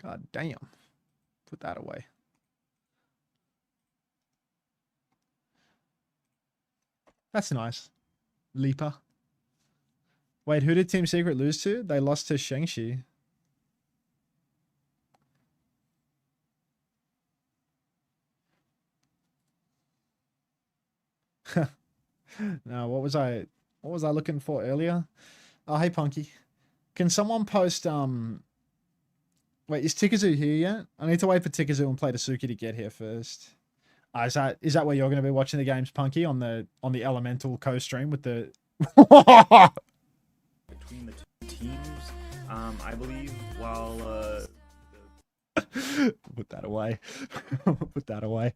God damn. Put that away. That's nice. Leaper. Wait, who did Team Secret lose to? They lost to SHENGSHI. No, what was I looking for earlier? Oh, hey Punky. Can someone post wait, is Tikazu here yet? I need to wait for Tikazu and Play Suki to get here first. Is that where you're going to be watching the games, Punky, on the Elemental co-stream with the between the two teams? I believe while put that away. Put that away.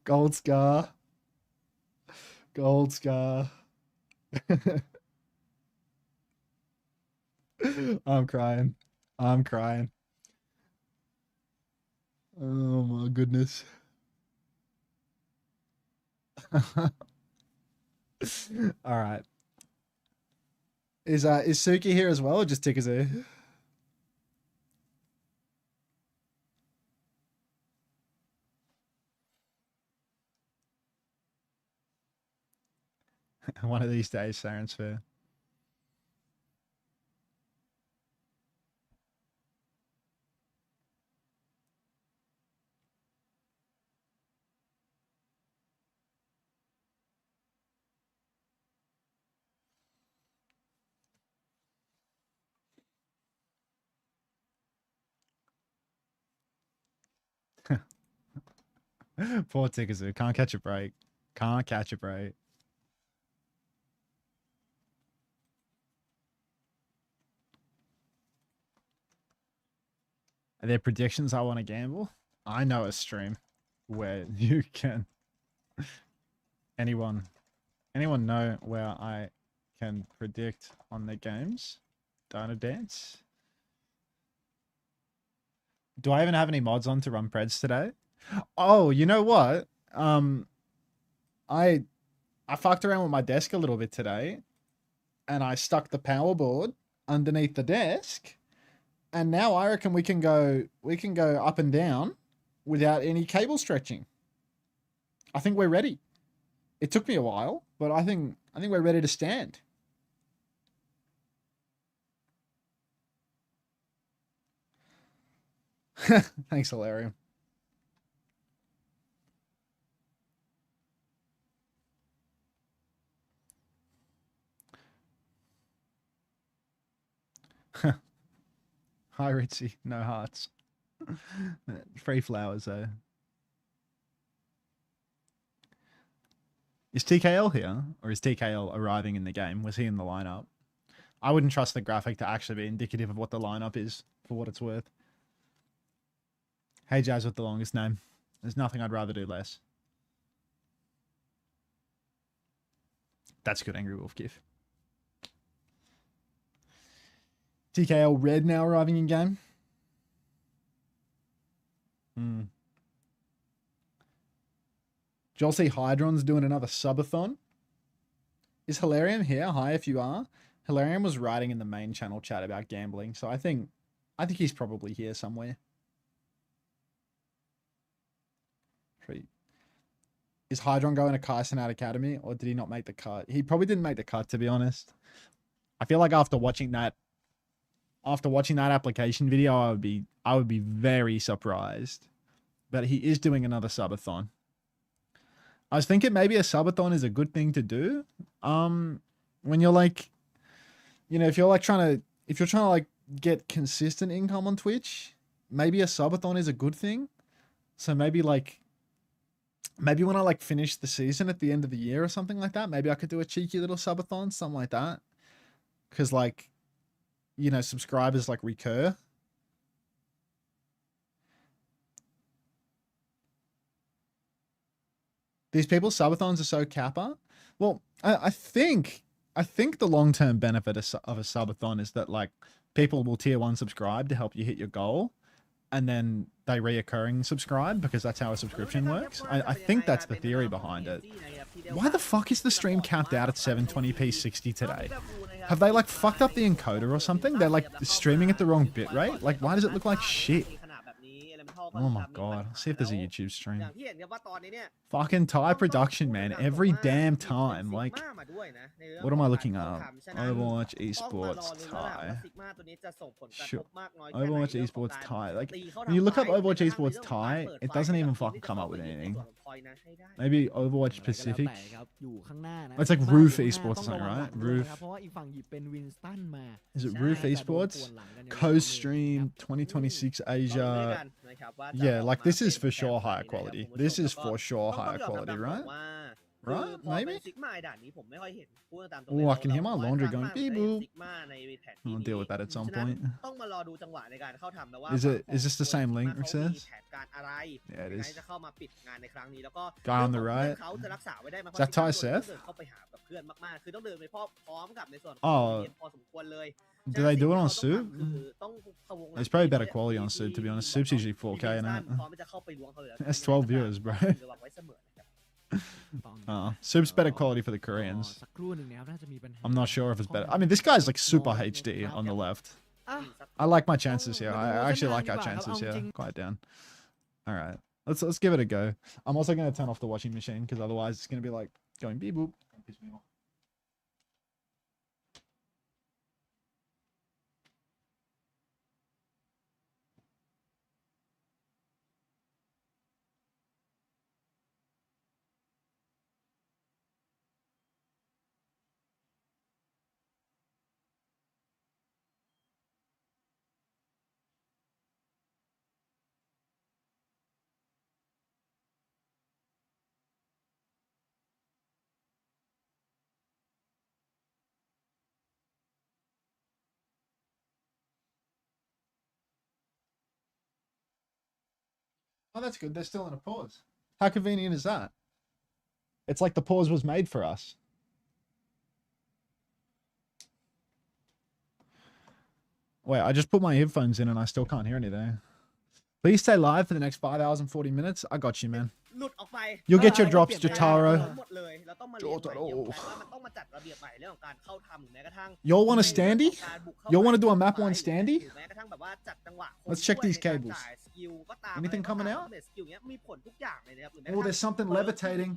Gold scar. Gold scar. I'm crying. I'm crying. Oh my goodness. All right. Is Suki here as well, or just Tikazu? One of these days, Siren's Fair. Poor Tikazu. Can't catch a break. Can't catch a break. Are there predictions I want to gamble? I know a stream where you can... Anyone know where I can predict on the games? Dino Dance? Do I even have any mods on to run Preds today? Oh, you know what? I fucked around with my desk a little bit today, and I stuck the power board underneath the desk, and now I reckon we can go up and down without any cable stretching. I think we're ready. It took me a while, but I think we're ready to stand. Thanks, Hilarium. Hi, Ritzy. No hearts. Free flowers, though. Is TKL here? Or is TKL arriving in the game? Was he in the lineup? I wouldn't trust the graphic to actually be indicative of what the lineup is, for what it's worth. Hey, Jazz with the longest name. There's nothing I'd rather do less. That's good, Angry Wolf GIF. TKL Red now arriving in game. Jolsey Hydron's doing another subathon. Is Hilarium here? Hi, if you are. Hilarium was writing in the main channel chat about gambling, so I think he's probably here somewhere. Is Hydron going to Kyson Out Academy, or did he not make the cut? He probably didn't make the cut, to be honest. I feel like after watching that application video, I would be very surprised. But he is doing another subathon. I was thinking maybe a subathon is a good thing to do. When you're like, you know, if you're trying to like get consistent income on Twitch, maybe a subathon is a good thing. So maybe when I like finish the season at the end of the year or something like that, maybe I could do a cheeky little subathon, something like that. Because like, you know, subscribers like recur. These people's subathons are so kappa. Well, I think the long-term benefit of a subathon is that like people will tier 1 subscribe to help you hit your goal, and then they reoccurring subscribe because that's how a subscription works. I think that's the theory behind it. Why the fuck is the stream capped out at 720p 60 today? Have they like fucked up the encoder or something? They're like streaming at the wrong bitrate? Like, why does it look like shit? Oh my god. Let's see if there's a YouTube stream. Fucking Thai production, man. Every damn time. Like, what am I looking up? Overwatch Esports Thai. Sure. Overwatch Esports Thai. Like, when you look up Overwatch Esports Thai, it doesn't even fucking come up with anything. Maybe Overwatch Pacific. It's like Roof Esports or something, right? Roof. Is it Roof Esports? Co-stream 2026 Asia. Yeah, like this is for sure higher quality. This is for sure higher quality, right? Right? Maybe? Oh, I can hear my laundry going beep boop. I'll deal with that at some point. Is this the same link, it says? Yeah, it is. Guy on the right. Is that Ty Seth? Oh. Do they do it on Soup? It's probably better quality on Soup, to be honest. Soup's usually 4K, isn't it? That's 12 viewers, bro. Soup's better quality for the Koreans. I'm not sure if it's better. I mean, this guy's like super HD on the left. I like my chances here. I actually like our chances here. Quiet down. All right, let's give it a go. I'm also gonna turn off the washing machine because otherwise it's gonna be like going beep boop. Piss me off. Oh, that's good. They're still in a pause. How convenient is that? It's like the pause was made for us. Wait, I just put my earphones in and I still can't hear anything. Please stay live for the next 5 hours and 40 minutes. I got you, man. You'll get your drops, Jotaro. Y'all want a standee? Y'all want to do a map 1 standee? Let's check these cables. Anything coming out? Oh, there's something levitating.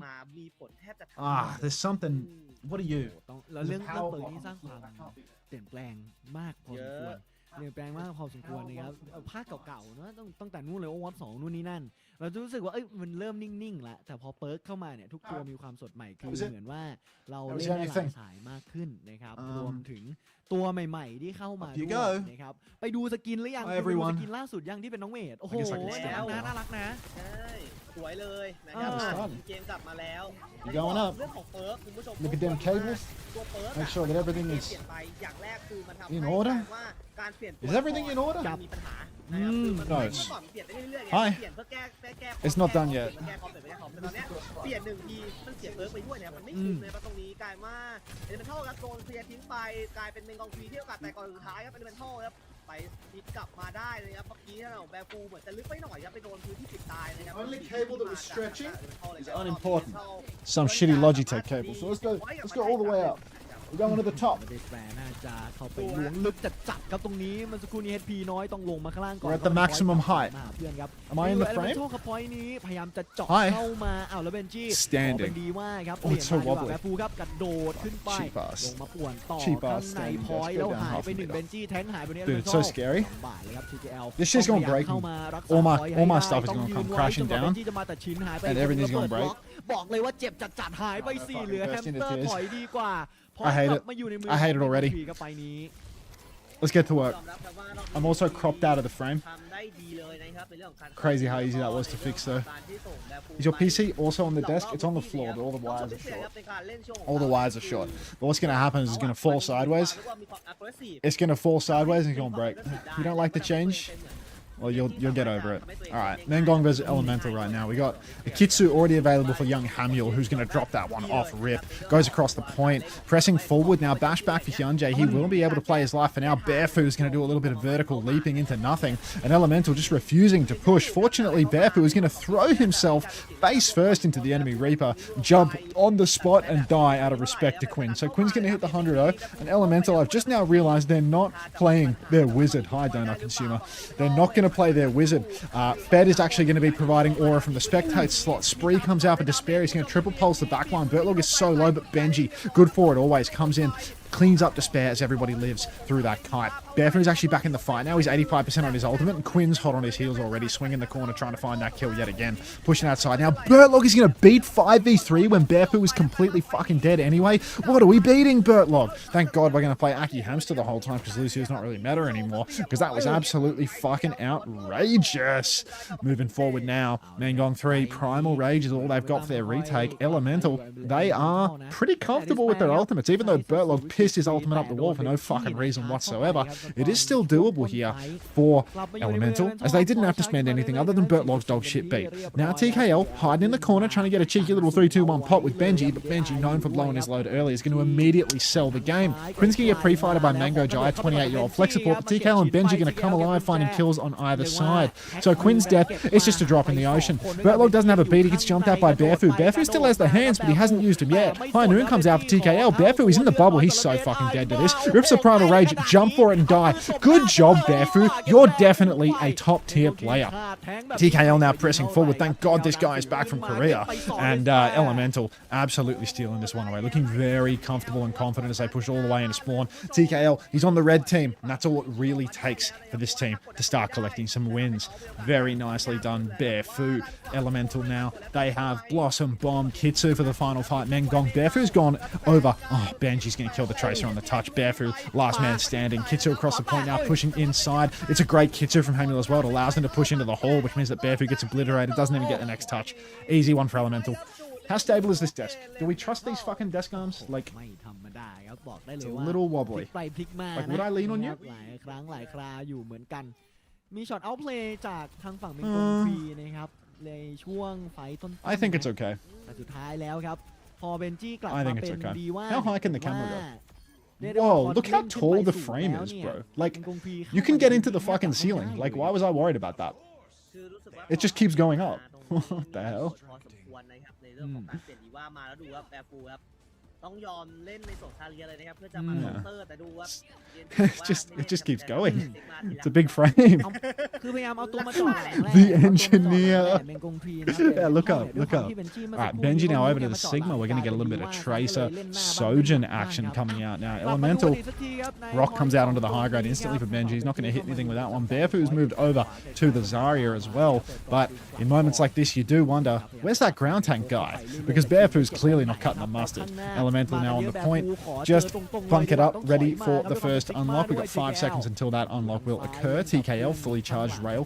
Ah, there's something. What are you? เรื่องเปิดนี่สร้างความเปลี่ยนแปลงมากพอสมควรนะครับภาคเก่าๆเนอะตั้งแต่นู่นเลยว่าOverwatch 2นู่นนี่นั่นเราจะรู้สึกว่ามันเริ่มนิ่งๆแล้วแต่พอเปิร์กเข้ามาเนี่ยทุกตัวมีความสดใหม่คือเหมือนว่าเราเล่นได้หลายสายมากขึ้นนะครับรวมถึงตัวใหม่ๆที่เข้ามาด้วยนะครับไปดูสกินหรือยังไปดูสกินล่าสุดยังที่เป็นน้องเมดโอ้โหน่ารักนะใช่สวยเลยนะครับเกมกลับมาแล้ว Going up. Look at them cables. Make sure that everything is in order. Is everything in order? No. Hi. It's not done yet. เปลี่ยน1ทีมันเสียเปิร์กไปด้วยเนี่ยมันไม่คุ้มเลยตรงนี้กลายว่าเอเลเมนทัลครับโดนเคลียร์ทิ้งไปกลายเป็นเมงกองฟีที่โอกาสแต่ก่อนสุดท้ายครับเอเลเมนทัลครับไปพลิกกลับมาได้เลยครับเมื่อกี้ถ้าเราแบฟูเหมือนจะลึกไปหน่อยครับไปโดนพื้นที่ปิดตายนะครับ Only cable that was stretching is unimportant. Some shitty Logitech cable. So let's go all the way up. We're going to the top. ไม่ได้แปลน่าจะเข้าไปล้วงลึกจัดครับตรงนี้มันสักครู่นี้ HP น้อยต้องลงมาข้างล่างก่อน We're at the maximum height. เพื่อนครับ Am I in the frame? โชคกับพอยต์นี้พยายามจะเจาะเข้ามาแล้วเบนจี้ Standing. เป็นดีว่าครับเปลี่ยนมาดีกว่าแบฟูครับกระโดดขึ้นไปลงมาป่วนต่อข้างในพอยต์แล้วหายไป1เบนจี้แทงหายไปเนี่ย Dude, it's so scary. บาทเลยครับ TKL This shit's gonna break me. All my stuff is gonna come crashing down. And everything's gonna break. บอกเลยว่าเจ็บจัดหายไป4เหลือแฮมสเตอร์ถอยดีกว่า I hate it. I hate it already. Let's get to work. I'm also cropped out of the frame. Crazy how easy that was to fix though. Is your PC also on the desk? It's on the floor, but all the wires are short. All the wires are short. But what's going to happen is it's going to fall sideways. It's going to fall sideways and it's going to break. You don't like the change? Well, you'll get over it. All right, Mengong versus Elemental right now. We got a Kitsu already available for young Hamiel, who's going to drop that one off rip. Goes across the point, pressing forward now. Bash back for Hyunjae. He will be able to play his life for now. Bearfu is going to do a little bit of vertical leaping into nothing, and Elemental just refusing to push. Fortunately, Bearfu is going to throw himself face first into the enemy Reaper, jump on the spot, and die out of respect to Quinn. So Quinn's going to hit the 100-0, and Elemental, I've just now realized they're not playing their wizard. Hi, Donut Consumer. They're not going to play their wizard. Fed is actually going to be providing aura from the spectate slot. Spree comes out for Despair. He's going to triple pulse the backline. Bertlog is so low, but Benji, good for it always, comes in, cleans up Despair as everybody lives through that kite. Bearfoot is actually back in the fight now. He's 85% on his ultimate, and Quinn's hot on his heels already, swinging the corner, trying to find that kill yet again. Pushing outside now. Bertlog is going to beat 5v3 when Bearfoot was completely fucking dead anyway. What are we beating, Bertlog? Thank God we're going to play Aki Hamster the whole time, because Lucio's not really meta anymore, because that was absolutely fucking outrageous. Moving forward now, Mengong 3, Primal Rage is all they've got for their retake. Elemental, they are pretty comfortable with their ultimates, even though Bertlog pissed his ultimate up the wall for no fucking reason whatsoever. It is still doable here for Elemental, as they didn't have to spend anything other than Bertlog's dog shit beat. Now TKL hiding in the corner, trying to get a cheeky little 3-2-1 pot with Benji, but Benji, known for blowing his load early, is going to immediately sell the game. Quinn's going to get pre-fighted by Mango Jai, 28-year-old flex support, but TKL and Benji are going to come alive, finding kills on either side. So Quinn's death is just a drop in the ocean. Bertlog doesn't have a beat, he gets jumped out by Bearfu. Bearfu still has the hands, but he hasn't used them yet. High Noon comes out for TKL. Bearfu, he's in the bubble, he's so fucking dead to this. Rips the Primal Rage, jump for it and die. Good job, Bearfu. You're definitely a top tier player. TKL now pressing forward. Thank God this guy is back from Korea. And Elemental absolutely stealing this one away. Looking very comfortable and confident as they push all the way into spawn. TKL, he's on the red team. And that's all it really takes for this team to start collecting some wins. Very nicely done, Bearfu. Elemental now. They have Blossom, Bomb, Kitsu for the final fight. Mengong. Bearfu's gone over. Oh, Benji's going to kill the Tracer on the touch. Bearfu, last man standing. Kitsu across the point now, pushing inside. It's a great Kitsu from Hamiel as well. It allows them to push into the hole, which means that Bearfu gets obliterated. Doesn't even get the next touch. Easy one for Elemental. How stable is this desk? Do we trust these fucking desk arms? Like, it's a little wobbly. Like, would I lean on you? มีช็อตเอาท์เพลย์จากทางฝั่งเมงกงฟรีนะครับในช่วงไฟต้น I think it's okay. แต่สุดท้ายแล้วครับพอเบนจี้กลับ I มา think เป็ it's น okay. ดีว่า How high can the camera go? เรียกได้ว่า Whoa, look how tall the frame is, bro. Like, you can get into the fucking ceiling. Like, why was I worried about that? It just keeps going up. What the hell? ต้องยอมเล่นในโซนทาเลียเลยนะครับเพื่อจะมาลงเตอร์แต่ดูว่า It just keeps going. It's a big frame. คือพยายามเอาตัวมาจ่อหลังแรก The engineer. เมงกงฟรีนะครับ Yeah, look up, look up. Alright, Benji now over to the Sigma. We're going to get a little bit of Tracer, Sojin action coming out now. Elemental. Rock comes out onto the high grade instantly for Benji. He's not going to hit anything with that one. Bearfu's moved over to the Zarya as well. But in moments like this, you do wonder, where's that ground tank guy? Because Bearfu's clearly not cutting the mustard. Elemental now on the point. Just bunk it up, ready for the first unlock. We've got 5 seconds until that unlock will occur. TKL, fully charged rail.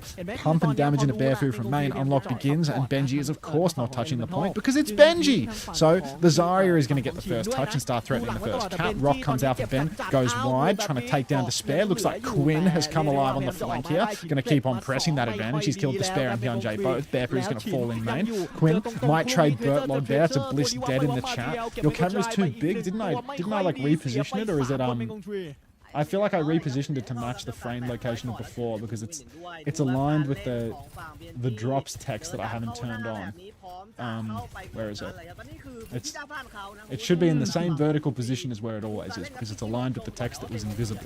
Pumping damage into Bearfu from main. Unlock begins, and Benji is, of course, not touching the point because it's Benji. So the Zarya is going to get the first touch and start threatening the first cat. Rock comes out for Ben, goes wide, trying to take down Despair. Looks like Quinn has come alive on the flank here. Going to keep on pressing that advantage. He's killed Despair and Hyunjae both. Bearfu's going to fall in main. Quinn might trade Bertlog there. It's a Bliss dead in the chat. Your camera's too big. Didn't I like reposition it, or is it I feel like I repositioned it to match the frame location of before because it's aligned with the drops text that I haven't turned on. Where is it? It should be in the same vertical position as where it always is because it's aligned with the text that was invisible.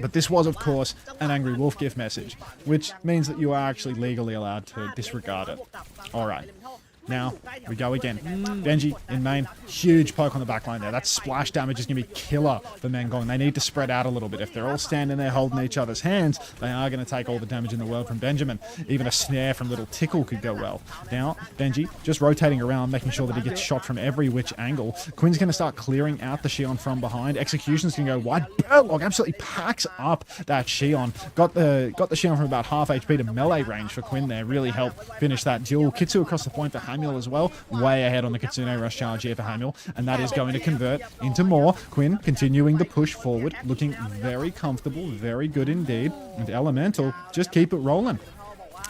But this was, of course, an Angry Wolf gift message, which means that you are actually legally allowed to disregard it. Alright. Now, we go again. Benji in main. Huge poke on the backline there. That splash damage is going to be killer for Mengong. They need to spread out a little bit. If they're all standing there holding each other's hands, they are going to take all the damage in the world from Benjamin. Even a snare from Little Tickle could go well. Now, Benji just rotating around, making sure that he gets shot from every which angle. Quinn's going to start clearing out the Shion from behind. Execution's going to go wide. Bertlog absolutely packs up that Shion. Got the Shion from about half HP to melee range for Quinn there. Really helped finish that duel. Kitsu across the point for Hang. Hamill as well. Way ahead on the Kitsune Rush charge here for Hamill. And that is going to convert into more. Quinn continuing the push forward. Looking very comfortable. Very good indeed. And Elemental, just keep it rolling.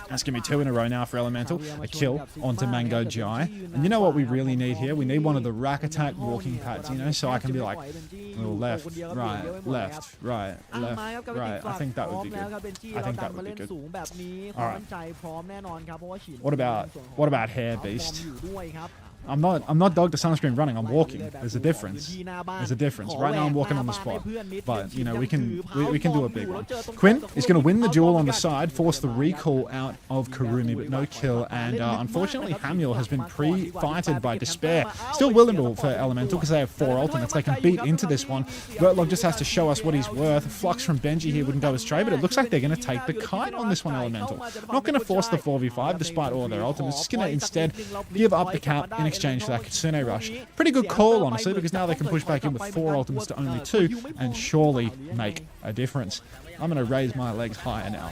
That's going to be 2 in a row now for Elemental. A kill onto Mango Jai. And you know what we really need here? We need one of the rack attack walking pads, you know, so I can be like, oh, left, right, left, right, left, right. I think that would be good. I think that would be good. All right. What about Hair Beast? I'm not dog to sunscreen running. I'm walking. There's a difference. There's a difference. Right now I'm walking on the spot, but you know we can do a big one. Quinn is going to win the duel on the side, force the recall out of Karumi, but no kill. And unfortunately, Hamill has been pre-fighted by Despair. Still winnable for Elemental because they have 4 ultimates. They can beat into this one. Vertlog just has to show us what he's worth. Flux from Benji here wouldn't go astray, but it looks like they're going to take the kite on this one, Elemental. Not going to force the 4v5 despite all their ultimates. Just going to instead give up the cap in exchange for that Kitsune Rush. Pretty good call, honestly, because now they can push back in with 4 ultimates to only 2 and surely make a difference. I'm going to raise my legs higher now.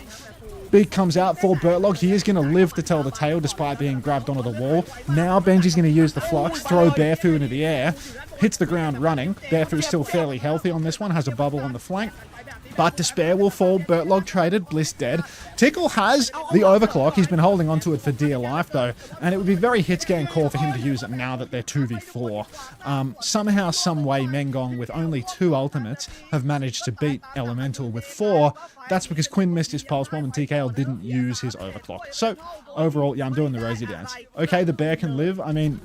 Big comes out for Bertlog. He is going to live to tell the tale despite being grabbed onto the wall. Now Benji's going to use the flux, throw Bearfu into the air, hits the ground running. Bearfu's still fairly healthy on this one, has a bubble on the flank. But Despair will fall. Bertlog traded. Bliss dead. Tickle has the overclock. He's been holding onto it for dear life, though. And it would be very hit-scan call for him to use it now that they're 2v4. Somehow, someway, Meng with only 2 ultimates have managed to beat Elemental with 4. That's because Quinn missed his pulse bomb and TKL didn't use his overclock. So, overall, yeah, I'm doing the Rosie dance. Okay, the bear can live. I mean,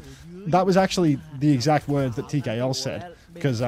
that was actually the exact words that TKL said. Because,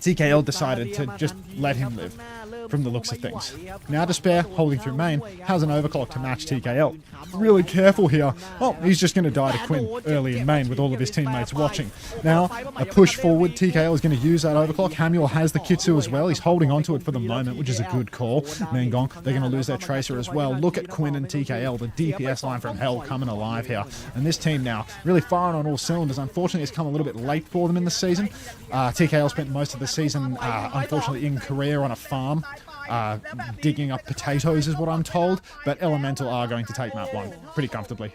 TKL decided to just let him live from the looks of things. Now Despair, holding through main, has an overclock to match TKL. Really careful here. Oh, he's just going to die to Quinn early in main with all of his teammates watching. Now, a push forward. TKL is going to use that overclock. Hamill has the Kitsu as well. He's holding onto it for the moment, which is a good call. Mengong, they're going to lose their Tracer as well. Look at Quinn and TKL, the DPS line from hell coming alive here. And this team now really firing on all cylinders. Unfortunately, it's come a little bit late for them in the season. TKL spent most of the season, unfortunately, in Korea on a farm. Digging up potatoes is what I'm told, but Elemental are going to take map 1 pretty comfortably.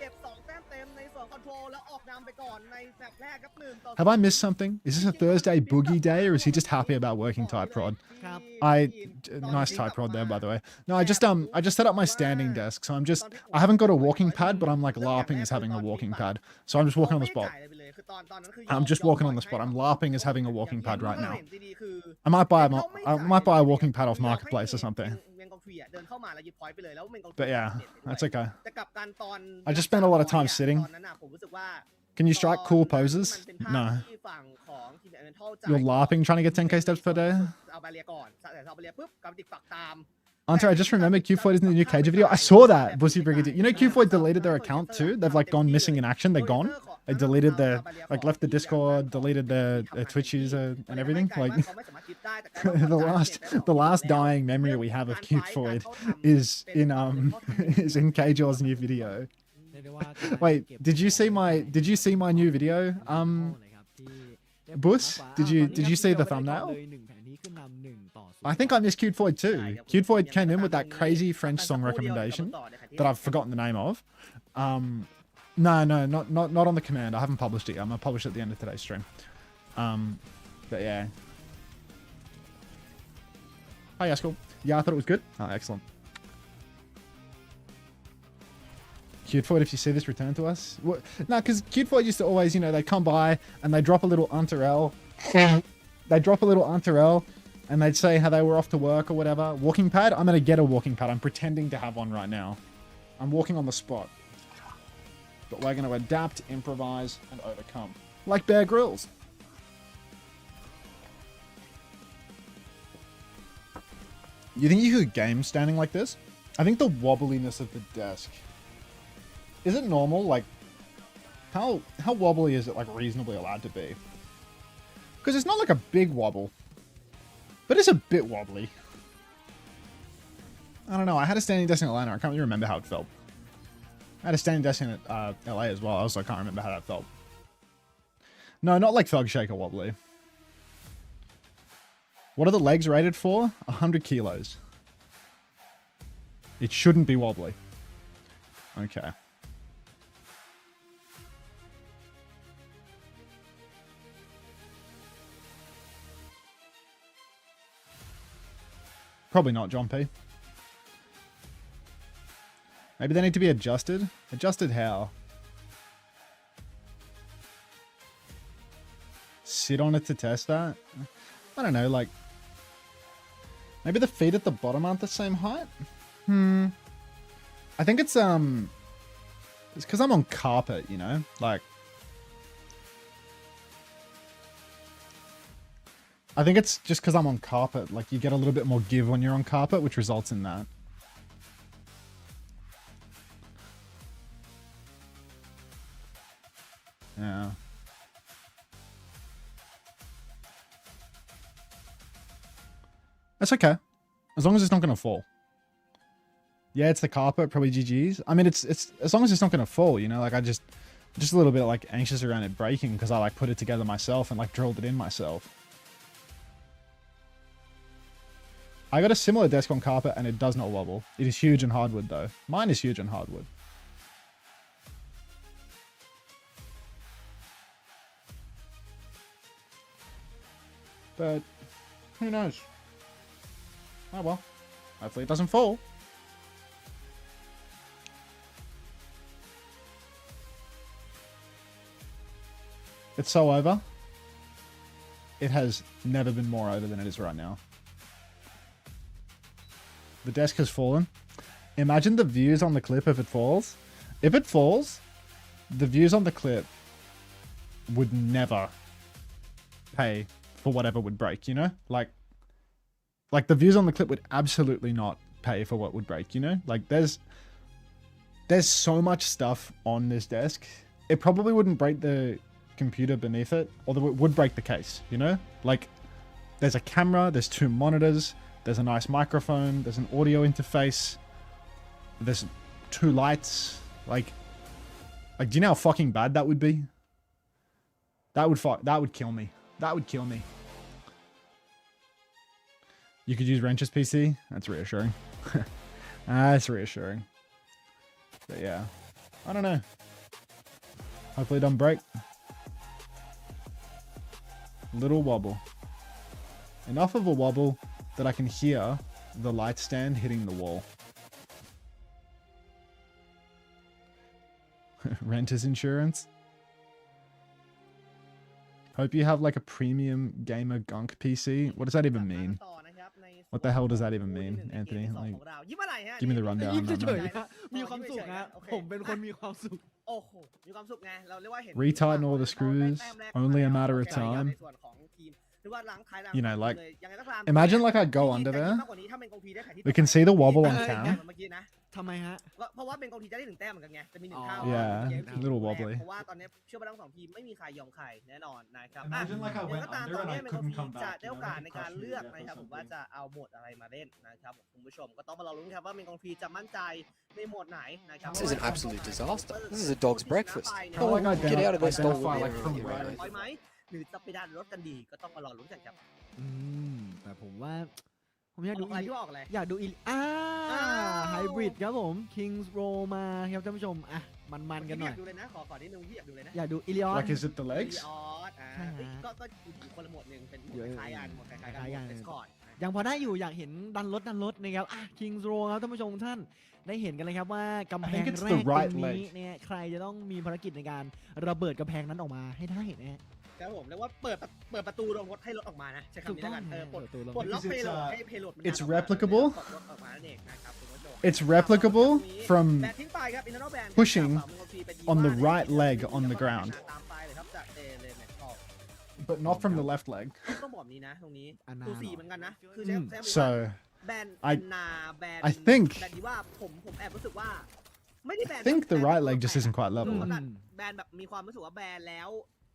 Have I missed something? Is this a Thursday boogie day, or is he just happy about working type prod? Nice type prod there, by the way. No, I just set up my standing desk, so I haven't got a walking pad, but I'm like LARPing as having a walking pad. So I'm just walking on the spot. I'm just walking on the spot. I'm LARPing as having a walking pad right now. I might buy a walking pad off Marketplace or something. But yeah, that's okay. I just spent a lot of time sitting. Can you strike cool poses? No. You're LARPing trying to get 10k steps per day? Unter, I just remembered Q4 is in the new Cage video. I saw that, Bussy Brigadier. You know Q4 deleted their account too? They've like gone missing in action. They're gone. They deleted their, like left the Discord, deleted their Twitch user and everything. Like the last dying memory we have of Q4 is in Cage's new video. Wait, did you see my new video? Bus, did you see the thumbnail? I think I missed Cute Floyd too. Cute Floyd came in with that crazy French song recommendation that I've forgotten the name of. No, not on the command. I haven't published it yet. I'm gonna publish it at the end of today's stream. But yeah. Hi, Yaskol. Yeah, I thought it was good. Oh, excellent. Cute Floyd, if you see this, return to us. What? No, because Cute Floyd used to always, they come by and they drop a little Unter. They drop a little Unter and they'd say how they were off to work or whatever. Walking pad? I'm going to get a walking pad. I'm pretending to have one right now. I'm walking on the spot. But we're going to adapt, improvise, and overcome. Like Bear Grylls. You think you could game standing like this? I think the wobbliness of the desk. Is it normal? Like, how wobbly is it, like, reasonably allowed to be? Because it's not like a big wobble. But it's a bit wobbly. I don't know. I had a standing desk in Atlanta. I can't really remember how it felt. I had a standing desk in LA as well. I also can't remember how that felt. No, not like Thug Shaker wobbly. What are the legs rated for? 100 kilos. It shouldn't be wobbly. Okay. Probably not, John P. Maybe they need to be adjusted. Adjusted how? Sit on it to test that? I don't know, like... Maybe the feet at the bottom aren't the same height? I think it's because I'm on carpet, you know? Like... I think it's just because I'm on carpet. Like, you get a little bit more give when you're on carpet, which results in that. Yeah. That's okay. As long as it's not going to fall. Yeah, it's the carpet, probably GG's. I mean, it's as long as it's not going to fall, you know? Like, I just a little bit, like, anxious around it breaking because I, like, put it together myself and, like, drilled it in myself. I got a similar desk on carpet and it does not wobble. It is huge in hardwood though. Mine is huge in hardwood. But who knows? Oh well. Hopefully it doesn't fall. It's so over. It has never been more over than it is right now. The desk has fallen. Imagine the views on the clip if it falls. If it falls, the views on the clip would never pay for whatever would break, you know? Like the views on the clip would absolutely not pay for what would break, you know? Like there's so much stuff on this desk. It probably wouldn't break the computer beneath it, although it would break the case, you know? Like there's a camera, there's 2 monitors, there's a nice microphone, there's an audio interface, there's 2 lights. Like do you know how fucking bad that would be? That would kill me. That would kill me. You could use Wrench's PC? That's reassuring. That's reassuring. But yeah. I don't know. Hopefully it doesn't break. Little wobble. Enough of a wobble that I can hear the light stand hitting the wall. Renter's insurance. Hope you have like a premium gamer gunk PC. What does that even mean? What the hell does that even mean, Anthony? Like, give me the rundown. ยิ้มเฉยๆฮะมีความสุขฮะผมเป็นคนมีความสุข Retighten all the screws. Only a matter of time. You know, like, imagine like I go under there. We can see the wobble on cam. ทำไมฮะ เพราะว่าเป็นกองทีจะได้1แต้มเหมือนกันไงจะมี1เท่า Yeah, little wobbly. เพราะว่าตอนนี้เชื่อว่าทั้ง2ทีมไม่มีใครยอมใครแน่นอนนะครับ Imagine like I went ก็ตาม under ตอน and นี้ I เป็นกอง couldn't ที come จะ back. ได้โอกาสในการเลือกนะครับผมว่าจะเอาโหมดอะไรมาเล่นนะครับคุณผู้ชมก็ต้องมารอลุ้นครับว่าเป็นกองทีจะมั่นใจในโหมดไหนนะครับ This is an absolute disaster. This is a dog's breakfast. Oh, like I Get out of this dog identify like from with where. ถอยไหมหรือจะไปดันรถกันดีก็ต้องมารอลุ้นกันครับ แต่ผมว่าผมอยากดู อะไรที่ออกอะไร อยากดูไฮบริดครับผม Kings Row มาครับท่านผู้ชมอ่ะมันๆกันหน่อย ดูเลยนะขอนิดนึงพี่อยากดูเลยนะ อยากดูอิลิออน Like, is it the legs? ก็อยู่คนละโหมดหนึ่งเป็นโหมดคล้ายกันโหมดคล้ายกันเอสคอร์ด ยังพอได้อยู่อยากเห็นดันรถนะครับKings Row ครับท่านผู้ชมทุกท่านได้เห็นกันเลยครับว่ากำแพงแรกตรงนี้เนี่ยใครจะต้องมีภารกิจในการระเบิดกำแพงนั้นออกมาให้ได้นะฮะ ครับผมเรียกว่าเปิดประตูลงรถให้รถออกมานะใช้คำนี้แล้วกันปลดล็อกเพโลดให้เพโลดมัน It's replicable. ออกมานั่นเองนะครับคุณผู้ชม It's replicable from แบนทิ้งไปครับ internal ban pushing on the right leg on the ground. ตามไปเลยครับจากเลนออก but not from the left leg. ต้องบอกนี้นะตรงนี้ตัวสีเหมือนกันนะคือใช้ So แบนแบน I think แบนที่ว่าผมแอบรู้สึกว่าไม่ได้แบน I think the right leg just isn't quite level. แบนแบบมีความรู้สึกว่าแบนแล้ว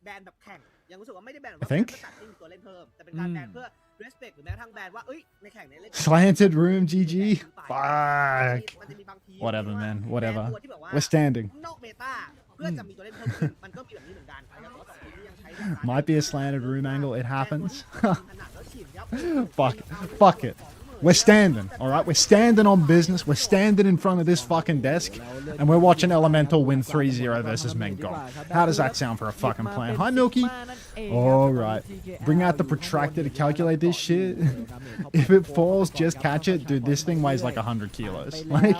แบนแบบแข่งยังรู้สึกว่าไม่ได้แบนแบบ I think ตัดที่มีตัวเล่นเพิ่มแต่เป็นการแบนเพื่อ respect หรือแม้กระทั่งแบนว่าเอ้ยในแข่งเนี่ยเล่น Slanted room, GG. มัน Fuck. จะมีบางที Whatever, man. Whatever. แบนตัวที่แบบว่า We're standing. นอกเมตาเพื่อจะมีตัวเล่นเพิ่มขึ้นมันก็มีแบบนี้เหมือนกันนะครับเพราะว่าสองทีมที่ยังใช้แบบ Might be a slanted room angle. It happens. ถนัดแล้วฉีดยับ Fuck it. We're standing, all right? We're standing on business. We're standing in front of this fucking desk, and we're watching Elemental win 3-0 versus Meng Gong. How does that sound for a fucking plan? Hi, Milky. All right. Bring out the protractor to calculate this shit. If it falls, just catch it. Dude, this thing weighs like 100 kilos. Like,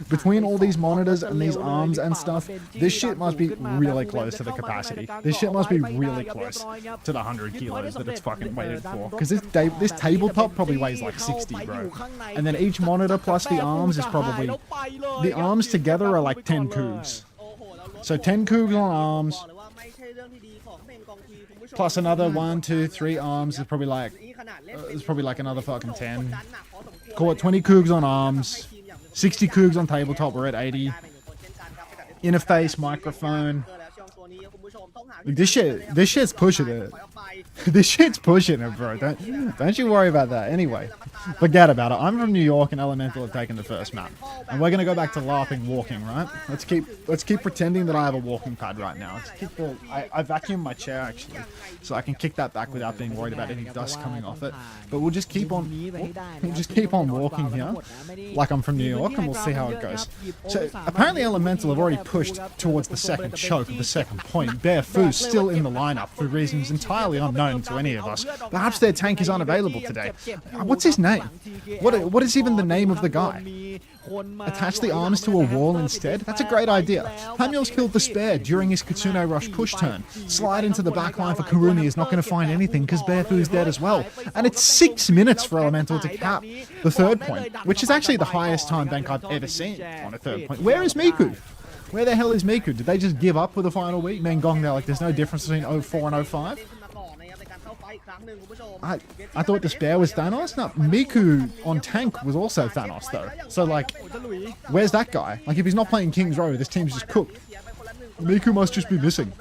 between all these monitors and these arms and stuff, this shit must be really close to the capacity. This shit must be really close to the 100 kilos that it's fucking weighted for. Because this tabletop probably weighs like 60, bro. And then each monitor plus the arms is probably... The arms together are like 10 coups. So 10 coups on arms, plus another 1, 2, 3 arms is probably like... it's probably like another fucking 10. Call it 20 coups on arms, 60 coups on tabletop, we're at 80. Interface, microphone. This shit's pushing it. This shit's pushing it, bro. Don't you worry about that. Anyway, forget about it. I'm from New York, and Elemental have taken the first map, and we're gonna go back to laughing, walking, right? Let's keep pretending that I have a walking pad right now. I vacuumed my chair actually, so I can kick that back without being worried about any dust coming off it. But we'll just keep on walking here, like I'm from New York, and we'll see how it goes. So apparently Elemental have already pushed towards the second choke of the second point. Bear Fu's still in the lineup for reasons entirely unknown to any of us. Perhaps their tank is unavailable today. What's his name? What is even the name of the guy? Attach the arms to a wall instead? That's a great idea. Hamul's killed the spare during his Kitsune Rush push turn. Slide into the backline for Kurumi is not going to find anything because Bearfu is dead as well. And it's 6 minutes for Elemental to cap the third point, which is actually the highest time bank I've ever seen on a third point. Where is Miku? Where the hell is Miku? Did they just give up with the final week? Meng Gong, they're like, there's no difference between 04 and 05? I thought the spare was Thanos? No, Miku on tank was also Thanos though. So like, where's that guy? Like if he's not playing King's Row, this team's just cooked. Miku must just be missing.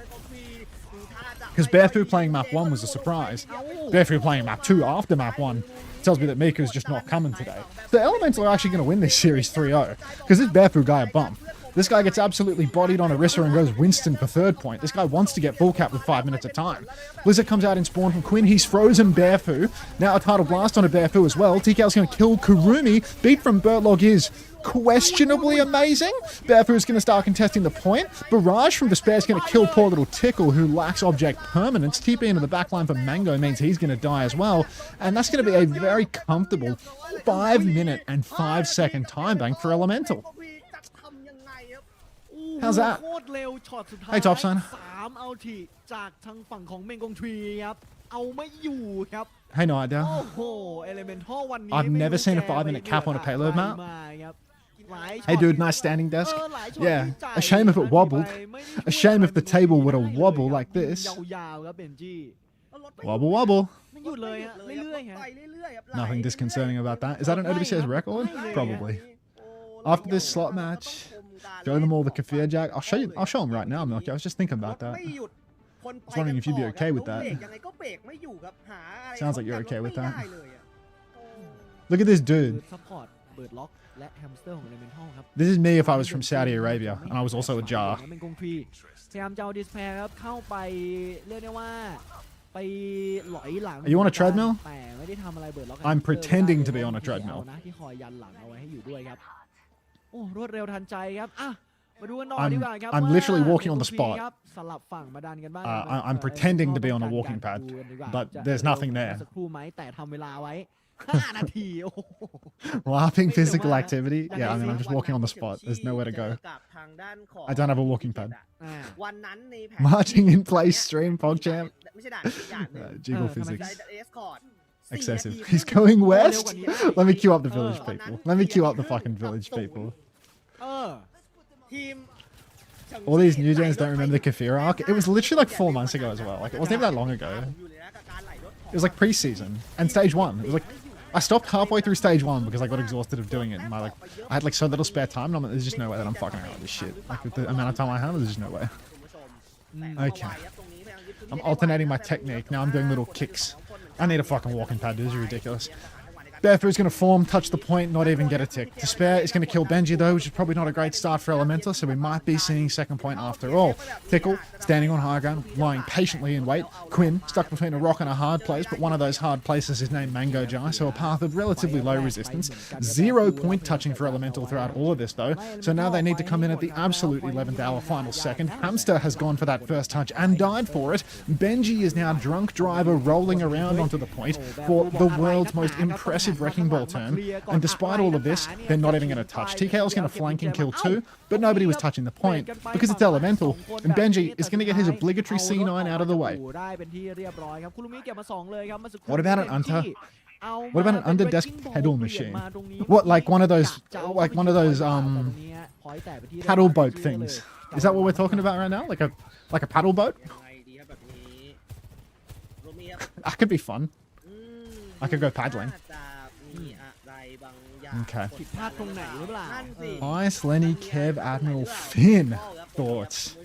Because Bearfu playing map 1 was a surprise. Bearfu playing map 2 after map 1 tells me that Miku's just not coming today. The Elemental are actually going to win this series 3-0. Because this Bearfu guy a bum. This guy gets absolutely bodied on Orisa and goes Winston for third point. This guy wants to get full cap with 5 minutes of time. Blizzard comes out in spawn from Quinn. He's frozen Bearfu. Now a Tidal Blast on a Bearfu as well. TKL's going to kill Kurumi. Beat from Bertlog is questionably amazing. Bearfu's going to start contesting the point. Barrage from Despair is going to kill poor little Tickle, who lacks object permanence. TP into the backline for Mango means he's going to die as well. And that's going to be a very comfortable 5 minute and 5 second time bank for Elemental. How's that? Hey, Top Son. Hey, Najdorf. I've never seen a 5 minute cap on a payload map. Hey, dude, nice standing desk. Yeah, a shame if it wobbled. A shame if the table would have wobbled like this. Wobble, wobble. Nothing disconcerting about that. Is that an OWCS record? Probably. After this slot match, show them all the Kafir Jack. I'll show them right now, Milky. I was just thinking about that. I was wondering if you'd be okay with that. Sounds like you're okay with that. Look at this dude. This is me if I was from Saudi Arabia and I was also a jar. Are you on a treadmill? I'm pretending to be on a treadmill. I'm literally walking on the spot. I'm pretending to be on a walking pad, but there's nothing there. Laughing physical activity? Yeah, I mean, I'm just walking on the spot. There's nowhere to go. I don't have a walking pad. Marching in place stream, PogChamp. Jiggle physics. Excessive. He's going west? Let me queue up the village people. Let me queue up the fucking village people. All these new gens don't remember the Kafir arc. It was literally like 4 months ago as well. Like, it wasn't even that long ago. It was like pre-season and stage 1. It was like, I stopped halfway through stage 1 because I got exhausted of doing it. And I had like so little spare time, and I'm like, there's just no way that I'm fucking around with this shit. Like with the amount of time I have, there's just no way. Okay. I'm alternating my technique. Now I'm doing little kicks. I need a fucking walking pad. This is ridiculous. Bearfoot is going to form, touch the point, not even get a tick. Despair is going to kill Benji though, which is probably not a great start for Elemental, so we might be seeing second point after all. Tickle, standing on high ground, lying patiently in wait. Quinn, stuck between a rock and a hard place, but one of those hard places is named Mango Jar, so a path of relatively low resistance. 0 point touching for Elemental throughout all of this though, so now they need to come in at the absolute 11th hour final second. Hamster has gone for that first touch and died for it. Benji is now drunk driver rolling around onto the point for the world's most impressive wrecking ball turn, and despite all of this, they're not even going to touch. TKL's going to flank and kill 2, but nobody was touching the point because it's Elemental, and Benji is going to get his obligatory C9 out of the way. What about an Unter? What about an under-desk pedal machine? What, like one of those paddle boat things? Is that what we're talking about right now? Like a paddle boat? That could be fun. I could go paddling. Okay. Ice, Lenny, Kev, Admiral, Finn. Thoughts?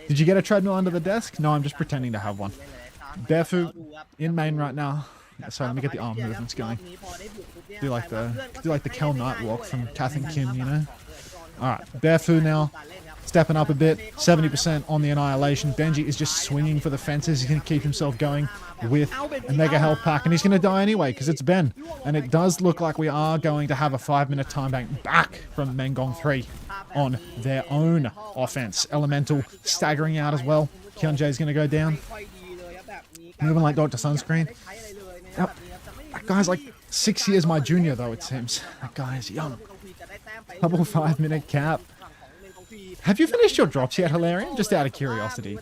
Did you get a treadmill under the desk? No, I'm just pretending to have one. Barefoot in main right now. Sorry, let me get the arm movements going. Do like the Kel Knight walk from Kath and Kim, you know? Alright, Barefoot now. Stepping up a bit, 70% on the Annihilation. Benji is just swinging for the fences. He's going to keep himself going with a mega health pack, and he's going to die anyway because it's Ben. And it does look like we are going to have a 5-minute time bank back from Meng Gong 3 on their own offense. Elemental staggering out as well. Kyunjae is going to go down. Moving like Dr. Sunscreen. That guy's like 6 years my junior though, it seems. That guy is young. Double 5-minute cap. Have you finished your drops yet, Hilarion? Just out of curiosity.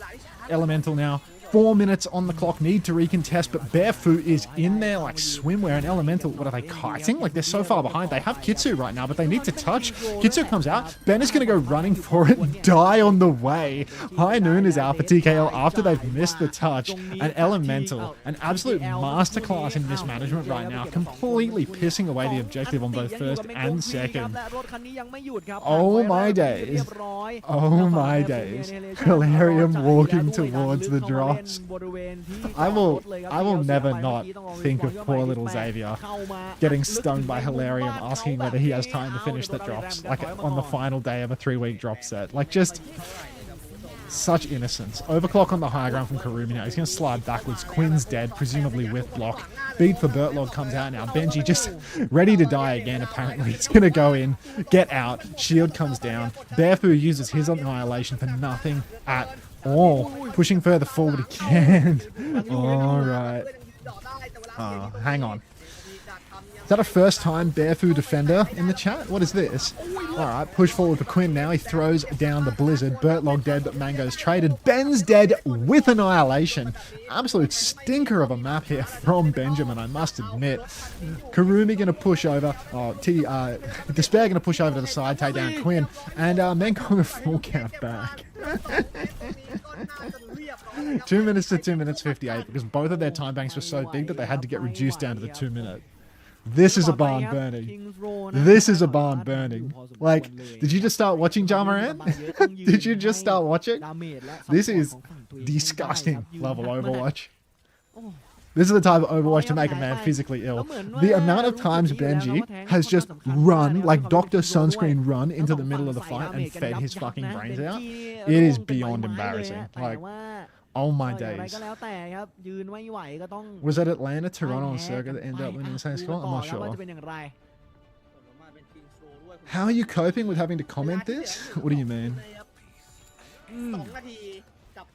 Elemental now. 4 minutes on the clock, need to recontest, but Barefoot is in there like swimwear and Elemental. What are they, kiting? Like, they're so far behind. They have Kitsu right now, but they need to touch. Kitsu comes out. Ben is going to go running for it, die on the way. High Noon is out for TKL after they've missed the touch. And Elemental, an absolute masterclass in mismanagement right now, completely pissing away the objective on both first and second. Oh my days. Oh my days. Hilarion walking towards the drop. I will never not think of poor little Xavier getting stung by Hilarion, asking whether he has time to finish the drops, like on the final day of a 3-week drop set. Like, just such innocence. Overclock on the high ground from Karumi now. He's going to slide backwards. Quinn's dead, presumably with block. Beat for Bertlog comes out now. Benji just ready to die again, apparently. It's going to go in, get out. Shield comes down. Barefoot uses his Annihilation for nothing at all. Pushing further forward again. Alright. Hang on. Is that a first time Barefoot defender in the chat? What is this? Alright, push forward for Quinn now. He throws down the Blizzard. Bertlog dead, but Mango's traded. Ben's dead with Annihilation. Absolute stinker of a map here from Benjamin, I must admit. Karumi going to push over. Despair going to push over to the side, take down Quinn. And Meng going a full count back. 2 minutes to 2 minutes 58, because both of their time banks were so big that they had to get reduced down to the 2 minute. This is a barn burning. This is a barn burning. Like, did you just start watching Jamaran? Did you just start watching? This is disgusting level Overwatch. This is the type of Overwatch to make a man physically ill. The amount of times Benji has just run, like Dr. Sunscreen run into the middle of the fight and fed his fucking brains out, it is beyond embarrassing. Like, oh my days. Was that Atlanta, Toronto, and Circa that ended up winning the same score? I'm not sure. How are you coping with having to comment this? What do you mean?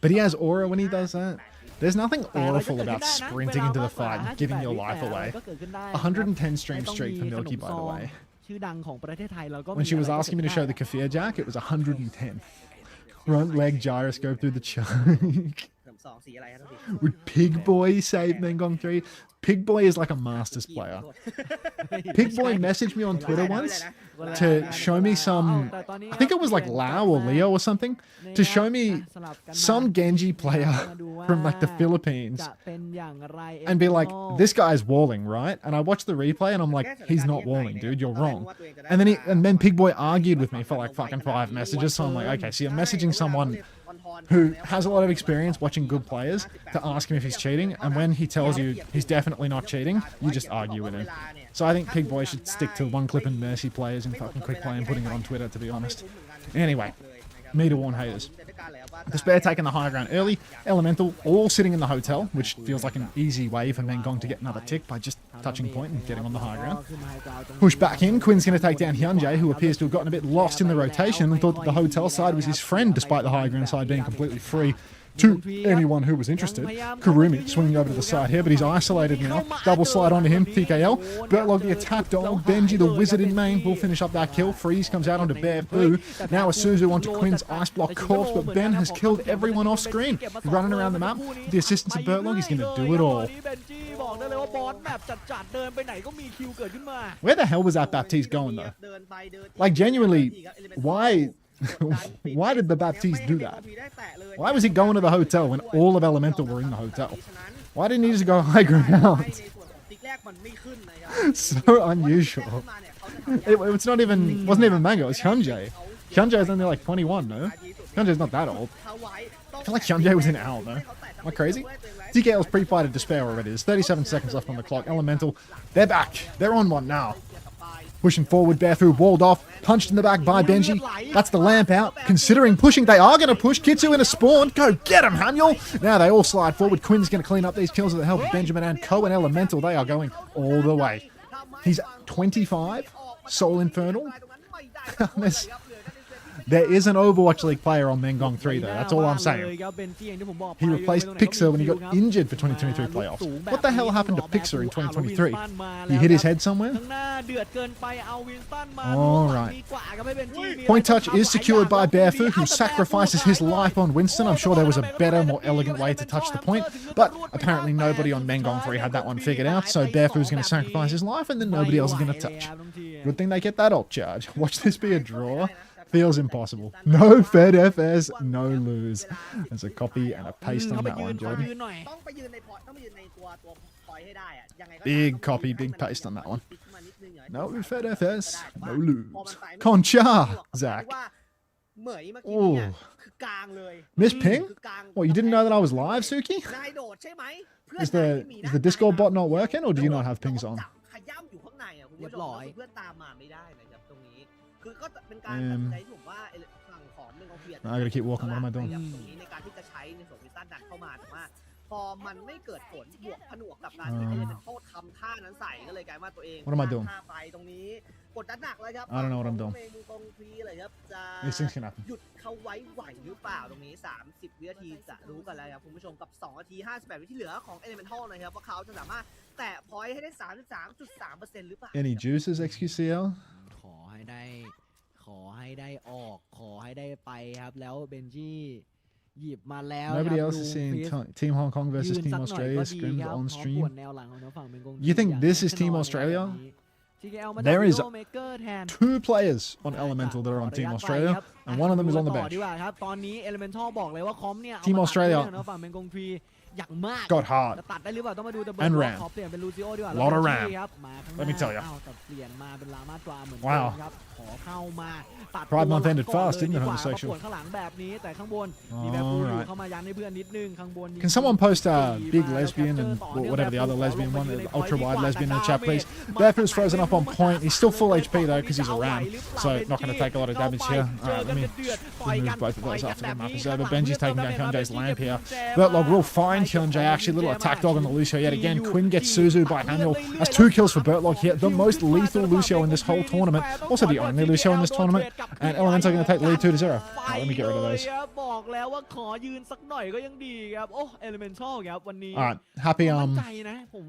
But he has aura when he does that. There's nothing auriful about sprinting into the fight and giving your life away. 110 stream streak for Milky, by the way. When she was asking me to show the Kafir Jack, it was 110. Front leg gyroscope through the choke. Would Pig Boy save Meng Gong 3? Pig Boy is like a Masters player. Pig Boy messaged me on Twitter once to show me some, I think it was like Lao or Leo or something, to show me some Genji player from like the Philippines and be like, this guy's walling, right? And I watched the replay and I'm like, he's not walling, dude, you're wrong. And then Pig Boy argued with me for like fucking 5 messages, so I'm like, okay, so you're messaging someone who has a lot of experience watching good players to ask him if he's cheating, and when he tells you he's definitely not cheating, you just argue with him. So I think Pig Boy should stick to one clip and Mercy players in fucking quick play and putting it on Twitter, to be honest. Anyway, me to warn haters. Despair taking the high ground early, Elemental all sitting in the hotel, which feels like an easy way for Meng Gong to get another tick by just touching point and getting on the high ground. Push back in, Quinn's going to take down HyeonJae, who appears to have gotten a bit lost in the rotation and thought that the hotel side was his friend, despite the high ground side being completely free to anyone who was interested. Kurumi swinging over to the side here, but he's isolated now. Double slide onto him, TKL. Bertlog the attack dog, Benji the wizard in main will finish up that kill. Freeze comes out onto Bearfu. Now Asuzu onto Quinn's ice block corpse, but Ben has killed everyone off screen. He's running around the map with the assistance of Bertlog. He's going to do it all. Where the hell was that Baptiste going though? Like genuinely, why did the Baptiste do that? Why was he going to the hotel when all of Elemental were in the hotel? Why didn't he just go high ground? So unusual. It's not even, wasn't even Mango, it's HyeonJae. HyeonJae is only like 21, no? HyeonJae's not that old. I feel like HyeonJae was in Owl, no? Am I crazy? TKL's pre-fighted Despair already. There's 37 seconds left on the clock. Elemental, they're back. They're on one now. Pushing forward, Bearfu walled off, punched in the back by Benji. That's the lamp out. Considering pushing, they are going to push. Kitsu in a spawn. Go get him, Haniel. Now they all slide forward. Quinn's going to clean up these kills with the help of Benjamin and Co and Elemental. They are going all the way. He's 25. Soul Infernal. There is an Overwatch League player on Meng Gong 3 though, that's all I'm saying. He replaced Pixar when he got injured for 2023 playoffs. What the hell happened to Pixar in 2023? He hit his head somewhere? Alright. Point touch is secured by Bearfu, who sacrifices his life on Winston. I'm sure there was a better, more elegant way to touch the point, but apparently nobody on Meng Gong 3 had that one figured out, so Bearfu's going to sacrifice his life and then nobody else is going to touch. Good thing they get that ult charge. Watch this be a draw. Feels impossible. No Fed FS, no lose. There's a copy and a paste on that one, Jordan. Big copy, big paste on that one. No Fed FS, no lose. Concha, Zach. Oh. Miss Ping? What, you didn't know that I was live, Suki? Is the Discord bot not working, or do you not have pings on? I gotta keep walking. What am I doing? What am I doing? I don't know what I'm doing. These things can happen. หยุดเขาไว้ไหวหรือเปล่าตรงนี้30วินาทีจะรู้กันแล้วครับคุณผู้ชมกับ2นาที58วิที่เหลือของ Elemental นะครับว่าเขาจะสามารถแตะพอยต์ให้ได้ 33.3% หรือเปล่า Any juices, XQCL? ขอให้ได้ออกขอให้ได้ไปครับแล้วเบนจี้หยิบมาแล้ว Nobody else is seeing Team Hong Kong versus Team Australia scrims on stream. You think this is Team Australia? There is 2 players on Elemental that are on Team Australia, and one of them is on the bench. Team Australia got hard and ran. A lot of ram. Let me tell you. Wow. Pride Month ended fast, didn't it, homosexual? Alright. Can someone post big lesbian and whatever the other lesbian one, ultra wide lesbian in the chat, please? Bearfu's frozen up on point. He's still full HP though, because he's a ram, so not going to take a lot of damage here. Alright, let me remove both of those after the map is over. Benji's taking down HyeonJae's lamp here. Bertlog will find HyeonJae, actually. Little attack dog on the Lucio yet again. Quinn gets Suzu by Haniel. That's 2 kills for Bertlog here. The most lethal Lucio in this whole tournament. Also the only Lucio in this tournament. And Elemental going to take the lead 2-0. Right, let me get rid of those. Alright,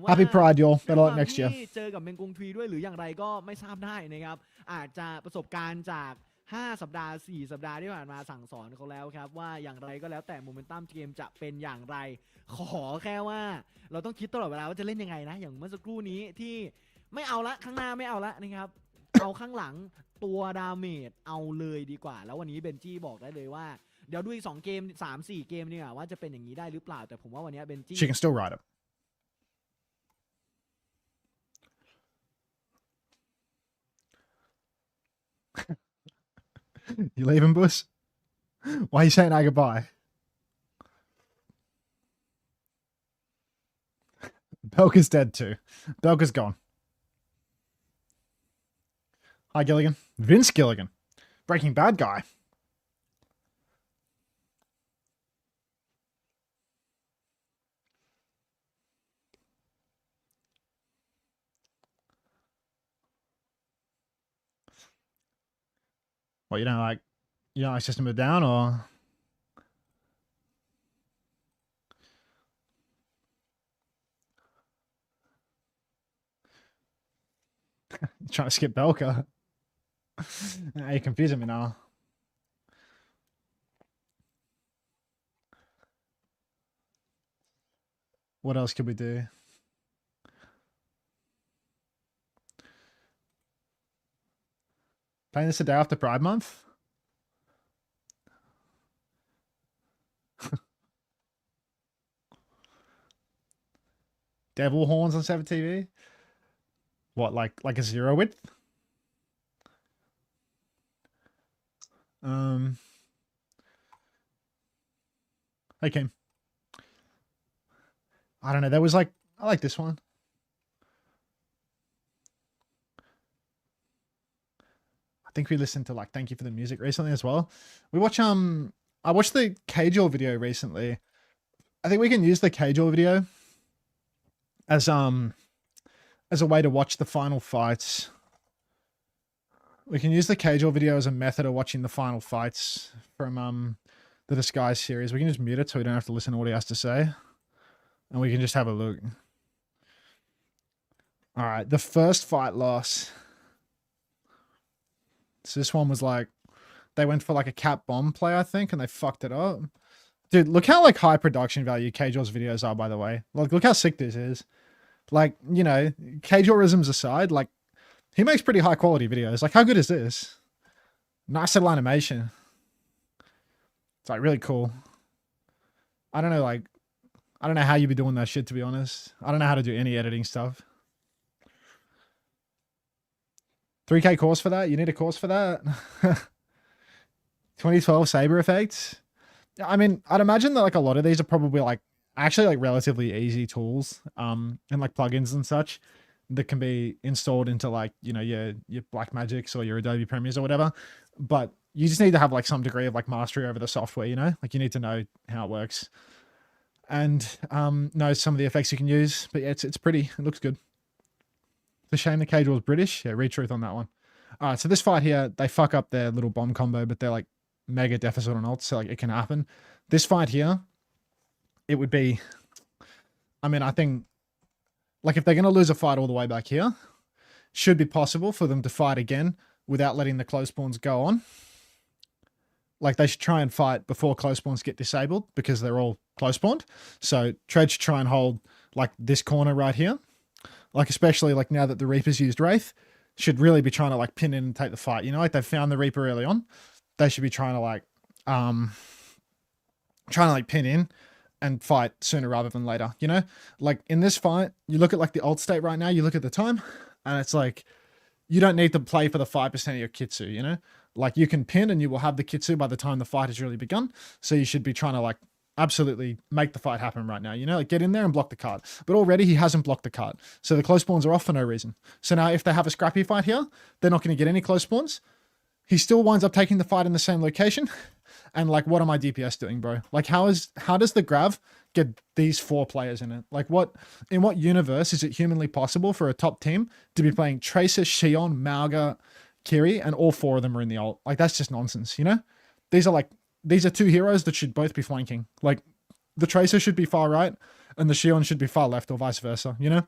happy Pride, y'all. Better luck next year. เจอกับเมงกงทวีด้วยหรืออย่างไรก็ไม่ทราบได้นะครับอาจจะประสบการณ์จาก5 สัปดาห์ 4 สัปดาห์ที่ผ่านมาสั่งสอนเขาแล้วครับว่าอย่างไรก็แล้วแต่โมเมนตัมเกมจะเป็นอย่างไรขอแค่ว่าเราต้องคิดตลอดเวลาว่าจะเล่นยังไงนะอย่างเมื่อสักครู่นี้ที่ไม่เอาละข้างหน้าไม่เอาละนะครับเอาข้างหลังตัวดาเมจเอาเลยดีกว่าแล้ววันนี้เบนจี้บอกได้เลยว่าเดี๋ยวดูอีก2 เกม 3-4 เกมนี่ว่าจะเป็นอย่างนี้ได้หรือเปล่าแต่ผมว่าวันนี้เบนจี้ She can still ride him. You leaving, Bus? Why are you saying goodbye? Belka's dead too. Belka's gone. Hi, Gilligan. Vince Gilligan. Breaking Bad guy. What, you don't like System of a Down, or? You're trying to skip Belka. You're confusing me now. What else could we do? Playing this a day after Pride Month? Devil horns on 7 TV? What, like a zero width? Hey, Kim. I don't know. There was like, I like this one. I think we listened to like Thank You for the Music recently as well. We watch I watched the Cage-All video recently. I think we can use the Cage-All video as a way to watch the final fights. We can use the Cage-All video as a method of watching the final fights from the Disguise series. We can just mute it so we don't have to listen to what he has to say. And we can just have a look. All right, the first fight loss. So this one was like, they went for like a cat bomb play, I think, and they fucked it up. Dude, look how like high production value Cage-All's videos are, by the way. Like, look how sick this is. Like, you know, Cage-All-isms aside, like, he makes pretty high quality videos. Like, how good is this? Nice little animation. It's like really cool. I don't know, like, I don't know how you'd be doing that shit, to be honest. I don't know how to do any editing stuff. 3K course for that? You need a course for that? 2012 Saber effects? I mean, I'd imagine that like a lot of these are probably like actually like relatively easy tools and like plugins and such that can be installed into like, you know, your Blackmagics or your Adobe Premieres or whatever. But you just need to have like some degree of like mastery over the software, you know? Like you need to know how it works and know some of the effects you can use. But yeah, it's pretty. It looks good. It's a shame the Cage-All was British. Yeah, read truth on that one. All right, so this fight here, they fuck up their little bomb combo, but they're like mega deficit on ult, so like it can happen. This fight here, it would be, I mean, I think, like if they're going to lose a fight all the way back here, should be possible for them to fight again without letting the close spawns go on. Like they should try and fight before close spawns get disabled because they're all close spawned. So Tread should try and hold like this corner right here. Like especially like now that the Reaper's used Wraith, should really be trying to like pin in and take the fight. You know, like they've found the Reaper early on. They should be trying to like pin in and fight sooner rather than later, you know? Like in this fight, you look at like the ult state right now, you look at the time, and it's like, you don't need to play for the 5% of your Kitsu, you know? Like you can pin and you will have the Kitsu by the time the fight has really begun. So you should be trying to like absolutely make the fight happen right now, you know? Like get in there and block the card. But already he hasn't blocked the card. So the close spawns are off for no reason. So now if they have a scrappy fight here, they're not going to get any close spawns. He still winds up taking the fight in the same location. And like, what am I DPS doing, bro? Like, how does the Grav get these 4 players in it? Like, in what universe is it humanly possible for a top team to be playing Tracer, Xion, Mauga, Kiri, and all 4 of them are in the ult? Like, that's just nonsense, you know? These are 2 heroes that should both be flanking. Like, the Tracer should be far right, and the Xion should be far left, or vice versa, you know?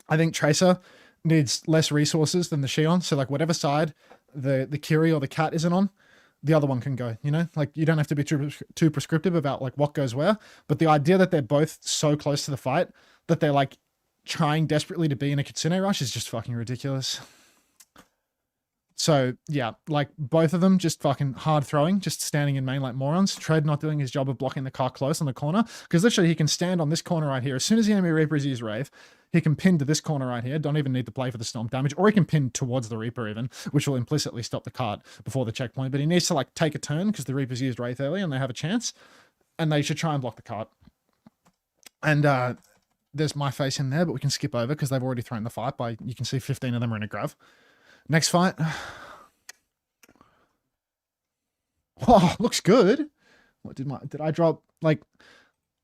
I think Tracer needs less resources than the Xion, so like, whatever side the Kiri or the Cat isn't on, the other one can go, you know? Like, you don't have to be too prescriptive about, like, what goes where. But the idea that they're both so close to the fight that they're, like, trying desperately to be in a Kitsune rush is just fucking ridiculous. So, yeah, like, both of them just fucking hard throwing, just standing in main like morons. Tread not doing his job of blocking the car close on the corner. Because literally he can stand on this corner right here. As soon as the enemy Reaper is used Wraith, he can pin to this corner right here. Don't even need to play for the stomp damage. Or he can pin towards the Reaper even, which will implicitly stop the cart before the checkpoint. But he needs to, like, take a turn because the Reaper's used Wraith early and they have a chance. And they should try and block the cart. And there's my face in there, but we can skip over because they've already thrown the fight by, you can see 15 of them are in a grav. Next fight. Oh, looks good. What did I drop? Like,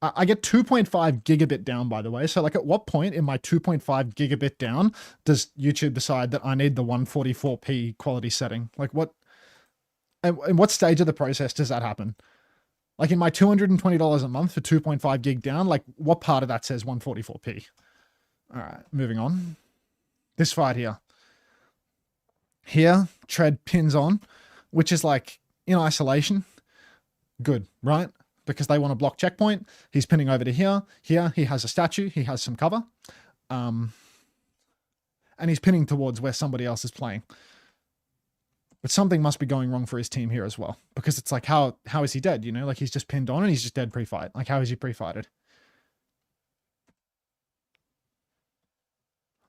I get 2.5 gigabit down, by the way. So like at what point in my 2.5 gigabit down does YouTube decide that I need the 144p quality setting? Like what, and what stage of the process does that happen? Like in my $220 a month for 2.5 gig down, like what part of that says 144p? All right, moving on. This fight here. Here, Tread pins on, which is like in isolation. Good, right? Because they want to block checkpoint. He's pinning over to here. Here, he has a statue. He has some cover. And he's pinning towards where somebody else is playing. But something must be going wrong for his team here as well. Because it's like, how is he dead? You know, like he's just pinned on and he's just dead pre-fight. Like, how is he pre-fighted?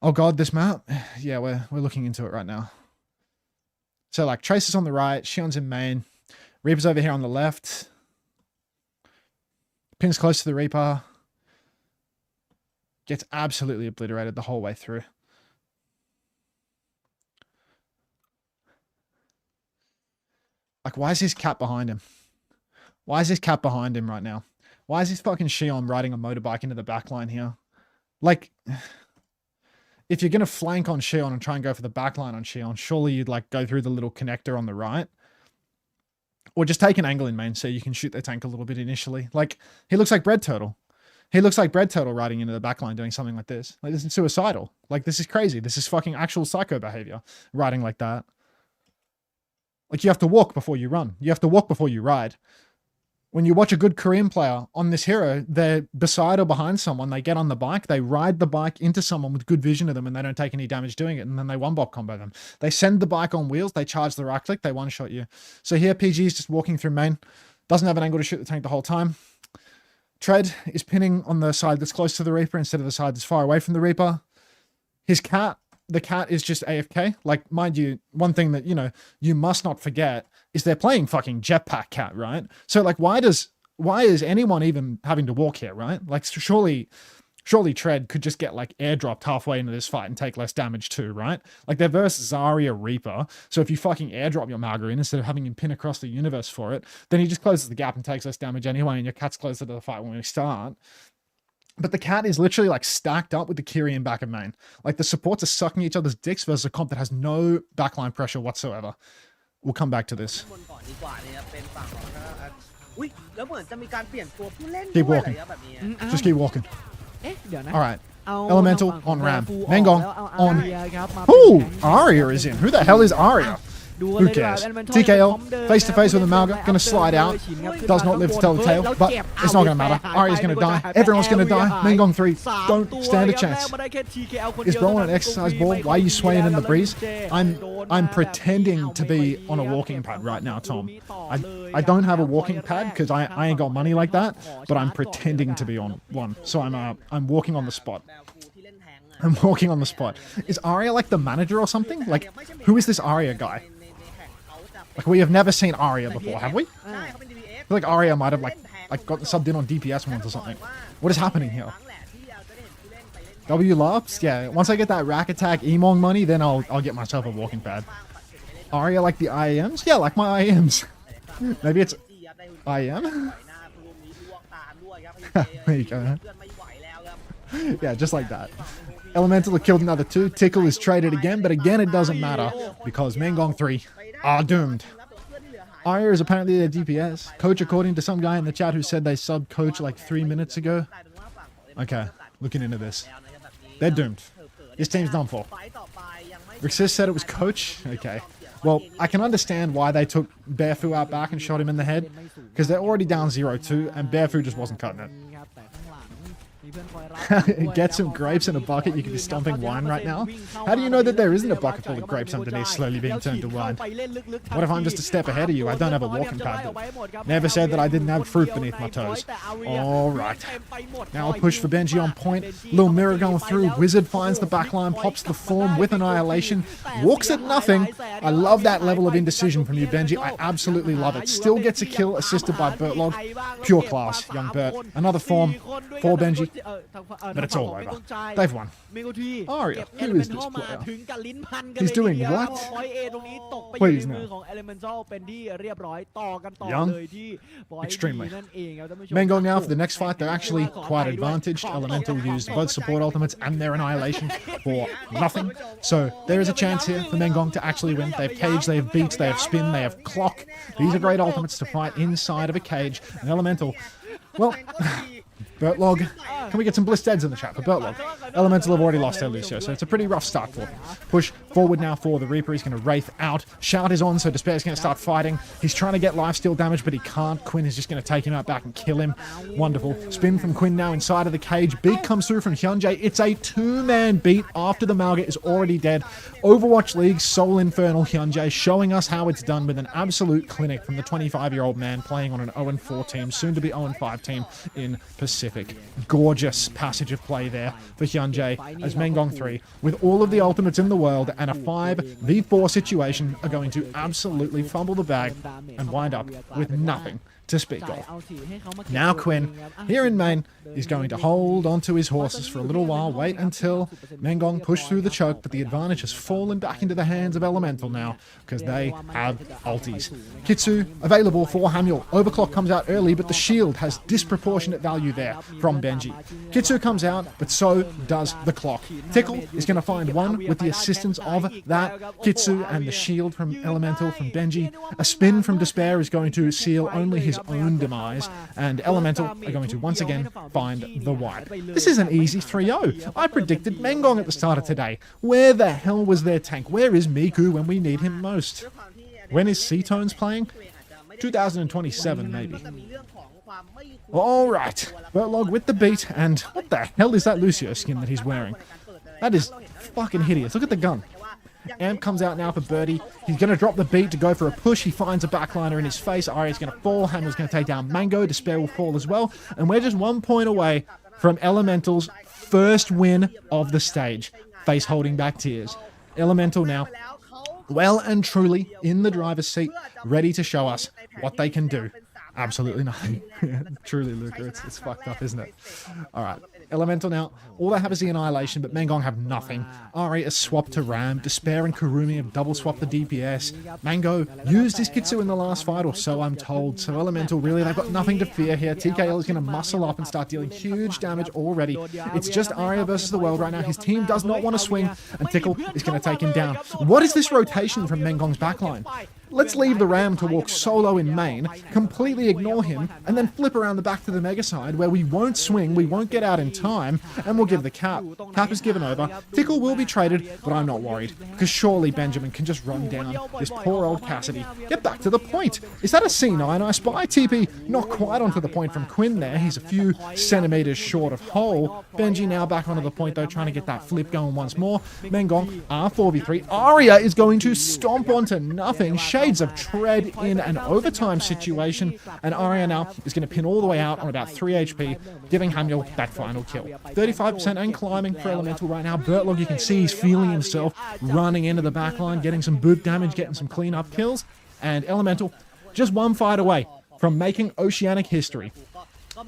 Oh God, this map? Yeah, we're looking into it right now. So like Tracer's on the right, Shion's in main. Reaper's over here on the left. Pins close to the Reaper. Gets absolutely obliterated the whole way through. Like, why is his cat behind him? Why is his cat behind him right now? Why is this fucking Shion riding a motorbike into the backline here? Like, if you're going to flank on Shion and try and go for the backline on Shion, surely you'd like go through the little connector on the right. Or just take an angle in main so you can shoot their tank a little bit initially. Like, he looks like Bread Turtle. He looks like Bread Turtle riding into the backline doing something like this. Like, this is suicidal. Like, this is crazy. This is fucking actual psycho behavior, riding like that. Like, you have to walk before you run. You have to walk before you ride. When you watch a good Korean player on this hero, they're beside or behind someone. They get on the bike. They ride the bike into someone with good vision of them and they don't take any damage doing it. And then they one-bop combo them. They send the bike on wheels. They charge the right click. They one-shot you. So here PG is just walking through main. Doesn't have an angle to shoot the tank the whole time. Tread is pinning on the side that's close to the Reaper instead of the side that's far away from the Reaper. His cat, the cat is just AFK. Like, mind you, one thing that, you know, you must not forget is they're playing fucking Jetpack Cat, right? So, like, why is anyone even having to walk here, right? Like, surely Tread could just get, like, airdropped halfway into this fight and take less damage too, right? Like, they're versus Zarya Reaper, so if you fucking airdrop your Margarine instead of having him pin across the universe for it, then he just closes the gap and takes less damage anyway, and your cat's closer to the fight when we start. But the cat is literally like stacked up with the Kiri in back of main. Like the supports are sucking each other's dicks versus a comp that has no backline pressure whatsoever. We'll come back to this. Keep walking. Just keep walking. Alright. Elemental on Ram. Meng Gong on. Ooh, Aria is in. Who the hell is Aria? Who cares? TKL, face to face with Amalga, gonna slide out. Does not live to tell the tale, but it's not gonna matter. Aria's gonna die. Everyone's gonna die. Meng Gong 3, don't stand a chance. Is bro on an exercise ball? Why are you swaying in the breeze? I'm pretending to be on a walking pad right now, Tom. I don't have a walking pad because I ain't got money like that, but I'm pretending to be on one. So I'm walking on the spot. I'm walking on the spot. Is Aria like the manager or something? Like, who is this Aria guy? Like, we have never seen Aria before, have we? I feel like Aria might have like gotten subbed in on DPS once or something. What is happening here? W Lops? Yeah, once I get that rack attack Emong money, then I'll get myself a walking pad. Aria like the IAMs? Yeah, like my IAMs. Maybe it's IAM? There you go. Yeah, just like that. Elemental have killed another 2. Tickle is traded again, but again it doesn't matter because Meng Gong 3 are doomed. Arya is apparently their DPS. Coach, according to some guy in the chat who said they subbed Coach like 3 minutes ago. Okay, looking into this. They're doomed. This team's done for. Rixis said it was Coach. Okay. Well, I can understand why they took Bearfu out back and shot him in the head. Because they're already down 0-2 and Bearfu just wasn't cutting it. Get some grapes in a bucket, you could be stomping wine right now. How do you know that there isn't a bucket full of grapes underneath slowly being turned to wine? What if I'm just a step ahead of you? I don't have a walking pad. Never said that I didn't have fruit beneath my toes. Alright. Now I'll push for Benji on point. Little mirror going through. Wizard finds the backline, pops the form with Annihilation. Walks at nothing. I love that level of indecision from you, Benji. I absolutely love it. Still gets a kill assisted by Bertlog. Pure class, young Bert. Another form for Benji. ทาง But it's ฝั่ง all ของ over. เมกงใจ They've won. เมโกที Aria, เก็บ who is this Elemental มา player? ถึงกับลิ้นพันกัน He's เลยที doing เดียว what? พอยต์ A ตรงนี้ตกไปอยู่ Please ใน no. มือของ Elemental เป็นที่เรียบร้อยต่อกันต่อ Young. เลยที่พอยต์ Extremely. นั่นเองครับท่านผู้ชม Meng now for the next fight. They're actually quite advantaged. Elemental used both support ultimates and their annihilation for nothing. So there is a chance here for Meng to actually win. They have cage, they have beats, they have spin, they have clock. These are great ultimates to fight inside of a cage. And Elemental, well, Bertlog, can we get some blissed heads in the chat for Bertlog? Elemental have already lost their Lucio, so it's a pretty rough start for them. Push forward now for the Reaper. He's going to Wraith out. Shout is on, so Despair's going to start fighting. He's trying to get lifesteal damage, but he can't. Quinn is just going to take him out back and kill him. Wonderful. Spin from Quinn now inside of the cage. Beat comes through from SHENGSHI. It's a two-man beat after the Malga is already dead. Overwatch League Soul Infernal SHENGSHI showing us how it's done with an absolute clinic from the 25-year-old man playing on an 0-4 team, soon to be 0-5 team in Pacific. Gorgeous passage of play there for SHENGSHI as Meng 3, with all of the ultimates in the world and a 5v4 situation, are going to absolutely fumble the bag and wind up with nothing to speak of. Now Quinn, here in main, is going to hold onto his horses for a little while, wait until Meng push through the choke, but the advantage has fallen back into the hands of Elemental now, because they have ultis. Kitsu available for Hamuel. Overclock comes out early, but the shield has disproportionate value there from Benji. Kitsu comes out, but so does the clock. Tickle is going to find one with the assistance of that Kitsu and the shield from Elemental from Benji. A spin from Despair is going to seal only his own demise, and Elemental are going to once again find the wipe. This is an easy 3-0. I predicted Meng at the start of today. Where the hell was their tank? Where is Miku when we need him most? When is C-Tones playing? 2027 maybe. Alright, Bertlog with the beat, and what the hell is that Lucio skin that he's wearing? That is fucking hideous. Look at the gun. Amp comes out now for Birdie. He's going to drop the beat to go for a push. He finds a backliner in his face. Aria's going to fall. Hammer's going to take down Mango. Despair will fall as well. And we're just 1 point away from Elemental's first win of the stage. Face holding back tears. Elemental now, well and truly in the driver's seat, ready to show us what they can do. Absolutely nothing. Truly, Luca, it's fucked up, isn't it? All right. Elemental now, all they have is the Annihilation, but Meng have nothing. Ari is swapped to Ram. Despair and Kurumi have double swapped the DPS. Mango used his Kitsu in the last fight, or so I'm told. So Elemental, really, they've got nothing to fear here. TKL is going to muscle up and start dealing huge damage already. It's just Arya versus the world right now. His team does not want to swing, and Tickle is going to take him down. What is this rotation from Mengong's backline? Let's leave the Ram to walk solo in main, completely ignore him, and then flip around the back to the Mega side where we won't swing, we won't get out in time, and we'll give the Cap. Cap is given over. Tickle will be traded, but I'm not worried, because surely Benjamin can just run down this poor old Cassidy. Get back to the point. Is that a C9 I spy? TP not quite onto the point from Quinn there. He's a few centimeters short of hole. Benji now back onto the point though, trying to get that flip going once more. Mengong R4v3. Arya is going to stomp onto nothing. Shades of tread in an overtime situation, and Arya now is going to pin all the way out on about 3 HP, giving Hamuel that final kill. 35% and climbing for Elemental right now. Bertlog, you can see he's feeling himself running into the backline, getting some boot damage, getting some cleanup kills, and Elemental just one fight away from making Oceanic history.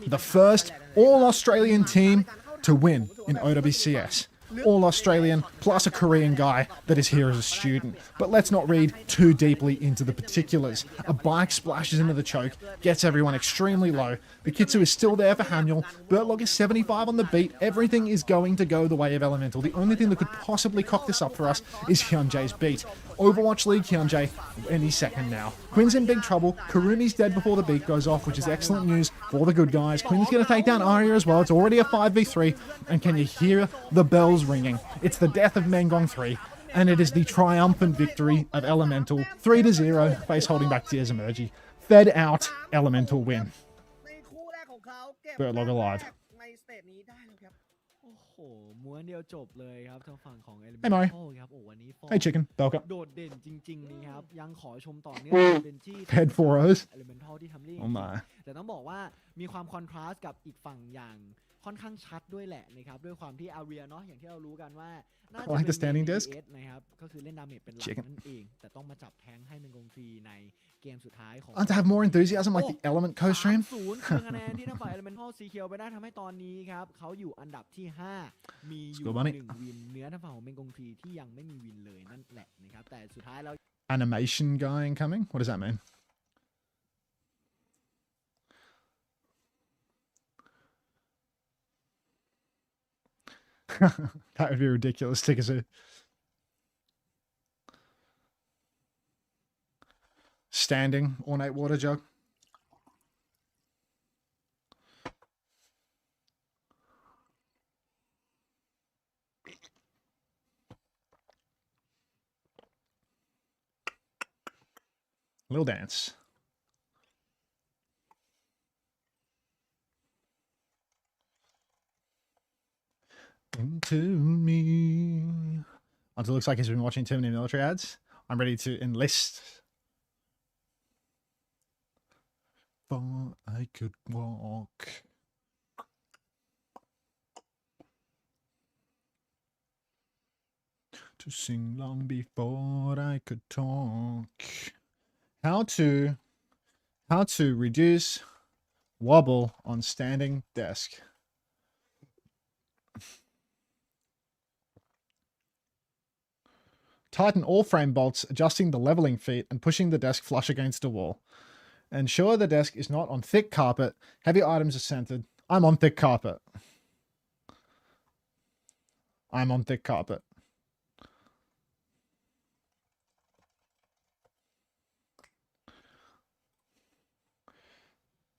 The first all-Australian team to win in OWCS. All Australian, plus a Korean guy that is here as a student. But let's not read too deeply into the particulars. A bike splashes into the choke, gets everyone extremely low. The Kitsu is still there for Hamuel. Bertlog is 75 on the beat. Everything is going to go the way of Elemental. The only thing that could possibly cock this up for us is SHENGSHI's beat. Overwatch League SHENGSHI any second now. Quinn's in big trouble. Kurumi's dead before the beat goes off, which is excellent news for the good guys. Quinn's going to take down Arya as well. It's already a 5v3. And can you hear the bells ringing? It's the death of Meng 3. And it is the triumphant victory of Elemental. 3-0. Face holding back Tears Emergy. Fed out. Elemental win. Bertlog alive. โอ้โหม้วนเดียวจบเลยครับทางฝั่งของ Hey Mari. ครับโอ้วันนี้ฟอร์ม Hey Chicken. Belka. โดดเด่นจริงๆนะครับยังขอชมต่อเนื่องเป็นที่ Head 4-0s. Elemental ที่ทำได้ Oh my. แต่ต้องบอกว่ามีความคอนทราสต์กับอีกฝั่งอย่างค่อนข้างชัดด้วยแหละนะครับด้วยความที่อาเรียเนาะอย่างที่เรารู้กันว่าน่าจะ I like the standing เป็น disc. DPS นะครับก็คือเล่นดาเมจเป็นหลัก Chicken. นั่นเองแต่ต้องมาจับแทงค์ให้เมงกงฟีใน เกมสุดท้ายของ Unter have more enthusiasm like the Element co-stream. 3-0 คือคะแนนที่ทางฝ่าย Elemental สีเขียวไปได้ทำให้ตอนนี้ครับเขาอยู่อันดับที่ 5 มีอยู่ Let's go, Bunny. 1 วินเนื้อทางฝั่งของเมงกงทรีที่ยังไม่มีวินเลยนั่นแหละนะครับแต่สุดท้ายแล้ว Animation guy incoming. What does that mean? That would be ridiculous. Take us a standing ornate water jug. Little dance. Into me. Until it looks like he's been watching too many military ads. I'm ready to enlist. Thought I could walk. To sing long before I could talk. How to reduce wobble on standing desk. Tighten all frame bolts, adjusting the leveling feet and pushing the desk flush against a wall. Ensure the desk is not on thick carpet. Heavy items are centered. I'm on thick carpet. I'm on thick carpet.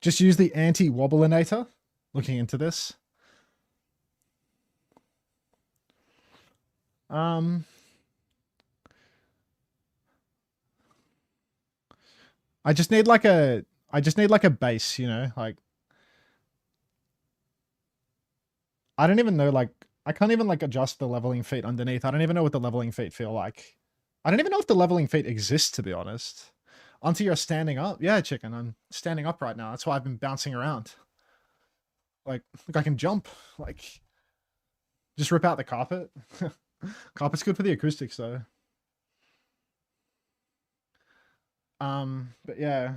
Just use the anti-wobblinator. Looking into this. I just need like a base, you know, like I don't even know, like I can't even like adjust the leveling feet underneath. I don't even know what the leveling feet feel like. I don't even know if the leveling feet exist, to be honest. Until you're standing up. Yeah, chicken, I'm standing up right now. That's why I've been bouncing around. Like, look, I can jump. Like, just rip out the carpet. Carpet's good for the acoustics, though. But yeah,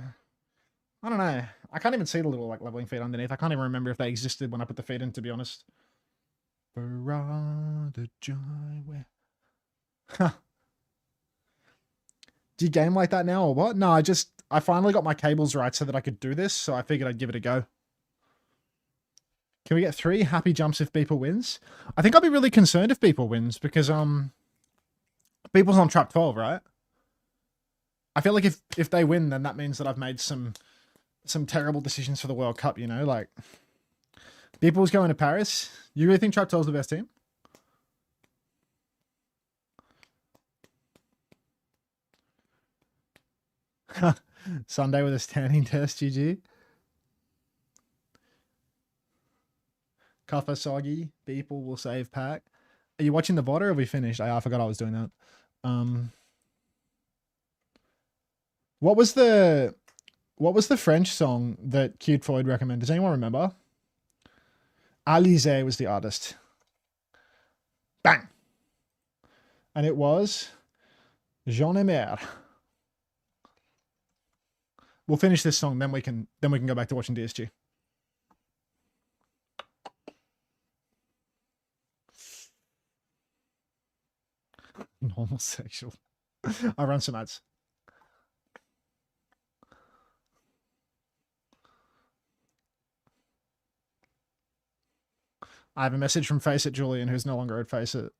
I don't know. I can't even see the little like leveling feet underneath. I can't even remember if they existed when I put the feet in, to be honest. Do you game like that now or what? No, I finally got my cables right so that I could do this, so I figured I'd give it a go. Can we get 3 happy jumps if Beeple wins? I think I'll be really concerned if Beeple wins because Beeple's on trap 12, right? I feel like if they win, then that means that I've made some terrible decisions for the World Cup, you know? Like, Beeple's going to Paris. You really think Trap 12's the best team? Sunday with a standing test, GG. Kuffa Soggy, Beeple will save pack. Are you watching the VOD or have we finished? I forgot I was doing that. What was the French song that Cute Floyd recommended? Does anyone remember? Alizé was the artist. Bang! And it was Jean Aimère. We'll finish this song, then we can go back to watching DSG. Normal sexual. I run some ads. I have a message from Face It Julian, who's no longer at Face It.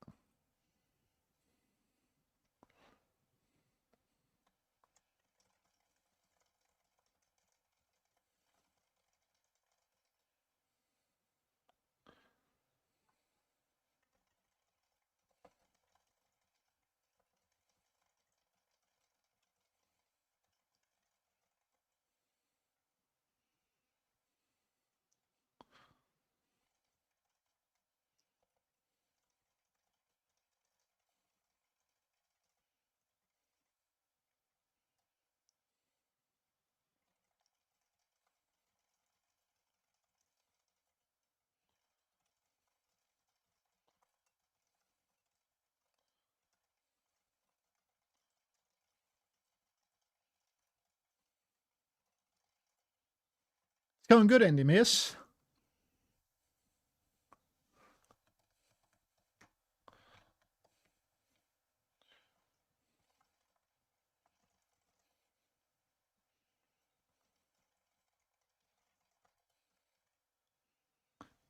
Going good, Andy Miss.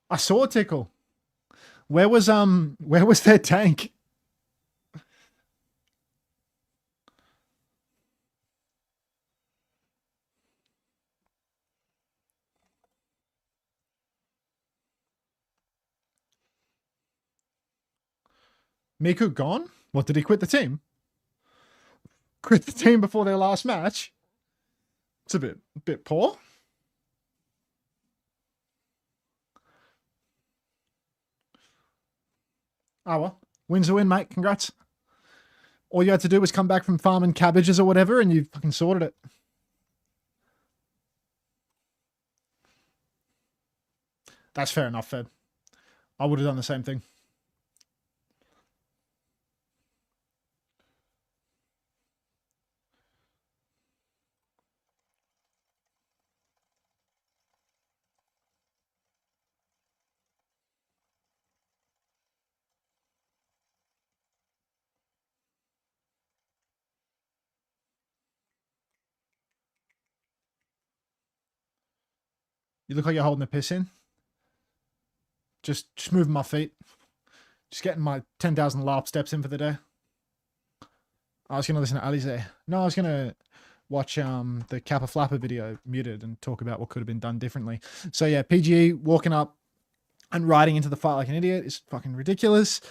I saw a tickle. Where was their tank? Miku gone? What, did he quit the team? Quit the team before their last match? It's a bit poor. Oh well. Win's a win, mate. Congrats. All you had to do was come back from farming cabbages or whatever and you fucking sorted it. That's fair enough, Fed. I would have done the same thing. You look like you're holding a piss in. Just moving my feet. Just getting my 10,000 LARP steps in for the day. I was going to listen to Alize. No, I was going to watch the Kappa Flapper video muted and talk about what could have been done differently. So yeah, PGE walking up and riding into the fight like an idiot is fucking ridiculous.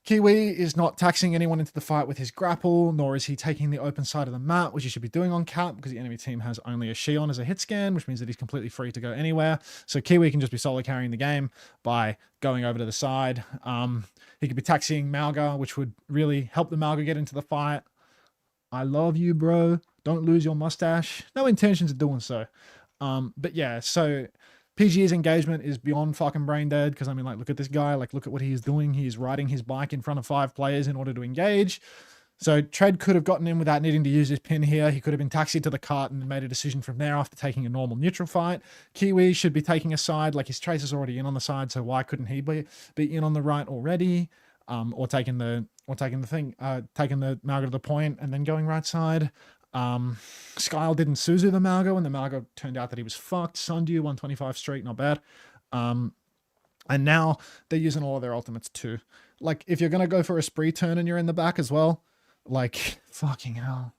Kiwi is not taxing anyone into the fight with his grapple, nor is he taking the open side of the map, which he should be doing on cap because the enemy team has only a Shion as a hit scan, which means that he's completely free to go anywhere. So Kiwi can just be solo carrying the game by going over to the side. He could be taxiing Malga, which would really help the Malga get into the fight. I love you, bro. Don't lose your mustache. No intentions of doing so. But yeah, so PGE's engagement is beyond fucking brain dead because I mean, like, look at this guy. Like, look at what he is doing. He is riding his bike in front of 5 players in order to engage. So Tread could have gotten in without needing to use his pin here. He could have been taxied to the cart and made a decision from there after taking a normal neutral fight. Kiwi should be taking a side. Like, his tracer's already in on the side, so why couldn't he be in on the right already? Or taking the Malga to the point and then going right side. Skyle didn't Suzu the Malga, and the Malga turned out that he was fucked. Sundew 125 streak, not bad. And now they're using all of their ultimates too. Like, if you're gonna go for a spree turn and you're in the back as well, like, fucking hell.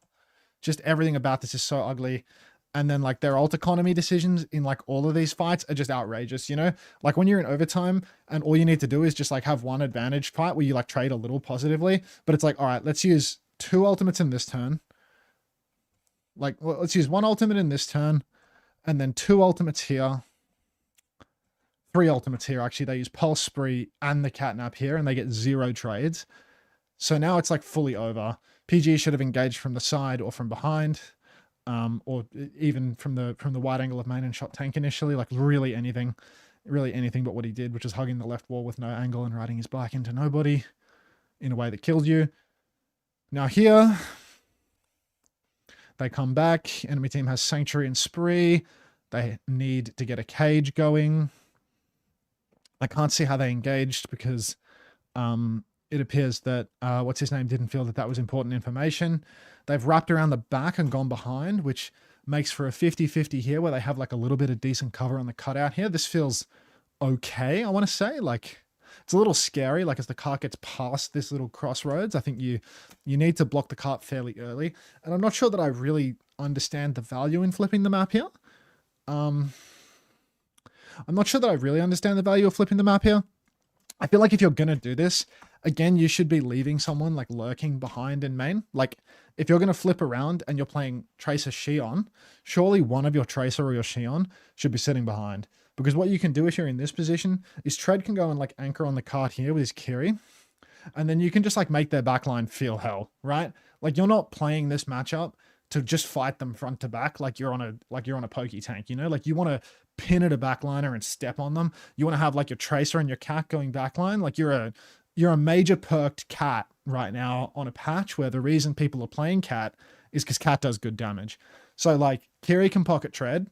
Just everything about this is so ugly. And then, like, their ult economy decisions in, like, all of these fights are just outrageous, you know? Like, when you're in overtime and all you need to do is just, like, have one advantage fight where you, like, trade a little positively. But it's like, all right, let's use 2 ultimates in this turn. Like, well, let's use 1 ultimate in this turn. And then 2 ultimates here. 3 ultimates here, actually. They use Pulse Spree and the Catnap here, and they get 0 trades. So now it's, like, fully over. PG should have engaged from the side or from behind. Or even from the wide angle of main and shot tank initially, like really anything but what he did, which is hugging the left wall with no angle and riding his bike into nobody in a way that killed you. Now here, they come back. Enemy team has Sanctuary and Spree. They need to get a cage going. I can't see how they engaged because it appears that what's his name didn't feel that that was important information. They've wrapped around the back and gone behind, which makes for a 50-50 here where they have like a little bit of decent cover on the cutout here. This feels okay, I want to say. Like, it's a little scary, like as the cart gets past this little crossroads. I think you need to block the cart fairly early. And I'm not sure that I really understand the value in flipping the map here. I'm not sure that I really understand the value of flipping the map here. I feel like if you're going to do this, again, you should be leaving someone like lurking behind in main. Like, if you're going to flip around and you're playing Tracer Shion, surely one of your Tracer or your Shion should be sitting behind. Because what you can do if you're in this position is Tread can go and like anchor on the cart here with his Kiri. And then you can just like make their backline feel hell, right? Like, you're not playing this matchup to just fight them front to back like you're on a pokey tank, you know? Like, you want to pin at a backliner and step on them. You want to have like your Tracer and your Cat going backline. Like, you're a major perked Cat right now on a patch where the reason people are playing Cat is because Cat does good damage. So like, Kiri can pocket Tread.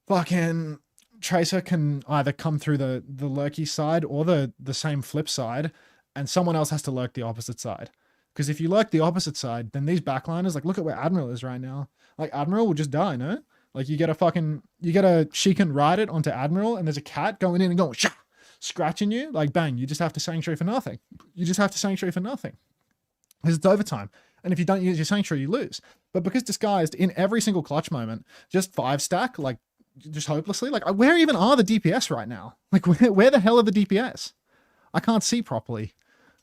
fucking Tracer can either come through the lurky side or the same flip side, and someone else has to lurk the opposite side. Because if you lurk the opposite side, then these backliners, like, look at where Admiral is right now. Like, Admiral will just die, no? Like, you get a she can ride it onto Admiral, and there's a cat going in and going, shah, scratching you. Like, bang, you just have to Sanctuary for nothing. You just have to Sanctuary for nothing. Because it's overtime. And if you don't use your Sanctuary, you lose. But because Disguised, in every single clutch moment, just 5-stack, like, just hopelessly, like, where even are the DPS right now? Like, where the hell are the DPS? I can't see properly.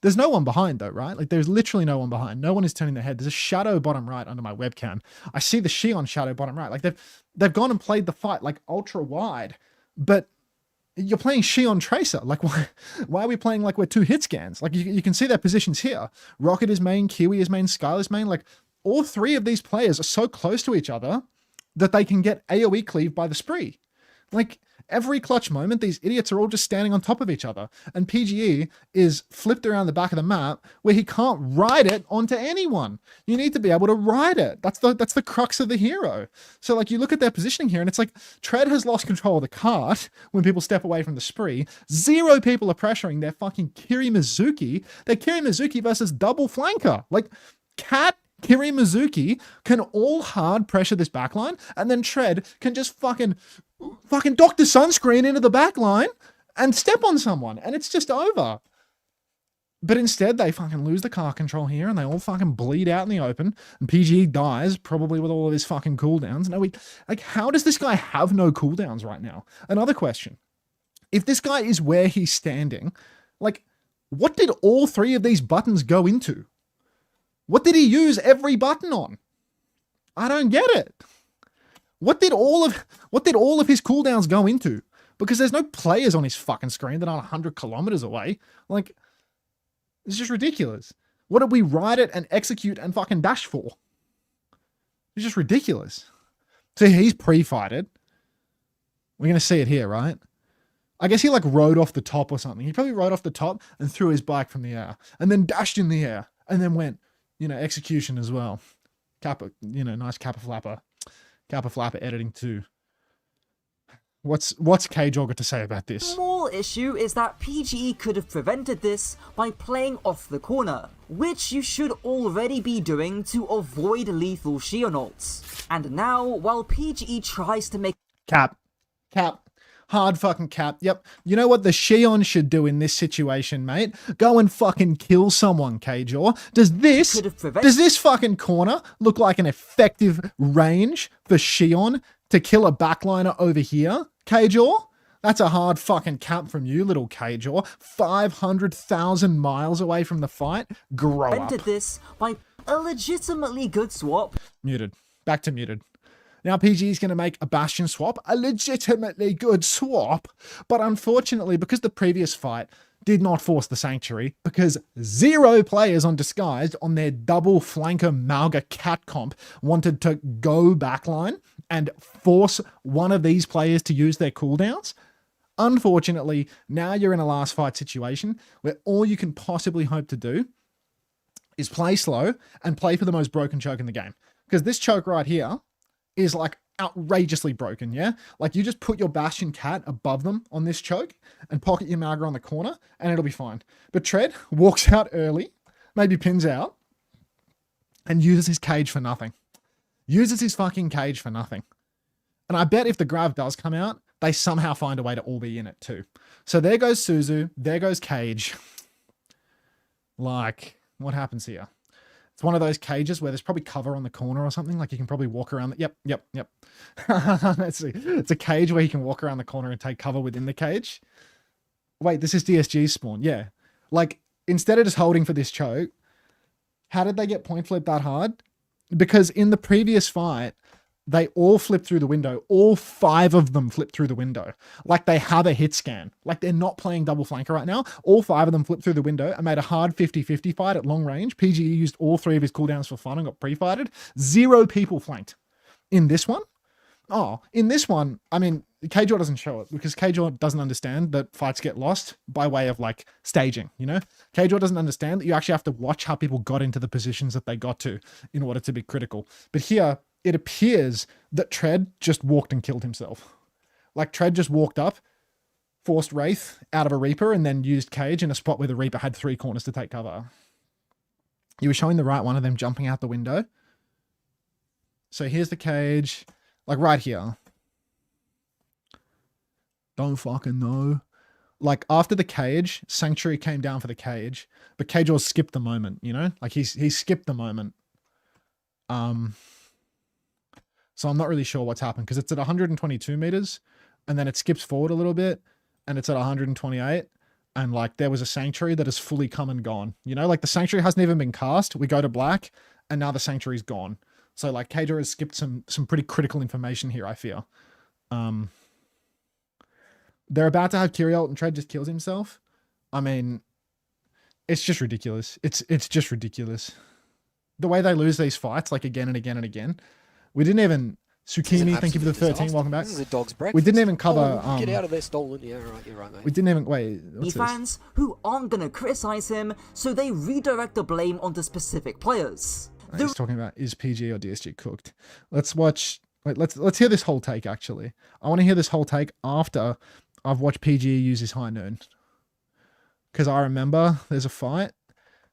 There's no one behind though, right? Like, there's literally no one behind. No one is turning their head. There's a shadow bottom right under my webcam. I see the Shion shadow bottom right. Like, they've gone and played the fight like ultra wide, but you're playing Shion Tracer. Like, why are we playing like we're 2 hit scans? Like, you can see their positions here. Rocket is main, Kiwi is main, Skylar is main. Like, all 3 of these players are so close to each other that they can get AoE cleaved by the spree. Like, every clutch moment, these idiots are all just standing on top of each other. And PGE is flipped around the back of the map where he can't ride it onto anyone. You need to be able to ride it. That's the crux of the hero. So, like, you look at their positioning here and it's like Tread has lost control of the cart when people step away from the spree. 0 people are pressuring their fucking Kiri Mizuki. They're Kiri Mizuki versus double flanker. Like, Cat, Kiri Mizuki can all hard pressure this backline, and then Tread can just fucking Dr. Sunscreen into the backline and step on someone, and it's just over. But instead, they fucking lose the car control here, and they all fucking bleed out in the open, and PGE dies, probably with all of his fucking cooldowns. No, like, how does this guy have no cooldowns right now? Another question. If this guy is where he's standing, like, what did all 3 of these buttons go into? What did he use every button on? I don't get it. What did all of his cooldowns go into? Because there's no players on his fucking screen that aren't 100 kilometers away. Like, it's just ridiculous. What did we ride it and execute and fucking dash for? It's just ridiculous. So he's pre-fighted. We're going to see it here, right? I guess he like rode off the top or something. He probably rode off the top and threw his bike from the air and then dashed in the air and then went, execution as well. Kappa, nice Kappa Flapper. Kappa Flapper editing too. What's K-Jog got to say about this? Small issue is that PGE could have prevented this by playing off the corner, which you should already be doing to avoid lethal Shion ults. And now, while PGE tries to make Cap. Hard fucking cap. Yep. You know what the Shion should do in this situation, mate? Go and fucking kill someone, K-Jaw. Does this fucking corner look like an effective range for Shion to kill a backliner over here, K-Jaw? That's a hard fucking cap from you, little K-Jaw. 500,000 miles away from the fight. Grow up. Prevented this by a legitimately good swap. Muted. Back to muted. Now PG is going to make a Bastion swap, a legitimately good swap, but unfortunately, because the previous fight did not force the Sanctuary, because 0 players on Disguised on their double flanker Malga cat comp wanted to go backline and force one of these players to use their cooldowns, unfortunately, now you're in a last fight situation where all you can possibly hope to do is play slow and play for the most broken choke in the game. Because this choke right here is like outrageously broken, yeah? Like, you just put your Bastion cat above them on this choke and pocket your Malga on the corner and it'll be fine. But Tread walks out early, maybe pins out, and uses his cage for nothing. Uses his fucking cage for nothing. And I bet if the Grav does come out, they somehow find a way to all be in it too. So there goes Suzu, there goes Cage. Like, what happens here? It's one of those cages where there's probably cover on the corner or something. Like, you can probably walk around. Yep. It's a cage where you can walk around the corner and take cover within the cage. Wait, this is DSG's spawn. Yeah. Like, instead of just holding for this choke, how did they get point flip that hard? Because in the previous fight, they all flipped through the window. All 5 of them flipped through the window. Like, they have a hit scan. Like, they're not playing double flanker right now. All 5 of them flipped through the window and made a hard 50-50 fight at long range. PGE used all 3 of his cooldowns for fun and got pre-fighted. 0 people flanked. In this one? Oh, in this one, I mean, K-Jaw doesn't show it because K-Jaw doesn't understand that fights get lost by way of, like, staging, K-Jaw doesn't understand that you actually have to watch how people got into the positions that they got to in order to be critical. But here, it appears that Tread just walked and killed himself. Like Tread just walked up, forced Wraith out of a Reaper, and then used Cage in a spot where the Reaper had 3 corners to take cover. You were showing the right one of them jumping out the window. So here's the Cage, like right here. Don't fucking know. Like after the Cage, Sanctuary came down for the Cage, but Cage all skipped the moment, you know? Like he skipped the moment. So I'm not really sure what's happened because it's at 122 meters and then it skips forward a little bit and it's at 128. And like there was a Sanctuary that has fully come and gone, you know, like the Sanctuary hasn't even been cast. We go to black and now the Sanctuary's gone. So like Kager has skipped some pretty critical information here, I feel. They're about to have Kyriot and Tread just kills himself. I mean, it's just ridiculous. It's just ridiculous. The way they lose these fights, like again and again and again. We didn't even Tsukimi, thank you for the 13. Welcome back. This is a dog's breakfast. We didn't even cover. Get out of there, stolen. Yeah, right. You're right, mate. We didn't even wait. What's fans who aren't gonna criticize him, so they redirect the blame onto specific players. Right, he's talking about is PG or DSG cooked. Let's watch. Wait, let's hear this whole take. Actually, I want to hear this whole take after I've watched PG use his high noon. Because I remember there's a fight.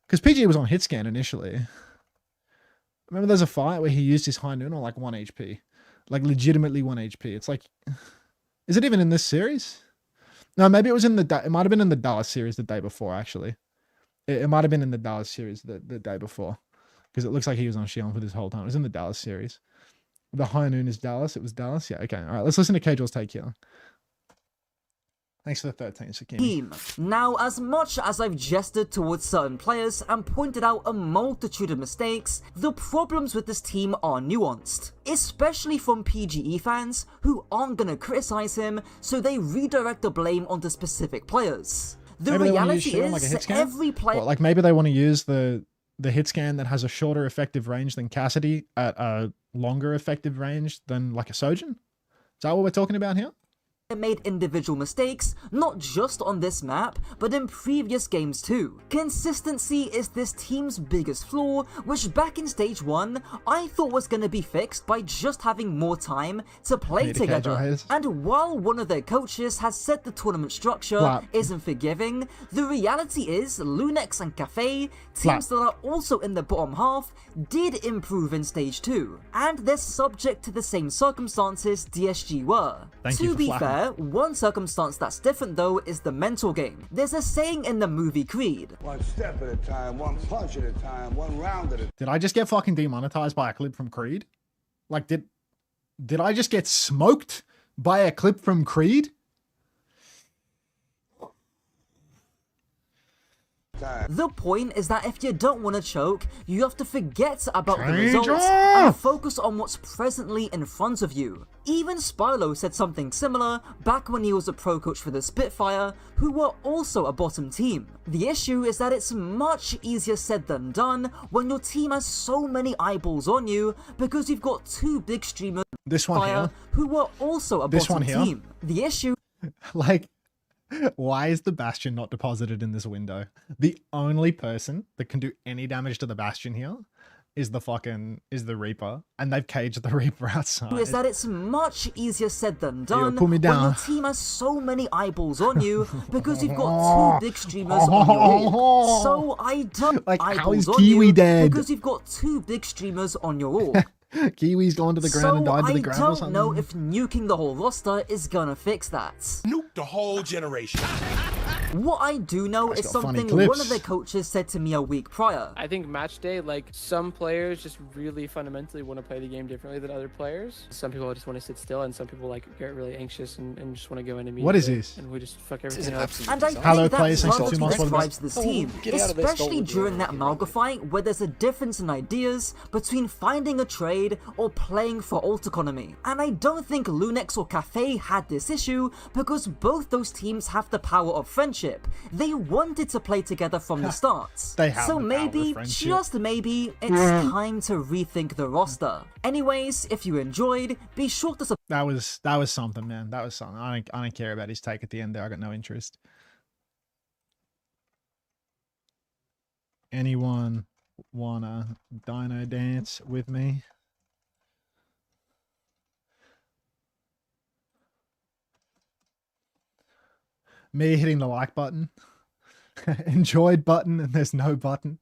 Because PG was on hit scan initially. Remember there's a fight where he used his high noon on like 1 HP. Like legitimately 1 HP. It's like, is it even in this series? No, maybe it was in the, it might have been in the Dallas series the day before actually. It might have been in the Dallas series the day before. Because it looks like he was on Shion for this whole time. It was in the Dallas series. The high noon is Dallas. It was Dallas. Yeah, okay. All right, let's listen to Kajor's take here. Thanks for the 13, Sakimi. Team. Now, as much as I've gestured towards certain players and pointed out a multitude of mistakes, the problems with this team are nuanced, especially from PGE fans who aren't gonna criticize him, so they redirect the blame onto specific players. The Maybe reality is, like every player. Well, like maybe they want to use the hit scan that has a shorter effective range than Cassidy at a longer effective range than like a Sojin. Is that what we're talking about here? Made individual mistakes, not just on this map, but in previous games too. Consistency is this team's biggest flaw, which back in stage 1, I thought was gonna be fixed by just having more time to play together. And while one of their coaches has said the tournament structure isn't forgiving, the reality is Lunex and Cafe, teams that are also in the bottom half, did improve in stage 2, and they're subject to the same circumstances DSG were. To be fair, one circumstance that's different though is the mental game. There's a saying in the movie Creed. One step at a time, one punch at a time, one round at a time. Did I just get fucking demonetized by a clip from Creed? Like, did I just get smoked by a clip from Creed? The point is that if you don't want to choke, you have to forget about the results and focus on what's presently in front of you. Even Spylo said something similar back when he was a pro coach for the Spitfire, who were also a bottom team. The issue is that it's much easier said than done when your team has so many eyeballs on you because you've got 2 big streamers who were also a bottom team. The issue, like, why is the Bastion not deposited in this window? The only person that can do any damage to the Bastion here is the Reaper, and they've caged the Reaper outside. Is that it's much easier said than done when your team has so many eyeballs on you because you've got 2 big streamers on your org. So I don't like eyeballs how is Kiwi on dead? Because you've got 2 big streamers on your org. Kiwi's gone to the ground and died to the ground or something. I don't know if nuking the whole roster is gonna fix that. Nuke the whole generation. What I do know is something one of their coaches said to me a week prior. I think match day, like, some players just really fundamentally want to play the game differently than other players. Some people just want to sit still, and some people like get really anxious and just want to go in immediately. What is this? And we just fuck everything up. And I think that's what describes this team, especially during that Malga fight where there's a difference in ideas between finding a trade or playing for alt economy. And I don't think Lunex or Cafe had this issue because both those teams have the power of friendship. They wanted to play together from the start. So maybe, just maybe, it's time to rethink the roster. Anyways, if you enjoyed, be sure to That was something, man. That was something. I don't care about his take at the end there. I got no interest. Anyone wanna dino dance with me? Me hitting the like button. Enjoyed button, and there's no button.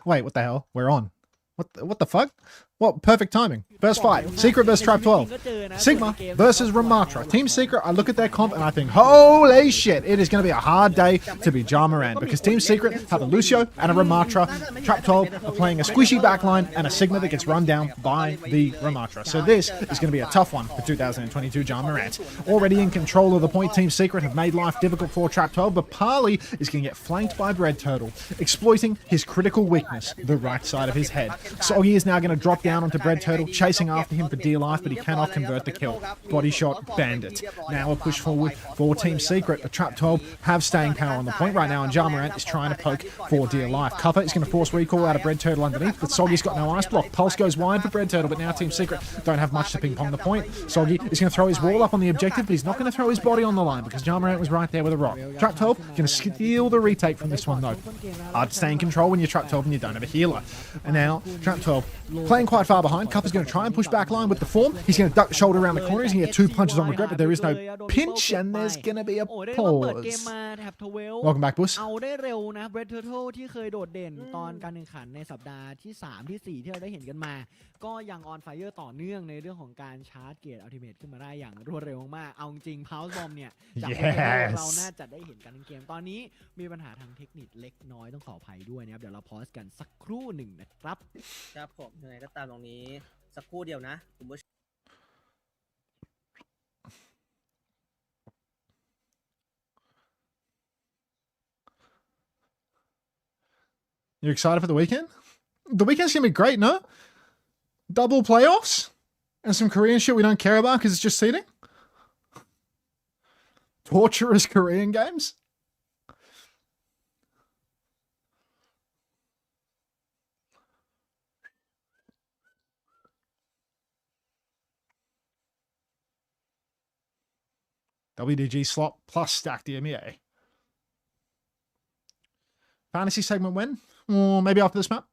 Wait, what the hell? We're on. What the fuck? What perfect timing. First fight, Secret versus Trap 12. Sigma versus Ramatra. Team Secret, I look at their comp and I think, holy shit, it is going to be a hard day to be Ja Morant because Team Secret have a Lucio and a Ramatra. Trap 12 are playing a squishy backline and a Sigma that gets run down by the Ramatra. So this is going to be a tough one for 2022 Ja Morant. Already in control of the point, Team Secret have made life difficult for Trap 12, but Parley is going to get flanked by Bread Turtle, exploiting his critical weakness, the right side of his head. Soggy is now going to drop down onto Bread Turtle, chasing after him for dear life, but he cannot convert the kill. Body shot, Bandit. Now a push forward for Team Secret. The Trap 12 have staying power on the point right now, and Ja Morant is trying to poke for dear life. Cover is going to force recall out of Bread Turtle underneath, but Soggy's got no ice block. Pulse goes wide for Bread Turtle, but now Team Secret don't have much to ping pong the point. Soggy is going to throw his wall up on the objective, but he's not going to throw his body on the line because Ja Morant was right there with a rock. Trap 12 going to steal the retake from this one though. Hard to stay in control when you're Trap 12 and you don't have a healer. And now Trap 12 playing quite far behind. Cup is going to try and push back line with the form. He's going to duck the shoulder around the corner. He's going to get 2 punches on regret, but there is no pinch, and there's going to be a pause. Welcome back, Bus. เอาได้เร็วนะ Bread Turtle ที่เคยโดดเด่นตอนการแข่งขันในสัปดาห์ที่ 3 ที่ 4 ที่เราได้เห็นกันมา ก็ยัง on fire ต่อเนื่องในเรื่องของการชาร์จเกรด Ultimate ขึ้นมาได้อย่างรวดเร็วมาก เอาจริง Pulse Bomb เนี่ยจาก เราน่าจะได้เห็นกันในเกม ตอนนี้มีปัญหาทางเทคนิคเล็กน้อยต้องขออภัยด้วยนะครับ เดี๋ยวเราพอสกันสักครู่หนึ่งนะครับ ครับผมยังไงก็ตามตรงนี้สักครู่เดียวนะคุณผู้ชม You excited for the weekend? The weekend's going to be great, no? Double playoffs? And some Korean shit we don't care about because it's just seeding? Torturous Korean games? WDG slot plus stack DMEA. Fantasy segment when? Or maybe after this map?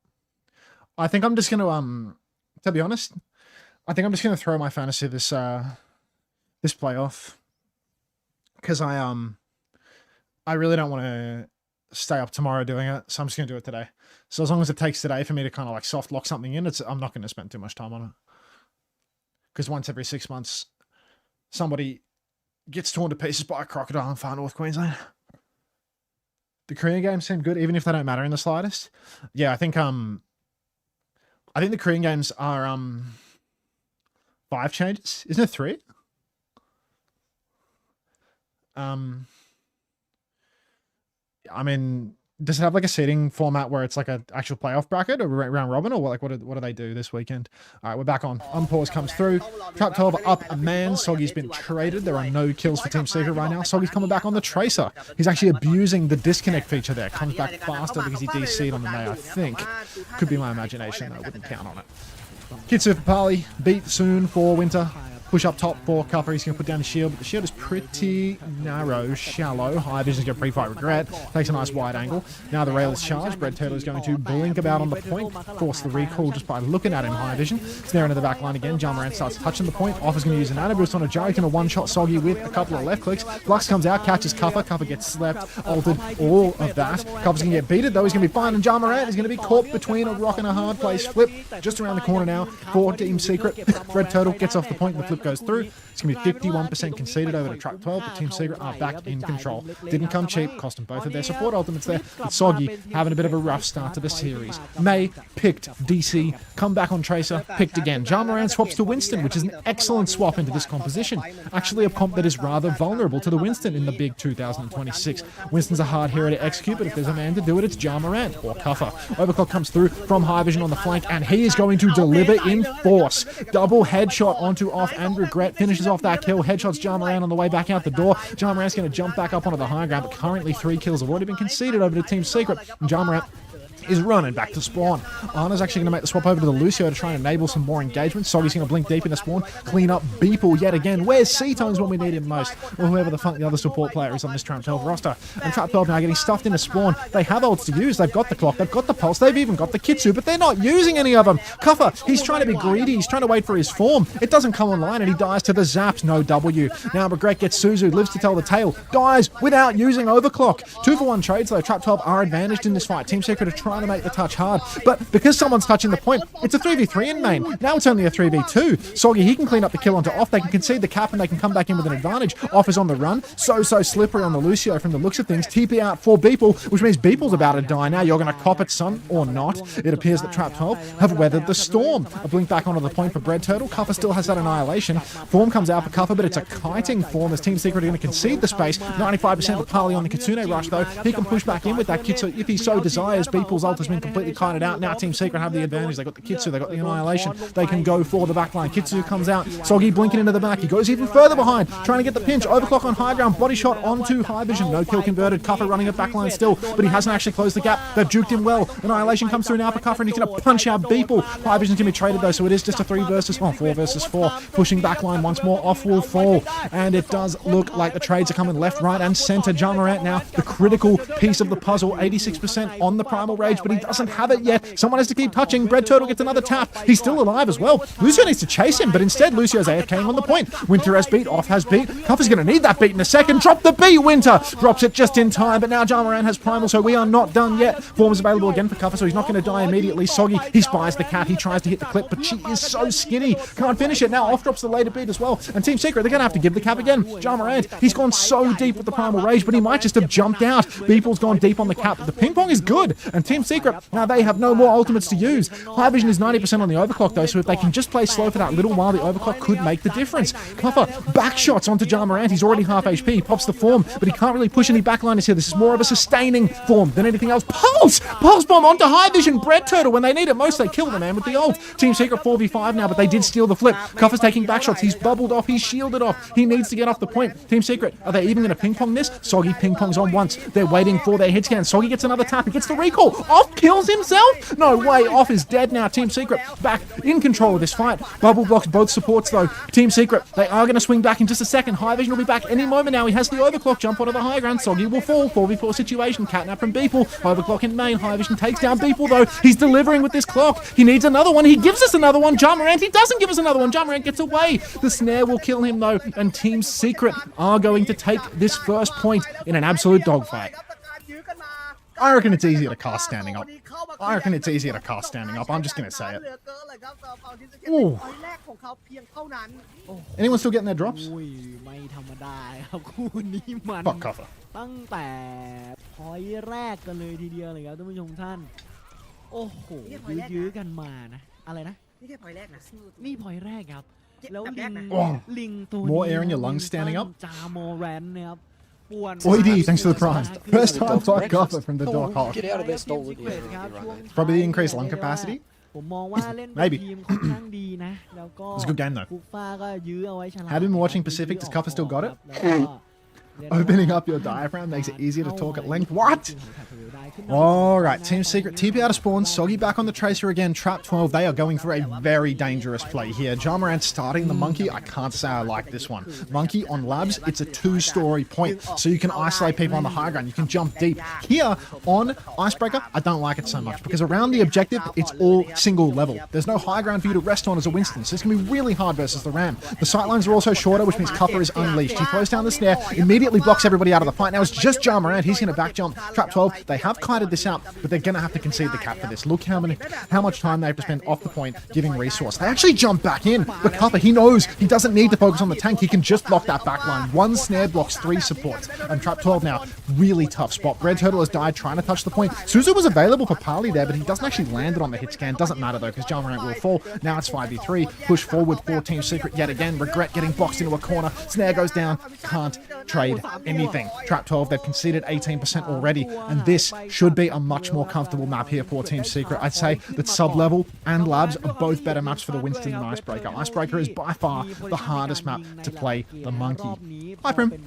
I think I'm just going to be honest, I think I'm just going to throw my fantasy this this playoff. Because I really don't want to stay up tomorrow doing it, so I'm just going to do it today. So as long as it takes today for me to kind of like soft lock something in, I'm not going to spend too much time on it. Because once every 6 months, somebody gets torn to pieces by a crocodile in far north Queensland. The Korean games seem good, even if they don't matter in the slightest. Yeah, I think the Korean games are 5 changes. Isn't it 3? I mean, does it have like a seeding format where it's like an actual playoff bracket or round robin, or what do they do this weekend? All right, we're back on. Unpause comes through. Trap 12 up a man. Soggy's been traded. There are no kills for Team Secret right now. Soggy's coming back on the Tracer. He's actually abusing the disconnect feature there. Comes back faster because he DC'd on the May, I think. Could be my imagination, though. I wouldn't count on it. Kitsu for Parley. Beat soon for Winter. Push up top for Cupper. He's going to put down a shield, but the shield is pretty narrow, shallow. High Vision's going to pre-fight regret. Takes a nice wide angle. Now the rail is charged. Bread Turtle is going to blink about on the point. Force the recall just by looking at him. High Vision. It's there into the back line again. Ja Morant starts touching the point. Offer's going to use an nano boost on a Joe. He's going to one-shot Soggy with a couple of left clicks. Flux comes out, catches Cupper. Cupper gets slept, altered, all of that. Cupper's going to get beaten, though. He's going to be fine, and Ja Morant is going to be caught between a rock and a hard place. Flip just around the corner now for Team Secret. Bread Turtle gets off the point, and the flip goes through. It's going to be 51% conceded over to Trap 12, but Team Secret are back in control. Didn't come cheap, cost them both of their support ultimates there. But Soggy having a bit of a rough start to the series. May picked DC, come back on Tracer, picked again. Ja Morant swaps to Winston, which is an excellent swap into this composition. Actually a comp that is rather vulnerable to the Winston in the big 2026. Winston's a hard hero to execute, but if there's a man to do it, it's Ja Morant or Cuffer. Overclock comes through from High Vision on the flank, and he is going to deliver in force. Double headshot onto off and regret. Finishes off that kill. Headshots Ja Morant on the way back out the door. Ja Morant's going to jump back up onto the high ground, but currently 3 kills have already been conceded over to Team Secret. And Ja Morant is running back to spawn. Anna's actually going to make the swap over to the Lucio to try and enable some more engagement. Soggy's going to blink deep into spawn, clean up Beeple yet again. Where's C-Tones when we need him most? Or whoever the fuck the other support player is on this Trap 12 roster. And Trap 12 now getting stuffed into spawn. They have ults to use. They've got the clock, they've got the pulse, they've even got the Kitsu, but they're not using any of them. Kuffer, he's trying to be greedy. He's trying to wait for his form. It doesn't come online and he dies to the zaps. No W. Now Regret gets Suzu, lives to tell the tale, dies without using overclock. 2-for-1 trades though. Trap 12 are advantaged in this fight. Team Secret are trying to make the touch hard, but because someone's touching the point, it's a 3v3 in main. Now it's only a 3v2. Soggy, he can clean up the kill onto Off. They can concede the cap and they can come back in with an advantage. Off is on the run. So slippery on the Lucio from the looks of things. TP out for Beeple, which means Beeple's about to die now. You're going to cop it, son, or not. It appears that Trap 12 have weathered the storm. A blink back onto the point for Bread Turtle. Kuffer still has that annihilation. Form comes out for Kuffer, but it's a kiting form as Team Secret are going to concede the space. 95% of Pali on the Kitsune rush, though. He can push back in with that Kitsu if he so desires. Beeple's ult has been completely kited out. Now Team Secret have the advantage. They got the Kitsu, they got the annihilation. They can go for the backline. Kitsu comes out. Soggy blinking into the back. He goes even further behind, trying to get the pinch. Overclock on high ground. Body shot onto High Vision. No kill converted. Kuffer running a backline still, but he hasn't actually closed the gap. They've juked him well. Annihilation comes through now for Kuffer, and he's going to punch out Beeple. High Vision's going to be traded though, so it is just a 4 versus 4. Pushing backline once more. Off will fall, and it does look like the trades are coming left, right, and center. Jamarant now the critical piece of the puzzle. 86% on the Primal Rage, but he doesn't have it yet. Someone has to keep touching. Bread Turtle gets another tap. He's still alive as well. Lucio needs to chase him, but instead Lucio's AFKing on the point. Winter has beat. Off has beat. Kuffer's going to need that beat in a second. Drop the beat. Winter drops it just in time, but now Jamarant has Primal, so we are not done yet. Form is available again for Kuffer, so he's not going to die immediately. Soggy, he spies the cat. He tries to hit the clip, but she is so skinny. Can't finish it. Now Off drops the later beat as well. And Team Secret, they're going to have to give the cap again. Jamarant, he's gone so deep with the Primal Rage, but he might just have jumped out. Beeple's gone deep on the cap. The ping pong is good. And Team Secret, now they have no more ultimates to use. High Vision is 90% on the overclock though, so if they can just play slow for that little while, the overclock could make the difference. Kuffer, back shots onto Jamarant. He's already half HP. He pops the form, but he can't really push any backliners here. This is more of a sustaining form than anything else. Pulse bomb onto High Vision. Bread Turtle, when they need it most, they kill the man with the ult. Team Secret 4v5 now, but they did steal the flip. Kuffer's taking back shots. He's bubbled off. He's shielded off. He needs to get off the point. Team Secret, are they even going to ping pong this? Soggy ping pongs on once. They're waiting for their hit scan. Soggy gets another tap. He gets the recall. Off kills himself. No way. Off is dead now. Team Secret back in control of this fight. Bubble blocks both supports though. Team Secret, they are going to swing back in just a second. High Vision will be back any moment now. He has the overclock jump onto the high ground. Soggy will fall. 4v4 situation. Catnap from Beeple. Overclock in main. High Vision takes down Beeple though. He's delivering with this clock. He needs another one. He gives us another one. Jamarant, he doesn't give us another one. Jamarant gets away. The snare will kill him though. And Team Secret are going to take this first point in an absolute dogfight. I reckon it's easier to cast standing up. I'm just going to say it. Ooh. Anyone still getting their drops? อุ้ยไม่ธรรมดาครับคู่นี้มัน Fuck Kuffer. ตั้งแต่พอยต์แรกกันเลยทีเดียวเลยครับท่านผู้ชมท่านโอ้โหยื้อกันมานะอะไรนะ นี่แค่พอยต์แรกนะ นี่พอยต์แรกครับแล้วลิงตัว More air in your lungs standing up? จามอแรนนะครับป่วน Oidi, thanks for the prize. First time by Kuffer from the Dark Hawk. Get out of there, stolen. Yeah, you're right, mate. Probably the increased lung capacity. ผมมองว่าเล่นกับ Maybe. ทีมค่อนข้างดีนะแล้วก็ It's a good game though. คุกฟ้าก็ยื้อเอาไว้ฉลาด Have been watching Pacific. Does Kuffer still got it? แล้วก็ Opening up your diaphragm makes it easier to talk at length. What? Alright, Team Secret, TP out of spawn, Soggy back on the Tracer again, Trap 12, they are going for a very dangerous play here. Jamarant starting the Monkey, I can't say I like this one. Monkey on Labs, it's a 2-story point, so you can isolate people on the high ground, you can jump deep. Here, on Icebreaker, I don't like it so much, because around the objective, it's all single level. There's no high ground for you to rest on as a Winston, so it's going to be really hard versus the Ram. The sightlines are also shorter, which means Kuffer is unleashed. He throws down the snare, immediately blocks everybody out of the fight. Now it's just Jamarant, he's going to back jump. Trap 12, they have kited this out, but they're going to have to concede the cap for this. Look how much time they have to spend off the point giving resource. They actually jump back in, but Kuffer, he knows he doesn't need to focus on the tank. He can just block that back line. One snare blocks 3 supports. And Trap 12 now, really tough spot. Bread Turtle has died trying to touch the point. Suzu was available for Pali there, but he doesn't actually land it on the hit scan. Doesn't matter though, because Jamarant will fall. Now it's 5v3. Push forward for Team Secret yet again. Regret getting boxed into a corner. Snare goes down. Can't trade anything. Trap 12, they've conceded 18% already, and this should be a much more comfortable map here for Team Secret. I'd say that sub-level and labs are both better maps for the Winston than Icebreaker. Icebreaker is by far the hardest map to play the Monkey. Hi, Prim.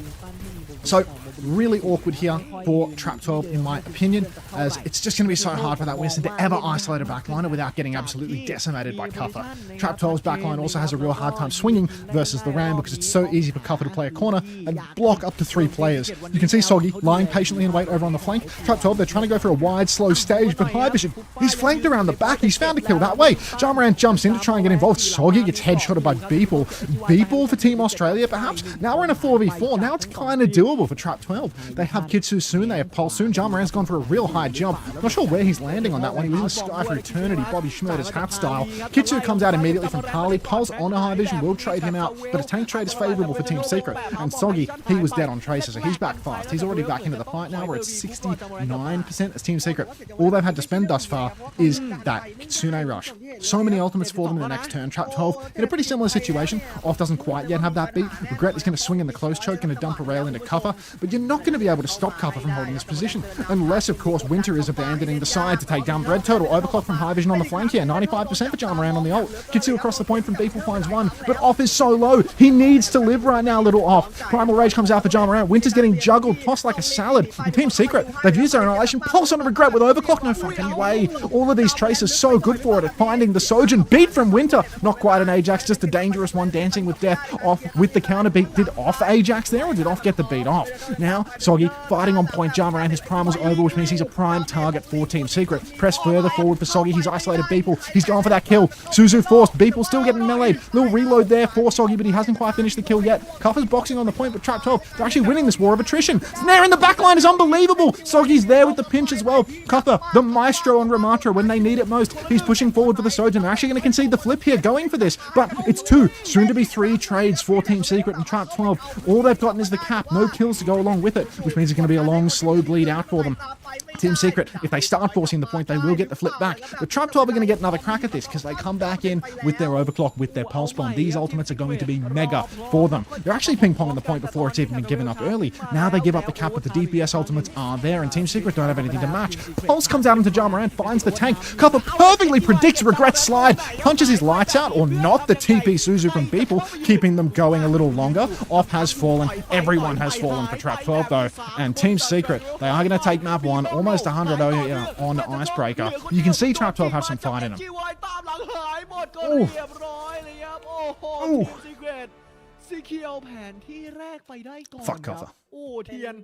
So, really awkward here for Trap 12, in my opinion, as it's just going to be so hard for that Winston to ever isolate a backliner without getting absolutely decimated by Cuffer. Trap 12's backline also has a real hard time swinging versus the Ram because it's so easy for Cuffer to play a corner and block up to 3 players. You can see Soggy lying patiently in wait over on the flank. Trap 12, they're trying to go for a wide, slow stage, but High Vision, he's flanked around the back. He's found a kill that way. Jarmaran jumps in to try and get involved. Soggy gets headshotted by Beeple. Beeple for Team Australia, perhaps. Now we're in a 4v4. Now it's kind of doable for Trap 12. They have Kitsu soon. They have Pulse soon. Jarmaran's gone for a real high jump. Not sure where he's landing on that one. He was in the sky for eternity, Bobby Schmurder's hat style. Kitsu comes out immediately from Parley. Pulse on a High Vision will trade him out, but a tank trade is favourable for Team Secret. And Soggy, he was dead on Tracer, so he's back fast. He's already back into the fight now. We're at 69% as Team Secret. All they've had to spend thus far is that Kitsune rush. So many ultimates for them in the next turn. Trap 12 in a pretty similar situation. Off doesn't quite yet have that beat. Regret is going to swing in the close choke, going to dump a rail into Cuffer, but you're not going to be able to stop Cuffer from holding this position. Unless, of course, Winter is abandoning the side to take down Bread Turtle. Overclock from High Vision on the flank here. 95% for Jarmaran on the ult. Kitsu across the point from Beeple finds one, but Off is so low. He needs to live right now, little Off. Primal Rage comes out for Jarmaran. Winter's getting juggled, tossed like a salad. And Team Secret, they've used their annihilation. Pulse on a Regret with Overclock. No fucking way. All of these Tracers so good for it at finding the Sojourn. Beat from Winter. Not quite an Ajax, just a dangerous one dancing with death. Off with the counter beat. Did Off Ajax there, or did Off get the beat off? Now, Soggy fighting on point. Jarmaran, his primal's over, which means he's a prime target for Team Secret. Press further forward for Soggy. He's isolated Beeple. He's going for that kill. Suzu forced. Beeple still getting meleeed. Little reload there for Soggy, but he hasn't quite finished the kill yet. Cuffer's boxing on the point, but Trap 12, they're actually winning this war of attrition. Snare in the backline is unbelievable. Soggy's there with the pinch as well. Cuffer, the maestro on Ramatra when they need it most. He's pushing forward for the Sojourn. They're actually going to concede the flip here, going for this, but it's 2, soon to be 3 trades for Team Secret and Trap 12. All they've gotten is the cap, no kills to go along with it, which means it's going to be a long, slow bleed out for them. Team Secret, if they start forcing the point, they will get the flip back. But Trap 12 are going to get another crack at this because they come back in with their overclock, with their pulse bomb. These ultimates are going to be mega for them. They're actually ping-ponging the point before it's even been given up early. Now they give up the cap, but the DPS ultimates are there, and Team Secret don't have anything to match. Pulse comes out into Jarmaran, finds the tank. Cuffer perfectly predicts Regret's slide, punches his lights out, or not. The TP Suzu from Beeple, keeping them going a little longer. Off has fallen. Everyone has fallen for Trap 12, though. And Team Secret, they are going to take map 1, almost 100 on Icebreaker. You can see Trap 12 have some fight in them. Ooh. Ooh. สีเขียวแผนที่แรกไปได้ก่อน Fuck ครับ Cuffer. โอ้เทียน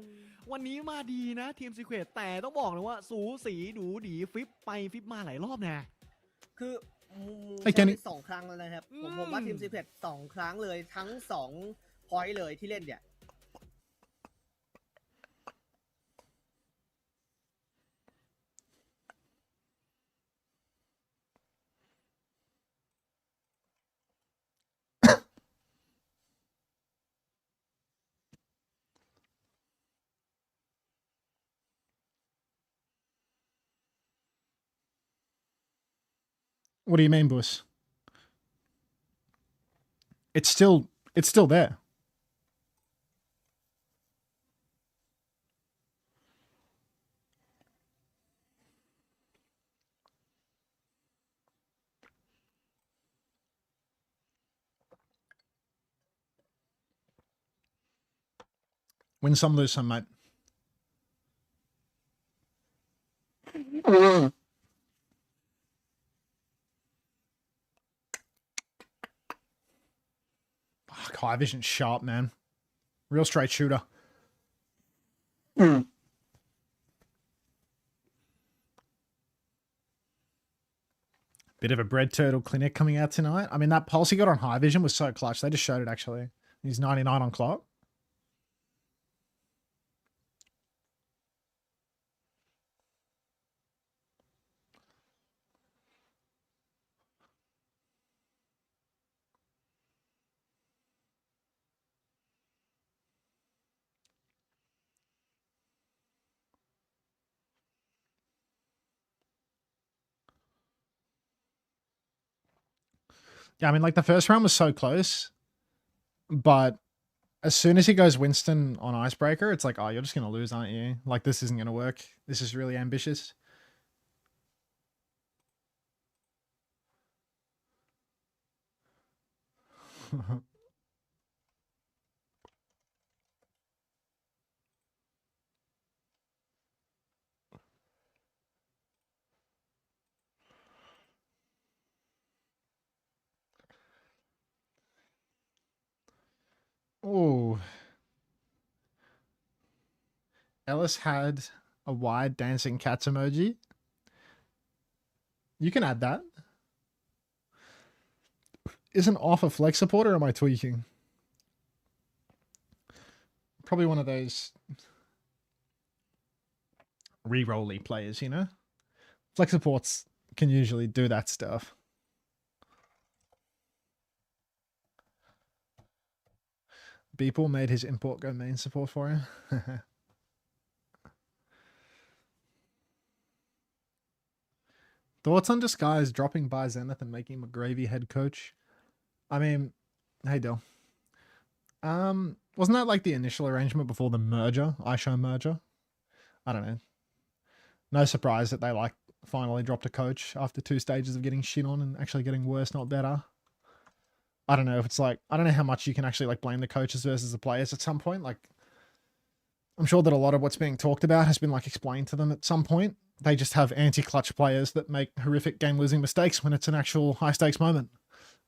วันนี้มาดีนะทีมซีเครตแต่ต้องบอกเลยว่าสูสีดูดีฟิปไปฟิปมาหลายรอบนะ คือ ไอ้แค่นี้ 2 ครั้งแล้วนะครับผมว่าทีมซีเครต2 ครั้งเลยทั้ง2พอยต์เลยที่เล่นเนี่ย What do you mean, Bus? It's still there. Win some, lose some, mate. Fuck, High Vision sharp, man. Real straight shooter. Bit of a bread turtle clinic coming out tonight. I mean, that pulse he got on High Vision was so clutch. They just showed it, actually. He's 99 on clock. Yeah, I mean, like, the first round was so close, but as soon as he goes Winston on Icebreaker, it's like, oh, you're just going to lose, aren't you? Like, this isn't going to work. This is really ambitious. Oh. Ellis had a wide dancing cats emoji. You can add that. Isn't off a flex support, or am I tweaking? Probably one of those re-rolly players, you know? Flex supports can usually do that stuff. Beeple made his import go main support for him. Thoughts on Disguise dropping by Zenith and making McGravy head coach? I mean, hey Dill. Wasn't that like the initial arrangement before the merger, iShow merger? I don't know. No surprise that they like finally dropped a coach after 2 stages of getting shit on and actually getting worse, not better. I don't know if it's like, I don't know how much you can actually like blame the coaches versus the players at some point. Like, I'm sure that a lot of what's being talked about has been like explained to them at some point. They just have anti-clutch players that make horrific game-losing mistakes when it's an actual high-stakes moment,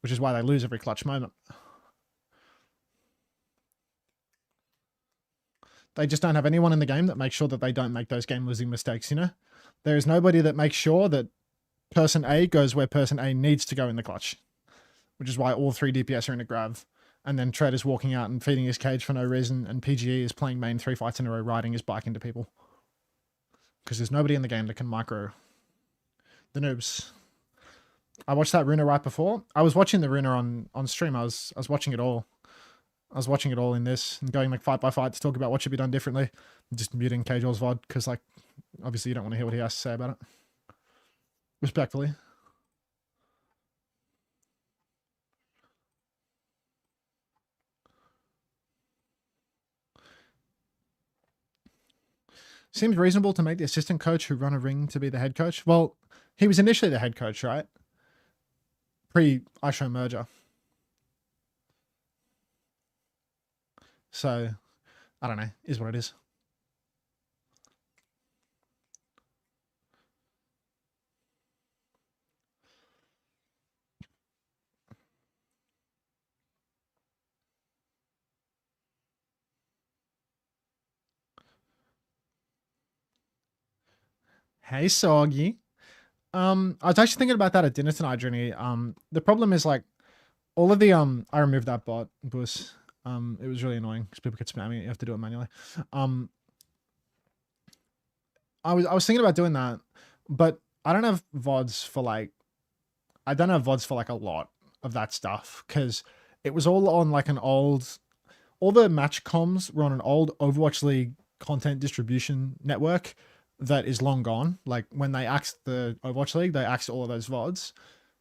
which is why they lose every clutch moment. They just don't have anyone in the game that makes sure that they don't make those game-losing mistakes, you know? There is nobody that makes sure that person A goes where person A needs to go in the clutch, which is why all 3 DPS are in a grav, and then Tread is walking out and feeding his cage for no reason, and PGE is playing main 3 fights in a row, riding his bike into people. Because there's nobody in the game that can micro the noobs. I watched that Runa right before. I was watching the Runa on stream. I was watching it all. I was watching it all in this and going like fight by fight to talk about what should be done differently. Just muting Cajol's VOD because like obviously you don't want to hear what he has to say about it. Respectfully. Seems reasonable to make the assistant coach who run a ring to be the head coach. Well, he was initially the head coach, right? Pre-iShow merger. So, I don't know. Is what it is. Hey, Soggy. I was actually thinking about that at dinner tonight, Journey. The problem is like all of the I removed that bot, Bus. It was really annoying because people kept spamming it. You have to do it manually. I was thinking about doing that, but I don't have VODs for like I don't have VODs for like a lot of that stuff because it was all on like an old all the match comms were on an old Overwatch League content distribution network that is long gone. Like when they axed the Overwatch League, they axed all of those VODs.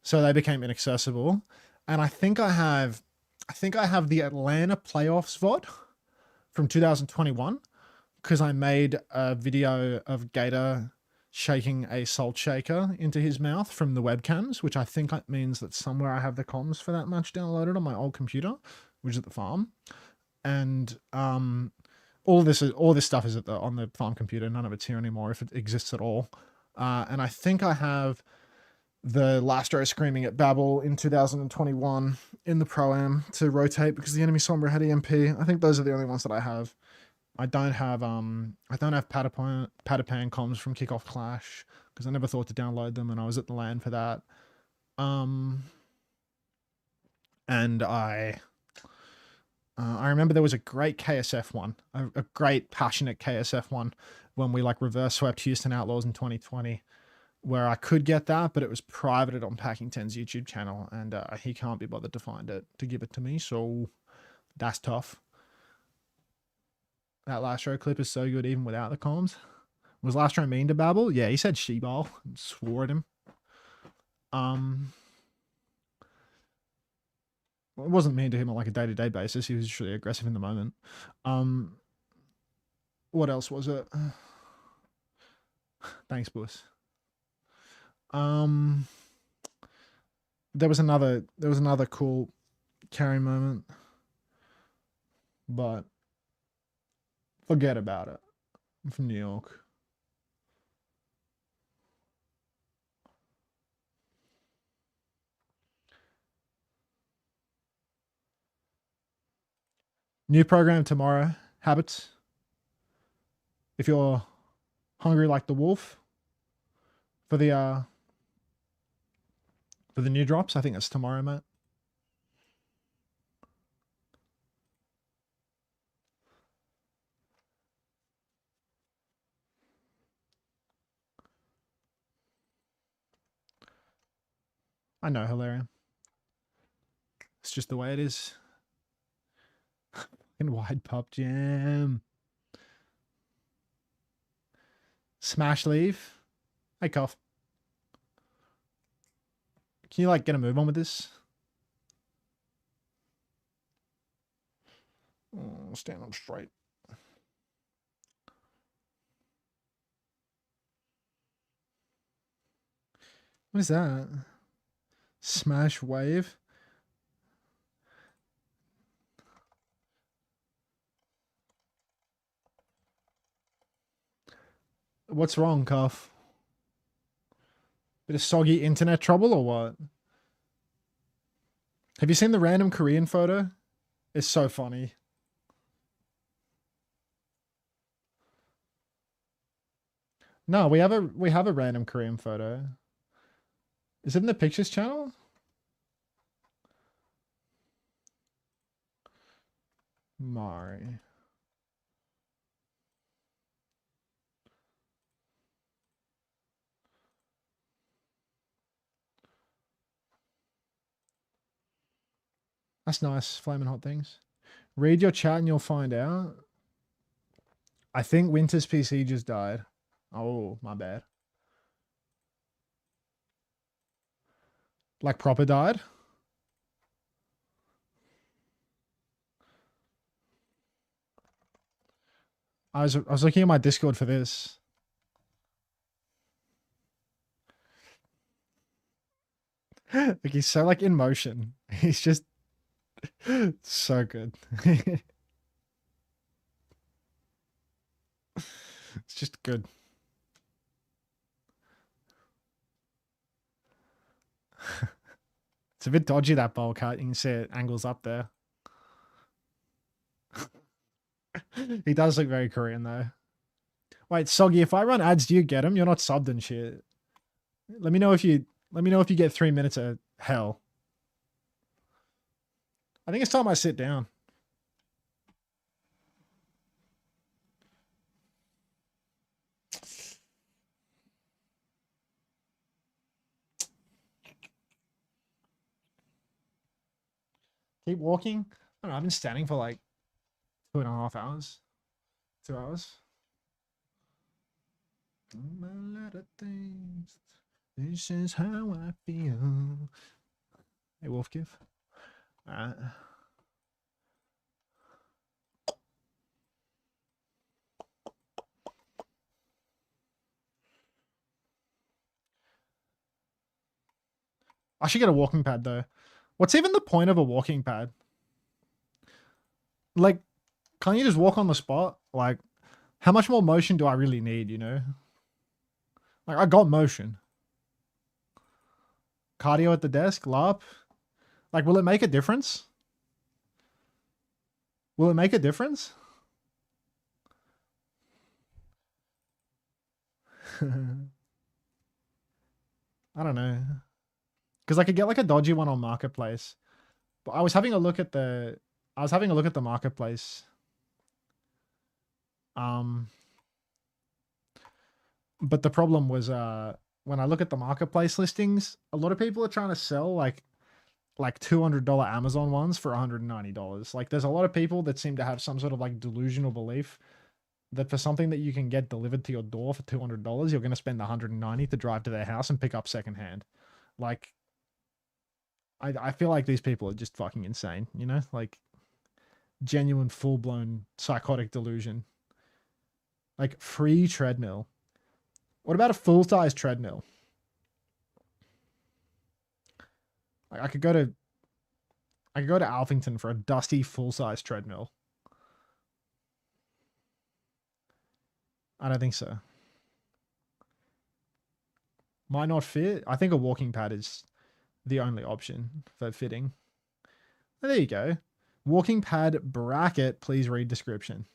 So they became inaccessible. And I think I have the Atlanta playoffs VOD from 2021 because I made a video of Gator shaking a salt shaker into his mouth from the webcams, which I think means that somewhere I have the comms for that match downloaded on my old computer, which is at the farm. And all this stuff is on the farm computer. None of it's here anymore if it exists at all. And I think I have the last row screaming at Babel in 2021 in the Pro-Am to rotate because the enemy Sombra had EMP. I think those are the only ones that I have. I don't have Patapan comms from Kickoff Clash because I never thought to download them and I was at the LAN for that. And I remember there was a great KSF one, a great passionate KSF one when we like reverse swept Houston Outlaws in 2020 where I could get that, but it was privated on Packing 10's YouTube channel and he can't be bothered to find it to give it to me. So that's tough. That last row clip is so good even without the comms. Was last row mean to Babel? Yeah, he said she-ball and swore at him. Well, it wasn't mean to him on like a day-to-day basis. He was just really aggressive in the moment. What else was it? Thanks, Buss. There was another cool carry moment, but forget about it. I'm from New York. New program tomorrow. Habits. If you're hungry like the wolf for the new drops, I think it's tomorrow, mate. I know, Hilarion. It's just the way it is. Fucking wide pop jam. Smash leave. Hey, Cuff. Can you like get a move on with this? Oh, stand up straight. What is that? Smash wave. What's wrong, Cuff? Bit of soggy internet trouble or what? Have you seen the random Korean photo? It's so funny. No, we have a random Korean photo. Is it in the pictures channel? Mari. That's nice, flaming hot things. Read your chat and you'll find out. I think Winter's PC just died. Oh, my bad. Like proper died? I was looking at my Discord for this. Like he's so like in motion. He's just so good. It's just good. It's a bit dodgy, that bowl cut. You can see it angles up there. He does look very Korean though. Wait, Soggy, if I run ads, do you get them? You're not subbed and shit. Let me know if you get 3 minutes of hell. I think it's time I sit down. Keep walking. I don't know, I've been standing for like 2.5 hours. 2 hours. A lot of things. This is how I feel. Hey, Wolf Give. Alright. I should get a walking pad though. What's even the point of a walking pad? Like, can't you just walk on the spot? Like, how much more motion do I really need, you know? Like, I got motion. Cardio at the desk, LARP. Like, will it make a difference? Will it make a difference? I don't know. Because I could get like a dodgy one on Marketplace. But I was having a look at the Marketplace. But the problem was when I look at the Marketplace listings, a lot of people are trying to sell like $200 Amazon ones for $190. Like there's a lot of people that seem to have some sort of like delusional belief that for something that you can get delivered to your door for $200, you're going to spend $190 to drive to their house and pick up secondhand. Like, I feel like these people are just fucking insane, you know? Like, genuine full-blown psychotic delusion. Like, free treadmill. What about a full-size treadmill? Like, I could go to Alphington for a dusty full-size treadmill. I don't think so. Might not fit. I think a walking pad is the only option for fitting. Oh, there you go. Walking pad bracket, please read description.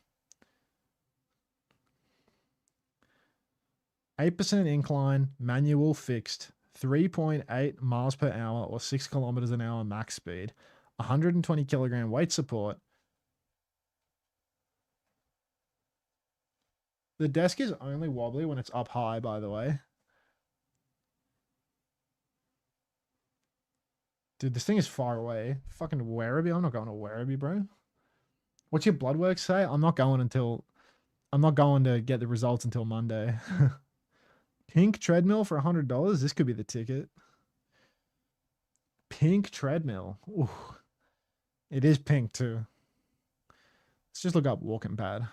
8% incline, manual fixed, 3.8 miles per hour or 6 kilometers an hour max speed, 120 kilogram weight support. The desk is only wobbly when it's up high, by the way. Dude, this thing is far away. Fucking Werribee. I'm not going to Werribee, bro. What's your blood work say? I'm not going to get the results until Monday. Pink treadmill for $100. This could be the ticket. Pink treadmill. Ooh. It is pink too. Let's just look up walking pad.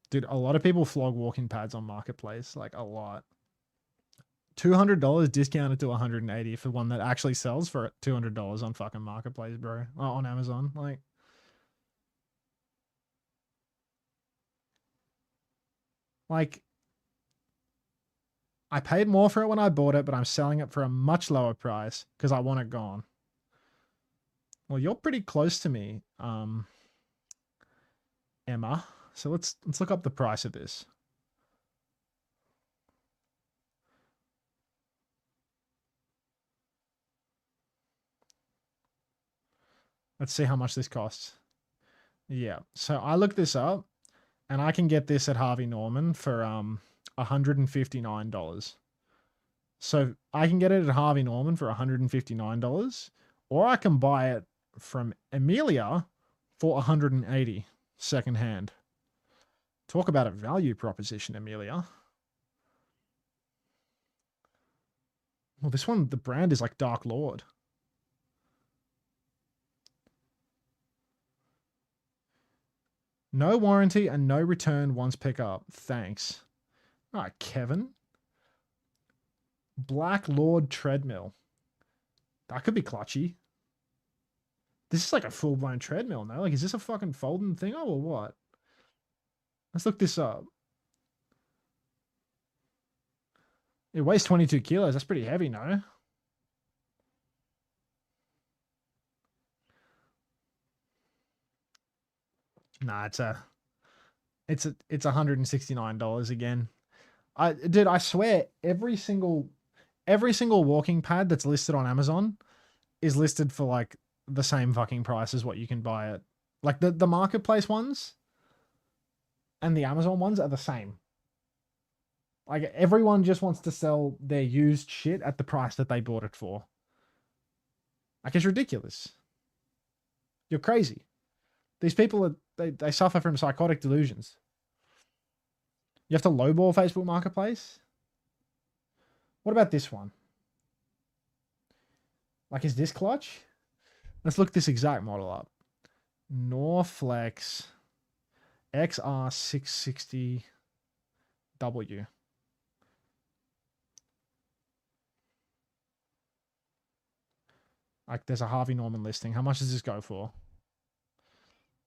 Dude, a lot of people flog walking pads on Marketplace. Like, a lot. $200 discounted to $180 for one that actually sells for $200 on fucking Marketplace, bro. Oh, on Amazon. Like, I paid more for it when I bought it, but I'm selling it for a much lower price because I want it gone. Well, you're pretty close to me, Emma. So let's look up the price of this. Let's see how much this costs. Yeah, so I looked this up, and I can get this at Harvey Norman for $159. So I can get it at Harvey Norman for $159, or I can buy it from Amelia for $180 secondhand. Talk about a value proposition, Amelia. Well, this one, the brand is like Dark Lord. No warranty and no return once pick up. Thanks. All right, Kevin. Black Lord treadmill. That could be clutchy. This is like a full-blown treadmill, no? Like, is this a fucking folding thing or what? Let's look this up. It weighs 22 kilos. That's pretty heavy, no? Nah, it's $169 again. Dude, I swear every single walking pad that's listed on Amazon is listed for like the same fucking price as what you can buy it. Like the Marketplace ones and the Amazon ones are the same. Like, everyone just wants to sell their used shit at the price that they bought it for. Like, it's ridiculous. You're crazy. These people they suffer from psychotic delusions. You have to lowball Facebook Marketplace? What about this one? Like, is this clutch? Let's look this exact model up. Norflex XR660W. Like, there's a Harvey Norman listing. How much does this go for?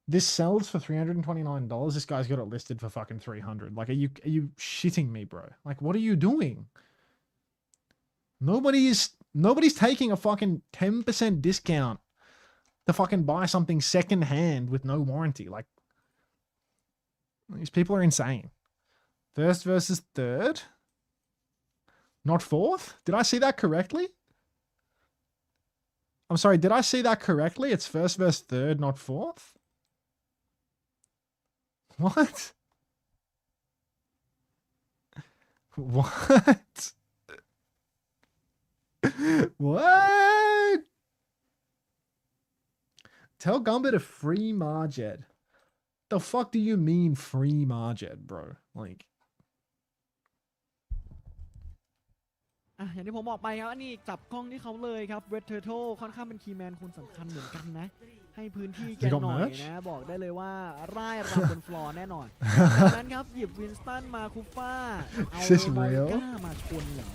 This sells for $329. This guy's got it listed for fucking $300. Like, are you shitting me, bro? Like, what are you doing? Nobody's taking a fucking 10% discount to fucking buy something second hand with no warranty. Like, these people are insane. First versus third? Not fourth? Did I see that correctly? I'm sorry, did I see that correctly? It's first versus third, not fourth? What? What? What? Tell Gumby to free Marjet. The fuck do you mean free Marjet, bro? Like, อย่างที่ผมบอกไปครับอันนี้จับกล้องที่เขาเลยครับเรดเทอร์โทค่อนข้างเป็นคีย์แมนคนสำคัญเหมือนกันนะให้พื้นที่แกหน่อยนะบอกได้เลยว่าร่ายรำบนฟลอร์แน่นอนจากนั้นครับหยิบวินสตันมาคูฟ้าเอาบอลก้ามาชนเหรอ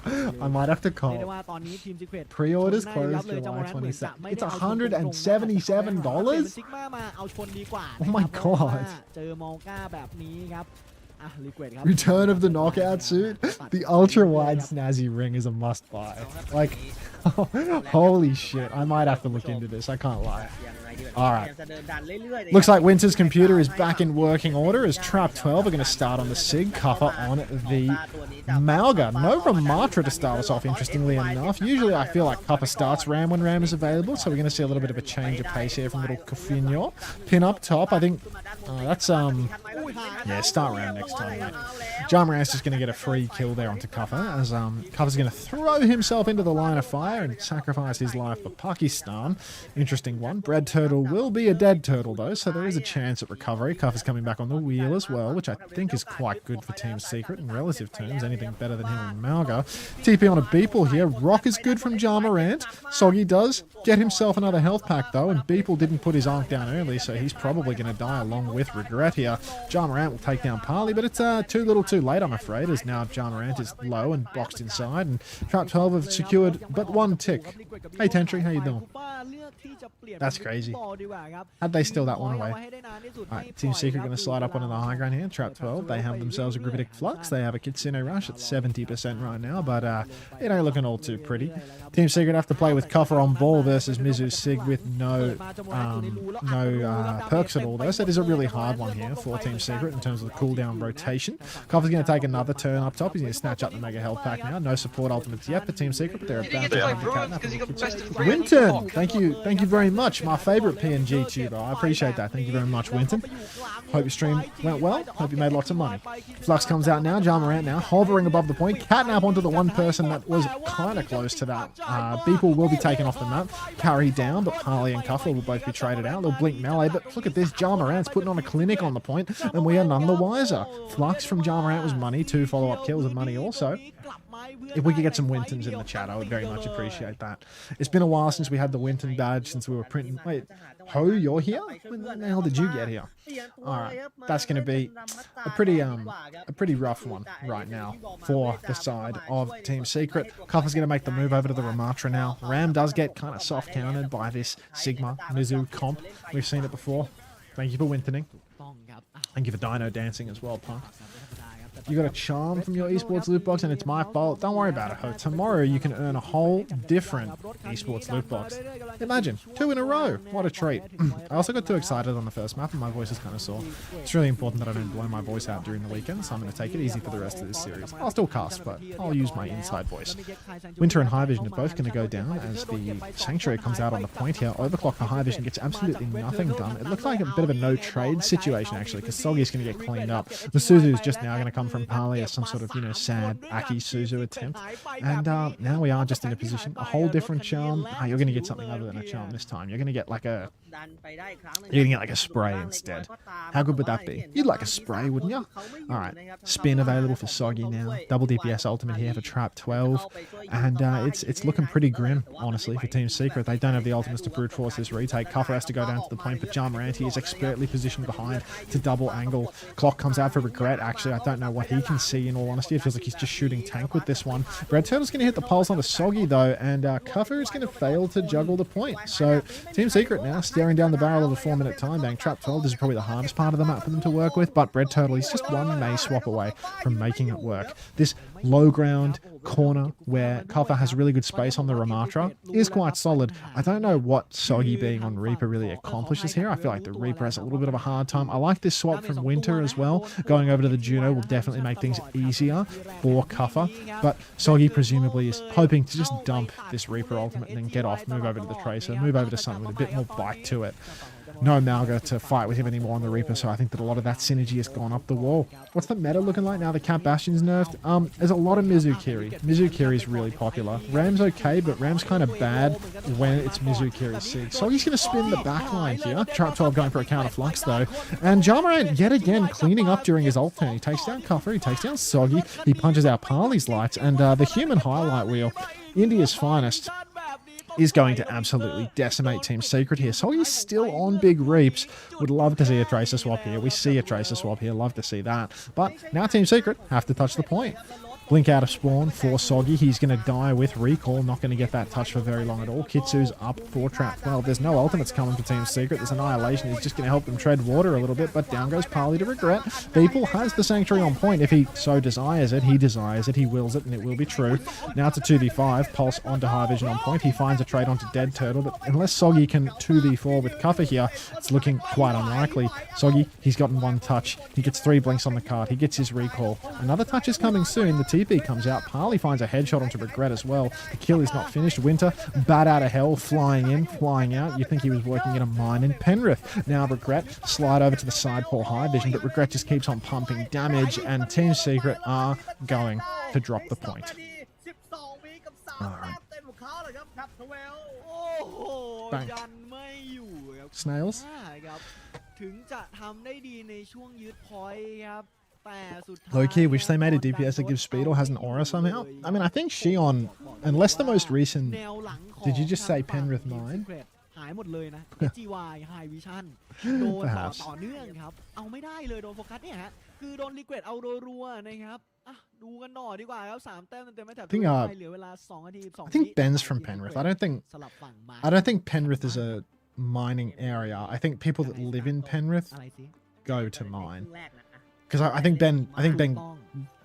I might have to เรียก call. ได้ว่าตอนนี้ทีม Secret Pre-orders ชน closed ได้ยับเลย July จำนวนนั้นเหมือนจะไม่ 22nd. It's ได้เอาชนตรงๆ $177. ซิกมามาเอาชนดีกว่า Oh my นะครับเพราะว่า God. เจอมอลก้าแบบนี้ครับลิเกตครับ Return of the knockout suit. The ultra wide snazzy ring is a must buy. Like, holy shit. I might have to look into this. I can't lie. Alright. Looks like Winter's computer is back in working order as Trap 12 are going to start on the SIG, cover on the Malga. No Ramatra to start us off, interestingly enough. Usually I feel like Copper starts Ram when Ram is available, so we're going to see a little bit of a change of pace here from little Cofinho. Pin up top, I think that's, yeah, start Ram next time, mate. Jarmaran's just going to get a free kill there onto Cuffer, as Cuffer's going to throw himself into the line of fire and sacrifice his life for Pakistan. Interesting one. Bread Turtle will be a dead turtle, though, so there is a chance at recovery. Cuffer's coming back on the wheel as well, which I think is quite good for Team Secret in relative terms. Anything better than him and Malga. TP on a Beeple here. Rock is good from Jarmarant. Soggy does get himself another health pack, though, and Beeple didn't put his arc down early, so he's probably going to die along with Regret here. Jarmarant will take down Parley, but it's too little too late, I'm afraid, as now Jarmarant is low and boxed inside, and Trap 12 have secured but one tick. Hey, Tentry, how you doing? That's crazy. How'd they steal that one away? Alright, Team Secret going to slide up onto the high ground here. Trap 12, they have themselves a Gravitic Flux. They have a Kitsune Rush at 70% right now, but it ain't looking all too pretty. Team Secret have to play with Cuffer on ball versus Mizu Sig with no perks at all, though, so it is a really hard one here for Team Secret in terms of the cooldown rotation. Cuffer's going to take another turn up top. He's going to snatch up the Mega Health Pack now. No support ultimates yet for Team Secret, but they're about to have the catnap. Winton! Thank you very much. My favourite PNG tuber. I appreciate that. Thank you very much, Winton. Hope your stream went well. Hope you made lots of money. Flux comes out now. Jarmarant now hovering above the point. Catnap onto the one person that was kind of close to that. Beeple will be taken off the map. Carried down, but Parley and Cuffer will both be traded out. Little blink melee, but look at this. Jarmarant's putting on a clinic on the point, and we are none the wiser. Flux from Jarmarant was money. 2 follow-up kills and money also. If we could get some Wintons in the chat, I would very much appreciate that. It's been a while since we had the Winton badge, since we were printing... Wait, Ho, you're here? When the hell did you get here? Alright, that's going to be a pretty rough one right now for the side of Team Secret. Cuffer's going to make the move over to the Ramatra now. Ram does get kind of soft-countered by this Sigma Mizu comp. We've seen it before. Thank you for Wintoning. Thank you for Dino dancing as well, Punk. You got a charm from your esports loot box and it's my fault. Don't worry about it, Ho. Tomorrow you can earn a whole different esports loot box. Imagine, 2 in a row. What a treat. I also got too excited on the first map and my voice is kind of sore. It's really important that I don't blow my voice out during the weekend, so I'm going to take it easy for the rest of this series. I'll still cast, but I'll use my inside voice. Winter and High Vision are both going to go down as the Sanctuary comes out on the point here. Overclock for High Vision gets absolutely nothing done. It looks like a bit of a no-trade situation, actually, because Soggy's going to get cleaned up. The Suzu's just now going to come from Parley as some sort of, sad Aki Suzu attempt. And now we are just in a position, a whole different charm. You're going to get something other than a charm this time. You're going to get like a... You're going to get like a spray instead. How good would that be? You'd like a spray, wouldn't you? Alright, spin available for Soggy now. Double DPS ultimate here for Trap 12. And it's looking pretty grim, honestly, for Team Secret. They don't have the ultimates to brute force this retake. Cuffer has to go down to the point, but Jarmarant is expertly positioned behind to double angle. Clock comes out for Regret, actually. I don't know what he can see, in all honesty. It feels like he's just shooting tank with this one. Red Turtle's going to hit the pulse onto Soggy, though, and Cuffer is going to fail to juggle the point. So, Team Secret now staring down the barrel of a 4-minute time bank. Trap 12, this is probably the hardest part of the map for them to work with, but Red Turtle, he's just one May swap away from making it work. This low ground corner where Cuffer has really good space on the Ramatra is quite solid. I don't know what Soggy being on Reaper really accomplishes here. I feel like the Reaper has a little bit of a hard time. I like this swap from Winter as well. Going over to the Juno will definitely make things easier for Cuffer, but Soggy presumably is hoping to just dump this Reaper ultimate and then get off, move over to the Tracer, move over to something with a bit more bite to it. no Malga to fight with him anymore on the Reaper, so I think that a lot of that synergy has gone up the wall. What's the meta looking like now the Cat Bastion's nerfed? There's a lot of Mizukiri. Mizukiri's really popular. Ram's okay, but Ram's kind of bad when it's Mizukiri's Sig. So he's going to spin the backline here. Trap 12 going for a counter flux though. And Jamarant yet again cleaning up during his ult turn. He takes down Cuffer, he takes down Soggy, he punches out Parley's lights, and the human highlight wheel, India's finest, is going to absolutely decimate Team Secret here. So he's still on big reaps. Would love to see a Tracer swap here. We see a Tracer swap here. Love to see that. But now Team Secret have to touch the point. Blink out of spawn for Soggy. He's going to die with recall. Not going to get that touch for very long at all. Kitsu's up for trap 12. There's no ultimates coming for Team Secret. There's Annihilation. He's just going to help them tread water a little bit. But down goes Parley to regret. People has the Sanctuary on point. If he so desires it, he desires it. He wills it, and it will be true. Now it's a 2v5. Pulse onto High Vision on point. He finds a trade onto Dead Turtle. But unless Soggy can 2v4 with Cuffer here, it's looking quite unlikely. Soggy, he's gotten one touch. He gets 3 blinks on the card. He gets his recall. Another touch is coming soon. The TP comes out. Parley finds a headshot onto Regret as well. The kill is not finished. Winter, bat out of hell, flying in, flying out. You think he was working in a mine in Penrith. Now Regret, slide over to the side for High Vision, but Regret just keeps on pumping damage, and Team Secret are going to drop the point. Alright. Bang. Snails. ถึงจะทำได้ดีในช่วงยึดพอยต์ครับ Low-key, wish they made a DPS that gives speed or has an aura somehow. I mean, I think Shion, unless the most recent... Did you just say Penrith Mine? หายหมดเลยนะ SGY High Vision โดนต่อเนื่องครับเอาไม่ได้เลยโดนโฟกัสเนี่ยฮะคือโดนรีเกรดเอารัวๆนะครับดูกันหน่อยดีกว่าครับ3แต้มเต็มๆไม่แถบเหลือเวลา2นาที2 I think Ben's from Penrith. I don't think Penrith is a mining area. I think people that live in Penrith go to mine. Because I think Ben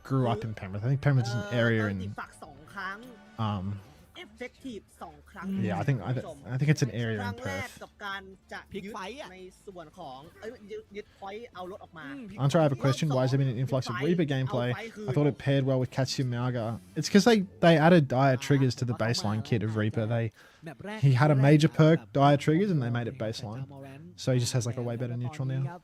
grew up in Penrith. I think Penrith is an area in yeah, I think it's an area in Perth. Unter, I have a question. Why has there been an influx of Reaper gameplay? I thought it paired well with Katsu Malga. It's because they added dire triggers to the baseline kit of Reaper. He had a major perk, dire triggers, and they made it baseline. So he just has like a way better neutral now.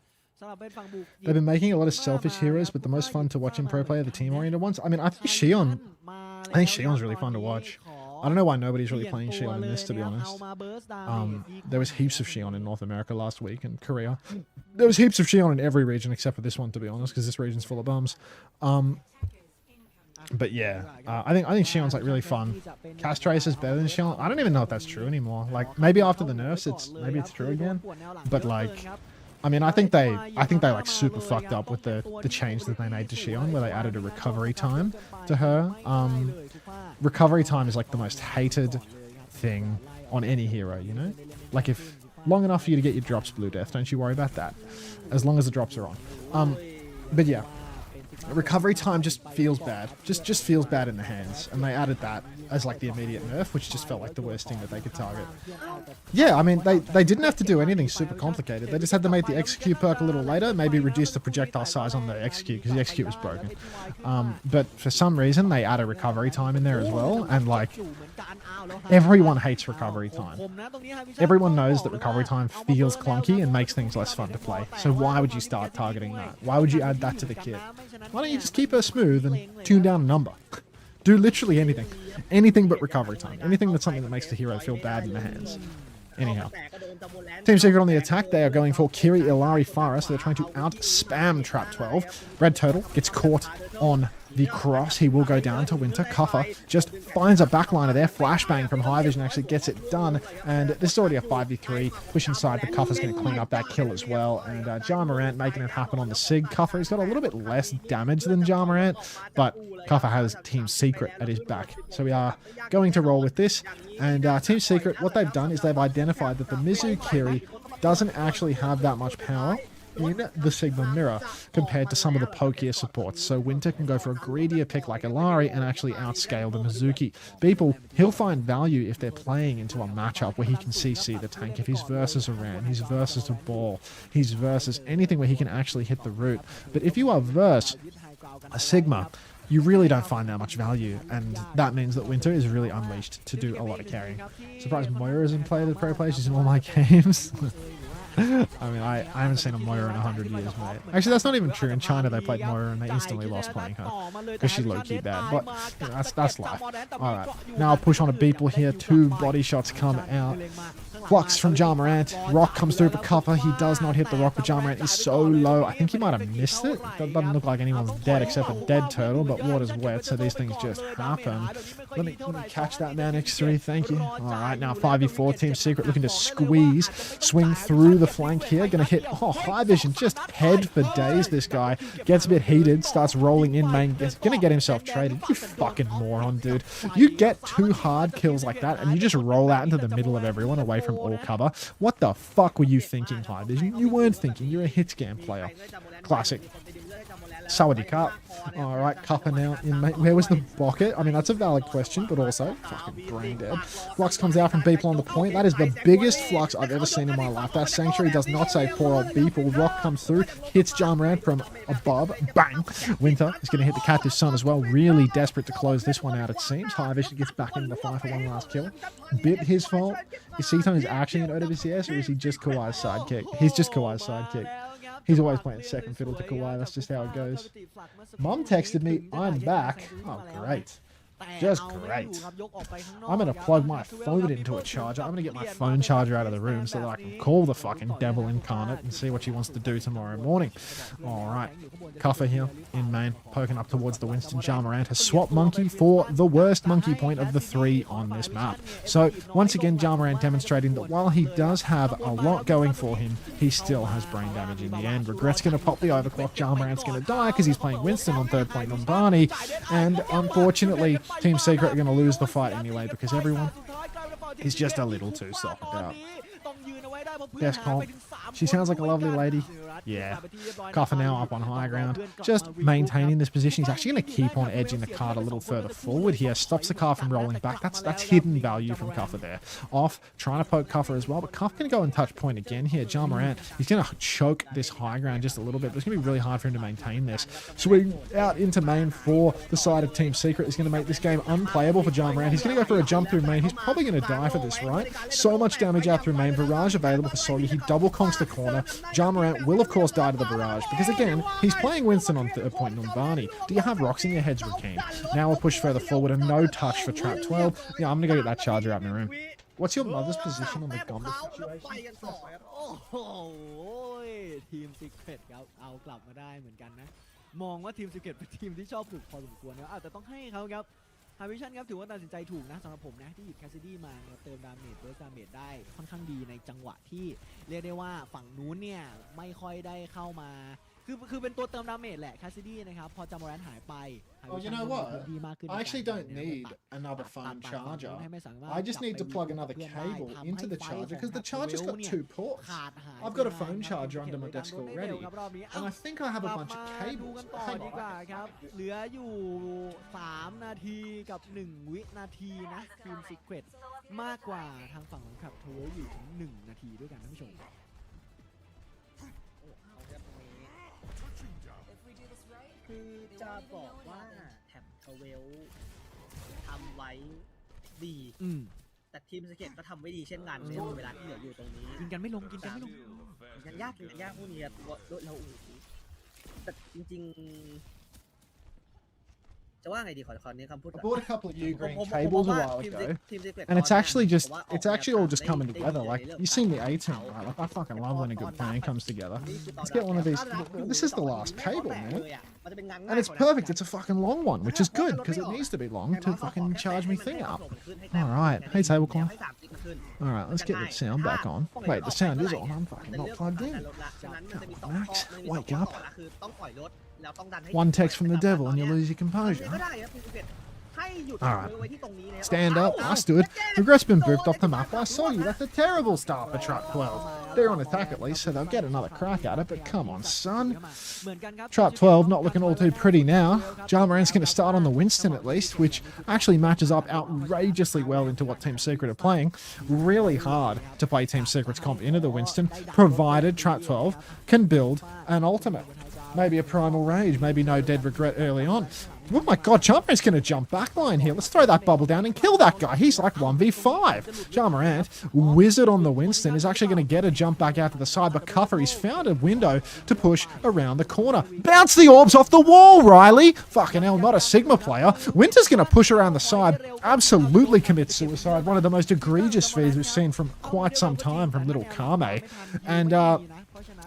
They've been making a lot of selfish heroes, but the most fun to watch in pro play are the team-oriented ones. I mean, I think Shion's really fun to watch. I don't know why nobody's really playing Shion in this, to be honest. There was heaps of Shion in North America last week and Korea. There was heaps of Shion in every region except for this one, to be honest, because this region's full of bums. But yeah, I think Shion's like really fun. Cast Trace is better than Shion. I don't even know if that's true anymore. Like maybe after the nerfs, maybe it's true again. But like, I mean, I think they like super fucked up with the change that they made to Shion, where they added a recovery time to her. Recovery time is like the most hated thing on any hero, you know? Like if long enough for you to get your drops blue death, don't you worry about that. As long as the drops are on. But yeah. Recovery time just feels bad. Just feels bad in the hands. And they added that as like the immediate nerf, which just felt like the worst thing that they could target. Yeah, I mean, they didn't have to do anything super complicated. They just had to make the execute perk a little later, maybe reduce the projectile size on the execute, because the execute was broken. But for some reason, they add a recovery time in there as well, and like, everyone hates recovery time. Everyone knows that recovery time feels clunky and makes things less fun to play. So why would you start targeting that? Why would you add that to the kit? Why don't you just keep her smooth and tune down a number? Do literally anything. Anything but recovery time. Anything that's something that makes the hero feel bad in the hands. Anyhow. Team Secret on the attack. They are going for Kiri, Illari, Farah, so they're trying to out-spam Trap 12. Red Turtle gets caught on the cross. He will go down to Winter. Cuffer just finds a backliner there. Flashbang from High Vision actually gets it done. And this is already a 5v3. Push inside, but Cuffer's going to clean up that kill as well. And Jamarant making it happen on the Sig. Cuffer, he's got a little bit less damage than Jamarant, but Cuffer has Team Secret at his back. So we are going to roll with this. And Team Secret, what they've done is they've identified that the Mizukiri doesn't actually have that much power in the Sigma Mirror compared to some of the pokier supports. So Winter can go for a greedier pick like Illari and actually outscale the Mizuki. People, he'll find value if they're playing into a matchup where he can CC the tank. If he's versus a Ram, he's versus a Ball, he's versus anything where he can actually hit the root. But if you are versus a Sigma, you really don't find that much value, and that means that Winter is really unleashed to do a lot of carrying. Surprised Moira isn't played the pro play, she's in all my games. I mean, I haven't seen a Moira in 100 years, mate. Actually, that's not even true. In China, they played Moira and they instantly lost playing her because she low-key bad. But you know, that's life. All right, now I'll push on a Beeple here. 2 body shots come out. Flux from Jarmarant. Rock comes through for cover. He does not hit the rock, but Jarmarant is so low. I think he might have missed it. That doesn't look like anyone's dead except for Dead Turtle, but water's wet, so these things just happen. Let me catch that man, X3. Thank you. All right, now 5v4. Team Secret looking to squeeze. Swing through the flank here. Going to hit. Oh, High Vision just head for days. This guy gets a bit heated. Starts rolling in. Meng going to get himself traded. You fucking moron, dude. You get 2 hard kills like that and you just roll out into the middle of everyone away from all cover. What the fuck were you thinking, High Vision? You weren't thinking. You're a hit scan player. Classic. Sawadee Cup. Alright, Cuppa now in mate. Where was the bucket? I mean, that's a valid question, but also fucking brain dead. Flux comes out from Beeple on the point. That is the biggest Flux I've ever seen in my life. That Sanctuary does not save poor old Beeple. Rock comes through, hits Jarmarant from above. Bang! Winter is going to hit the Captive Sun as well. Really desperate to close this one out, it seems. High Vision gets back into the fight for one last kill. Bit his fault. Is Seaton is actually an OWCS, or is he just Kawhi's sidekick? He's just Kawhi's sidekick. He's always playing second fiddle to Kawhi. That's just how it goes. Mom texted me, I'm back. Oh, great. Just great. I'm going to plug my phone into a charger. I'm going to get my phone charger out of the room so that I can call the fucking devil incarnate and see what she wants to do tomorrow morning. All right. Cuffer here in main, poking up towards the Winston. Jarmarant has swapped Monkey for the worst monkey point of the 3 on this map. So, once again, Jarmarant demonstrating that while he does have a lot going for him, he still has brain damage in the end. Regret's going to pop the overclock. Jarmarant's going to die because he's playing Winston on 3rd point on Barney. And unfortunately, Team Secret are going to lose the fight anyway because everyone is just a little too soft out. Yes, Comp. She sounds like a lovely lady. Yeah. Cuffer now up on high ground. Just maintaining this position. He's actually going to keep on edging the card a little further forward here. Stops the car from rolling back. That's hidden value from Cuffer there. Off, trying to poke Cuffer as well, but Cuffer going to go and touch point again here. Jarmarant, he's going to choke this high ground just a little bit, but it's going to be really hard for him to maintain this. Swing out into main for the side of Team Secret is going to make this game unplayable for Jarmarant. He's going to go for a jump through main. He's probably going to die for this, right? So much damage out through main. Barrage available for Soggy. He double conks the corner. Jarmarant will, of course, die to the barrage because, again, he's playing Winston on 3rd point on Barney. Do you have rocks in your heads, Rakeen? Now we'll push further forward. A no touch for Trap 12. Yeah, I'm going to go get that charger out in the room. What's your mother's position on the Gong situation? โอ้โหทีม Secret ครับเอากลับมาได้เหมือนกันนะมองว่าทีม Secret เป็นทีมที่ชอบฝึกพอสมควรนะแต่ต้องให้เขาครับฮาวิชั่นครับถือว่าตัดสินใจถูกนะสำหรับผมนะที่หยิบแคสซิดี้มาเติมดาเมจเบิร์สดาเมจได้ค่อนข้างดีในจังหวะที่เรียกได้ว่าฝั่งนู้นเนี่ยไม่ค่อยได้เข้ามาคือเป็นตัวเติมดาเมจแหละแคสซิดี้นะครับพอจามอรันหายไป Oh, you know what? I actually don't need another phone charger. I just need to plug another cable into the charger because the charger's got 2 ports. I've got a phone charger under my desk already, and I think I have a bunch of cables. Hang on. เหลืออยู่3 นาทีกับ 1 วินาทีนะทีม Secret มากกว่าทางฝั่งของขับทัวร์อยู่ถึง1 นาทีด้วยกันท่านผู้ชมคือจะบอกว่าแถบทเวลทำไว้ดีแต่ทีมสเก็ตก็ทำไว้ดีเช่นกันในเวลาที่เหลืออยู่ตรงนี้กินกันไม่ลงกินกันยากพวกนี้เราแต่จริงๆจะว่าไงดีขอนี้คำพูด I bought a couple of U-Green cables a while ago, and it's actually all just coming together. Like, you seen the A-team, right? Like, I fucking love when a good plan comes together. Let's get one of these. This is the last cable, man. And it's perfect. It's a fucking long one, which is good, because it needs to be long to fucking charge me thing up. Alright. Hey, Tablecloth. Alright, let's get the sound back on. Wait, the sound is on. I'm fucking not plugged in. Max, wake up. One text from the devil and you lose your composure. Alright. Stand up. I stood. Regress been booped off the map. I saw you. That's a terrible start for Trap 12. They're on attack at least, so they'll get another crack at it, but come on, son. Trap 12 not looking all too pretty now. Jarmarant's going to start on the Winston at least, which actually matches up outrageously well into what Team Secret are playing. Really hard to play Team Secret's comp into the Winston, provided Trap 12 can build an ultimate. Maybe a Primal Rage, maybe no Dead Regret early on. Oh my god, Jamarant's going to jump backline here. Let's throw that bubble down and kill that guy. He's like 1v5. Jamarant, wizard on the Winston, is actually going to get a jump back out to the side, but Cuffer, he's found a window to push around the corner. Bounce the orbs off the wall, Riley. Fucking hell, not a Sigma player. Winter's going to push around the side. Absolutely commit suicide. One of the most egregious feeds we've seen from quite some time from little Kame. And,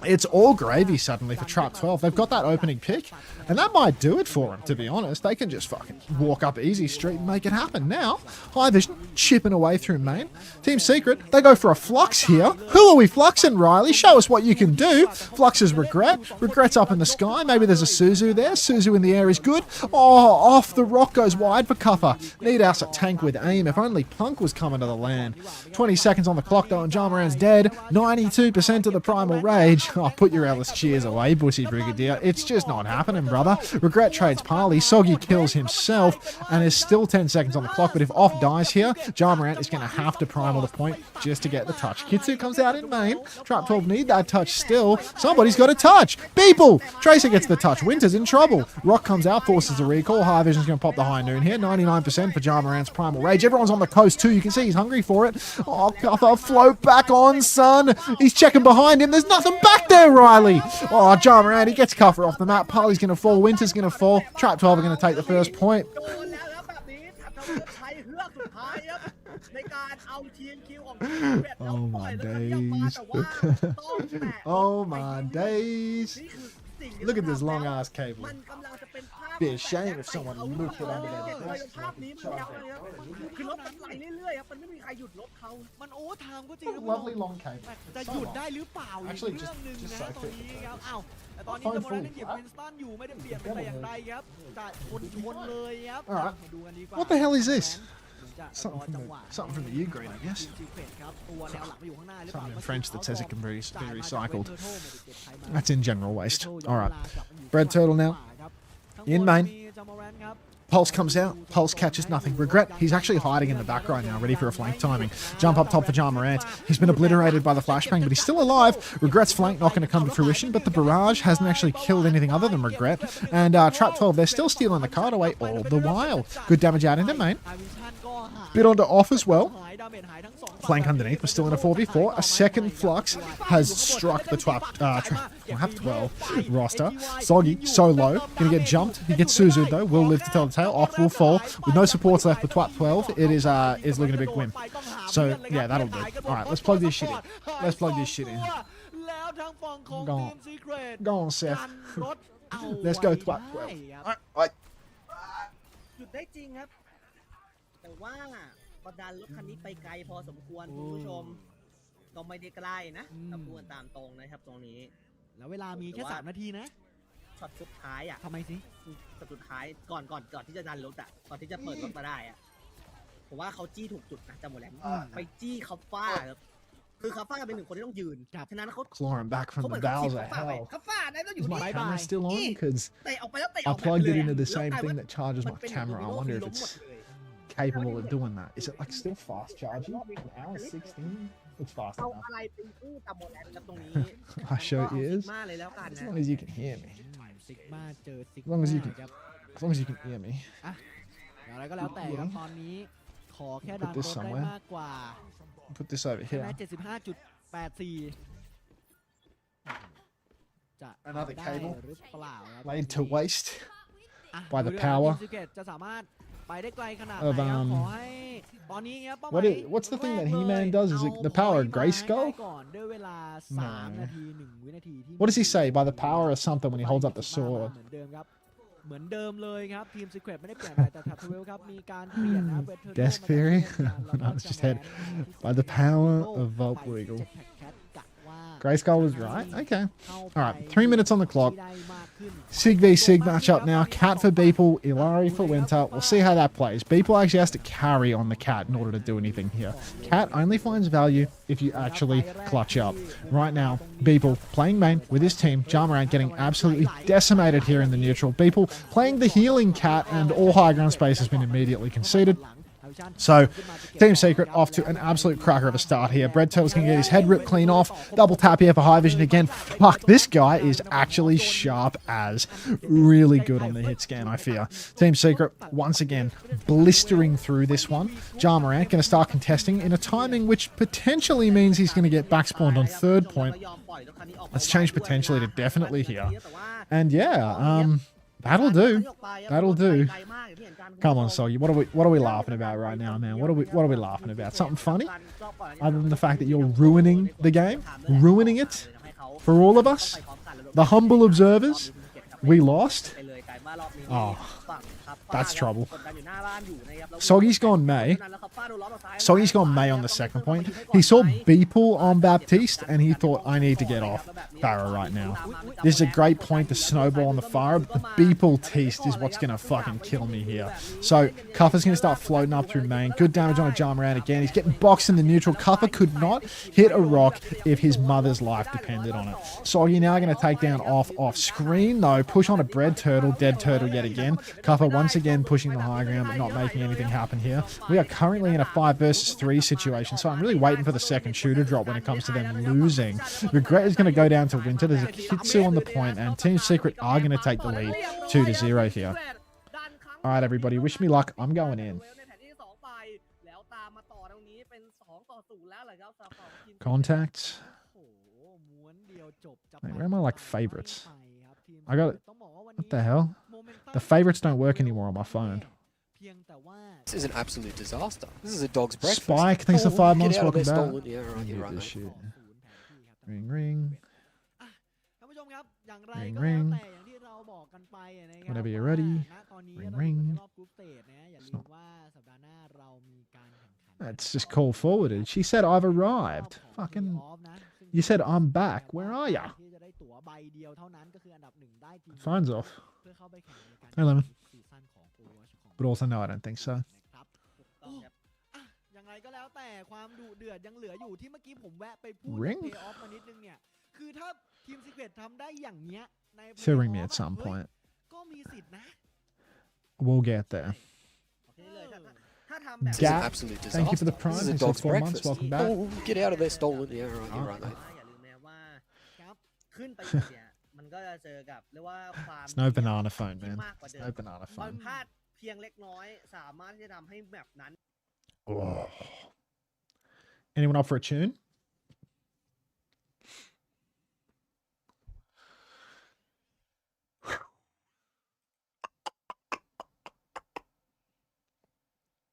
it's all gravy suddenly for Trap 12. They've got that opening pick, and that might do it for them, to be honest. They can just fucking walk up easy street and make it happen. Now, High Vision chipping away through main. Team Secret, they go for a Flux here. Who are we fluxing, Riley? Show us what you can do. Flux is Regret. Regret's up in the sky. Maybe there's a Suzu there. Suzu in the air is good. Oh, off the rock goes wide for Cuffer. Need us a tank with aim. If only Punk was coming to the land. 20 seconds on the clock, though, and Jamarant's dead. 92% of the Primal Rage. Oh, put your Ellis cheers away, Bussy Brigadier. It's just not happening, brother. Regret trades Parley. Soggy kills himself, and there's still 10 seconds on the clock, but if Off dies here, Jamarant is going to have to primal the point just to get the touch. Kitsu comes out in main. Trap 12 need that touch still. Somebody's got a touch. Beeple! Tracer gets the touch. Winter's in trouble. Rock comes out, forces a recall. High Vision's going to pop the high noon here. 99% for Jamarant's Primal Rage. Everyone's on the coast too. You can see he's hungry for it. Oh, Cuffer, float back on, son. He's checking behind him. There's nothing back there, Riley. Oh, Jamarant, he gets Cuffer off the map. Parley's going to fall. Winter's going to fall. Trap 12 are going to take the first point. โดนแล้วครับแบบนี้ทำให้ใช้เฮือกสุดท้ายครับในการเอาทีมคิวของทีมเวทแล้วปล่อยแล้วก็ยังมาแต่ว่าต้องแตะ Oh my days. นี่คือสิ่งที่ Look at this long ass cable. มันกำลังจะเป็นภาพ Be a shame if someone looked at under that ภาพนี้มันยาวเลยครับคือรถมันไหลเรื่อยๆครับมันไม่มีใครหยุดรถเขา มันโอเวอร์ไทม์ก็จริงครับ Lovely long cable. จะหยุดได้หรือเปล่าอีก Actually, เรื่องหนึ่ง just นะ so ตอน fit. นี้ครับอ้าวแต่ตอนนี้จะโมเดลเก็บวินสตันอยู่ไม่ได้เปลี่ยนไปแต่อย่างใดครับจะชนเลยครับ Alright. มาดูกันดีกว่า What the hell is this? จะ Something รอ from จัง the, หวะ something from the U grade, I guess. ครับตัวแนวหลังไปอยู่ข้างหน้าหรือเปล่า Something in French that says it can be จ่ายมาจาก recycled. เวนเทอร์โทไม่ได้เก็บใครมา That's in general waste. All right. เวลากลับมาอยู่ Bread turtle now. ครับ In main. มีจามอรันครับ Pulse comes out. Pulse catches nothing. Regret, he's actually hiding in the back right now, ready for a flank timing. Jump up top for Jamarant. He's been obliterated by the flashbang, but he's still alive. Regret's flank not going to come to fruition, but the barrage hasn't actually killed anything other than Regret. And Trap 12, they're still stealing the card away all the while. Good damage out into main. Bit onto off as well. Flank underneath. We're still in a 4v4. A second Flux has struck the Trap 12 roster. Soggy, so low. Gonna get jumped. He gets Suzu though. Will live to tell the tale. Off will fall. With no supports left for Twat 12, it is looking a big win. So yeah, that'll do. Alright, let's plug this shit in. Let's plug this shit in. Go on. Go on, Seth. Let's go Twat 12. Alright. หยุดได้จริงครับแต่ว่าก็ดันรถคันนี้ไปไกลพอสมควรคุณผู้ชมก็ไม่ได้ใกล้นะถ้าพูดตามตรงนะครับตรงนี้ แล้วเวลามีแค่3นาทีนะ ช็อตสุดท้ายอ่ะ ทำไมสิ ช็อตสุดท้ายก่อนที่จะดันรถอ่ะก่อนที่จะเปิดรถมาได้อ่ะผมว่าเขาจี้ถูกจุดนะจำหมดแล้วไปจี้คัฟฟ้าครับคือคัฟฟ้าเป็นหนึ่งคนที่ต้องยืนฉะนั้นเขา Clawing back from the bowels of hell. คัฟฟ้าได้ต้องอยู่ Is ที่ my camera still on? Because เตะออกไปแล้วเตะอ I อกไป plugged เล it ย into the แล้ว same กลาย thing ว่า that charges มัน my เป็น camera. I โดมิโน wonder คือ if ล้มหม it's ดเลย capable of doing that. Is it like still fast charging? An hour 16? It's fast เอา enough. อะไรไปสู้ตามหมดแล้วครับตรงนี้ I show it is. มาเลยแล้วกัน As นะ long as you can hear me. ซิกมาเจอซิก As long as you มา can, ครับ as long as you can hear me. อย่างไรก็แล้วแต่ครับตอนนี้ขอแค่ดันรถ Put this ได้ somewhere. มากกว่า Put this over ใช่ไหม here. 75.84 จะ Another ได้ cable หรือเปล่าครับ Laid to waste อ่ะ by the ดูด้วย power ทีมซิกเก็ตจะสามารถไปได้ไกลขนาดไหน of ครับขอให้ตอนนี้ครับเป้าหมาย what's the thing that แรก He-Man เลย does? Is it the power of เอา Grayskull? ก่อนด้วยเวลา No. 3 นาที 1 วินาทีที่ What does he say? By the power of something when he holds up the sword. เหมือนเดิมครับเหมือนเดิมเลยครับทีมซิกเก็ตไม่ได้เปลี่ยนอะไรแต่ทัพเวลครับมีการเปลี่ยนนะเวทเทอร์ Desk theory? No, it's just head. By the power of Vault Wiggle. Grayskull was right. Okay. Alright, 3 minutes on the clock. Sig v Sig matchup now. Cat for Beeple, Ilari for Winter. We'll see how that plays. Beeple actually has to carry on the Cat in order to do anything here. Cat only finds value if you actually clutch up. Right now, Beeple playing main with his team. Jamarant getting absolutely decimated here in the neutral. Beeple playing the healing Cat, and all high ground space has been immediately conceded. So, Team Secret off to an absolute cracker of a start here. Bread Turtle's going to get his head ripped clean off. Double tap here for High Vision again. Fuck, this guy is actually sharp as. Really good on the hit scan, I fear. Team Secret, once again, blistering through this one. Jarmarant going to start contesting in a timing which potentially means he's going to get backspawned on third point. Let's change potentially to definitely here. And yeah, that'll do. That'll do. Come on, Soggy. What are we laughing about right now, man? What are we laughing about? Something funny? Other than the fact that you're ruining the game? Ruining it? For all of us? The humble observers? We lost? Oh, that's trouble. Soggy's gone May. Soggy's gone May on the second point. He saw Beeple on Baptiste, and he thought, I need to get off Farah right now. This is a great point to snowball on the Farah, but the Beeple Teast is what's going to fucking kill me here. So, Cuffer's going to start floating up through main. Good damage on a Jarmarant again. He's getting boxed in the neutral. Cuffer could not hit a rock if his mother's life depended on it. Soggy now going to take down off screen, though. Push on a Bread Turtle. Dead Turtle yet again. Cuffer once again pushing the high ground, but not making anything happen here. We are currently in a 5 versus 3 situation, so I'm really waiting for the second shooter drop when it comes to them losing. Regret is going to go down to Winter. There's a Kitsu on the point, and Team Secret are going to take the lead 2-0 here. All right, everybody, wish me luck. I'm going in. Contacts. Wait, where are my like favorites? I got it. What the hell? The favorites don't work anymore on my phone. This is an absolute disaster. This is a dog's breakfast. Spike, thanks for 5 months. Get out of Welcome there, back. stolen. Yeah, right, you're right, This mate. shit. Ring, ring. ท่านผู้ชมครับอย่างไร Ring, ก็แล้ว ring. แต่อย่างที่เราบอกกันไปนะครับ Whenever you're ready. ณตอนนี้ Ring, เราอยู่ ring. ในรอบกรุ๊ปสเตจนะอย่าลืมว่าสัปดาห์หน้าเรามีการแข่งขัน That's just call forwarded. She said I've arrived. Fucking. You said I'm back. Where are ya? ที่จะได้ตั๋วใบเดียวเท่านั้นก็คืออันดับ 1 ได้ทีม Phone's off. เพื่อเข้าไปแข่งในการ Hey, Lemon. ซีซั่นของ Overwatch ของ But also, no, I don't think so. นะครับอ่ะยังไงก็แล้วแต่ความดุเดือดยังเหลืออยู่ที่เมื่อกี้ผมแวะไปพูด Ring? เพย์ออฟมานิดนึงเนี่ยคือถ้าทีม Secret ทำได้อย่างเงี้ยใน She'll ring me playoff at some เฮ้ย point. ก็มีสิทธิ์นะ We'll get there. ถ้าทำแบบ This is an Gap. absolute disaster. Thank you for the This prime. is a Thanks for dog's 4 months. breakfast. Welcome back. Oh, get out of there, stolen. Yeah, right, you're right, mate. อย่าลืมนะว่า ครับ ขึ้นไปอีกเนี่ยมันก็จะเจอกับเรียกว่าความ It's no banana phone, ที่ man. มากกว่า It's เดิ no ม banana มัน phone. พลาดเพียงเล็กน้อยสามารถที่จะทำให้แมปนั้น Oh. Anyone up for a tune?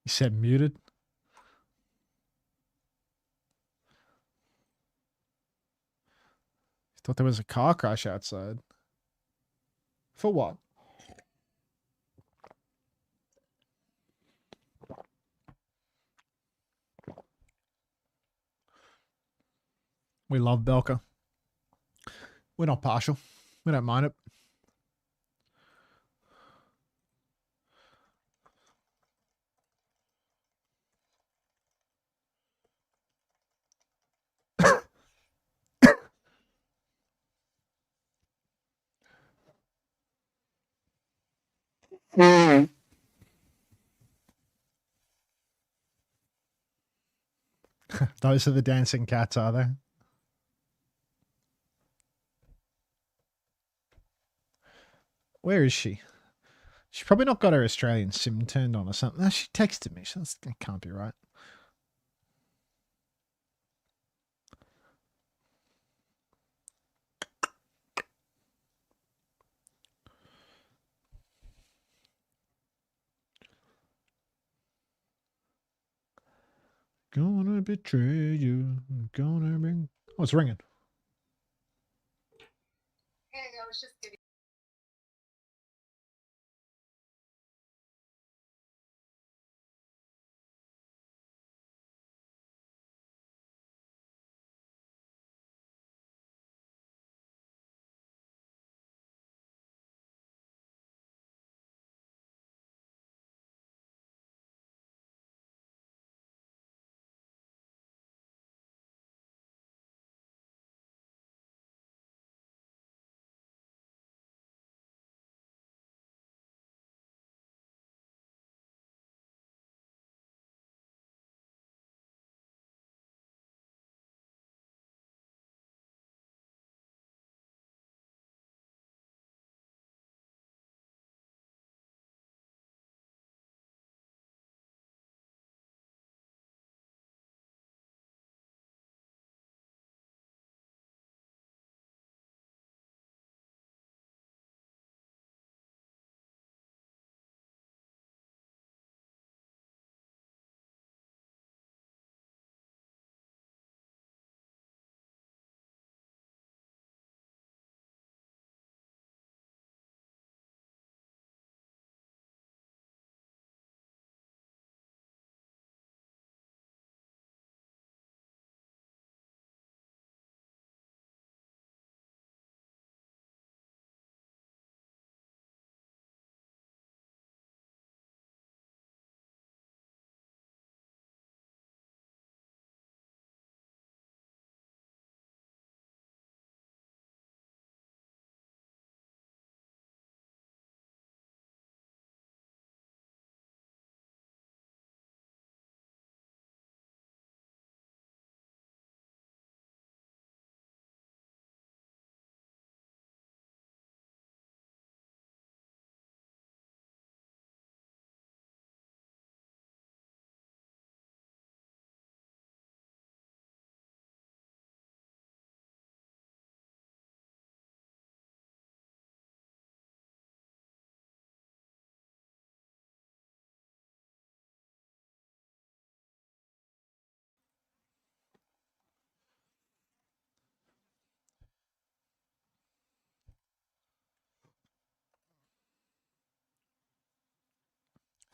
You said muted? Thought there was a car crash outside. For what? We love Belka. We're not partial. We don't mind it. Those are the dancing cats, are they? Where is she? She's probably not got her Australian SIM turned on or something. No, she texted me. So that can't be right. Gonna betray you. Gonna ring. Oh, it's ringing.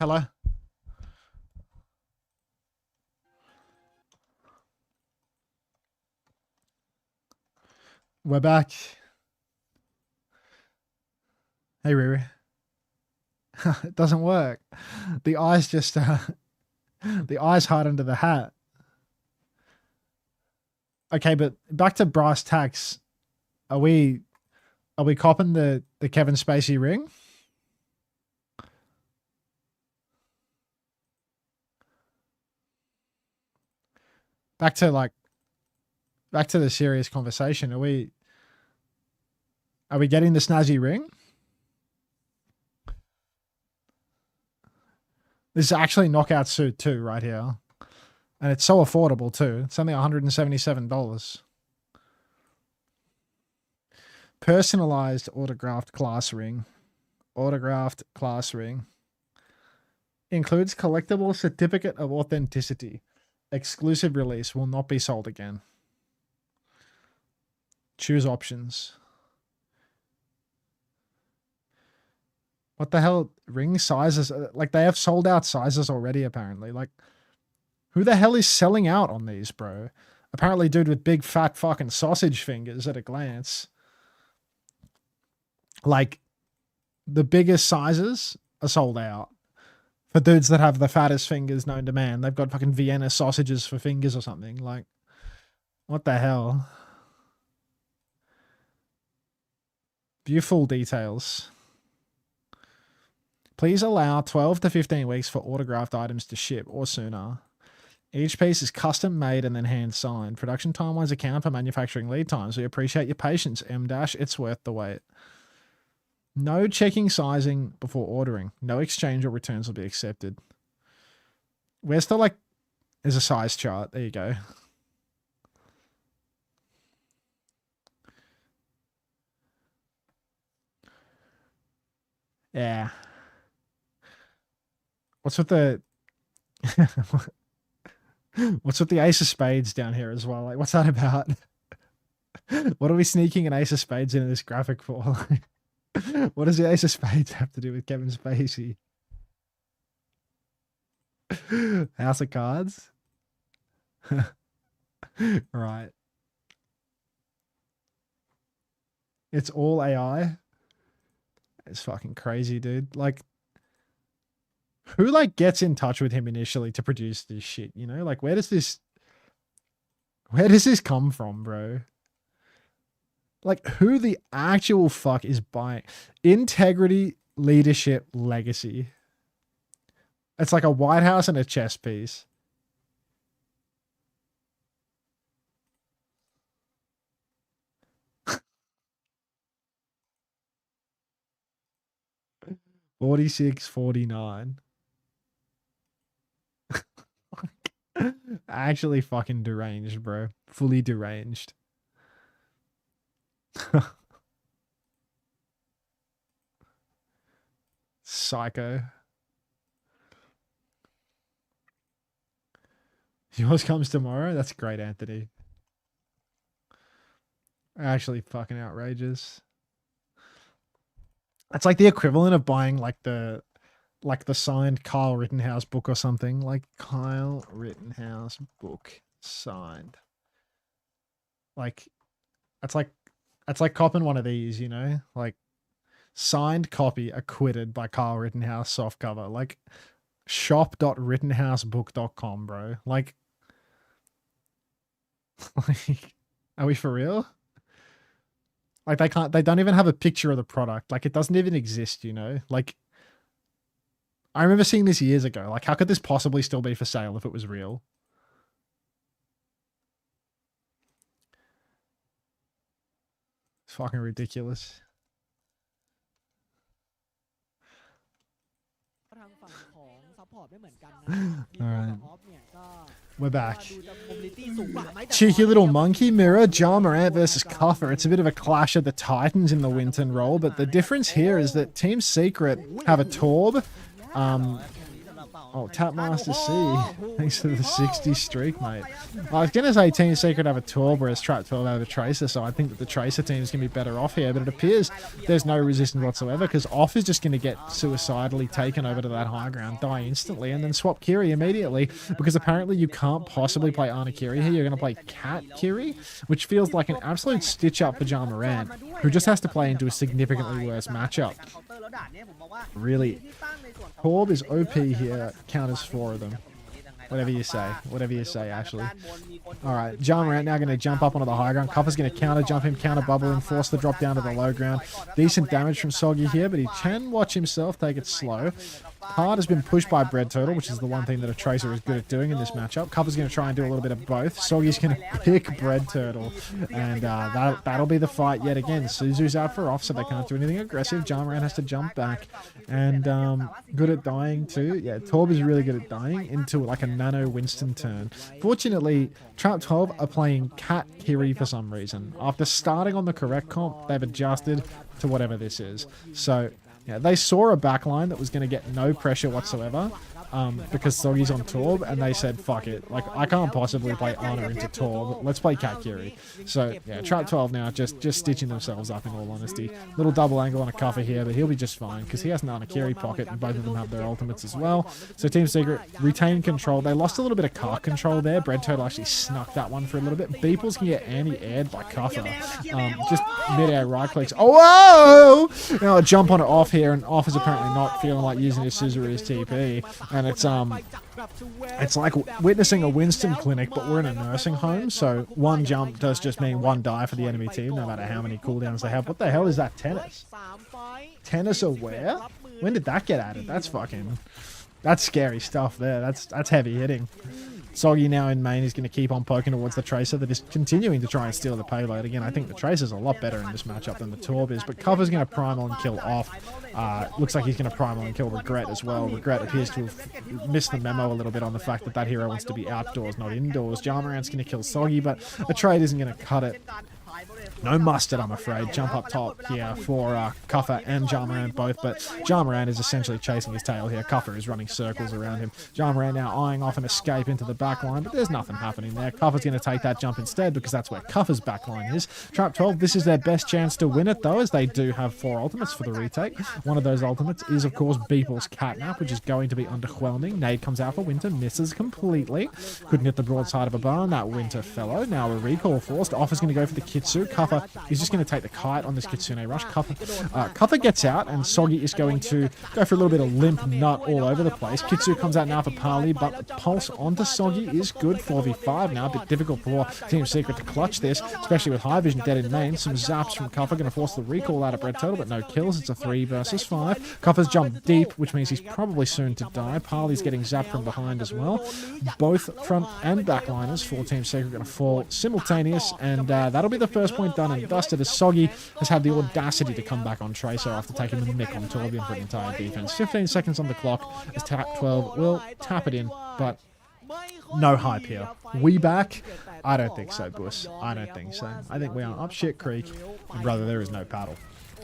Hello. We're back. Hey, Riri. It doesn't work. The eyes just, the eyes hide under the hat. Okay, but back to brass tacks. Are we copping the Kevin Spacey ring? Back to the serious conversation. Are we getting the snazzy ring? This is actually knockout suit too, right here. And it's so affordable too. It's only $177. Personalized autographed class ring. Autographed class ring. Includes collectible certificate of authenticity. Exclusive release. Will not be sold again. Choose options. What the hell? Ring sizes? Like, they have sold out sizes already, apparently. Like, who the hell is selling out on these, bro? Apparently, dude with big fat fucking sausage fingers at a glance. Like, the biggest sizes are sold out. For dudes that have the fattest fingers known to man. They've got fucking Vienna sausages for fingers or something. Like, what the hell? View full details. Please allow 12 to 15 weeks for autographed items to ship or sooner. Each piece is custom made and then hand signed. Production timelines account for manufacturing lead times. We appreciate your patience, M-. It's worth the wait. No checking sizing before ordering. No exchange or returns will be accepted. Where's the, like, there's a size chart. There you go. Yeah. What's with the what's with the Ace of Spades down here as well? Like, what's that about? What are we sneaking an Ace of Spades into this graphic for? What does the Ace of Spades have to do with Kevin Spacey? House of Cards? Right. It's all AI. It's fucking crazy, dude. Like, who, like, gets in touch with him initially to produce this shit, you know? Like, where does this come from, bro? Like, who the actual fuck is buying? Integrity, leadership, legacy. It's like a White House and a chess piece. $46.49. Actually fucking deranged, bro. Fully deranged. Psycho. Yours comes tomorrow? That's great, Anthony. Actually fucking outrageous. It's like the equivalent of buying like the signed Kyle Rittenhouse book or something. Like, Kyle Rittenhouse book signed. Like, it's like copping one of these, you know? Like, signed copy acquitted by Kyle Rittenhouse softcover. Like, shop.rittenhousebook.com, bro. Like, are we for real? Like, they don't even have a picture of the product. Like, it doesn't even exist, you know? Like, I remember seeing this years ago. Like, how could this possibly still be for sale if it was real? It's fucking ridiculous. Alright. We're back. Cheeky little monkey mirror. Ja Morant versus Cuffer. It's a bit of a clash of the Titans in the Winton role, but the difference here is that Team Secret have a Torb. Oh, Tapmaster C. Thanks for the 60 streak, mate. I was going to say Team Secret have a Torb, whereas Trap 12 have a Tracer, so I think that the Tracer team is going to be better off here, but it appears there's no resistance whatsoever, because Off is just going to get suicidally taken over to that high ground, die instantly, and then swap Kiri immediately, because apparently you can't possibly play Ana Kiri here. You're going to play Cat Kiri, which feels like an absolute stitch-up for Jamarant, who just has to play into a significantly worse matchup. Really, Torb is OP here, counters 4 of them. Whatever you say, Ashley. Alright, Jamarant now going to jump up onto the high ground. Cuffer's going to counter jump him, counter bubble him, force the drop down to the low ground. Decent damage from Soggy here, but he can watch himself take it slow. Hard has been pushed by Bread Turtle, which is the one thing that a Tracer is good at doing in this matchup. Cuffer's going to try and do a little bit of both. Soggy's going to pick Bread Turtle, and that'll be the fight yet again. Suzu's out for off, so they can't do anything aggressive. Jamarant has to jump back, and good at dying too. Yeah, Torb is really good at dying into like a Nano Winston turn. Fortunately, Trap 12 are playing Cat Kiri for some reason. After starting on the correct comp, they've adjusted to whatever this is. So yeah, they saw a backline that was going to get no pressure whatsoever because Soggy's on Torb, and they said, fuck it. Like, I can't possibly play Ana into Torb. Let's play Cat Kiri. So, yeah, Trap 12 now just stitching themselves up, in all honesty. Little double angle on a Cuffer here, but he'll be just fine because he has an Ana Kiri pocket, and both of them have their ultimates as well. So, Team Secret retain control. They lost a little bit of car control there. Bread Turtle actually snuck that one for a little bit. Beeples can get anti-aired by Cuffer. Just mid-air right-clicks. Oh, whoa! Now, a jump on it Off here, and Off is apparently not feeling like using his scissor as TP. And it's like witnessing a Winston clinic, but we're in a nursing home, so one jump does just mean one die for the enemy team, no matter how many cooldowns they have. What the hell is that tennis? Tennis aware? When did that get added? That's scary stuff there. That's heavy hitting. Soggy now in main is going to keep on poking towards the Tracer that is continuing to try and steal the payload. Again, I think the Tracer's a lot better in this matchup than the Torb is, but Cover's going to primal and kill Off. Looks like he's going to primal and kill Regret as well. Regret appears to have missed the memo a little bit on the fact that that hero wants to be outdoors, not indoors. Jamarant's going to kill Soggy, but a trade isn't going to cut it. No mustard, I'm afraid. Jump up top here for Cuffer and Jamarant both, but Jamarant is essentially chasing his tail here. Cuffer is running circles around him. Jamarant now eyeing off an escape into the backline, but there's nothing happening there. Cuffer's going to take that jump instead because that's where Cuffer's backline is. Trap 12, this is their best chance to win it, though, as they do have 4 ultimates for the retake. One of those ultimates is, of course, Beeple's Catnap, which is going to be underwhelming. Nade comes out for Winter, misses completely. Couldn't hit the broadside of a bar on that Winter fellow. Now a recall forced. Off is going to go for the Kitsu. Cuffer is just going to take the kite on this Kitsune rush. Cuffer gets out, and Soggy is going to go for a little bit of limp nut all over the place. Kitsu comes out now for Parley, but the pulse onto Soggy is good. 4v5 now, a bit difficult for Team Secret to clutch this, especially with High Vision dead in main. Some zaps from Cuffer, going to force the recall out of Bread Turtle, but no kills. It's a 3 versus 5. Cuffer's jumped deep, which means he's probably soon to die. Parley's getting zapped from behind as well. Both front and backliners for Team Secret going to fall simultaneous, and that'll be the first point done and dusted, as Soggy has had the audacity to come back on Tracer after taking the mick on Torbjorn for the entire defense. 15 seconds on the clock as Tap 12 will tap it in, but no hype here. We back? I don't think so, Bus. I don't think so. I think we are up shit creek, and brother, there is no paddle.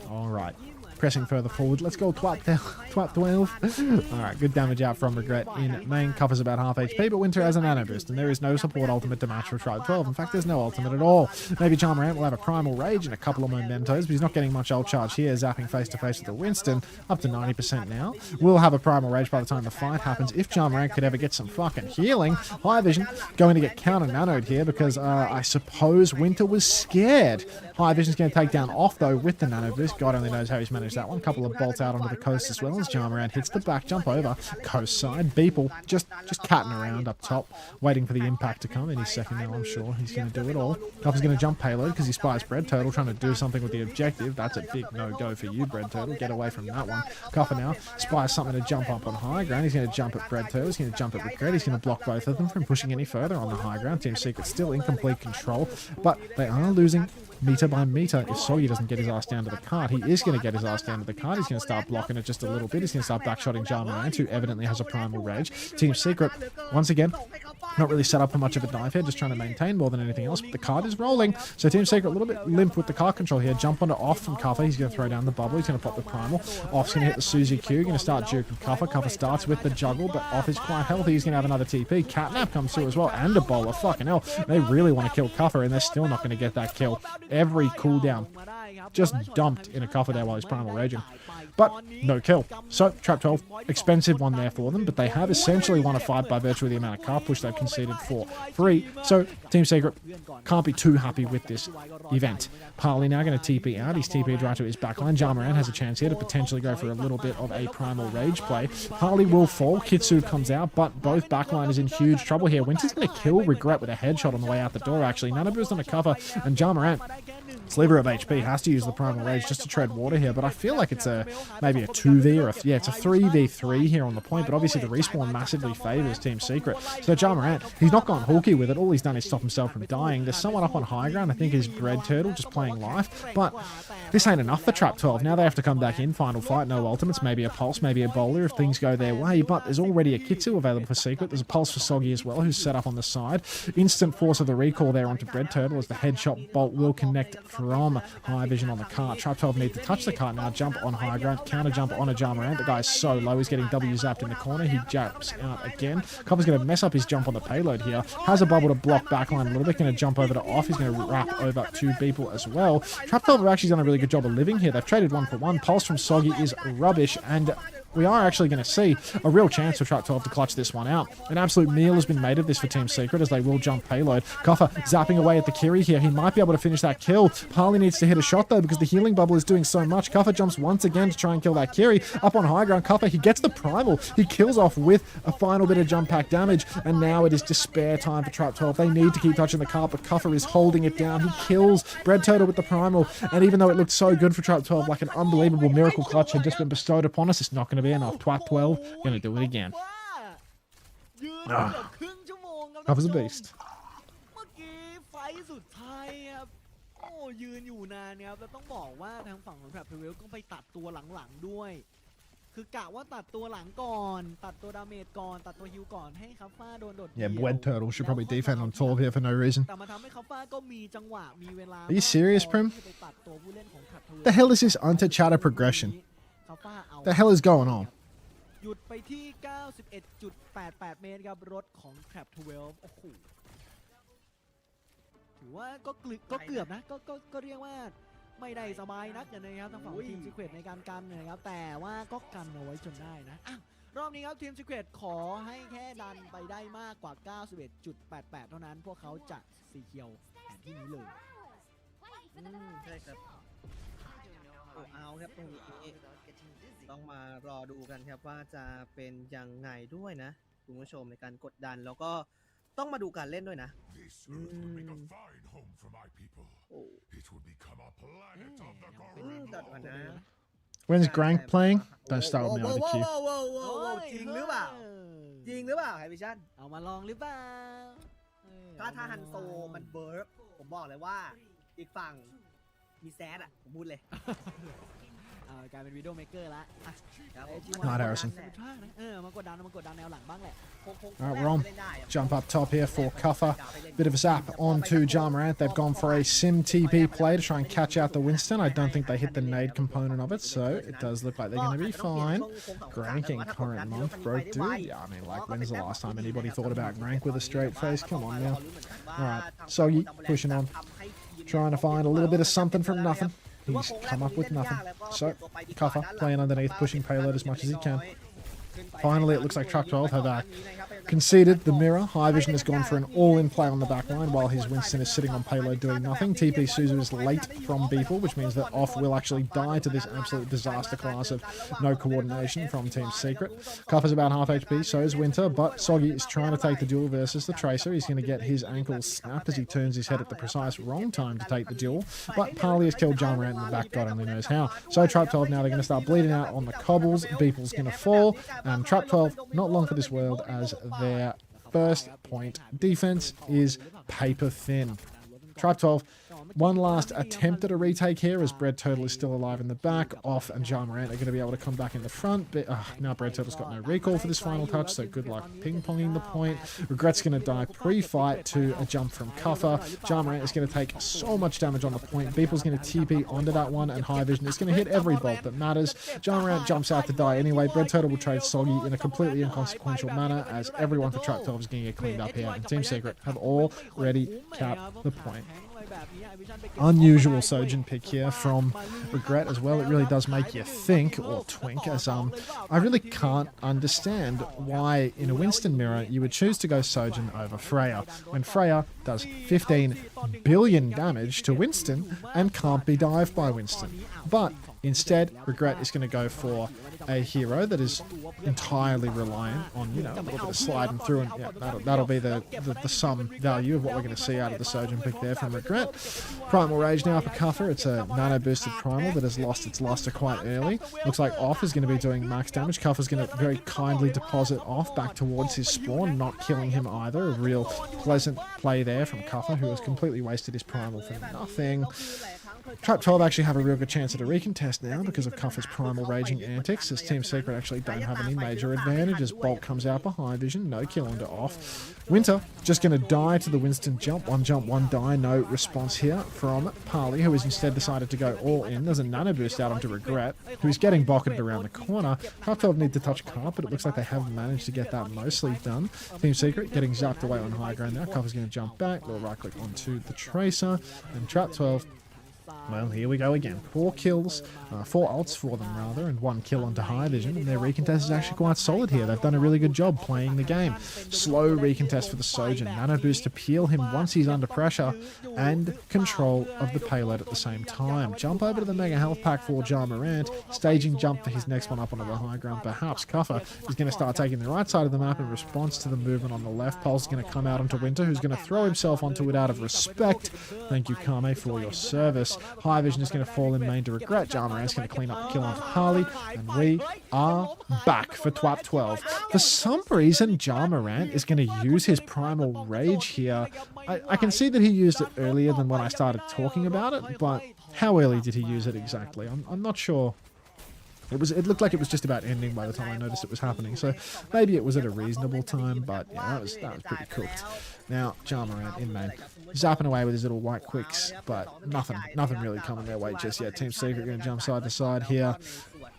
All right. Pressing further forward. Let's go Twat 12. Alright, good damage out from Regret in main. Covers about half HP, but Winter has a nano boost, and there is no support ultimate to match for Tribe 12. In fact, there's no ultimate at all. Maybe Jamarant will have a Primal Rage and a couple of mementos, but he's not getting much ult charge here, zapping face to face with the Winston, up to 90% now. We'll have a Primal Rage by the time the fight happens, if Jamarant could ever get some fucking healing. High Vision going to get counter nanoed here because I suppose Winter was scared. High Vision's going to take down Off, though, with the nano boost. God only knows how he's managed that one. Couple of bolts out onto the coast as well as Jamarant hits the back jump over coast side. Beeple just catting around up top, waiting for the impact to come any second now. I'm sure he's going to do it all. Cuffer's going to jump payload because he spies Bread Turtle trying to do something with the objective. That's a big no-go for you, Bread Turtle. Get away from that one. Cuffer now spies something to jump up on high ground. He's going to jump at Bread Turtle. He's going to jump at Regret. He's going to block both of them from pushing any further on the high ground. Team Secret still in complete control, but they are losing meter by meter. If Soggy doesn't get his ass down to the cart, he is going to get his ass down to the cart. He's going to start blocking it just a little bit. He's going to start backshotting Jarmarant, who evidently has a primal rage. Team Secret, once again, not really set up for much of a dive here, just trying to maintain more than anything else, but the cart is rolling. So Team Secret a little bit limp with the cart control here. Jump onto Off from Cuffer. He's going to throw down the bubble. He's going to pop the primal. Off's going to hit the Suzy Q. Going to start juking Cuffer. Cuffer starts with the juggle, but Off is quite healthy. He's going to have another TP. Catnap comes through as well, and a bowler. Fucking hell. They really want to kill Cuffer, and they're still not going to get that kill. Every cooldown just dumped in a Cuffer there while he's primal raging. But no kill. So Trap 12, expensive one there for them, but they have essentially won a fight by virtue of the amount of car push they've conceded for free. So Team Secret can't be too happy with this event. Parley now going to TP out. He's TP'd right to his backline. Jarmarant has a chance here to potentially go for a little bit of a primal rage play. Parley will fall. Kitsu comes out, but both backliners in huge trouble here. Winter's going to kill Regret with a headshot on the way out the door, actually. Nanabu's on a cover, and Jarmarant, sliver of HP, has to use the primal rage just to tread water here, but I feel like it's maybe a 2v or it's a 3v3 here on the point, but obviously the respawn massively favors Team Secret. So Jarmarant, he's not gone hooky with it. All he's done is stop himself from dying. There's someone up on high ground, I think is Bread Turtle, just playing life, but this ain't enough for Trap 12. Now they have to come back in, final fight, no ultimates, maybe a Pulse, maybe a Bowler if things go their way, but there's already a Kitsu available for Secret. There's a Pulse for Soggy as well, who's set up on the side. Instant force of the recall there onto Bread Turtle as the headshot bolt will connect from high vision on the cart. Trap 12 need to touch the cart now, jump on high ground, counter jump on a Jarmarant. The guy's so low, he's getting W zapped in the corner. He jumps out again. Cover's going to mess up his jump on the payload here. Has a bubble to block backline a little bit. Going to jump over to Off. He's going to wrap over two people as well. Trap 12 have actually done a really good job of living here. They've traded 1-for-1. Pulse from Soggy is rubbish, and we are actually going to see a real chance for Trap 12 to clutch this one out. An absolute meal has been made of this for Team Secret as they will jump payload. Cuffer zapping away at the Kiri here. He might be able to finish that kill. Parley needs to hit a shot though because the healing bubble is doing so much. Cuffer jumps once again to try and kill that Kiri. Up on high ground, Cuffer, he gets the primal. He kills off with a final bit of jump pack damage, and now it is despair time for Trap 12. They need to keep touching the cart, but Cuffer is holding it down. He kills Bread Turtle with the primal, and even though it looked so good for Trap 12, like an unbelievable miracle clutch had just been bestowed upon us, it's not going to be enough. Twat 12 gonna do it again. Cuffer's a beast. ยืนอยู่นานครับแล้วต้องบอกว่าทางฝั่งของแทร็ปเวลก็ไปตัดตัวหลังๆด้วยคือกะว่าตัดตัวหลังก่อนตัดตัวดาเมจก่อนตัดตัวฮิวก่อนให้คัฟฟ้าโดนโดด Yeah, Bread Turtle should probably defend on 12 here for no reason. แต่มาทำให้คัฟฟ้าก็มีจังหวะมีเวลา Are you serious, Prim? ไปตัดตัวผู้เล่นของแทร็ปเวล The hell is this Unter chatter progression? คัฟฟ้าเอา The hell is going on? หยุดไปที่ 91.88 เมตรครับรถของแทร็ป12โอ้โหถือว่าก็เกือบนะก็เรียกว่าไม่ได้สบายนักนะครับทางฝั่งทีมซีเครตในการกันนะครับแต่ว่าก็กันเอาไว้จนได้นะรอบนี้ครับทีมซีเครตขอให้แค่ดันไปได้มากกว่า 91.88 เท่านั้นพวกเขาจะสีเขียวแผนที่นี้เลยใช่ครับเอาครับตรงนี้ต้องมารอดูกันครับว่าจะเป็นยังไงด้วยนะคุณผู้ชมในการกดดันแล้วก็ต้องมาดูการเล่นด้วยนะตัดก่อนนะ When's Grank playing? Don't start with me on the queue. จริงหรือเปล่าไฮวิชั่น เอามาลองหรือเปล่าถ้าฮันโซมันเบิร์กผมบอกเลยว่าอีกฝั่งมีแซดผมพูดเลยกลายเป็นวิดีโอเมกเกอร์ละ Not Harrison. มากดดันแนวหลังบ้างแหละ Alright, we're on. Jump up top here for Cuffer. Bit of a zap onto Jarmarant. They've gone for a sim TP play to try and catch out the Winston. I don't think they hit the nade component of it, so it does look like they're going to be fine. Granking current month, broke dude. Yeah, I mean, like, when's the last time anybody thought about Grank with a straight face? Come on now. Alright, Soggy pushing on. Trying to find a little bit of something from nothing. He's come up with nothing. So, Cuffer playing underneath, pushing payload as much as he can. Finally, it looks like Truck 12 have conceded the mirror. High Vision has gone for an all-in play on the back line while his Winston is sitting on payload doing nothing. TP Suzu is late from Beeple, which means that Off will actually die to this absolute disaster class of no coordination from Team Secret. Cuffer's about half HP, so is Winter, but Soggy is trying to take the duel versus the Tracer. He's going to get his ankle snapped as he turns his head at the precise wrong time to take the duel, but Parley has killed Jarmarant in the back, God only knows how. So Trap 12 now, they're going to start bleeding out on the cobbles. Beeple's going to fall, and Trap 12, not long for this world, as their first point defense is paper thin. Trap 12 one last attempt at a retake here as Bread Turtle is still alive in the back. Off and Ja Morant are going to be able to come back in the front. But now Bread Turtle's got no recall for this final touch, so good luck ping-ponging the point. Regret's going to die pre-fight to a jump from Cuffer. Ja Morant is going to take so much damage on the point. Beeple's going to TP onto that one, and High Vision is going to hit every bolt that matters. Ja Morant jumps out to die anyway. Bread Turtle will trade Soggy in a completely inconsequential manner as everyone for Trap 12 is going to get cleaned up here, and Team Secret have already capped the point. Unusual Sojin pick here from Regret as well. It really does make you think, or twink, as I really can't understand why in a Winston mirror you would choose to go Sojin over Freya when Freya does 15 billion damage to Winston and can't be dived by Winston. But instead, Regret is going to go for a hero that is entirely reliant on, a little bit of sliding through, and that'll be the sum value of what we're going to see out of the Sojin pick there from Regret. Primal Rage now for Cuffer. It's a nano boosted Primal that has lost its luster quite early. Looks like Off is going to be doing max damage. Cuffer's going to very kindly deposit Off back towards his spawn, not killing him either. A real pleasant play there from Cuffer, who has completely wasted his Primal for nothing. Trap 12 actually have a real good chance at a recontest now because of Cuffer's Primal Raging antics, as Team Secret actually don't have any major advantage as Bolt comes out for High Vision, no kill onto Off. Winter just going to die to the Winston jump, one die, no response here from Parley, who has instead decided to go all in. There's a nano boost out onto Regret, who's getting bocketed around the corner. Trap 12 need to touch Carp, but it looks like they have managed to get that mostly done. Team Secret getting zapped away on high ground now. Cuffer's going to jump back, little right click onto the Tracer, and Trap 12, well, here we go again. 4 kills, 4 ults for them rather, and 1 kill onto High Vision, and their recontest is actually quite solid here. They've done a really good job playing the game. Slow recontest for the Sojin. Nano boost to peel him once he's under pressure, and control of the payload at the same time. Jump over to the Mega Health Pack for Ja Morant, staging jump for his next one up onto the high ground. Perhaps Cuffer is going to start taking the right side of the map in response to the movement on the left. Pulse is going to come out onto Winter, who's going to throw himself onto it out of respect. Thank you, Kame, for your service. High Vision is going to fall in main to Regret. Ja Morant's going to clean up the kill onto Harley, and we are back for Twap 12. For some reason, Ja Morant is going to use his Primal Rage here. I can see that he used it earlier than when I started talking about it, but how early did he use it exactly? I'm not sure. It looked like it was just about ending by the time I noticed it was happening, so maybe it was at a reasonable time, but yeah, that was pretty cooked. Now, Ja Morant in main, zapping away with his little white quicks, but nothing really coming their way just yet. Team Secret going to jump side to side here.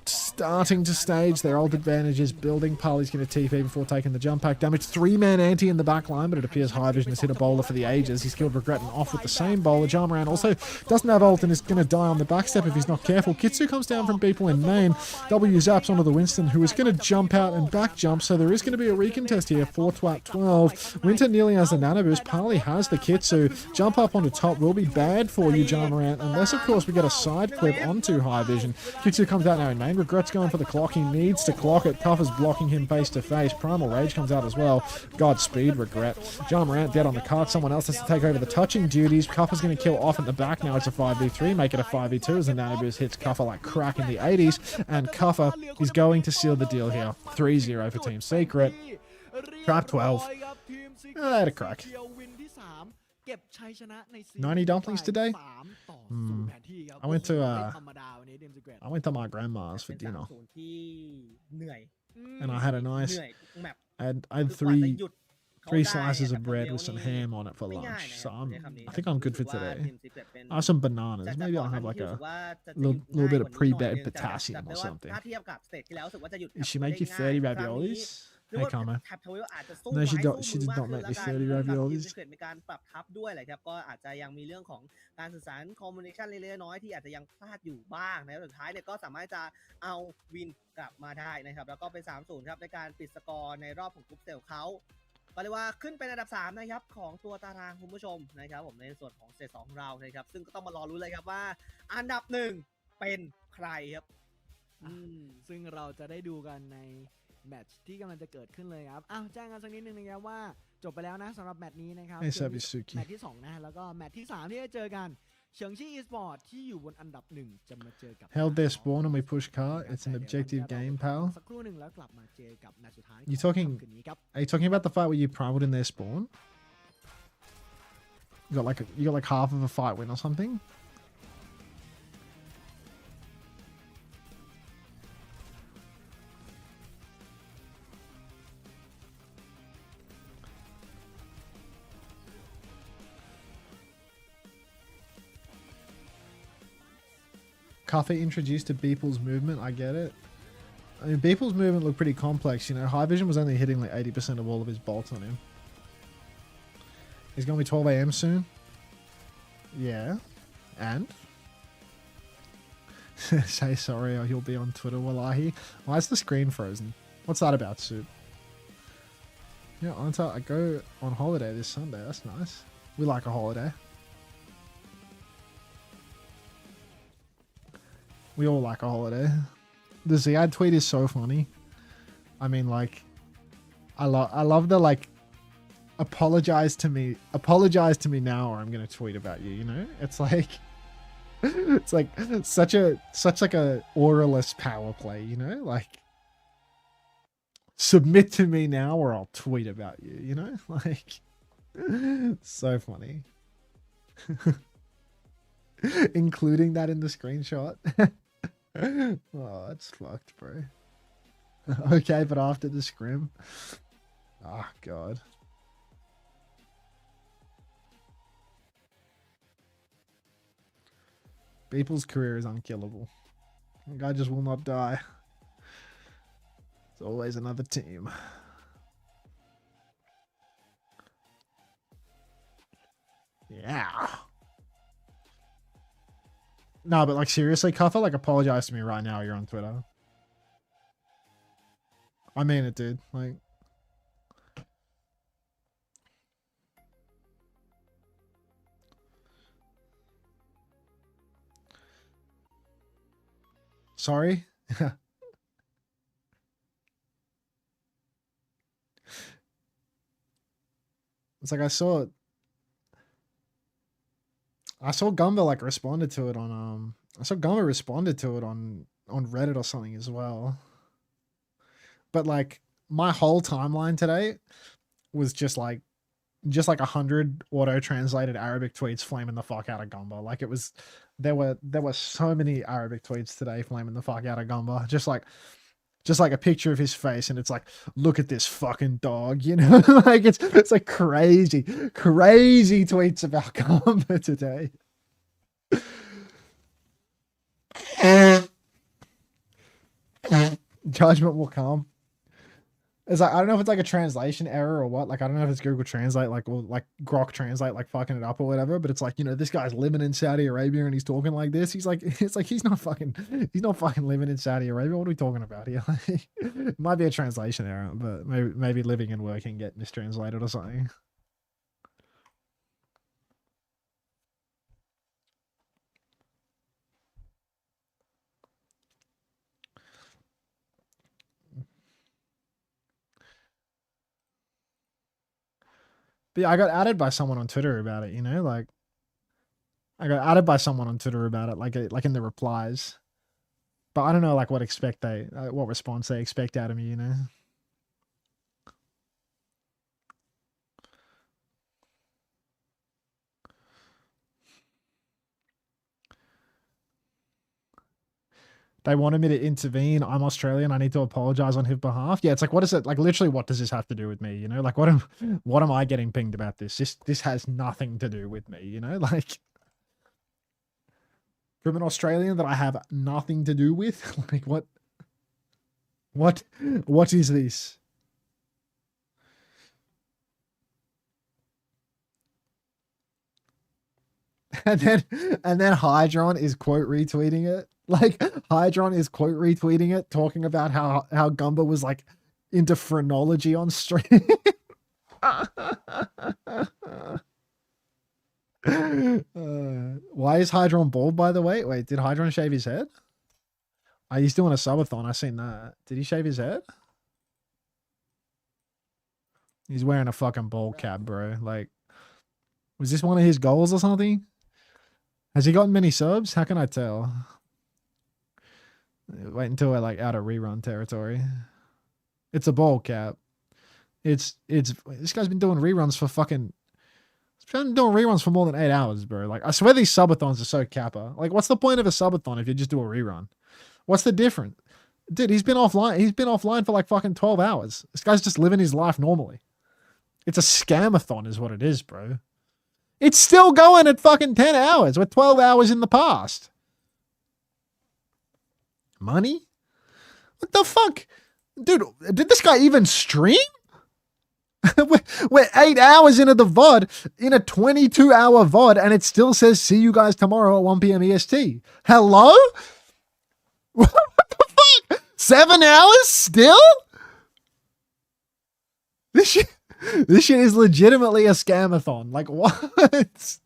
Starting to stage their ult advantages, building. Parley's going to TP before taking the jump pack damage. 3-man anti in the back line, but it appears High Vision has hit a bowler for the ages. He's killed Regret and Off with the same bowler. Ja Morant also doesn't have ult and is going to die on the backstep if he's not careful. Kitsu comes down from Beeple in main. W zaps onto the Winston, who is going to jump out and back jump, so there is going to be a recontest here for Twat 12. Winter nearly has the nano boost. Parley has the Kitsu. Jump up onto top will be bad for you, Ja Morant, unless of course we get a side clip onto High Vision. Kitsu comes out now in main. Regret's going for the clock. He needs to clock it. Cuffer's blocking him face to face. Primal Rage comes out as well. Godspeed, Regret. Ja Morant dead on the cart. Someone else has to take over the touching duties. Cuffer's going to kill Off at the back. Now it's a 5v3. Make it a 5v2 as the nano boost hits Cuffer like crack in the 80s. And Cuffer is going to seal the deal here. 3-0 for Team Secret. Trap 12. They had a crack. 90 dumplings today? I went to my grandma's for dinner, and I had a nice. I had three slices of bread with some ham on it for lunch. So I think I'm good for today. I have some bananas. Maybe I'll have like a little bit of pre-bed potassium or something. Did she make you 30 raviolis? Hey, Kama. No, she did not make me 30 raviolis. มีการปรับทับด้วยแหละครับก็อาจจะยังมีเรื่องของการสื่อสารคอมมูนิเคชันเล็กๆน้อยๆที่อาจจะยังพลาดอยู่บ้างนะครับสุดท้ายเนี่ยก็สามารถจะเอาวินกลับมาได้นะครับแล้วก็เป็น 3-0 ครับในการปิดสกอร์ในรอบของกรุ๊ปเซลเขาก็เรียกว่าขึ้นเป็นอันดับ3นะครับของตัวตารางคุณผู้ชมนะครับผมในส่วนของเซต2ของเรานะครับซึ่งก็ต้องมารอรู้เลยครับว่าอันดับ1เป็นใครครับซึ่งเราจะได้ดูกันในแมตช์ที่กำลังจะเกิดขึ้นเลยครับแจ้งกันสักนิดนึงนะครับว่าจบไปแล้วนะสำหรับแมตช์นี้นะครับแมตช์ที่2นะแล้วก็แมตช์ที่3ที่จะเจอกันเฉิงชี่ Esports ที่อยู่บนอันดับ1จะมาเจอกับ Held their spawn and we push car. It's an objective game, pal. สักครู่นึงแล้วกลับมาเจอกับแมตช์สุดท้าย Are you talking about the fight where you primaled in their spawn? You got like half of a fight win or something. Cuffy introduced to Beeple's movement. I get it. I mean, Beeple's movement looked pretty complex. You know, High Vision was only hitting like 80% of all of his bolts on him. He's going to be 12 AM soon. Yeah. And? Say sorry or he'll be on Twitter, wallahi. Why is the screen frozen? What's that about, Soup? Yeah, Unter, I go on holiday this Sunday. That's nice. We like a holiday. We all like a holiday. The Ziad tweet is so funny. I mean, like, I love the, like, apologize to me now or I'm gonna tweet about you, you know? It's like it's like such like a auraless power play, you know? Like, submit to me now or I'll tweet about you, you know? Like, so funny. Including that in the screenshot. Oh, that's fucked, bro. Okay, but after the scrim. Oh, God. Beeple's career is unkillable. The guy just will not die. It's always another team. Yeah. No, but like seriously, Cuffer, like apologize to me right now. You're on Twitter. I mean it, dude. Like, sorry. It's like I saw Gumba like responded to it on I saw Gumba responded to it on Reddit or something as well. But like my whole timeline today was just like 100 auto translated Arabic tweets flaming the fuck out of Gumba. Like it was there were so many Arabic tweets today flaming the fuck out of Gumba. Just like a picture of his face and it's like, look at this fucking dog, you know? Like it's like crazy tweets about Gumba today. Judgment will come. It's like, I don't know if it's like a translation error or what. Like, I don't know if it's Google Translate, like, or like Grok Translate, like fucking it up or whatever. But it's like, you know, this guy's living in Saudi Arabia and he's talking like this. He's like, it's like, he's not fucking living in Saudi Arabia. What are we talking about here? It might be a translation error, but maybe living and working get mistranslated or something. But yeah, I got added by someone on Twitter about it, you know, like I got added by someone on Twitter about it, like in the replies. But I don't know, like what response they expect out of me, you know. They wanted me to intervene. I'm Australian. I need to apologize on his behalf. Yeah, it's like, what is it? Like, literally, what does this have to do with me? You know, like, what am I getting pinged about this? This has nothing to do with me. You know, like, from an Australian that I have nothing to do with. Like, what is this? And then Hydron is quote retweeting it. Like Hydron is quote retweeting it, talking about how Gumba was like into phrenology on stream. Why is Hydron bald, by the way? Wait, did Hydron shave his head? He's doing a subathon. I seen that. Did he shave his head? He's wearing a fucking ball cap, bro. Like, was this one of his goals or something? Has he gotten many subs? How can I tell? Wait until we're like out of rerun territory. It's a ball cap. This guy's been doing reruns for fucking. It's I'm doing reruns for more than 8 hours, bro. Like, I swear these subathons are so kappa. Like, what's the point of a subathon if you just do a rerun? What's the difference? Dude, he's been offline. He's been offline for like fucking 12 hours. This guy's just living his life normally. It's a scamathon is what it is, bro. It's still going at fucking 10 hours. We're 12 hours in the past. Money? What the fuck? Dude, did this guy even stream? we're 8 hours into the VOD, in a 22-hour VOD, and it still says, see you guys tomorrow at 1 p.m. EST. Hello? What the fuck? 7 hours still? This shit is legitimately a scamathon. Like, what?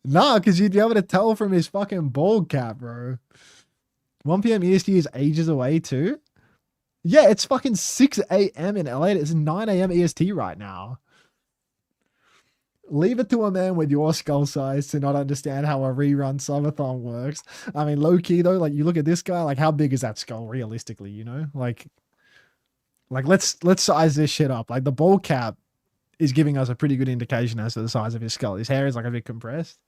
Nah, because you'd be able to tell from his fucking bald cap, bro. 1 p.m. EST is ages away too. Yeah, it's fucking 6 a.m. in LA. It's 9 a.m. EST right now. Leave it to a man with your skull size to not understand how a rerun subathon works. I mean, low key though, like you look at this guy, like how big is that skull realistically, you know? Like let's size this shit up. Like the ball cap is giving us a pretty good indication as to the size of his skull. His hair is like a bit compressed.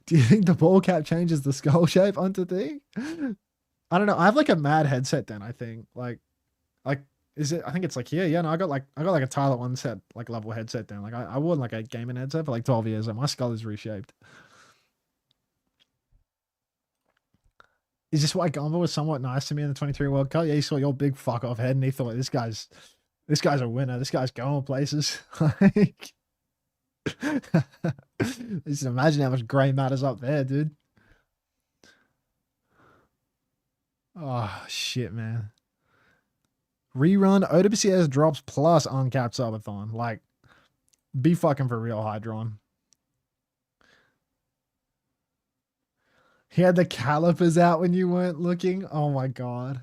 Do you think the ball cap changes the skull shape onto thing? I don't know. I have like a mad headset then, I think. Like is it, I think it's like here. Yeah, no, I got like a Tyler one set, like level headset down. Like I wore like a gaming headset for like 12 years and my skull is reshaped. Is this why Gomba was somewhat nice to me in the 23 World Cup? Yeah, he saw your big fuck off head and he thought this guy's a winner. This guy's going places. Like just imagine how much grey matter's up there, dude. Oh shit, man. Rerun OWCS drops plus uncapped subathon. Like, be fucking for real, Hydron. He had the calipers out when you weren't looking. Oh my god.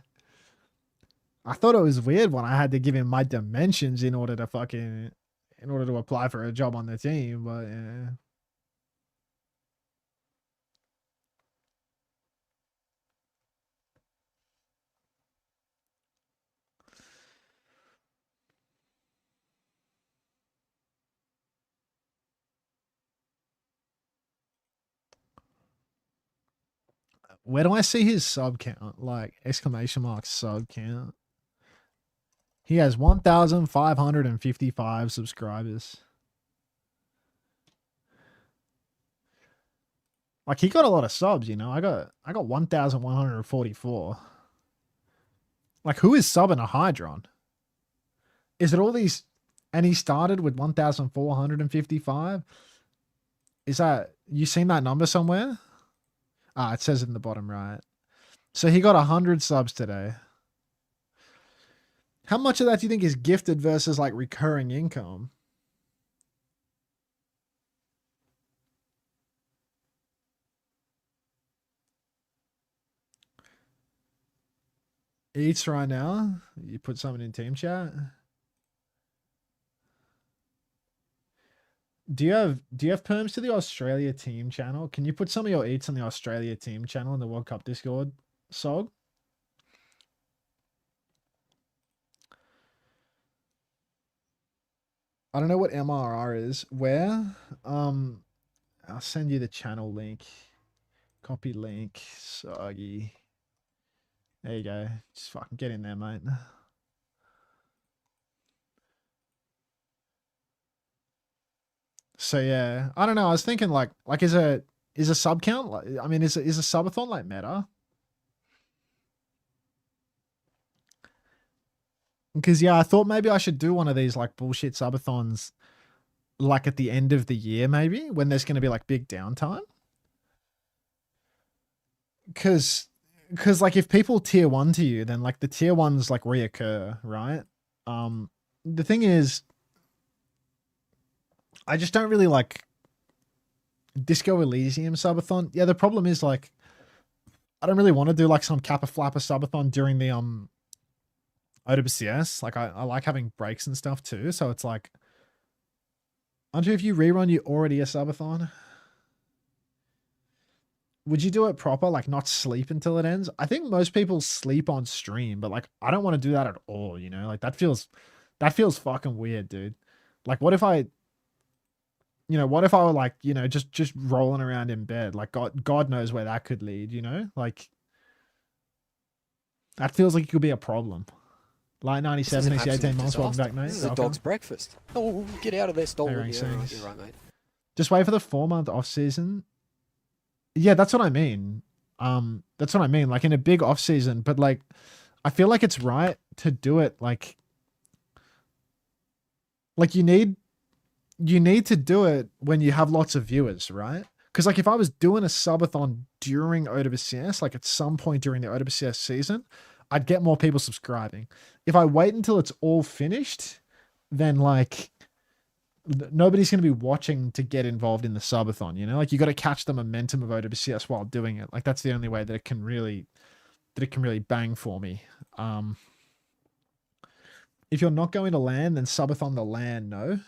I thought it was weird when I had to give him my dimensions in order to apply for a job on the team, but yeah. Where do I see his sub count? Like, exclamation mark sub count. He has 1,555 subscribers. Like, he got a lot of subs, you know. I got 1,144. Like, who is subbing a Hydron? Is it all these? And he started with 1,455. Is that, you seen that number somewhere? Ah, it says it in the bottom right. So he got 100 subs today. How much of that do you think is gifted versus like recurring income? Eats right now. You put something in team chat. Do you have perms to the Australia team channel? Can you put some of your eats on the Australia team channel in the World Cup Discord, Sog? I don't know what MRR is. Where? I'll send you the channel link. Copy link. Soggy. There you go. Just fucking get in there, mate. So yeah, I don't know. I was thinking like is a sub count? Like, I mean, is a subathon like meta? Because yeah, I thought maybe I should do one of these like bullshit subathons, like at the end of the year, maybe when there's going to be like big downtime. Because like if people tier 1 to you, then like the tier 1s like reoccur, right? The thing is, I just don't really like Disco Elysium subathon. Yeah, the problem is like I don't really want to do like some Kappa Flapper subathon during the OWCS. Like I like having breaks and stuff too. So it's like, Unter, if you rerun, you already a subathon. would you do it proper, like not sleep until it ends? I think most people sleep on stream, but like I don't want to do that at all, you know? Like that feels fucking weird, dude. Like what if I were like, you know, just rolling around in bed? Like God knows where that could lead, you know? Like that feels like it could be a problem. Light This is 97, an 18 absolute months, welcome disaster. back, mate. This is a Welcome. dog's breakfast. Oh, get out of there, Stolen. rank Yeah, right, sings. you're right, mate. Just wait for the 4-month off season. Yeah, that's what I mean. That's what I mean. Like in a big off season, but like I feel like it's right to do it like you need to do it when you have lots of viewers, right? Because like if I was doing a subathon during OWCS, like at some point during the OWCS season, I'd get more people subscribing. If I wait until it's all finished, then like nobody's going to be watching to get involved in the subathon, you know? Like you got to catch the momentum of OWCS while doing it. Like that's the only way that it can really bang for me. If you're not going to LAN, then subathon the LAN, no.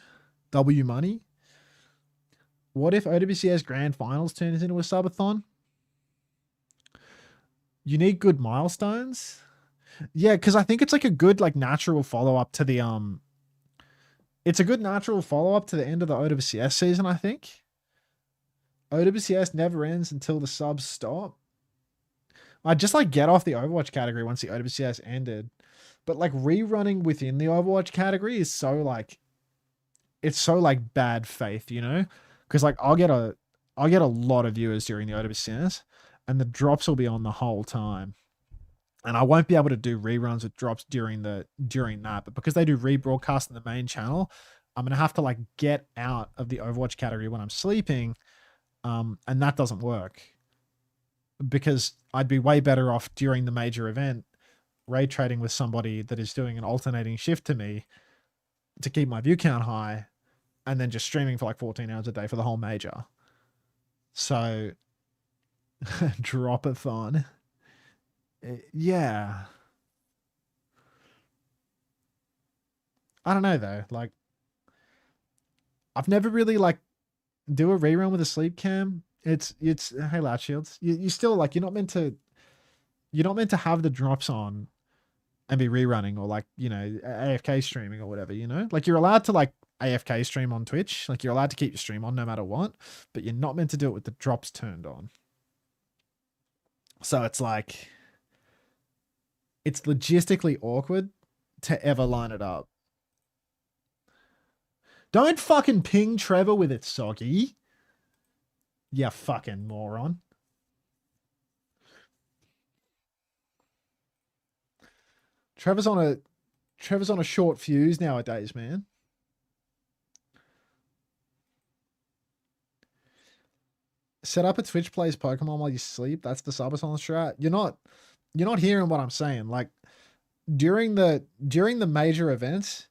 W money. What if OWCS Grand Finals turns into a subathon? You need good milestones. Yeah, because I think it's like a good like natural follow-up to the it's a good natural follow-up to the end of the OWCS season, I think. OWCS never ends until the subs stop. I'd just like get off the Overwatch category once the OWCS ended. But like rerunning within the Overwatch category is so like it's so like bad faith, you know? Because like I'll get a lot of viewers during the OWCS and the drops will be on the whole time. And I won't be able to do reruns with drops during that, but because they do rebroadcast in the main channel, I'm gonna have to like get out of the Overwatch category when I'm sleeping, and that doesn't work because I'd be way better off during the major event raid trading with somebody that is doing an alternating shift to me to keep my view count high, and then just streaming for like 14 hours a day for the whole major. So, drop-a-thon. Yeah. I don't know though. Like, I've never really like do a rerun with a sleep cam. It's hey Loud Shields. You still like you're not meant to have the drops on and be rerunning or like, you know, AFK streaming or whatever, you know? Like you're allowed to like AFK stream on Twitch. Like you're allowed to keep your stream on no matter what, but you're not meant to do it with the drops turned on. So it's like it's logistically awkward to ever line it up. Don't fucking ping Trevor with it, Soggy. You fucking moron. Trevor's on a short fuse nowadays, man. Set up a Twitch plays Pokemon while you sleep. That's the subathon strat. You're not hearing what I'm saying. Like during the major events,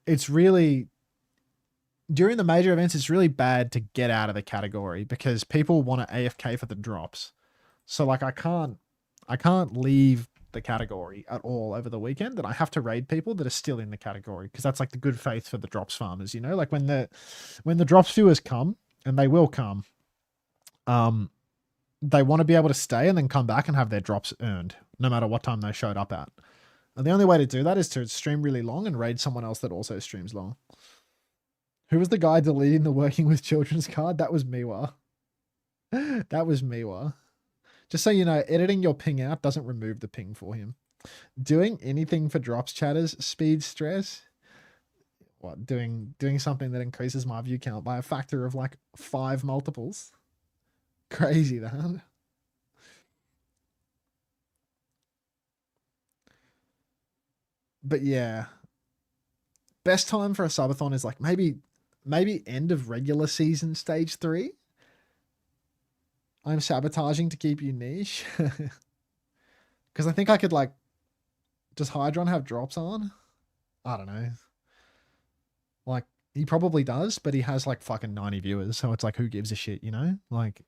it's really bad to get out of the category because people want to AFK for the drops. So like I can't leave the category at all over the weekend, and I have to raid people that are still in the category because that's like the good faith for the drops farmers, you know? Like when the drops viewers come, and they will come, they want to be able to stay and then come back and have their drops earned no matter what time they showed up at. And the only way to do that is to stream really long and raid someone else that also streams long. Who was the guy deleting the working with children's card? That was Miwa. That was Miwa. Just so you know, editing your ping out doesn't remove the ping for him. Doing anything for drops chatters, speed stress. What, doing something that increases my view count by a factor of like 5 multiples. Crazy that. But yeah. Best time for a subathon is like maybe end of regular season stage 3. I'm sabotaging to keep you niche. Because I think I could like, does Hydron have drops on? I don't know. Like he probably does, but he has like fucking 90 viewers. So it's like, who gives a shit, you know? Like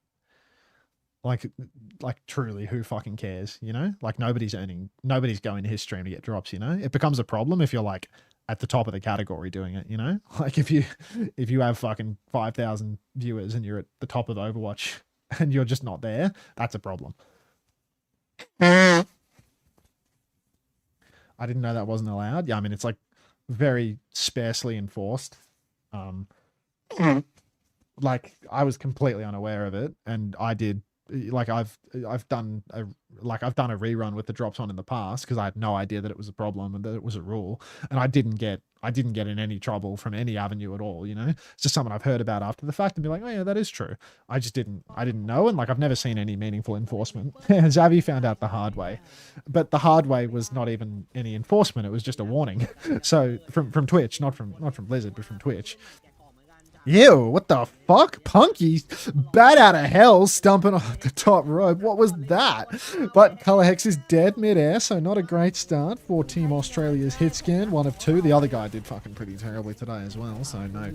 truly, who fucking cares, you know? Like nobody's going to his stream to get drops, you know? It becomes a problem if you're like at the top of the category doing it, you know? Like if you have fucking 5,000 viewers and you're at the top of Overwatch and you're just not there, that's a problem. I didn't know that wasn't allowed. Yeah, I mean, it's like very sparsely enforced. Like I was completely unaware of it, and I did like I've done a rerun with the drops on in the past because I had no idea that it was a problem and that it was a rule, and I didn't get in any trouble from any avenue at all. You know, it's just something I've heard about after the fact and be like, oh yeah, that is true. I didn't know, and like I've never seen any meaningful enforcement. Xavi found out the hard way, but the hard way was not even any enforcement; it was just a warning. So from Twitch, not from Blizzard, but from Twitch. Ew, what the fuck? Punky, bat out of hell, stumping off the top rope. What was that? But Color Hex is dead midair, so not a great start for Team Australia's hit scan. 1 of 2. The other guy did fucking pretty terribly today as well, so no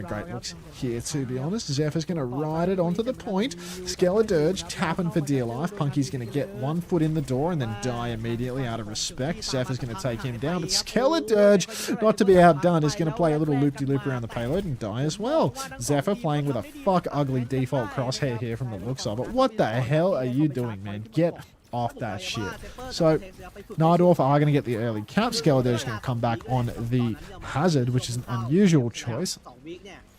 great looks here, to be honest. Zephyr's going to ride it onto the point. Skeledirge tapping for dear life. Punky's going to get 1 foot in the door and then die immediately out of respect. Zephyr's going to take him down, but Skeledirge, not to be outdone, is going to play a little loop-de-loop around the payload and die as well. Zephyr playing with a fuck ugly default crosshair here from the looks of it. What the hell are you doing, man? Get off that shit. So Najdorf are going to get the early cap. Skeledirge going to come back on the Hazard, which is an unusual choice,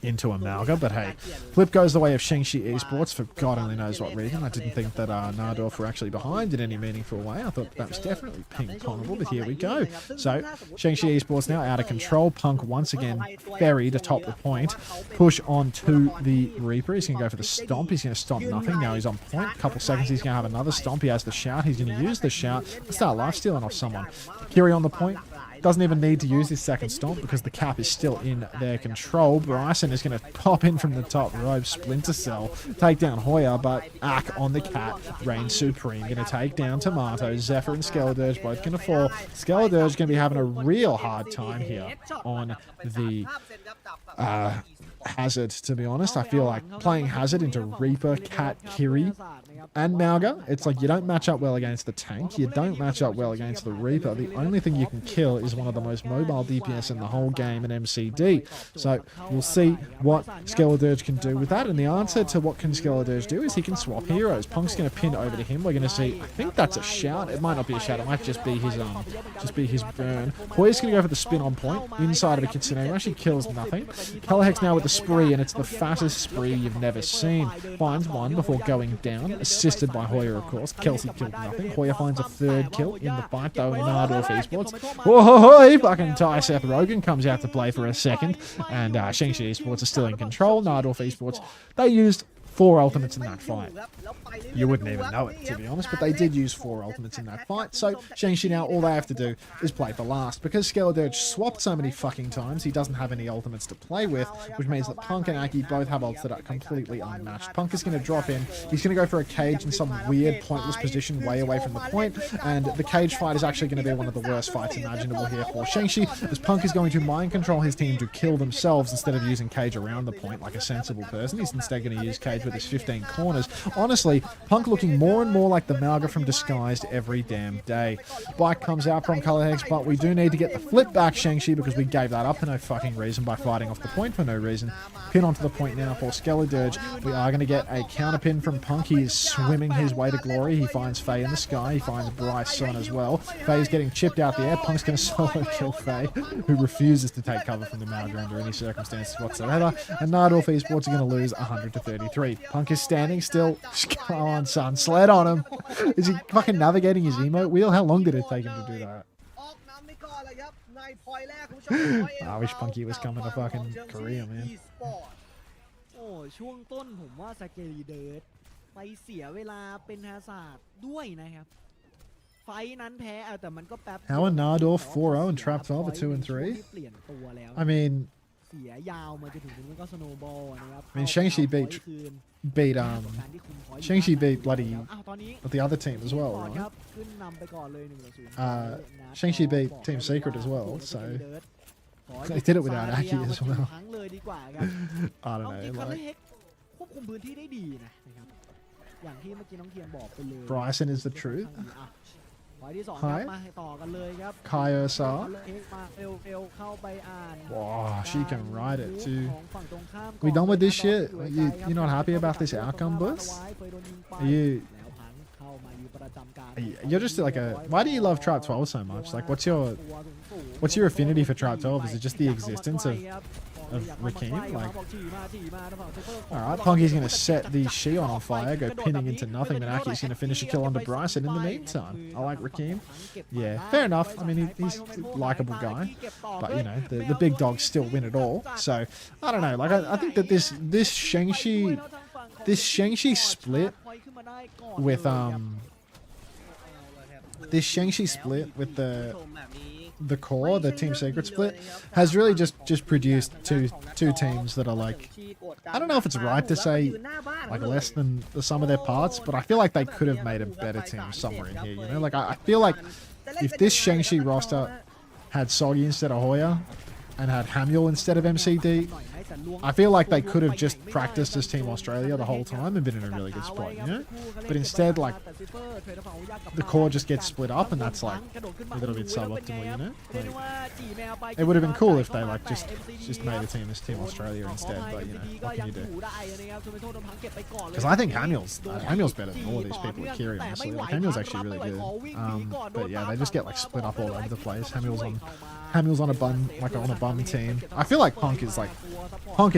into Amalga, but hey, flip goes the way of SHENGSHI Esports for God only knows what reason. I didn't think that Najdorf were actually behind in any meaningful way. I thought that was definitely ping-pongable, but here we go. So SHENGSHI Esports now out of control. Punk once again ferried atop the point. Push on to the Reaper. He's going to go for the stomp. He's going to stomp nothing. Now he's on point. A couple seconds, he's going to have another stomp. He has the shout. He's going to use the shout to start lifestealing off someone. Kiri on the point. Doesn't even need to use his second stomp because the cap is still in their control. Bryson is going to pop in from the top rope, Splinter Cell, take down Hoya, but Ack on the cat reigns supreme. Going to take down Tomato. Zephyr and Skeledirge both going to fall. Skeledirge going to be having a real hard time here on the Hazard, to be honest. I feel like playing Hazard into Reaper, Cat, Kiri, and Malga, it's like you don't match up well against the tank, you don't match up well against the Reaper. The only thing you can kill is one of the most mobile DPS in the whole game in MCD. So we'll see what Skeledirge can do with that, and the answer to what can Skeledirge do is he can swap heroes. Punk's going to pin over to him. We're going to see, I think that's a shout. It might not be a shout, it might just be his burn. Hoy's going to go for the spin on point inside of a Kitsune. Actually kills nothing. Colorhex now with the spree, and it's the fattest spree you've never seen. Finds one before going down, assisted by Hoya, of course. Kelsey killed nothing. Hoya finds a 3rd kill in the fight, though, in Najdorf Esports. Whoa, fucking Ty Seth Rogen comes out to play for a second, and SHENGSHI Esports are still in control. Najdorf Esports, they used 4 ultimates in that fight. You wouldn't even know it, to be honest, but they did use 4 ultimates in that fight. So SHENGSHI now, all they have to do is play for last. Because Skeledirge swapped so many fucking times, he doesn't have any ultimates to play with, which means that Punk and Aki both have ults that are completely unmatched. Punk is going to drop in. He's going to go for a cage in some weird, pointless position way away from the point, and the cage fight is actually going to be one of the worst fights imaginable here for SHENGSHI, as Punk is going to mind control his team to kill themselves instead of using cage around the point like a sensible person. He's instead going to use cage with his 15 corners. Honestly, Punk looking more and more like the Malga from Disguised every damn day. Bike comes out from Colorhex, but we do need to get the flip back, SHENGSHI, because we gave that up for no fucking reason by fighting off the point for no reason. Pin onto the point now for Skeledirge. We are going to get a counter pin from Punk. He is swimming his way to glory. He finds Faye in the sky. He finds Bryson as well. Faye's getting chipped out the air. Punk's going to solo kill Faye, who refuses to take cover from the Malga under any circumstances whatsoever. And Najdorf Esports are going to lose 100-33. Punk is standing still. Come on, son. Sled on him. Is he fucking navigating his emote wheel? How long did it take him to do that? I wish Punky was coming to fucking Korea, man. โอ้ช่วงต้นผมว่าสเกลีเดิร์ดไปเสียเวลาเป็นฮาซาร์ดด้วยนะครับไฟนั้นแพ้แต่มันก็แป๊บ How are Najdorf 4-0 and Trap 12 at 2 and 3? I mean, เสียยาวมาจนถึงมันก็สโนว์บอลนะครับ I mean, SHENGSHI beat SHENGSHI beat bloody the other team as well, right? SHENGSHI beat Team Secret as well, so they did it without Aki as well. I don't know, like Bryson is the truth. พอยที่2ครับ Hi มาต่อกันเลยครับ Kaya Sa. เทคมาเร็วๆเข้าไปอ่าน Wow, she can ride it too. ของฝั่งตรงข้าม We done with this ก่อน shit? อยู่ You not happy about this ไกลครับ outcome, boss? เคยโดนยิงไป Are you? แล้วพันเข้ามาอยู่ประจำการ You're just like a. Why do you love Trap 12 so much? Like, what's your affinity for Trap 12? Is it just the existence of Rakim? Like, alright, Punky's gonna set the Shion on fire, go pinning into nothing, but Aki's gonna finish a kill onto Bryson in the meantime. I like Rakim. Yeah, fair enough. I mean, he's a likable guy, but you know, the big dogs still win it all. So, I don't know. Like, I think that this SHENGSHI split with this SHENGSHI split with the core, the team secret split, has really just produced two teams that are like, I don't know if it's right to say like less than the sum of their parts, but I feel like they could have made a better team somewhere in here, you know? Like, I feel like if this SHENGSHI roster had Soggy instead of Hoya and had Hamuel instead of MCD, I feel like they could have just practiced as Team Australia the whole time and been in a really good spot, you know? But instead, like, the core just gets split up, and that's like a little bit suboptimal, you know? Like, it would have been cool if they like just made a team as Team Australia instead, but you know, what can you do? Because I think Hamuel's better than all of these people at Kiri, honestly. Like, Hamuel's actually really good. But yeah, they just get like split up all over the place. Hamuel's on a bum team. I feel like Punk is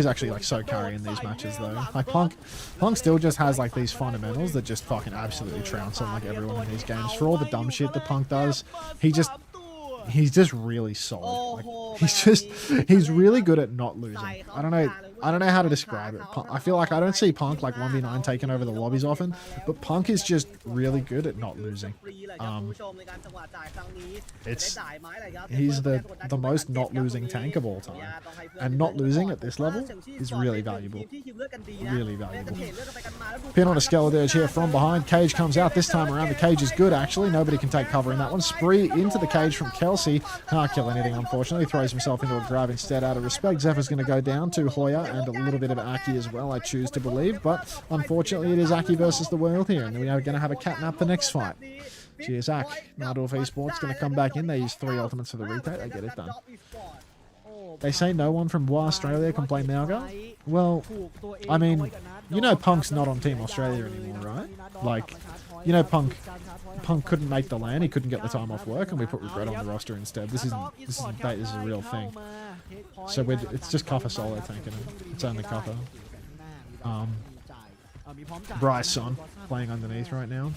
actually like so carrying these matches though. Like Punk still just has like these fundamentals that just fucking absolutely trounce on like everyone in these games. For all the dumb shit that Punk does, he's just really solid. Like, he's really good at not losing. I don't know how to describe it. I feel like I don't see Punk like 1v9 taking over the lobbies often, but Punk is just really good at not losing. He's the most not losing tank of all time, and not losing at this level is really valuable. Really valuable. Pin on a Skeledirge here from behind. Cage comes out this time around. The cage is good actually. Nobody can take cover in that one. Spree into the cage from Kelsey. Can't kill anything unfortunately. Throws himself into a grab instead out of respect. Zephyr's going to go down to Hoya and a little bit of Aki as well, I choose to believe. But unfortunately, it is Aki versus the world here, and we are going to have a catnap the next fight. Cheers, Ak. Najdorf Esports going to come back in. They use 3 ultimates for the retake. They get it done. They say no one from WA Australia can play Malga. Well, I mean, you know Punk's not on Team Australia anymore, right? Like, you know Punk couldn't make the LAN. He couldn't get the time off work, and we put Regret on the roster instead. This is a real thing. So it's just Kuffer solo tanking it. It's only Kuffer. Bryson playing underneath right now.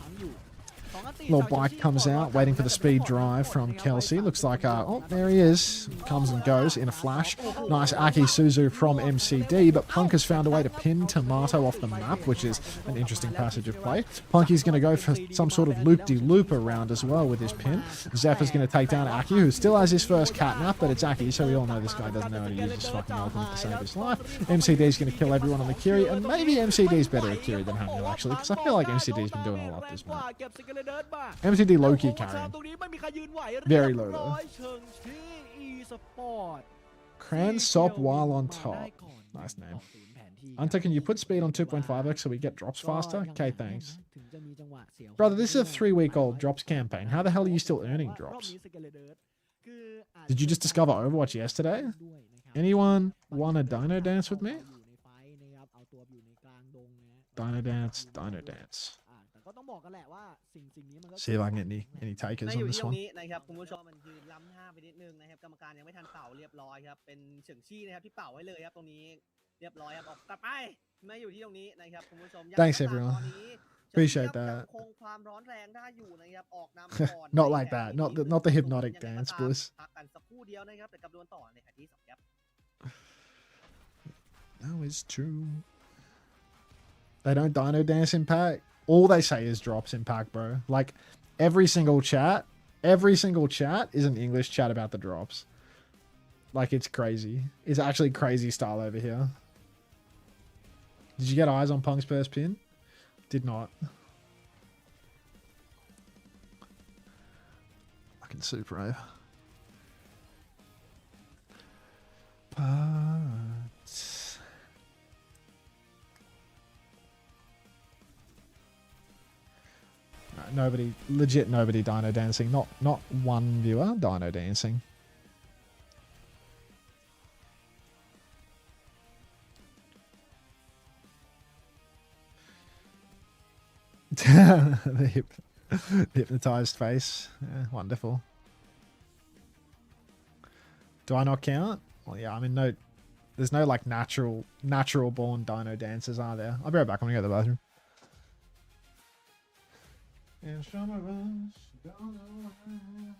Little bike comes out, waiting for the speed drive from Kelsey. Looks like, oh, there he is. Comes and goes in a flash. Nice Aki Suzu from MCD, but Punk has found a way to pin Tomato off the map, which is an interesting passage of play. Punky's going to go for some sort of loop-de-loop around as well with his pin. Zephyr's going to take down Aki, who still has his first catnap, but it's Aki, so we all know this guy doesn't know how to use his fucking ultimate to save his life. MCD's going to kill everyone on the Kiri, and maybe MCD's better at Kiri than Hamuel, actually, because I feel like MCD's been doing a lot this map. MCD low-key carrying. Very low though. Cran Sop while on top. Nice name. Unter, can you put speed on 2.5x so we get drops faster? Okay, thanks. Brother, this is a 3-week-old drops campaign. How the hell are you still earning drops? Did you just discover Overwatch yesterday? Anyone want a dino dance with me? Dino dance, dino dance. See if I can get any takers on this one. นะครับคุณผู้ชมมันยืนล้ำหน้าไปนิดนึงนะครับกรรมการยังไม่ทันเป่าเรียบร้อยครับเป็นเฉิงชี่นะครับที่เป่าไว้เลยครับตรงนี้เรียบร้อยครับออกกลับไปไม่อยู่ที่ตรงนี้นะครับคุณผู้ชม Thanks everyone. Appreciate that. คงความร้อนแรงได้อยู่นะครับออกนำก่อน Not like that. Not the hypnotic dance, Bliss. พักกันสักครู่เดียวนะครับแต่กับดวลต่อในที่2ครับ No, it's true. They don't dino dance in pack. All they say is drops in pack, bro. Like, every single chat is an English chat about the drops. Like, it's crazy. It's actually crazy style over here. Did you get eyes on Punk's first pin? Did not. Fucking super over. But... nobody, legit nobody dino dancing. Not one viewer dino dancing. the hypnotized face. Yeah, wonderful. Do I not count? Well, yeah, I mean, no, there's no like natural born dino dancers, are there? I'll be right back. I'm gonna go to the bathroom. And some of us don't know how.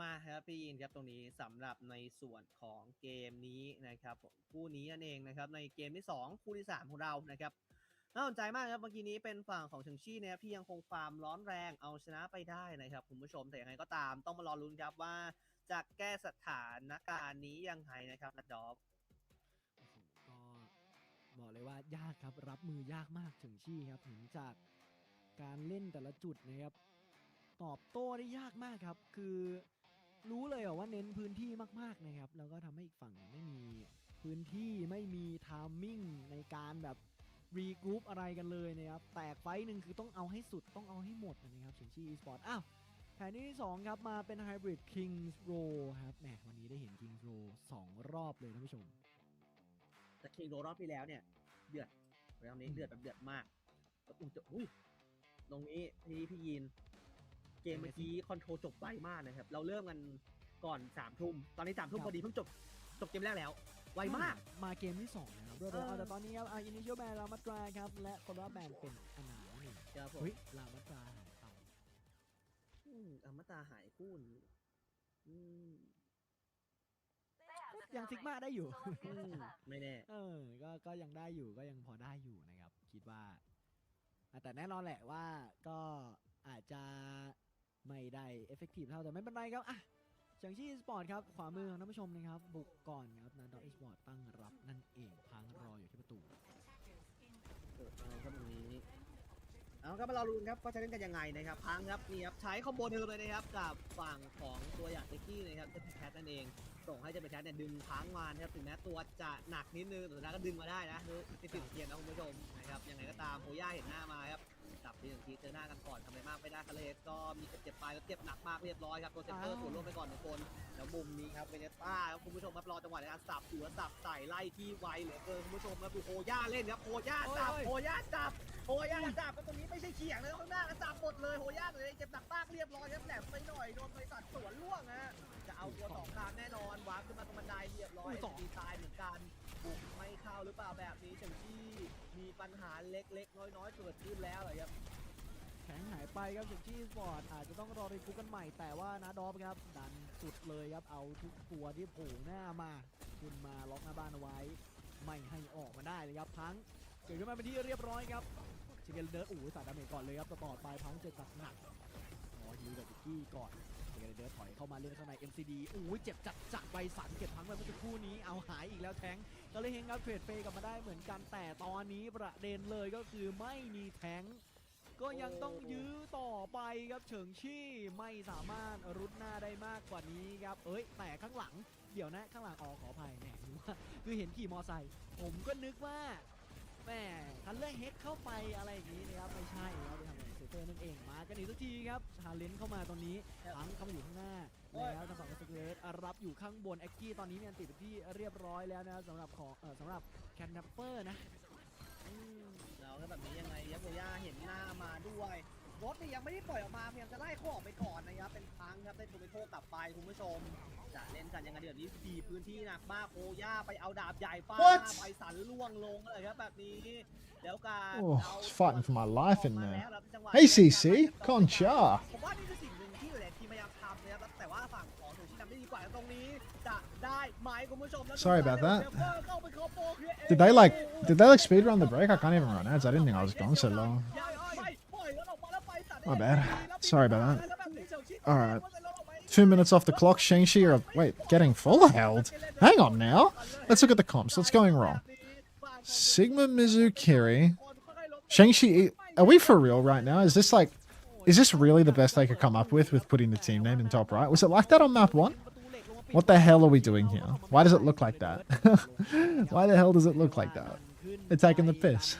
มาครับพี่ยินครับตรงนี้สำหรับในส่วนของเกมนี้นะครับผมคู่นี้นั่นเองนะครับในเกมที่2คู่ที่3ของเรานะครับน่าสนใจมากครับเมื่อกี้นี้เป็นฝั่งของเฉิงชี่นะครับที่ยังคงความร้อนแรงเอาชนะไปได้นะครับคุณผู้ชมแต่ยังไงก็ตามต้องมารอลุ้นครับว่าจะแก้สถานการณ์นี้ยังไงนะครับนัดดอฟก็บอกเลยว่ายากครับรับมือยากมากถึงชี่ครับถึงจากการเล่นแต่ละจุดนะครับตอบโต้ได้ยากมากครับคือรู้เลยว่าเน้นพื้นที่มากๆนะครับแล้วก็ทำให้อีกฝั่งไม่มีพื้นที่ไม่มีไทามมิ่งในการแบบรีกรุ๊ปอะไรกันเลยนะครับแตกไฟหนึ่งคือต้องเอาให้สุดต้องเอาให้หมดนะครับถึงชี่ Esports อ้าวแผนที่2ครับมาเป็นไฮบริด Kings Row ครับแหมวันนี้ได้เห็น Kings Row 2 รอบเลยท่านผู้ชมแต่คิงโรรอบที่แล้วเนี่ยเดือดรอบนี้เดือดแบบเดือดมากแล้วอุ้ยตรงนี้พี่ยินเกมเมื่อกี้คอนโทรลจบไวมากนะครับเราเริ่มกันก่อน3 ทุ่มตอนนี้3 ทุ่มพอดีเพิ่งจบเกมแรกแล้วไวมากมาเกมที่2นะครับรวดเร็วแต่ตอนนี้ครับอินิเชียลแบนลามัตราครับและคนรับแบนเป็นอนาหนึ่งเฮ้ยลามัตราหายไปอมตะหายคู่นี้ยังซิกมาได้อยู่ไม่แน่ก็ยังได้อยู่ก็ยังพอได้อยู่นะครับคิดว่าแต่แน่นอนแหละว่าก็อาจจะ ไม่ได้เอฟเฟกตีฟเท่าแต่ไม่เป็นไรครับอ่ะเฉิงชี่สปอร์ตครับขวามือของท่านผู้ชมนะครับบุกก่อนครับนาดอ Esports ตั้งรับนั่นเองพังรออยู่ที่ประตู ครับตรงนี้เอาครับมาเราลุ้นครับว่าจะเล่นกันยังไงนะครับพังครับนี่ครับใช้คอมโบเดิมเลยนะครับกับฝั่งของตัวอย่างเต็กกี้นะครับจะเป็นแคทนั่นเองส่งให้จะเป็นแคทเนี่ยดึงพังมานะครับถึงแม้ตัวจะหนักนิดนึงแต่สุดท้ายก็ดึงมาได้นะคือติดเทียนนะคุณผู้ชมนะครับยังไงก็ตามโฮย่าเห็นหน้ามาครับจับทีหนึ่งทีเจอหน้ากันก่อนทำอะไรมากไม่ได้คาเลสก็มีเจ็บไปแล้วเจ็บหนักมากเรียบร้อยครับตัวเซนเตอร์สวนร่วมไปก่อน1คนแล้วมุมนี้ครับเวเนต้าครับคุณผู้ชมครับรอจังหวะในการสับหัวสับใส่ไล่ที่ไวเหลือเกินคุณผู้ชมครับดูโฮย่าเล่นครับโฮย่าจับโฮย่าจับโฮย่าจับก็ตรงนี้ไม่ใช่เขียงเลยข้างหน้าจับหมดเลยโฮย่าเลยเจ็บหนักมากเรียบร้อยครับแหลมไปหน่อยโดนบริษัทสวนล่วงฮะจะเอาตัวสองตามแน่นอนวางขึ้นมาตรงบันไดเรียบร้อยดีตายเหมือนกันบุกไม่เข้าหรือเปล่าแบบนี้เฉิงชี่มีปัญหาเล็กๆน้อยๆเกิดขึ้นแล้วเหรอครับ แข็งหายไปครับเฉิงชี่สปอร์ตอาจจะต้องรอรีคูกันใหม่แต่ว่านาดอฟครับดันสุดเลยครับเอาทุกตัวที่โผล่หน้ามาขึ้นมาล็อกหน้าบ้านเอาไว้ไม่ให้ออกมาได้เลยครับพังเกิดขึ้นมาเป็นที่เรียบร้อยครับชิเกลเดิร์สสาดดาเมจก่อนเลยครับต่อไปพังเจอกับหนักฮิวกับจิกกี้ก่อนชิเกลเดิร์สถอยเข้ามาเล่นข้างใน MCD เจ็บจัดใบสันเก็บพังไปเมื่อสักครู่นี้เอาหายอีกแล้วแทงก็เลยเฮงครับเทรดเฟย์กลับมาได้เหมือนกันแต่ตอนนี้ประเด็นเลยก็คือไม่มีแทงก็ยังต้องยื้อต่อไปครับเฉิงชี่ไม่สามารถรุดหน้าได้มากกว่านี้ครับแต่ข้างหลังเดี๋ยวนะข้างหลังขออภัยแหมคือเห็นขี่มอไซค์ผมก็นึกว่าแหมคันเลื่อยเฮดเข้าไปอะไรอย่างนี้นะครับไม่ใช่ครับไปทำอะไรเซเตอร์นั่นเองมากันอีกสักทีครับชาเลนจ์เข้ามาตอนนี้พังเข้ามาอยู่ข้างหน้าแล้วทางฝั่งสเกตรับอยู่ข้างบนแอ็กกี้ตอนนี้เนี่ยติดที่เรียบร้อยแล้วนะสำหรับแคนนัปเปอร์นะแล้วก็แบบนี้ยังไงยับโบย่าเห็นหน้ามาด้วยรถนี่ยังไม่ได้ปล่อยออกมาพยายามจะไล่เขาออกไปก่อนนะครับเป็นพังครับได้ตัวไปโทษกลับไปคุณผู้ชมจะเล่นกันยังไงเดี๋ยวนี้บีพื้นที่หนักมากโบย่าไปเอาดาบใหญ่ฟาดไปสันล่วงลงเลยครับแบบนี้แล้วการ fighting for my life in there. Hey CC, Concha. ผมว่านี่คือสิ่งหนึ่งที่หลายทีมพยายามทำนะครับแต่ว่าฝั่งของหนูที่ทำได้ดีกว่าตรงนี้จะได้ไหมคุณผู้ชม Sorry about that. Did they like speed run the break? I can't even run ads. I didn't think I was gone so long. My bad. Sorry about that. Alright. 2 minutes off the clock. SHENGSHI are, wait, getting full held. Hang on now. Let's look at the comps. What's going wrong? Sigma Mizukiri. SHENGSHI, are we for real right now? Is this really the best they could come up with putting the team name in top right? Was it like that on map 1? What the hell are we doing here? Why does it look like that? Why the hell does it look like that? They're taking the piss.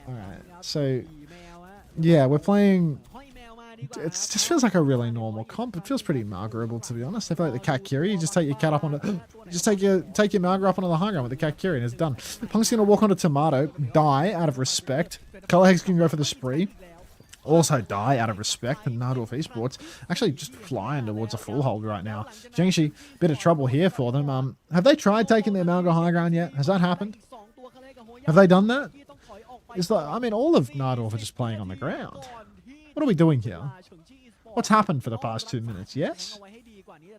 Alright, so yeah, we're playing. It just feels like a really normal comp. It feels pretty Margarable, to be honest. I feel like the Kakiri, you just take your cat up on the, just take your Margar up onto the high ground with the Kakiri and it's done. Punk's gonna walk onto Tomato, die out of respect. Colorhex can go for the spree. Also die out of respect, and Najdorf Esports actually just flying towards a full hold right now. SHENGSHI, bit of trouble here for them. Have they tried taking their Malga high ground yet? Has that happened? Have they done that? I mean, all of Najdorf are just playing on the ground. What are we doing here? What's happened for the past 2 minutes? Yes?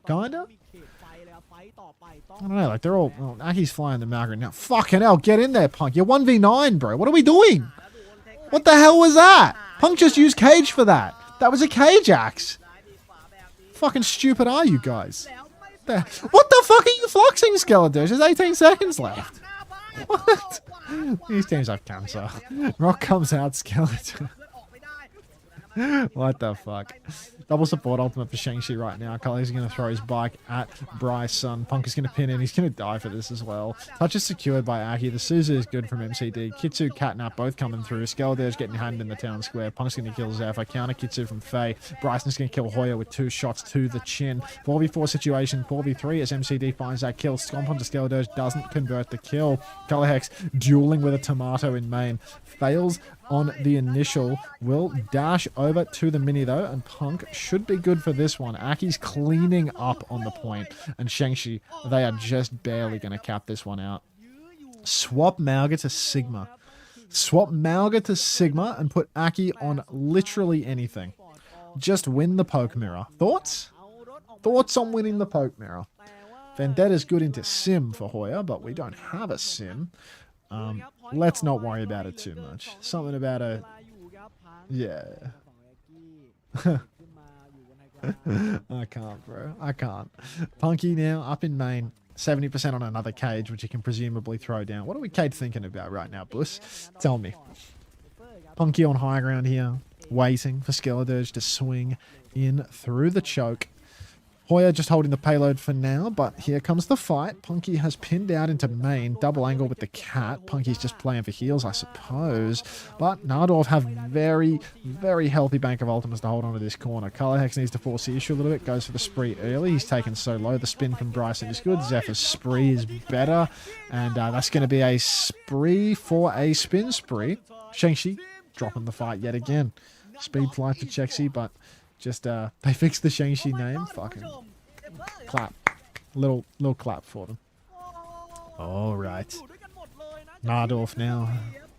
Kinda? I don't know, like they're all... Well, Aki's flying the Malga now. Fucking hell, get in there, Punk. You're 1v9, bro. What are we doing? What the hell was that? Punk just used cage for that. That was a cage axe. Fucking stupid are you guys? What the fuck are you fluxing, Skeletor? There's 18 seconds left. What? These teams have cancer. Rock comes out, Skeletor. What the fuck? Double support ultimate for SHENGSHI right now. Cully's going to throw his bike at Bryson. Punk is going to pin in. He's going to die for this as well. Touch is secured by Aki. The Suzu is good from MCD. Kitsu, Catnap both coming through. Skeletor's getting handed in the town square. Punk's going to kill Zeph. I counter Kitsu from Faye. Bryson's going to kill Hoya with 2 shots to the chin. 4v4 situation. 4v3 as MCD finds that kill. Stomp onto Skeletor doesn't convert the kill. Colorhex dueling with a tomato in main. Fails on the initial. Will dash over to the mini though, and Punk should be good for this one. Aki's cleaning up on the point, and SHENGSHI, they are just barely going to cap this one out. Swap Malga to Sigma. Swap Malga to Sigma and put Aki on literally anything. Just win the poke mirror. Thoughts? Thoughts on winning the poke mirror? Vendetta's good into Sim for Hoya, but we don't have a Sim. Let's not worry about it too much. Something about a... Yeah. I can't, bro. I can't. Punky now up in main. 70% on another cage, which he can presumably throw down. What are we Cade thinking about right now, Bus? Tell me. Punky on high ground here, waiting for Skeledirge to swing in through the choke. Hoya just holding the payload for now, but here comes the fight. Punky has pinned out into main, double angle with the cat. Punky's just playing for heals, I suppose. But Najdorf have very, very healthy bank of ultimates to hold on to this corner. Colorhex needs to force the issue a little bit, goes for the spree early. He's taken so low. The spin from Bryson is good. Zephyr's spree is better. And that's going to be a spree for a spin spree. SHENGSHI dropping the fight yet again. Speed flight to Chexy, but just they fixed the SHENGSHI name. Fucking clap. Little clap for them. All right. Najdorf now.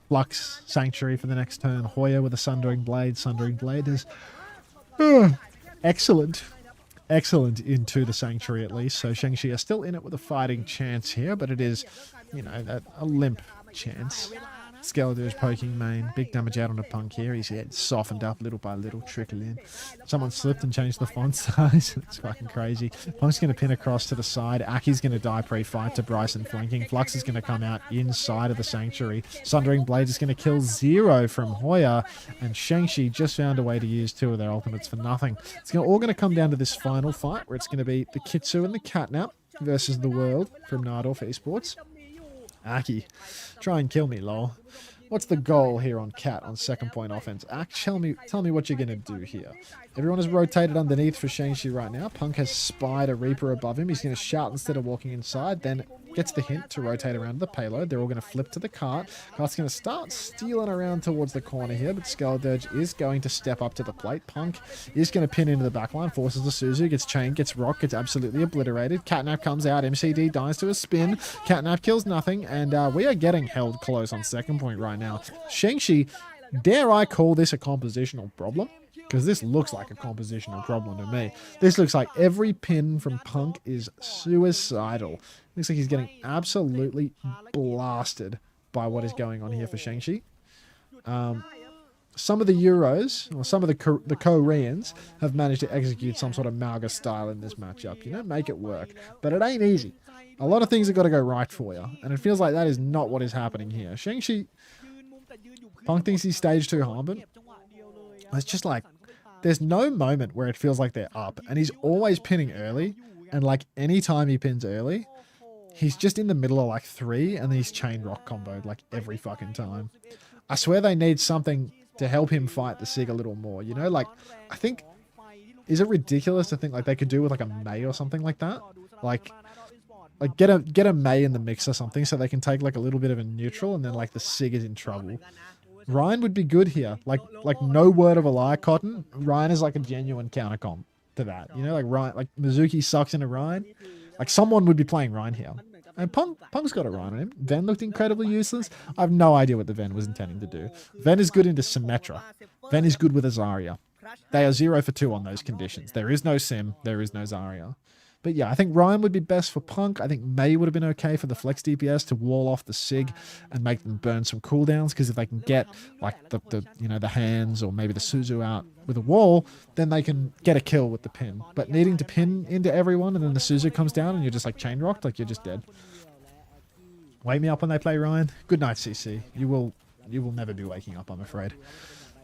Flux Sanctuary for the next turn. Hoya with a Sundering Blade. Sundering Blade is excellent. Excellent into the Sanctuary at least. So SHENGSHI are still in it with a fighting chance here, but it is, you know, a limp chance. Skeledirge poking main. Big damage out on the Punk here. He's softened up little by little, trickle in. Someone slipped and changed the font size. It's fucking crazy. Punk's going to pin across to the side. Aki's going to die pre-fight to Bryson flanking. Flux is going to come out inside of the Sanctuary. Sundering Blade is going to kill Zero from Hoya. And SHENGSHI just found a way to use two of their ultimates for nothing. It's all going to come down to this final fight where it's going to be the Kitsu and the Catnap versus the World from Najdorf Esports. Aki, try and kill me, lol. What's the goal here on Cat on second point offense? Ak, tell me what you're going to do here. Everyone is rotated underneath for SHENGSHI right now. Punk has spied a Reaper above him. He's going to shout instead of walking inside. Then gets the hint to rotate around the payload. They're all going to flip to the cart. Cart's going to start stealing around towards the corner here, but Skeledirge is going to step up to the plate. Punk is going to pin into the backline, forces the Suzu, gets chained, gets rocked, gets absolutely obliterated. Catnap comes out, MCD dies to a spin. Catnap kills nothing, and we are getting held close on second point right now. SHENGSHI, dare I call this a compositional problem? Because this looks like a compositional problem to me. This looks like every pin from Punk is suicidal. Looks like he's getting absolutely blasted by what is going on here for SHENGSHI. Some of the Euros, or some of the Koreans, have managed to execute some sort of Malga style in this matchup. You know, make it work. But it ain't easy. A lot of things have got to go right for you. And it feels like that is not what is happening here. SHENGSHI, Punk thinks he's stage 2 harm, it's just like, there's no moment where it feels like they're up. And he's always pinning early. And like any time he pins early, he's just in the middle of like 3 and he's chain rock comboed like every fucking time. I swear they need something to help him fight the Sig a little more. You know, like, I think, is it ridiculous to think like they could do with like a Mei or something like that? Like get a Mei in the mix or something so they can take like a little bit of a neutral and then like the Sig is in trouble. Ryan would be good here. Like no word of a lie, Cotton. Ryan is like a genuine countercomp to that. You know, like Ryan, like Mizuki sucks into Ryan. Like someone would be playing Ryan here. And Punk's got a Ryan on him. Ven looked incredibly useless. I have no idea what the Ven was intending to do. Ven is good into Symmetra. Ven is good with a Zarya. They are 0 for 2 on those conditions. There is no Sim. There is no Zarya. But yeah, I think Ryan would be best for Punk. I think Mei would have been okay for the flex DPS to wall off the Sig and make them burn some cooldowns. Because if they can get like the hands or maybe the Suzu out with a wall, then they can get a kill with the pin. But needing to pin into everyone and then the Suzu comes down and you're just like chain rocked, like you're just dead. Wake me up when they play Ryan. Good night, CC. You will never be waking up, I'm afraid.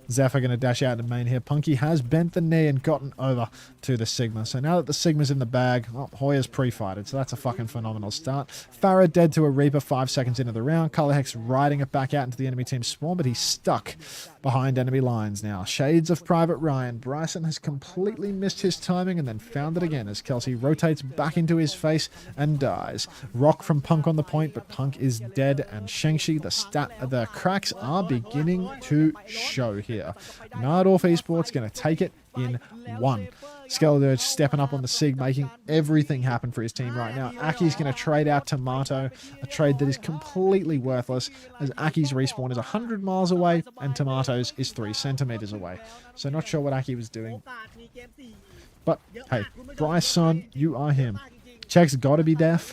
Zephyr going to dash out to main here. Punky has bent the knee and gotten over to the Sigma. So now that the Sigma's in the bag, Hoya's pre-fighted. So that's a fucking phenomenal start. Farah dead to a Reaper 5 seconds into the round. Colorhex riding it back out into the enemy team's spawn, but he's stuck behind enemy lines now. Shades of Private Ryan. Bryson has completely missed his timing and then found it again as Kelsey rotates back into his face and dies. Rock from Punk on the point, but Punk is dead, and SHENGSHI, the cracks are beginning to show here. Najdorf Esports going to take it in 1. Skeledirge stepping up on the Sig, making everything happen for his team right now. Aki's going to trade out Tomato, a trade that is completely worthless as Aki's respawn is 100 miles away and Tomato's is 3 centimeters away. So not sure what Aki was doing. But hey, Bryson, you are him. Check's got to be deaf.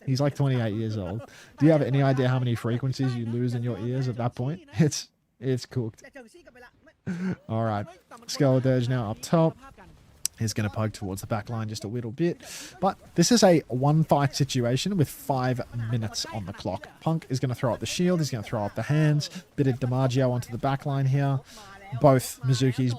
He's like 28 years old. Do you have any idea how many frequencies you lose in your ears at that point? It's cooked. All right. Skeledirge now up top. He's going to poke towards the back line just a little bit. But this is a one-fight situation with 5 minutes on the clock. Punk is going to throw up the shield. He's going to throw up the hands. Bit of Dimaggio onto the back line here. Both Mizuki's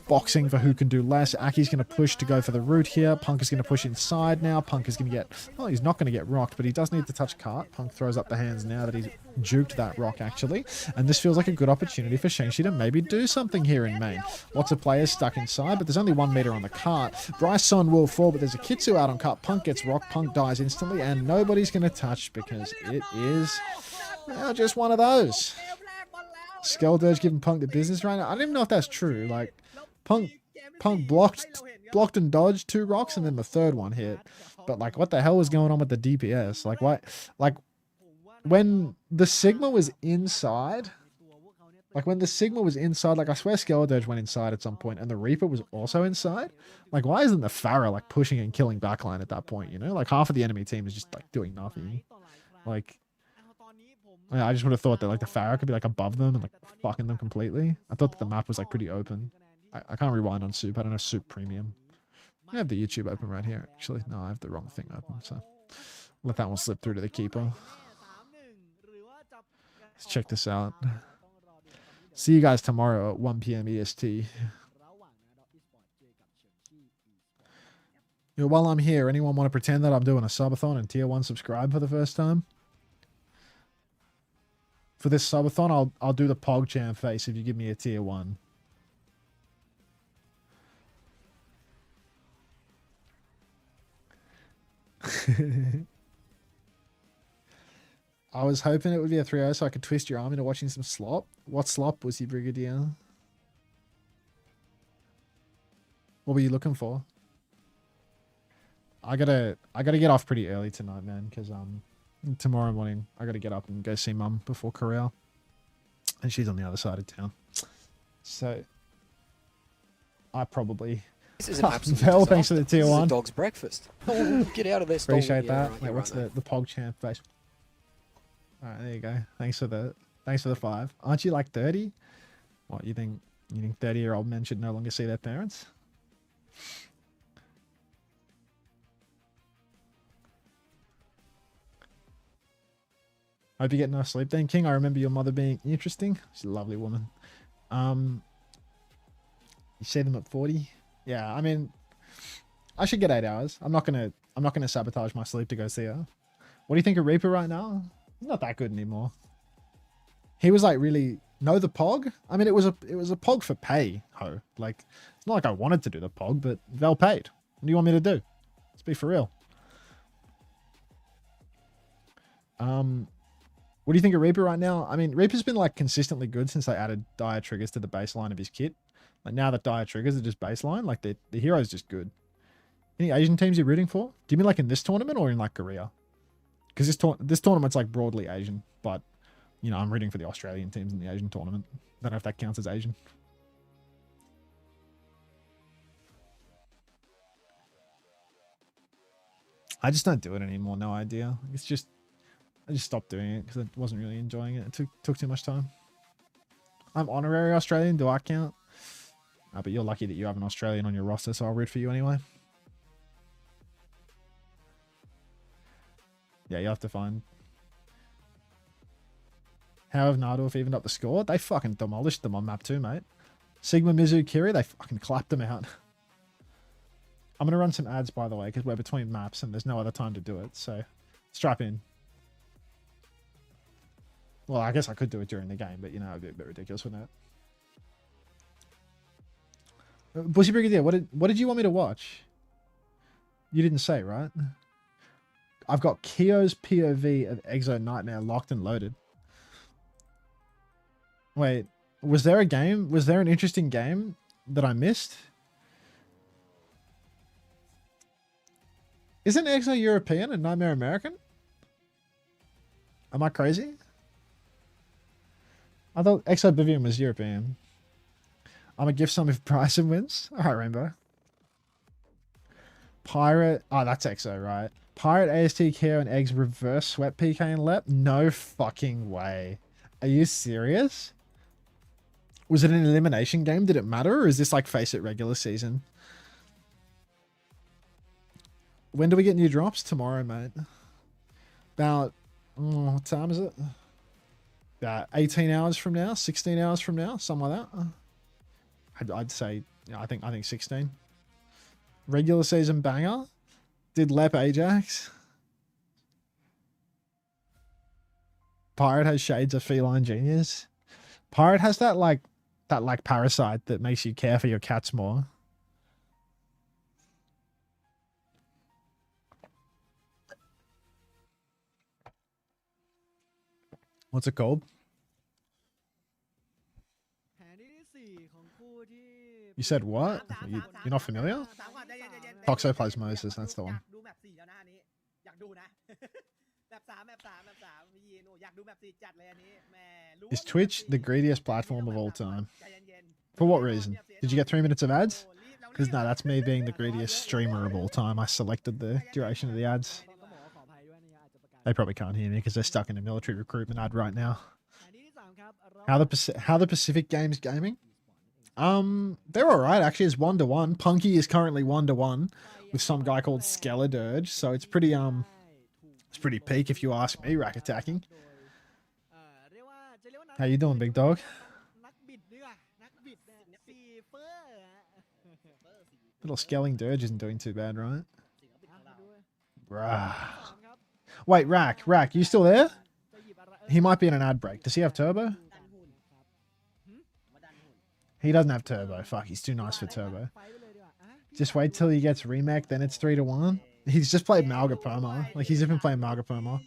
boxing for who can do less. Aki's going to push to go for the root here. Punk is going to push inside now. Punk is going to get... Well, he's not going to get rocked, but he does need to touch cart. Punk throws up the hands now that he's juked that rock, actually. And this feels like a good opportunity for SHENGSHI to maybe do something here in main. Lots of players stuck inside, but there's only 1 meter on the cart. Bryson will fall, but there's a Kitsu out on cart. Punk gets rocked. Punk dies instantly, and nobody's going to touch because it is... Well, just one of those. Skeledirge giving Punk the business right now. I don't even know if that's true. Like, Punk blocked and dodged 2 rocks, and then the third one hit. But like, what the hell was going on with the DPS? Like, what? Like, when the Sigma was inside, like I swear Skeledirge went inside at some point, and the Reaper was also inside. Like, why isn't the Pharah like pushing and killing backline at that point? You know, like half of the enemy team is just like doing nothing. Like. Yeah, I just would have thought that like the Pharah could be like above them and like fucking them completely. I thought that the map was like pretty open. I can't rewind on Soup. I don't know Soup Premium. I have the YouTube open right here. Actually, no, I have the wrong thing open. So let that one slip through to the keeper. Let's check this out. See you guys tomorrow at 1 p.m. EST. Yo, while I'm here, anyone want to pretend that I'm doing a subathon and tier 1 subscribe for the first time? For this subathon, I'll do the PogChamp face if you give me a tier 1. I was hoping it would be a 3-0 so I could twist your arm into watching some slop. What slop was he, Brigadier? What were you looking for? I gotta get off pretty early tonight, man, because tomorrow morning I gotta get up and go see Mum before Corral, and she's on the other side of town. So I probably... This is an absolute Vel, thanks for the tier This is 1. a dog's breakfast. Oh, get out of there, stall. Appreciate Yeah, that. right, Wait, yeah, what's right the PogChamp face? Alright, there you go. Thanks for the 5. Aren't you like 30? What, you think 30-year-old men should no longer see their parents? Hope you get enough sleep then, King. I remember your mother being interesting. She's a lovely woman. You see them at 40? Yeah, I mean, I should get 8 hours. I'm not gonna sabotage my sleep to go see her. What do you think of Reaper right now? He's not that good anymore. He was like really the Pog. I mean, it was a Pog for pay, ho. Like, it's not like I wanted to do the Pog, but Val paid. What do you want me to do? Let's be for real. What do you think of Reaper right now? I mean, Reaper's been like consistently good since they added dire triggers to the baseline of his kit. Like now that dire triggers are just baseline, like the hero's just good. Any Asian teams you're rooting for? Do you mean like in this tournament or in like Korea? Because this tournament's like broadly Asian, but you know, I'm rooting for the Australian teams in the Asian tournament. Don't know if that counts as Asian. I just don't do it anymore. No idea. It's just I just stopped doing it because I wasn't really enjoying it. It took too much time. I'm honorary Australian. Do I count? But you're lucky that you have an Australian on your roster, so I'll root for you anyway. Yeah, you have to find. How have Najdorf evened up the score? They fucking demolished them on map 2, mate. Sigma, Mizu, Kiri, they fucking clapped them out. I'm going to run some ads, by the way, because we're between maps and there's no other time to do it. So, strap in. Well, I guess I could do it during the game, but, you know, it'd be a bit ridiculous, wouldn't it? Bushy Brigadier, what did you want me to watch? You didn't say, right? I've got Kyo's POV of Exo Nightmare locked and loaded. Wait, was there a game? Was there an interesting game that I missed? Isn't Exo European and Nightmare American? Am I crazy? I thought Exo Oblivion was European. I'm gonna give some if Bryson wins. Alright, Rainbow. Pirate. Oh, that's Exo, right? Pirate, AST, KO, and Eggs reverse sweat PK and Lep? No fucking way. Are you serious? Was it an elimination game? Did it matter? Or is this like Face It regular season? When do we get new drops? Tomorrow, mate. About, what time is it? About 18 hours from now, 16 hours from now, something like that. I'd say, yeah, I think 16. Regular season banger. Did Lep Ajax. Pirate has shades of feline genius. Pirate has that like parasite that makes you care for your cats more. What's it called? You said what? You're not familiar? Toxo plays Moses, that's the one. Is Twitch the greediest platform of all time? For what reason? Did you get 3 minutes of ads? Because no, that's me being the greediest streamer of all time. I selected the duration of the ads. They probably can't hear me because they're stuck in a military recruitment ad right now. How the Pacific Games gaming? They're alright actually. It's 1-1. Punky is currently 1-1 with some guy called Skeledirge, so it's pretty peak if you ask me. Rack attacking. How you doing, big dog? Little Skelling Dirge isn't doing too bad, right? Bruh. Wait, Rack, you still there? He might be in an ad break. Does he have turbo? He doesn't have turbo. Fuck, he's too nice for turbo. Just wait till he gets remake, then it's 3-1. He's just played Malgaperma. Like, he's even playing Malgaperma.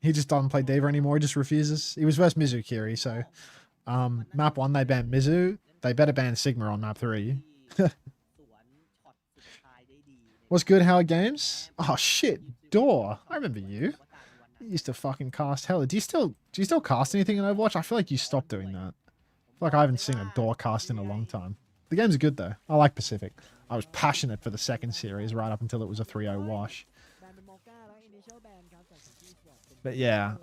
He just doesn't play Diva anymore. He just refuses. He was versus Mizu Kiri, so... map 1, they banned Mizu. They better ban Sigma on map 3. What's good, Howard Games? Oh, shit. Door. I remember you. You used to fucking cast hell. Do you still cast anything in Overwatch? I feel like you stopped doing that. I feel like I haven't seen a door cast in a long time. The games are good, though. I like Pacific. I was passionate for the second series right up until it was a 3-0 wash. But yeah,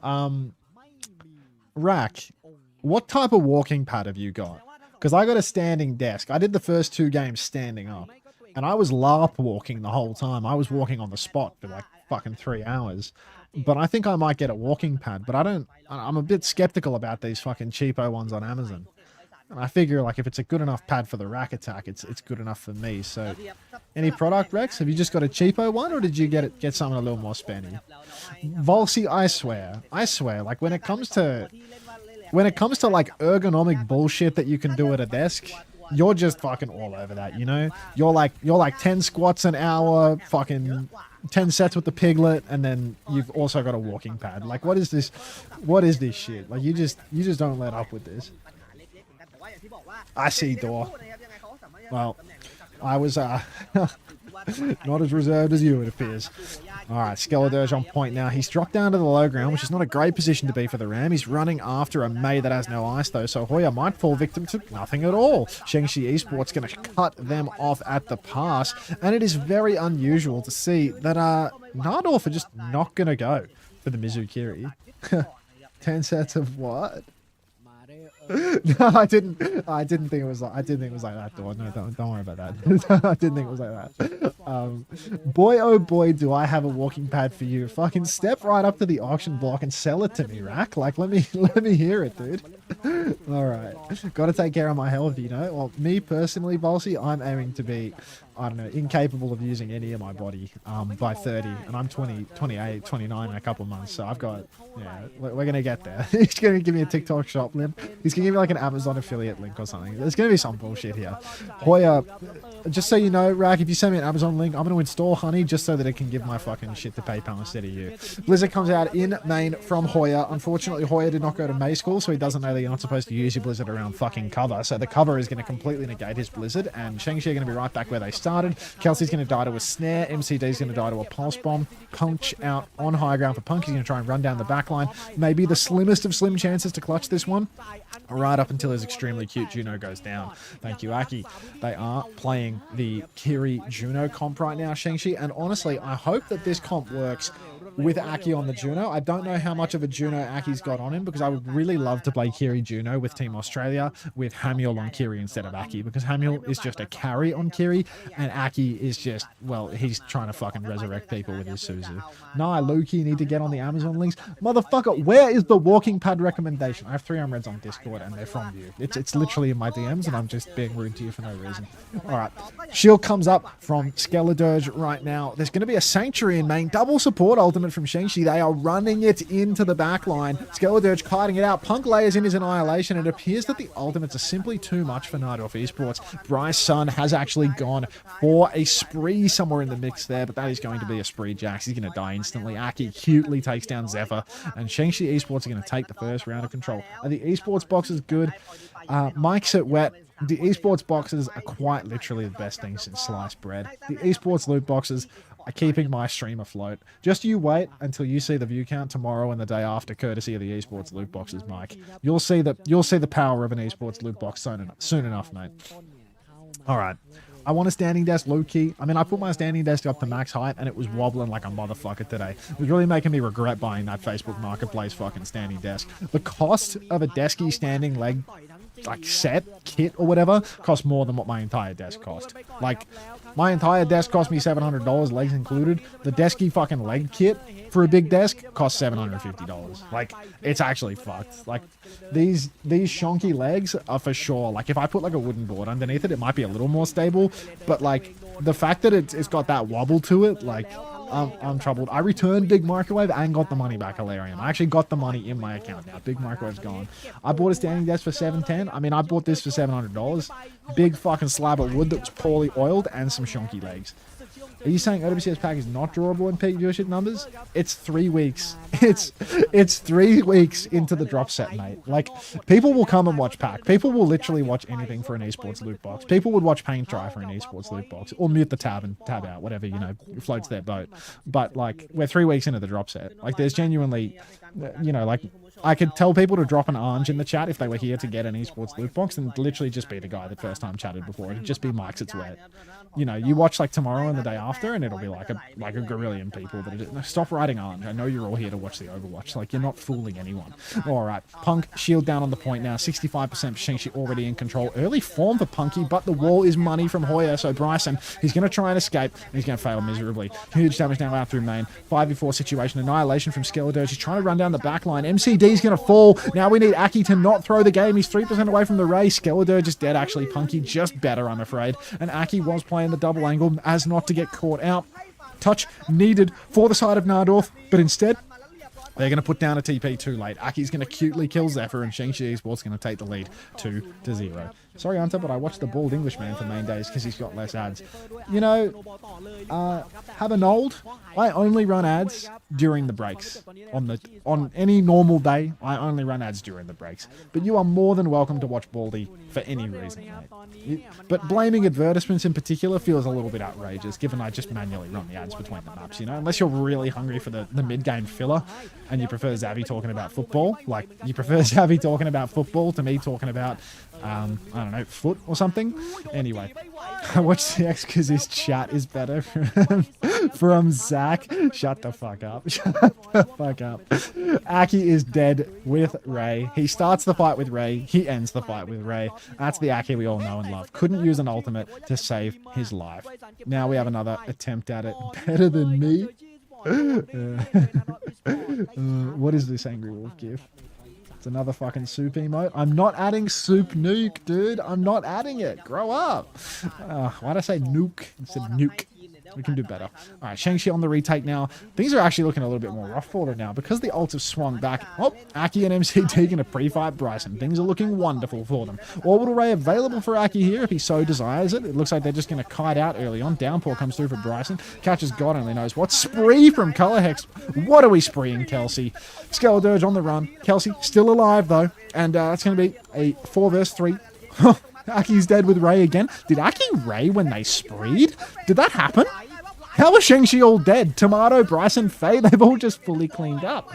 Rack, what type of walking pad have you got? Because I got a standing desk. I did the first 2 games standing up. And I was LARP walking the whole time. I was walking on the spot for like fucking 3 hours. But I think I might get a walking pad. But I'm a bit skeptical about these fucking cheapo ones on Amazon. And I figure like if it's a good enough pad for the rack attack, it's good enough for me. So any product, Rex? Have you just got a cheapo one or did you get something a little more spenny? Volsy, I swear, like when it comes to like ergonomic bullshit that you can do at a desk, you're just fucking all over that, you know? You're like 10 squats an hour, fucking 10 sets with the piglet, and then you've also got a walking pad. Like, what is this? What is this shit? Like, you just don't let up with this. I see, Door. Well, I was not as reserved as you, it appears. Alright, Skeledirge on point now. He's dropped down to the low ground, which is not a great position to be for the Ram. He's running after a Mei that has no ice, though, so Hoya might fall victim to nothing at all. SHENGSHI Esports going to cut them off at the pass, and it is very unusual to see that Najdorf are just not going to go for the Mizukiri. 10 sets of what? No, I didn't think it was like that, Door. No, don't worry about that. I didn't think it was like that. Boy, oh boy, do I have a walking pad for you. Fucking step right up to the auction block and sell it to me, Rack. Like, let me hear it, dude. All right, got to take care of my health, you know. Well, me personally, Bolsey, I'm aiming to be, I don't know, incapable of using any of my body by 30, and I'm 28, 29 in a couple of months, so I've got, yeah, we're gonna get there. He's gonna give me a TikTok shop link. He's gonna give me like an Amazon affiliate link or something. There's gonna be some bullshit here. Hoya, just so you know, Rack, if you send me an Amazon link, I'm gonna install Honey just so that it can give my fucking shit to PayPal instead of you. Blizzard comes out in main from Hoya. Unfortunately, Hoya did not go to May school, so he doesn't know that you're not supposed to use your Blizzard around fucking cover. So the cover is gonna completely negate his Blizzard, and SHENGSHI are gonna be right back where they started. Kelsey's going to die to a snare. MCD's going to die to a pulse bomb. Punch out on high ground for Punk. He's going to try and run down the back line. Maybe the slimmest of slim chances to clutch this one. Right up until his extremely cute Juno goes down. Thank you, Aki. They are playing the Kiri Juno comp right now, SHENGSHI. And honestly, I hope that this comp works with Aki on the Juno. I don't know how much of a Juno Aki's got on him, because I would really love to play Kiri Juno with Team Australia with Hamiel on Kiri instead of Aki, because Hamiel is just a carry on Kiri and Aki is just, well, he's trying to fucking resurrect people with his Suzu. Nah, Loki, you need to get on the Amazon links. Motherfucker, where is the walking pad recommendation? I have 3 unreds on Discord and they're from you. It's literally in my DMs and I'm just being rude to you for no reason. Alright, shield comes up from Skeledirge right now. There's going to be a Sanctuary in main. Double support ultimate from SHENGSHI. They are running it into the back line. Skeledirge kiting it out. Punk layers in his Annihilation. It appears that the ultimates are simply too much for Najdorf Esports. Bryce Sun has actually gone for a spree somewhere in the mix there, but that is going to be a spree, Jax. He's going to die instantly. Aki cutely takes down Zephyr, and SHENGSHI Esports are going to take the first round of control. Are the Esports boxes good? Mike's it wet. The Esports boxes are quite literally the best thing since sliced bread. The Esports loot boxes are keeping my stream afloat. Just you wait until you see the view count tomorrow and the day after, courtesy of the Esports loot boxes, Mike. You'll see the power of an Esports loot box soon enough, mate. All right. I want a standing desk low key. I mean, I put my standing desk up to max height and it was wobbling like a motherfucker today. It was really making me regret buying that Facebook Marketplace fucking standing desk. The cost of a desky standing leg like set, kit or whatever, cost more than what my entire desk cost. Like, my entire desk cost me $700, legs included. The desky fucking leg kit for a big desk costs $750. Like, it's actually fucked. Like, these shonky legs are for sure. Like, if I put like a wooden board underneath it, it might be a little more stable. But like, the fact that it's got that wobble to it, like, I'm troubled. I returned Big Microwave and got the money back, Hilarium. I actually got the money in my account now. Big Microwave's gone. I bought a standing desk for $710. I mean, I bought this for $700. Big fucking slab of wood that was poorly oiled and some shonky legs. Are you saying OWCS pack is not drawable in peak viewership numbers? It's 3 weeks. It's 3 weeks into the drop set, mate. Like, people will come and watch pack. People will literally watch anything for an esports loot box. People would watch paint dry for an esports loot box, or mute the tab and tab out, whatever, you know, floats their boat. But like, we're 3 weeks into the drop set. Like, there's genuinely, you know, like, I could tell people to drop an orange in the chat if they were here to get an esports loot box and literally just be the guy that first time chatted before. It'd just be Mike's It's Wet. You know, you watch like tomorrow and the day after and it'll be like a gorillion people that are just, stop writing orange. I know you're all here to watch the Overwatch. Like, you're not fooling anyone. All right. Punk shield down on the point now. 65% for SHENGSHI already in control. Early form for Punky, but the wall is money from Hoya. So Bryson, he's going to try and escape. And he's going to fail miserably. Huge damage now out through main. 5v4 situation. Annihilation from Skeledirge. He's trying to run down the back line. MCD's going to fall. Now we need Aki to not throw the game. He's 3% away from the race. Skeledirge is dead, actually. Punky just better, I'm afraid. And Aki was playing the double angle as not to get caught out. Touch needed for the side of Najdorf, but instead they're going to put down a TP too late. Aki's going to cutely kill Zephyr, and SHENGSHI Esports going to take the lead 2-0. Sorry, Unter, but I watched the Bald Englishman for main days because he's got less ads. You know, have a nold. I only run ads during the breaks. On any normal day, I only run ads during the breaks. But you are more than welcome to watch Baldy for any reason, mate. But blaming advertisements in particular feels a little bit outrageous, given I just manually run the ads between the maps, you know? Unless you're really hungry for the mid-game filler and you prefer Zavi talking about football. Like, you prefer Zavi talking about football to me talking about, I don't know, foot or something. Anyway, I watch CX because his chat is better from Zach. Shut the fuck up. Shut the fuck up. Aki is dead with Ray. He starts the fight with Ray. He ends the fight with Ray. That's the Aki we all know and love. Couldn't use an ultimate to save his life. Now we have another attempt at it. Better than me. What is this Angry Wolf gif? It's another fucking soup emote. I'm not adding soup nuke, dude. I'm not adding it. Grow up. Why'd I say nuke instead of nuke? We can do better. All right, SHENGSHI on the retake now. Things are actually looking a little bit more rough for it now because the ults have swung back. Oh, Aki and MCT going to pre-fight Bryson. Things are looking wonderful for them. Orbital Ray available for Aki here if he so desires it. It looks like they're just going to kite out early on. Downpour comes through for Bryson. Catches God only knows what. Spree from Color Hex. What are we spreeing, Kelsey? Skeledirge on the run. Kelsey still alive, though. And that's going to be a 4 versus 3. Aki's dead with Ray again. Did Aki Ray when they spreed? Did that happen? How are SHENGSHI all dead? Tomato, Bryson, Faye, they've all just fully cleaned up.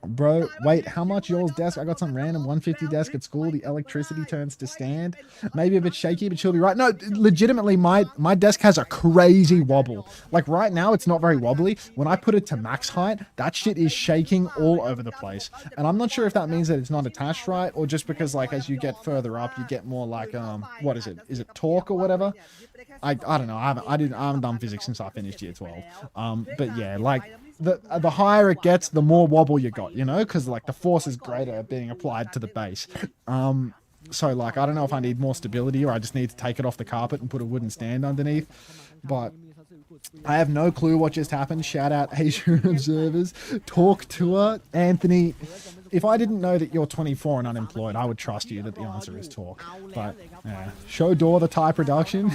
Bro, wait, how much yours desk? I got some random 150 desk at school. The electricity turns to stand. Maybe a bit shaky, but she'll be right. No, legitimately, my desk has a crazy wobble. Like right now, it's not very wobbly. When I put it to max height, that shit is shaking all over the place. And I'm not sure if that means that it's not attached right, or just because like as you get further up, you get more like what is it? Is it torque or whatever? I don't know. I haven't done physics since I finished year 12. But yeah, like the higher it gets, the more wobble you got, you know, because like the force is greater being applied to the base. So like I don't know if I need more stability or I just need to take it off the carpet and put a wooden stand underneath, but I have no clue what just happened. Shout out Asian observers. Talk to her, Anthony. If I didn't know that you're 24 and unemployed, I would trust you that the answer is talk. But yeah, show Dor the Thai production.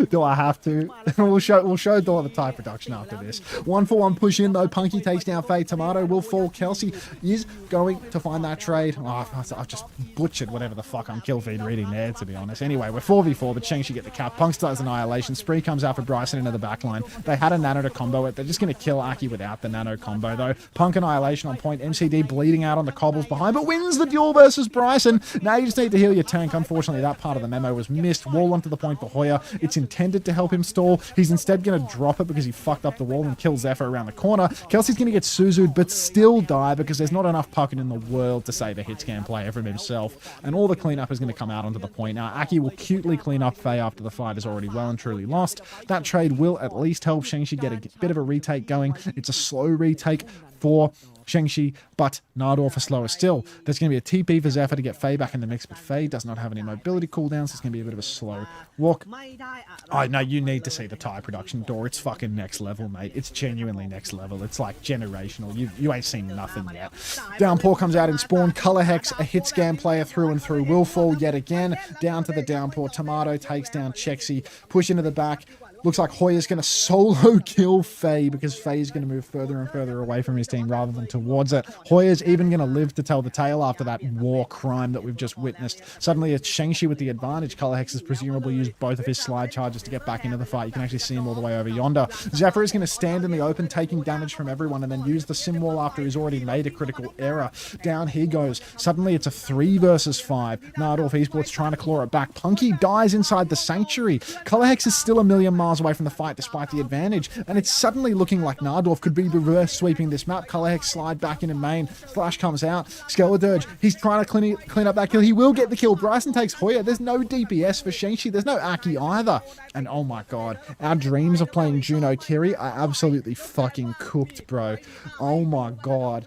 Do I have to? we'll show Dor the Thai production after this. 1-for-1 push in though. Punky takes down Faye. Tomato will fall. Kelsey is going to find that trade. Oh, I've just butchered whatever the fuck I'm kill feed reading there, to be honest. Anyway, we're 4v4, but SHENGSHI get the cap. Punk starts Annihilation. Spree comes out for Bryson into the back line. They had a nano to combo it. They're just going to kill Aki without the nano combo though. Punk Annihilation on point. MCD bleeding out on the cobbles behind, but wins the duel versus Bryson. Now you just need to heal your tank. Unfortunately, that part of the memo was missed. Wall onto the point for Hoya. It's intended to help him stall. He's instead going to drop it because he fucked up the wall and kill Zephyr around the corner. Kelsey's going to get Suzu'd, but still die because there's not enough pucking in the world to save a hitscan player from himself. And all the cleanup is going to come out onto the point. Now, Aki will cutely clean up Faye after the fight is already well and truly lost. That trade will at least help SHENGSHI get a bit of a retake going. It's a slow retake for SHENGSHI, but Najdorf are slower still. There's going to be a TP for Zephyr to get Faye back in the mix, but Faye does not have any mobility cooldowns, so it's going to be a bit of a slow walk. Oh, no, you need to see the Thai production, Dor. It's fucking next level, mate. It's genuinely next level. It's like generational. You ain't seen nothing yet. Downpour comes out in spawn. Color Hex, a hit scan player through and through, will fall yet again. Down to the Downpour. Tomato takes down Chexy. Push into the back. Looks like Hoya's going to solo kill Faye because Faye's going to move further and further away from his team rather than towards it. Hoya's even going to live to tell the tale after that war crime that we've just witnessed. Suddenly it's SHENGSHI with the advantage. Color Hex has presumably used both of his slide charges to get back into the fight. You can actually see him all the way over yonder. Zephyr is going to stand in the open, taking damage from everyone, and then use the sim wall after he's already made a critical error. Down he goes. Suddenly it's a 3 versus 5. Najdorf Esports trying to claw it back. Punky dies inside the sanctuary. Color Hex is still a million miles away from the fight despite the advantage, and it's suddenly looking like Najdorf could be reverse sweeping this map. Color Hex slide back into main. Flash comes out. Skeledirge, he's trying to clean up that kill. He will get the kill. Bryson takes Hoya. There's no DPS for SHENGSHI. There's no Aki either. And oh my god, our dreams of playing Juno Kiri are absolutely fucking cooked, bro. Oh my god.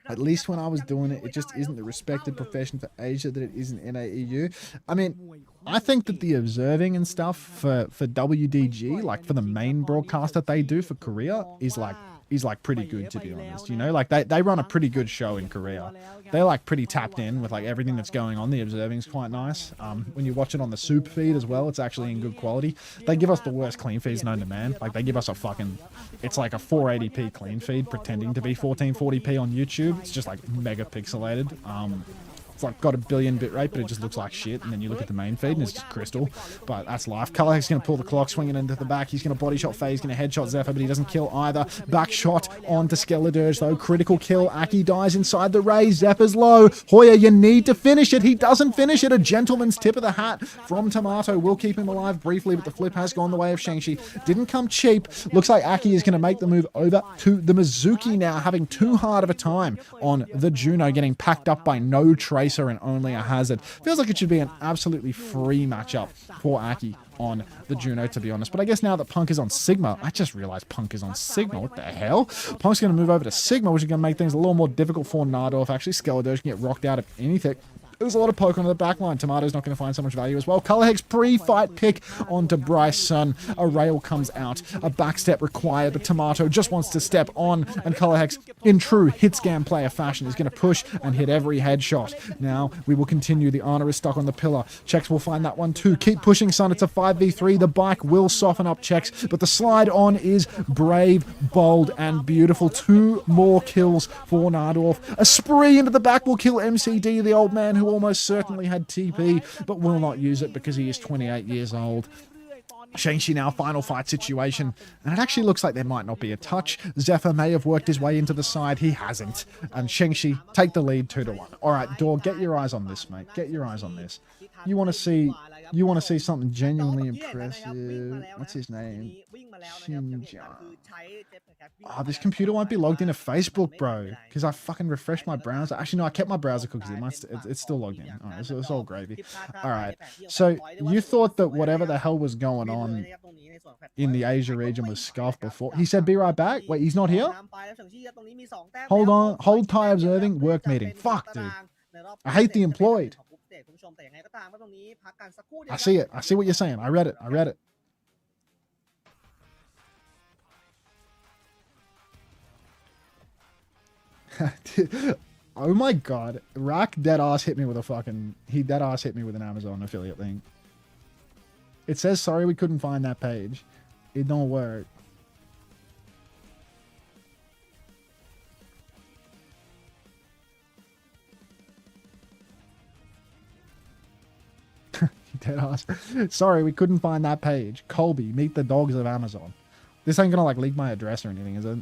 At least when I was doing it, it just isn't the respected profession for Asia that it is in NAEU. I mean, I think that the observing and stuff for WDG, like for the main broadcast that they do for Korea, is like pretty good, to be honest. You know, like they run a pretty good show in Korea. They're like pretty tapped in with like everything that's going on. The observing's quite nice. When you watch it on the soup feed as well, it's actually in good quality. They give us the worst clean feeds known to man. Like they give us a fucking, it's like a 480p clean feed pretending to be 1440p on YouTube. It's just like mega pixelated. It's like got a billion bit rate, but it just looks like shit. And then you look at the main feed and it's just crystal. But that's life. Color Hex going to pull the clock, swinging into the back. He's going to body shot Faye. He's going to headshot Zephyr, but he doesn't kill either. Back shot onto Skeledirge though. Critical kill. Aki dies inside the Ray. Zephyr's low. Hoya, you need to finish it. He doesn't finish it. A gentleman's tip of the hat from Tomato will keep him alive briefly, but the flip has gone the way of SHENGSHI. Didn't come cheap. Looks like Aki is going to make the move over to the Mizuki now, having too hard of a time on the Juno, getting packed up by no Tracer and only a Hazard. Feels like it should be an absolutely free matchup for Aki on the Juno, to be honest. But I guess now that Punk is on Sigma, I just realized Punk is on Sigma. What the hell? Punk's going to move over to Sigma, which is going to make things a little more difficult for Najdorf. Actually, Skeledirge can get rocked out of anything. There's a lot of poke on the back line. Tomato's not going to find so much value as well. Color Hex pre-fight pick onto Bryson. A rail comes out. A backstep required, but Tomato just wants to step on. And Color Hex, in true hit scam player fashion, is going to push and hit every headshot. Now, we will continue. The Ana is stuck on the pillar. Chex will find that one too. Keep pushing, son. It's a 5v3. The bike will soften up Chex, but the slide on is brave, bold, and beautiful. 2 more kills for Najdorf. A spree into the back will kill MCD, the old man who almost certainly had TP, but will not use it because he is 28 years old. SHENGSHI now, final fight situation. And it actually looks like there might not be a touch. Zephyr may have worked his way into the side. He hasn't. And SHENGSHI take the lead 2-1. All right, Door, get your eyes on this, mate. Get your eyes on this. You want to see something genuinely impressive. What's his name? SHENGSHI. Oh, this computer won't be logged into Facebook, bro. Because I fucking refreshed my browser. Actually, no, I kept my browser cookies. It's still logged in. All right, so it's all gravy. All right. So you thought that whatever the hell was going on in the Asia region was scuffed before. He said, be right back. Wait, he's not here? Hold on. Hold tie observing. Work meeting. Fuck, dude. I hate the employed. I see it. I see what you're saying. I read it. I read it. Oh my god. Rack deadass hit me with a fucking... He deadass hit me with an Amazon affiliate link. It says, sorry we couldn't find that page. It don't work. Deadass. Sorry, we couldn't find that page. Colby, meet the dogs of Amazon. This ain't gonna like leak my address or anything, is it?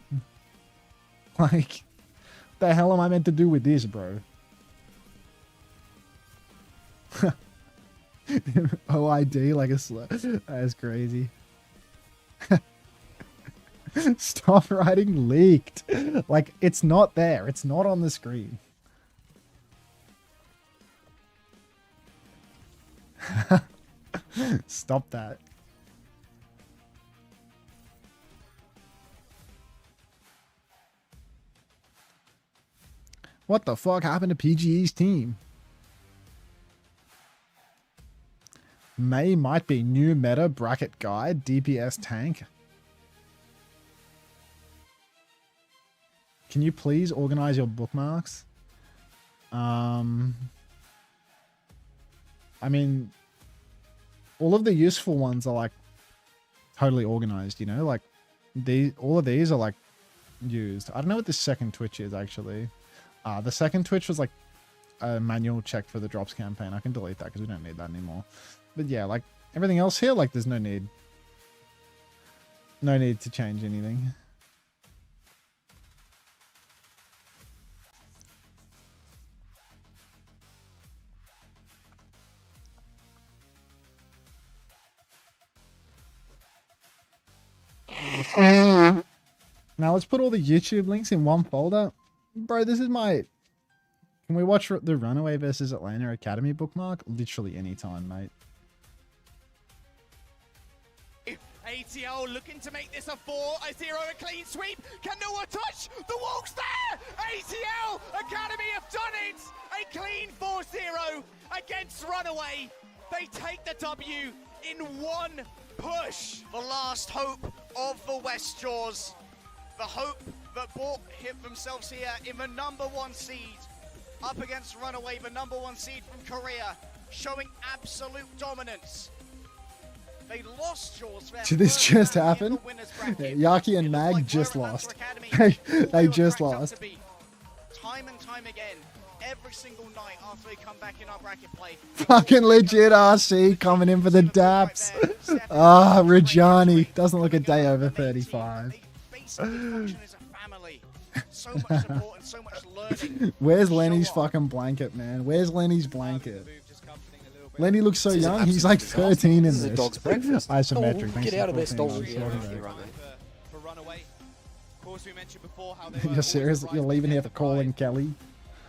Like, the hell am I meant to do with this, bro? OID like a slur. That's crazy. Stop writing leaked. Like, it's not there. It's not on the screen. Stop that. What the fuck happened to PGE's team? May might be new meta bracket guide, DPS tank. Can you please organize your bookmarks? I mean, all of the useful ones are like totally organized, you know, like all of these are like used. I don't know what the second Twitch is actually. The second Twitch was like a manual check for the drops campaign. I can delete that because we don't need that anymore. But yeah, like everything else here, like there's no need. No need to change anything. Now let's put all the YouTube links in one folder. Bro, this is my... Can we watch the Runaway versus Atlanta Academy bookmark? Literally anytime, mate. ATL looking to make this a 4-0, a clean sweep. Can no one touch? The walk's there! ATL Academy have done it! A clean 4-0 against Runaway. They take the W in one push. The last hope of the West Jaws. The hope that brought themselves here in the #1 seed. Up against Runaway, the #1 seed from Korea. Showing absolute dominance. They lost Jaws. Did this just happen? Yaki and Mag just lost. They just lost. Time and time again, every single night after they come back in our bracket play. Fucking legit RC coming in for the daps. Ah, Rajani. Doesn't look a day over 35. Where's Lenny's fucking blanket, man? Where's Lenny's blanket? Lenny looks so young. He's like 13 in this. This is a dog's breakfast. Isometric. Get out of this dog. You're serious? You're leaving here for Colin Kelly?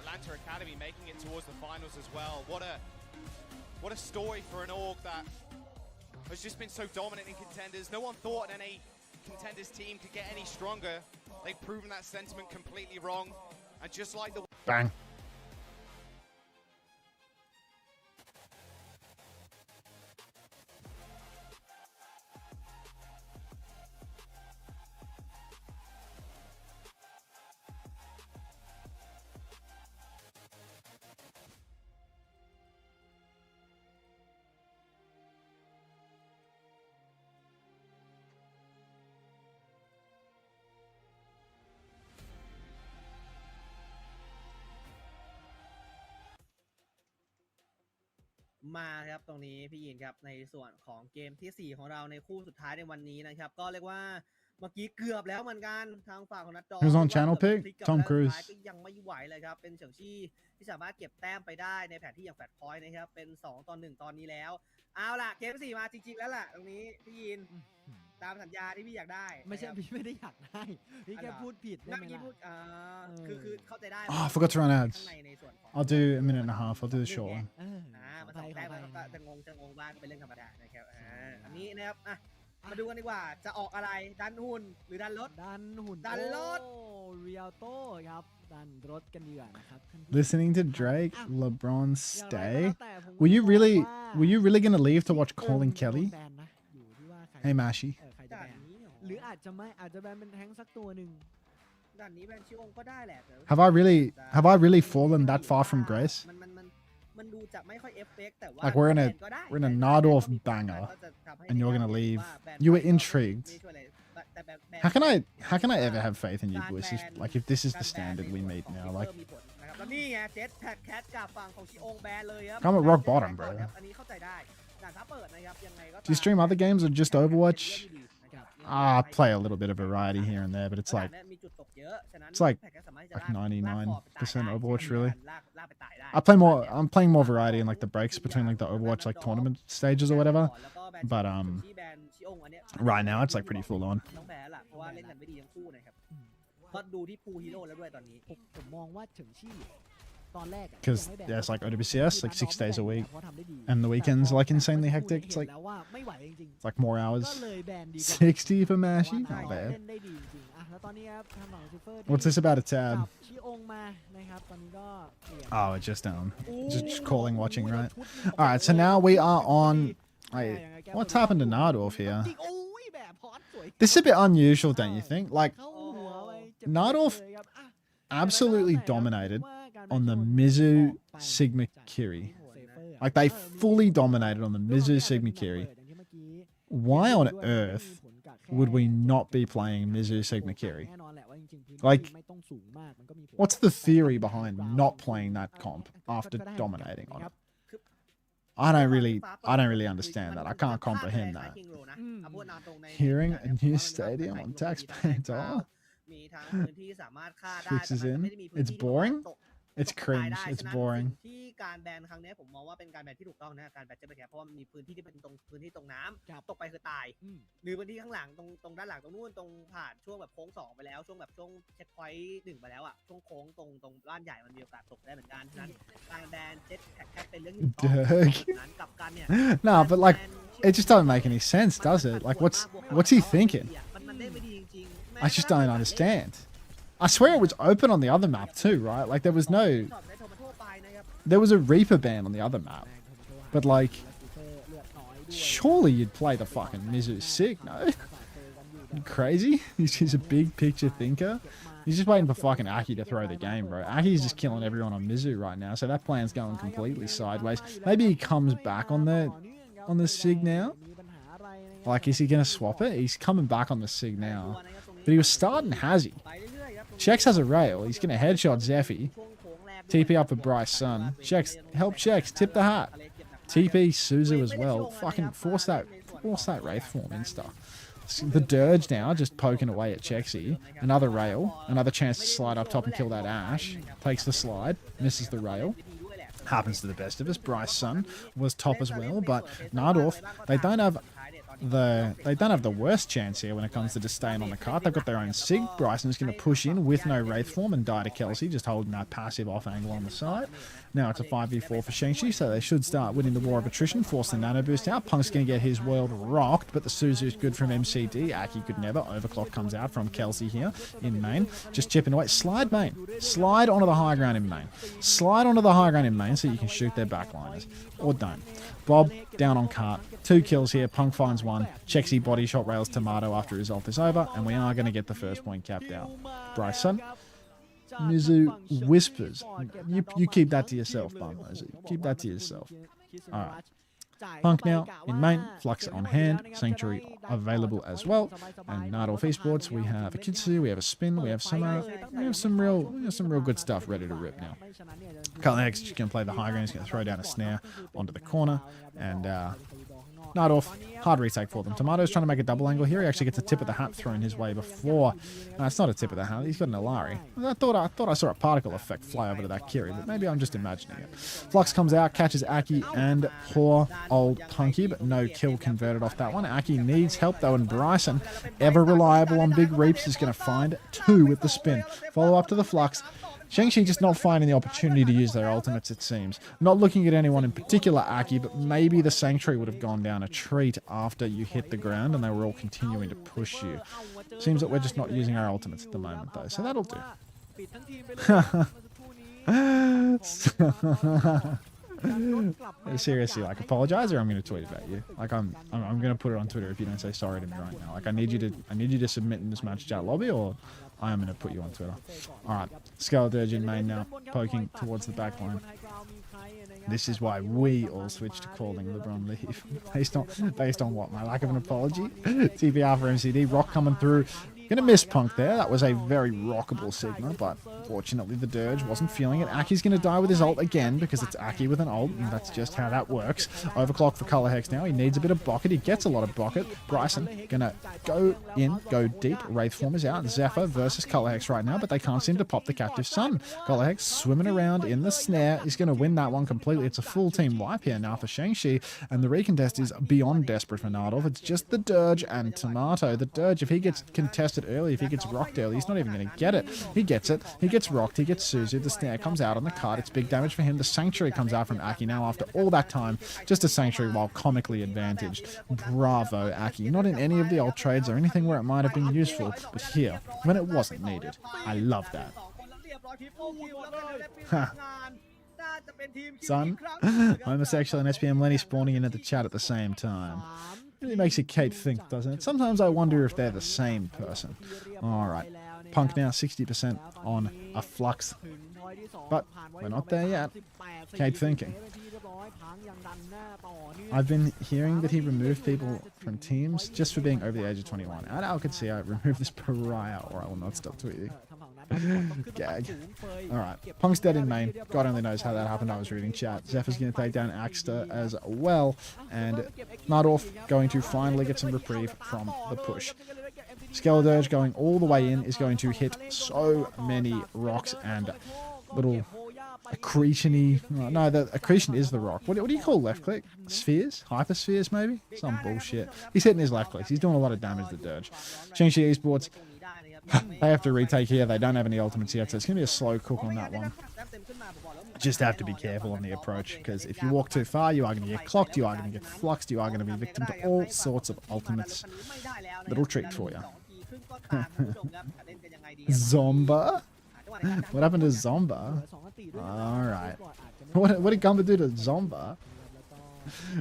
Atlanta Academy making it towards the finals as well. What a story for an org that has just been so dominant in contenders. No one thought any contenders team could get any stronger. They've proven that sentiment completely wrong. And just like the... Bang. มาครับตรงนี้พี่ยินครับในส่วนของเกมที่ 4 ของเราในคู่สุดท้ายในวันนี้นะครับก็เรียกว่าเมื่อกี้เกือบแล้วเหมือนกันทางฝั่งของนัดดอ Who's on channel เกือบ pick? พลิกกลับ Tom มาแล้ว Cruise สุดท้ายก็ยังไม่ไหวเลยครับเป็นเฉิงชี่ที่สามารถเก็บแต้มไปได้ในแผนที่อย่างแฟตพอยต์นะครับเป็น2-1ตอนนี้แล้วเอาล่ะเกมที่ 4 มาจริงๆแล้วล่ะตรงนี้พี่ยินตามสัญญาที่พี่อยากได้ ไม่ใช่ นะครับ พี่ไม่ได้อยากได้พี่แค่พูดผิดได้ เมื่ ไหม อกี้ ล่ะ พูดคือเข้าใจได้ Oh, I forgot to run ข้าง ads. ในส่วนของ I'll do a minute and a half. I'll do the short one. มาสองแต้มแล้วก็จะงงบ้างก็เป็นเรื่องธรรมดานะครับอันนี้นะครับมาดูกันดีกว่าจะออกอะไรดันหุ่นหรือดันรถ ดันหุ่น ดันรถ เรียลโต้ครับดันรถกันดีกว่านะครับ Listening to Drake, LeBron อย่างไรก็ stay. แล้วแต่ผม Were you มอง really ว่า were you really gonna leave to watch เออ Colin โดน Kelly? แบนนะอยู่ที่ว่าใคร Hey Mashi. ใครจะ ด่า แบ น น นี้เหรอ หรืออาจจะแบนเป็นแท้งสักตัวหนึ่ง ด่านนี้แบนชิองก็ได้แหละแต่ Have I really fallen that far from grace? มันดูจะไม่ค่อยเอฟเฟกต์แต่ว่า Like we're in a แบนก็ได้ we're in a แต่ Najdorf ก็มี banger ก็จะทำให้ and you're ได้ gonna ว่า leave. แบน You were ไปก็ intrigued. ไม่ช่วยอะไรแต่แบน How can I ever have faith in you boys? Like if this is the standard we meet now, like มีผลนะครับแล้วนี่ไงเจ็ตแพดแคทกับฝั่งของชิองแบนเลยครับ I'm at rock bottom, bro. อันนี้เข้าใจได้ด่านท้าเปิดนะครับยังไงก็ Do you stream other games or just Overwatch? นะครับ I play a little bit of variety here and there, but it's like มีจุดตกเยอะฉะนั้น it's like แพดแคทสามารถที่จะ like ลากคอไปตาย 99% ได้ Overwatch really. ลากไปตายได้ I'm playing more variety in like the breaks between like the Overwatch like tournament stages or whatever. But right now it's like pretty full on. ต้องแพ้ล่ะเพราะว่าเล่นกันไม่ดีทั้งคู่นะครับก็ดูที่พูฮีโร่แล้วด้วยตอนนี้ ผมมองว่าเฉิงชี่ตอนแรกอะ 'Cause ยังไม่แบน yeah, it's like OWCS, like 6 days a week, เพราะทำได้ดี and the weekends are like แต่พอ insanely คู่ hectic. It's เห็น like แล้วว่าไม่ไหวจริง it's like more ๆ hours. ก็เลยแบนดีกว่า 60 for เพราะ Mashi, ว่า not เล่ bad. นได้ดีจริงๆอ่ะแล้วตอนนี้ครับทางฝั่งซูเปอร์ What's this about a จั tab? บชิองมานะครับตอนนี้ก็เปลี่ยน Oh, just calling, watching, right? ชุดนี้ All right, so now we are on. ยัง Wait, ไงแก้ what's ตัว happened to Najdorf here? จริงโอ้ยแบบพอดสวย This is a bit unusual, don't you think? Like เข้าหัวไปเจ็บ Najdorf เลยครับอ่ะ absolutely dominated on the Mizu Sigma Kiri. Like they fully dominated on the Mizu Sigma Kiri. Why on earth would we not be playing Mizu Sigma Kiri? Like, what's the theory behind not playing that comp after dominating on it? I don't really understand that. I can't comprehend that. Hearing a new stadium on taxpayer dollar? มีทั้งพื้นที่สามารถฆ่าได้ Fixes แต่ in. มันไม่ได้มีพื้น It's ที่ที่ boring. ตก It's ตกตาย cringe. ได้ It's ฉะนั้น boring. สิ่งที่การแบนครั้งนี้ผมมองว่าเป็นการแบนที่ถูกต้องนะการแบนเจ็บแคเพราะว่ามันมีพื้นที่ที่เป็นตรงพื้นที่ตรงน้ำตกไปคือตาย หรือพื้นที่ข้างหลังตรงด้านหลังตรงนู้นตรงผ่านช่วงแบบโค้ง2ไปแล้วช่วงเช็คพอยต์1ไปแล้วอ่ะช่วงโค้งตรงบ้านใหญ่มันมีโอกาสตกได้เหมือนกันฉะนั้นการแบนเจ็ตแคทเป็นเรื่องที่ถูกต้องฉะนั้นกับการเนี่ย No, but like it just doesn't make any sense, does it? Like what's he thinking? มันเล่นไม่ดีจริงๆ I just don't understand. I swear it was open on the other map too, right? Like there was a Reaper ban on the other map. But like surely you'd play the fucking Mizu Sig, no? You crazy? He's a big picture thinker. He's just waiting for fucking Aki to throw the game, bro. Aki's just killing everyone on Mizu right now, so that plan's going completely sideways. Maybe he comes back on the Sig now. Like, is he gonna swap it? He's coming back on the Sig now. But he was starting Hazzy. Chex has a rail. He's gonna headshot Zephy. TP up for Bryce Sun. Chex, help Chex, tip the hat. TP Suzu as well. Fucking force that Wraith form insta. The Dirge now just poking away at Chexy. Another rail. Another chance to slide up top and kill that Ash. Takes the slide. Misses the rail. Happens to the best of us. Bryce Sun was top as well. But Najdorf, they don't have the worst chance here when it comes to just staying on the cart. They've got their own Sig. Bryson's going to push in with no Wraith form and die to Kelsey, just holding that passive off angle on the side. Now it's a 5v4 for SHENGSHI, so they should start winning the war of attrition, force the nano boost out. Punk's going to get his world rocked, but the Suzu's good from MCD. Aki could never. Overclock comes out from Kelsey here in main. Just chipping away. Slide main. Slide onto the high ground in main. Slide onto the high ground in main so you can shoot their backliners. Or don't. Bob down on cart. 2 kills here. Punk finds 1. Chexy body shot rails Tomato after his ult is over. And we are going to get the first point capped out. Bryson. Mizu whispers. You keep that to yourself, Bum. Keep that to yourself. Alright. Punk now in main, Flux on hand, Sanctuary available as well. And Najdorf Esports, we have a Kitsu, we have a Spin, we have some real good stuff ready to rip now. Colorhex just going to play the high ground, he's going to throw down a snare onto the corner, and Najdorf, hard retake for them. Tomato's trying to make a double angle here. He actually gets a tip of the hat thrown his way before. It's not a tip of the hat. He's got an Alari. I thought I saw a particle effect fly over to that Kiri, but maybe I'm just imagining it. Flux comes out, catches Aki and poor old Punky, but no kill converted off that one. Aki needs help though, and Bryson, ever reliable on big reaps, is going to find 2 with the spin. Follow up to the Flux. SHENGSHI just not finding the opportunity to use their ultimates, it seems. Not looking at anyone in particular, Aki, but maybe the Sanctuary would have gone down a treat after you hit the ground and they were all continuing to push you. Seems that we're just not using our ultimates at the moment, though, so that'll do. Seriously, like, apologize or I'm going to tweet about you. Like, I'm going to put it on Twitter if you don't say sorry to me right now. Like, I need you to submit in this match chat lobby, or I am going to put you on Twitter. Alright, Skeledirge in main now, poking towards the back line. This is why we all switched to calling LeBron leave. Based on what? My lack of an apology? TPR for MCD, Rock coming through. Gonna miss Punk there. That was a very rockable Sigma, but fortunately the Dirge wasn't feeling it. Aki's gonna die with his ult again because it's Aki with an ult, and that's just how that works. Overclock for Colorhex now. He needs a bit of bucket. He gets a lot of bucket. Bryson gonna go in, go deep. Wraith form is out. Zephyr versus Colorhex right now, but they can't seem to pop the Captive Sun. Colorhex swimming around in the snare. He's gonna win that one completely. It's a full team wipe here now for SHENGSHI, and the recontest is beyond desperate for Najdorf. It's just the Dirge and Tomato. The Dirge, if he gets contested early, if he gets rocked early, he's not even going to get it. He gets it. He gets rocked. He gets Suzu. The snare comes out on the card. It's big damage for him. The Sanctuary comes out from Aki now after all that time. Just a Sanctuary while comically advantaged. Bravo, Aki. Not in any of the ult trades or anything where it might have been useful, but here, when it wasn't needed. I love that. Son, homosexual and SPM Lenny spawning in at the chat at the same time. Really makes you Kate think, doesn't it? Sometimes I wonder if they're the same person. Alright. Punk now 60% on a Flux. But we're not there yet. Kate thinking. I've been hearing that he removed people from teams just for being over the age of 21. At OWCS, remove this pariah or I will not stop tweeting. Gag. Alright. Punk's dead in main. God only knows how that happened. I was reading chat. Zephyr's going to take down Axter as well. And Najdorf going to finally get some reprieve from the push. Skeledirge going all the way in is going to hit so many rocks and little accretion-y... No, the accretion is the rock. What do you call left click? Spheres? Hyperspheres, maybe? Some bullshit. He's hitting his left clicks. He's doing a lot of damage to Dirge. SHENGSHI Esports... They have to retake here. They don't have any ultimates yet, so it's going to be a slow cook on that one. Just have to be careful on the approach, because if you walk too far, you are going to get clocked, you are going to get fluxed, you are going to be victim to all sorts of ultimates. Little trick for you. Zomba? What happened to Zomba? Alright. What did Gumba do to Zomba?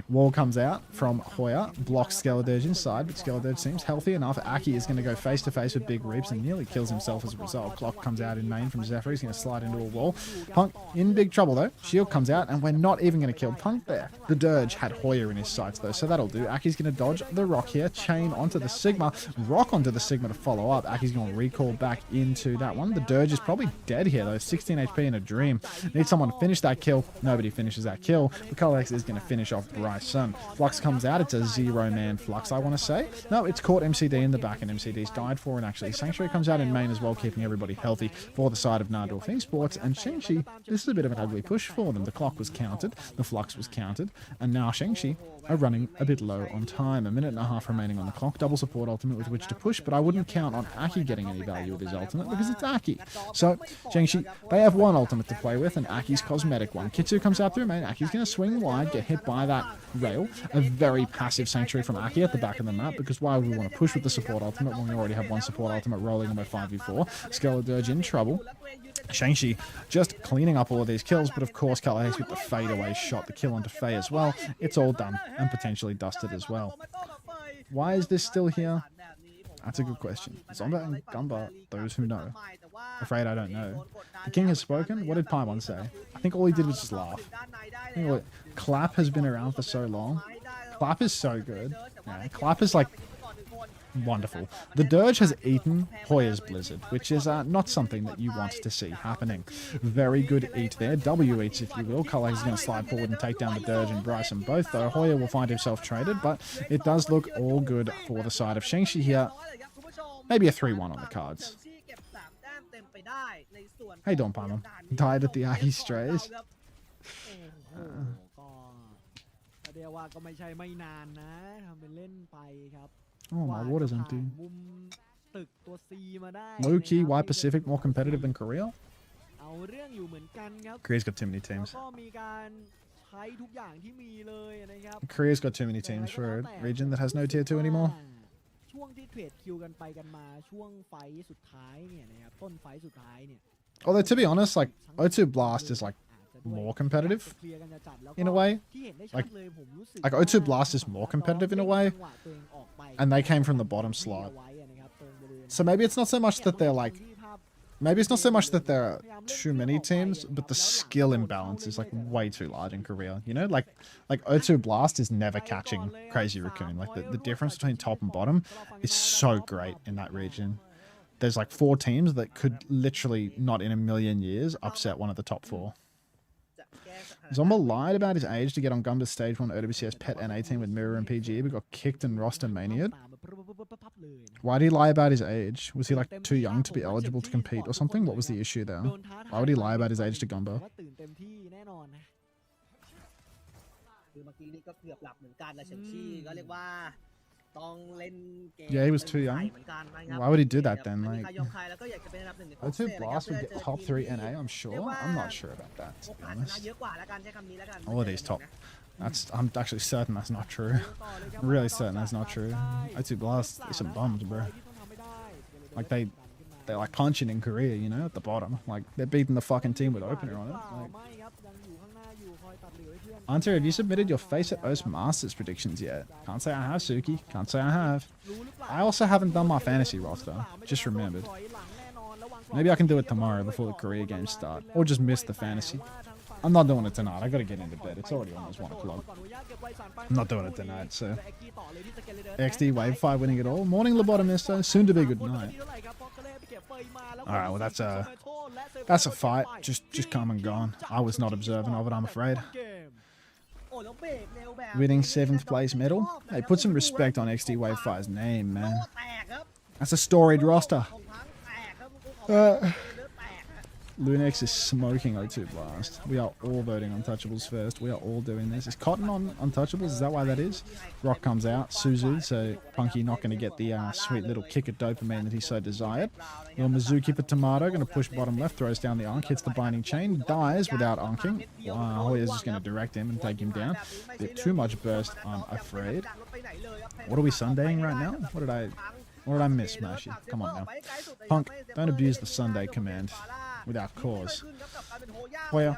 Wall comes out from Hoya, blocks Skeledirge inside, but Skeledirge seems healthy enough. Aki is going to go face to face with big reaps and nearly kills himself as a result. Clock comes out in main from Zephyr. He's going to slide into a wall. Punk in big trouble though. Shield comes out and we're not even going to kill Punk there. The Dirge had Hoya in his sights though, so that'll do. Aki's going to dodge the rock here, chain onto the Sigma, rock onto the Sigma to follow up. Aki's going to recall back into that one. The Dirge is probably dead here though. 16 HP in a dream. Need someone to finish that kill. Nobody finishes that kill. The Colorhex is going to finish off Bryson. Flux comes out. It's a 0-man Flux, I want to say. No, it's caught MCD in the back, and MCD's died for it, actually. Sanctuary comes out in main as well, keeping everybody healthy for the side of Najdorf Esports. And SHENGSHI, this is a bit of an ugly push for them. The clock was counted, the Flux was counted, and now SHENGSHI are running a bit low on time. A minute and a half remaining on the clock. Double support ultimate with which to push, but I wouldn't count on Aki getting any value with his ultimate because it's Aki. So, SHENGSHI, they have one ultimate to play with, and Aki's cosmetic one. Kitsu comes out through main. Aki's going to swing wide, get hit by that rail. A very passive Sanctuary from Aki at the back of the map, because why would we want to push with the support ultimate when we already have one support ultimate rolling on by 5v4? Skeledirge in trouble. SHENGSHI just cleaning up all of these kills, but of course Colorhex with the fadeaway shot, the kill onto Faye as well. It's all done and potentially dusted as well. Why is this still here? That's a good question. Zomba and Gumba, those who know. Afraid I don't know. The king has spoken? What did Paimon say? I think all he did was just laugh. I think what, Clap has been around for so long. Clap is so good. Yeah, Clap is like wonderful. The Dirge has eaten Hoya's Blizzard, which is not something that you want to see happening. Very good eat there. W eats, if you will. Color is going to slide forward and take down the Dirge and Bryson both, though Hoya will find himself traded, but it does look all good for the side of SHENGSHI here. Maybe a 3-1 on the cards. Hey, Don Paimon. Died at the Ahi Strays. ก็เรียกว่าก็ไม่ใช่ไม่นานนะทำเป็นเล่นไปครับ Oh, my water's empty. มุมตึกตัว C มาได้ Low key, why Pacific more competitive than Korea? เอาเรื่องอยู่เหมือนกันครับ Korea's got too many แล้ว teams. ก็มีการใช้ทุกอย่างที่มีเลยนะครับ Korea's got too many teams for a region that has no tier 2 anymore. ช่วงที่เทรดคิวกันไปกันมาช่วงไฟท์สุดท้ายเนี่ยนะครับต้นไฟท์สุดท้ายเนี่ย Although, to be honest, like, O2 Blast is, like, more competitive in a way. Like O2 Blast is more competitive in a way. And they came from the bottom slot. So maybe it's not so much that they're, like... Maybe it's not so much that there are too many teams, but the skill imbalance is, like, way too large in Korea. You know? Like O2 Blast is never catching Crazy Raccoon. Like, the difference between top and bottom is so great in that region. There's like 4 teams that could literally, not in a million years, upset one of the top 4. Zomba lied about his age to get on Gumba's stage 1 OWCS pet NA team with Mirror and PGE, but got kicked and roster mania'd. Why did he lie about his age? Was he like too young to be eligible to compete or something? What was the issue there? Why would he lie about his age to Gumba? Yeah, he was too young. Why would he do that then? Like, O2 Blast would get top 3 NA, I'm sure. I'm not sure about that, to be honest. All of these top. I'm actually certain that's not true. I'm really certain that's not true. O2 Blast, they're some bums, bro. Like, they're like punching in Korea, you know, at the bottom. Like, they're beating the fucking team with opener on it. Like, Unter, have you submitted your Face at O's Masters predictions yet? Can't say I have, Suki. Can't say I have. I also haven't done my fantasy roster. Just remembered. Maybe I can do it tomorrow before the Korea games start. Or just miss the fantasy. I'm not doing it tonight. I gotta get into bed. It's already almost 1 o'clock. I'm not doing it tonight, so... XD Wave 5 winning it all. Morning, Lobotomist. Soon to be good night. Alright, well that's a fight. Just come and gone. I was not observant of it, I'm afraid. Winning 7th place medal? Hey, put some respect on XD Wave 5's name, man. That's a storied roster. Lunex is smoking O2 Blast. We are all voting Untouchables first. We are all doing this. Is Cotton on Untouchables? Is that why that is? Rock comes out. Suzu. So Punky not going to get the sweet little kick of dopamine that he so desired. Little Mizuki for Tomato. Going to push bottom left. Throws down the Ankh. Hits the binding chain. Dies without Anking. Hoya's just going to direct him and take him down. A bit too much burst, I'm afraid. What are we Sundaying right now? What did I miss, Mashy? Come on now. Punk, don't abuse the Sunday command without cause. Hoya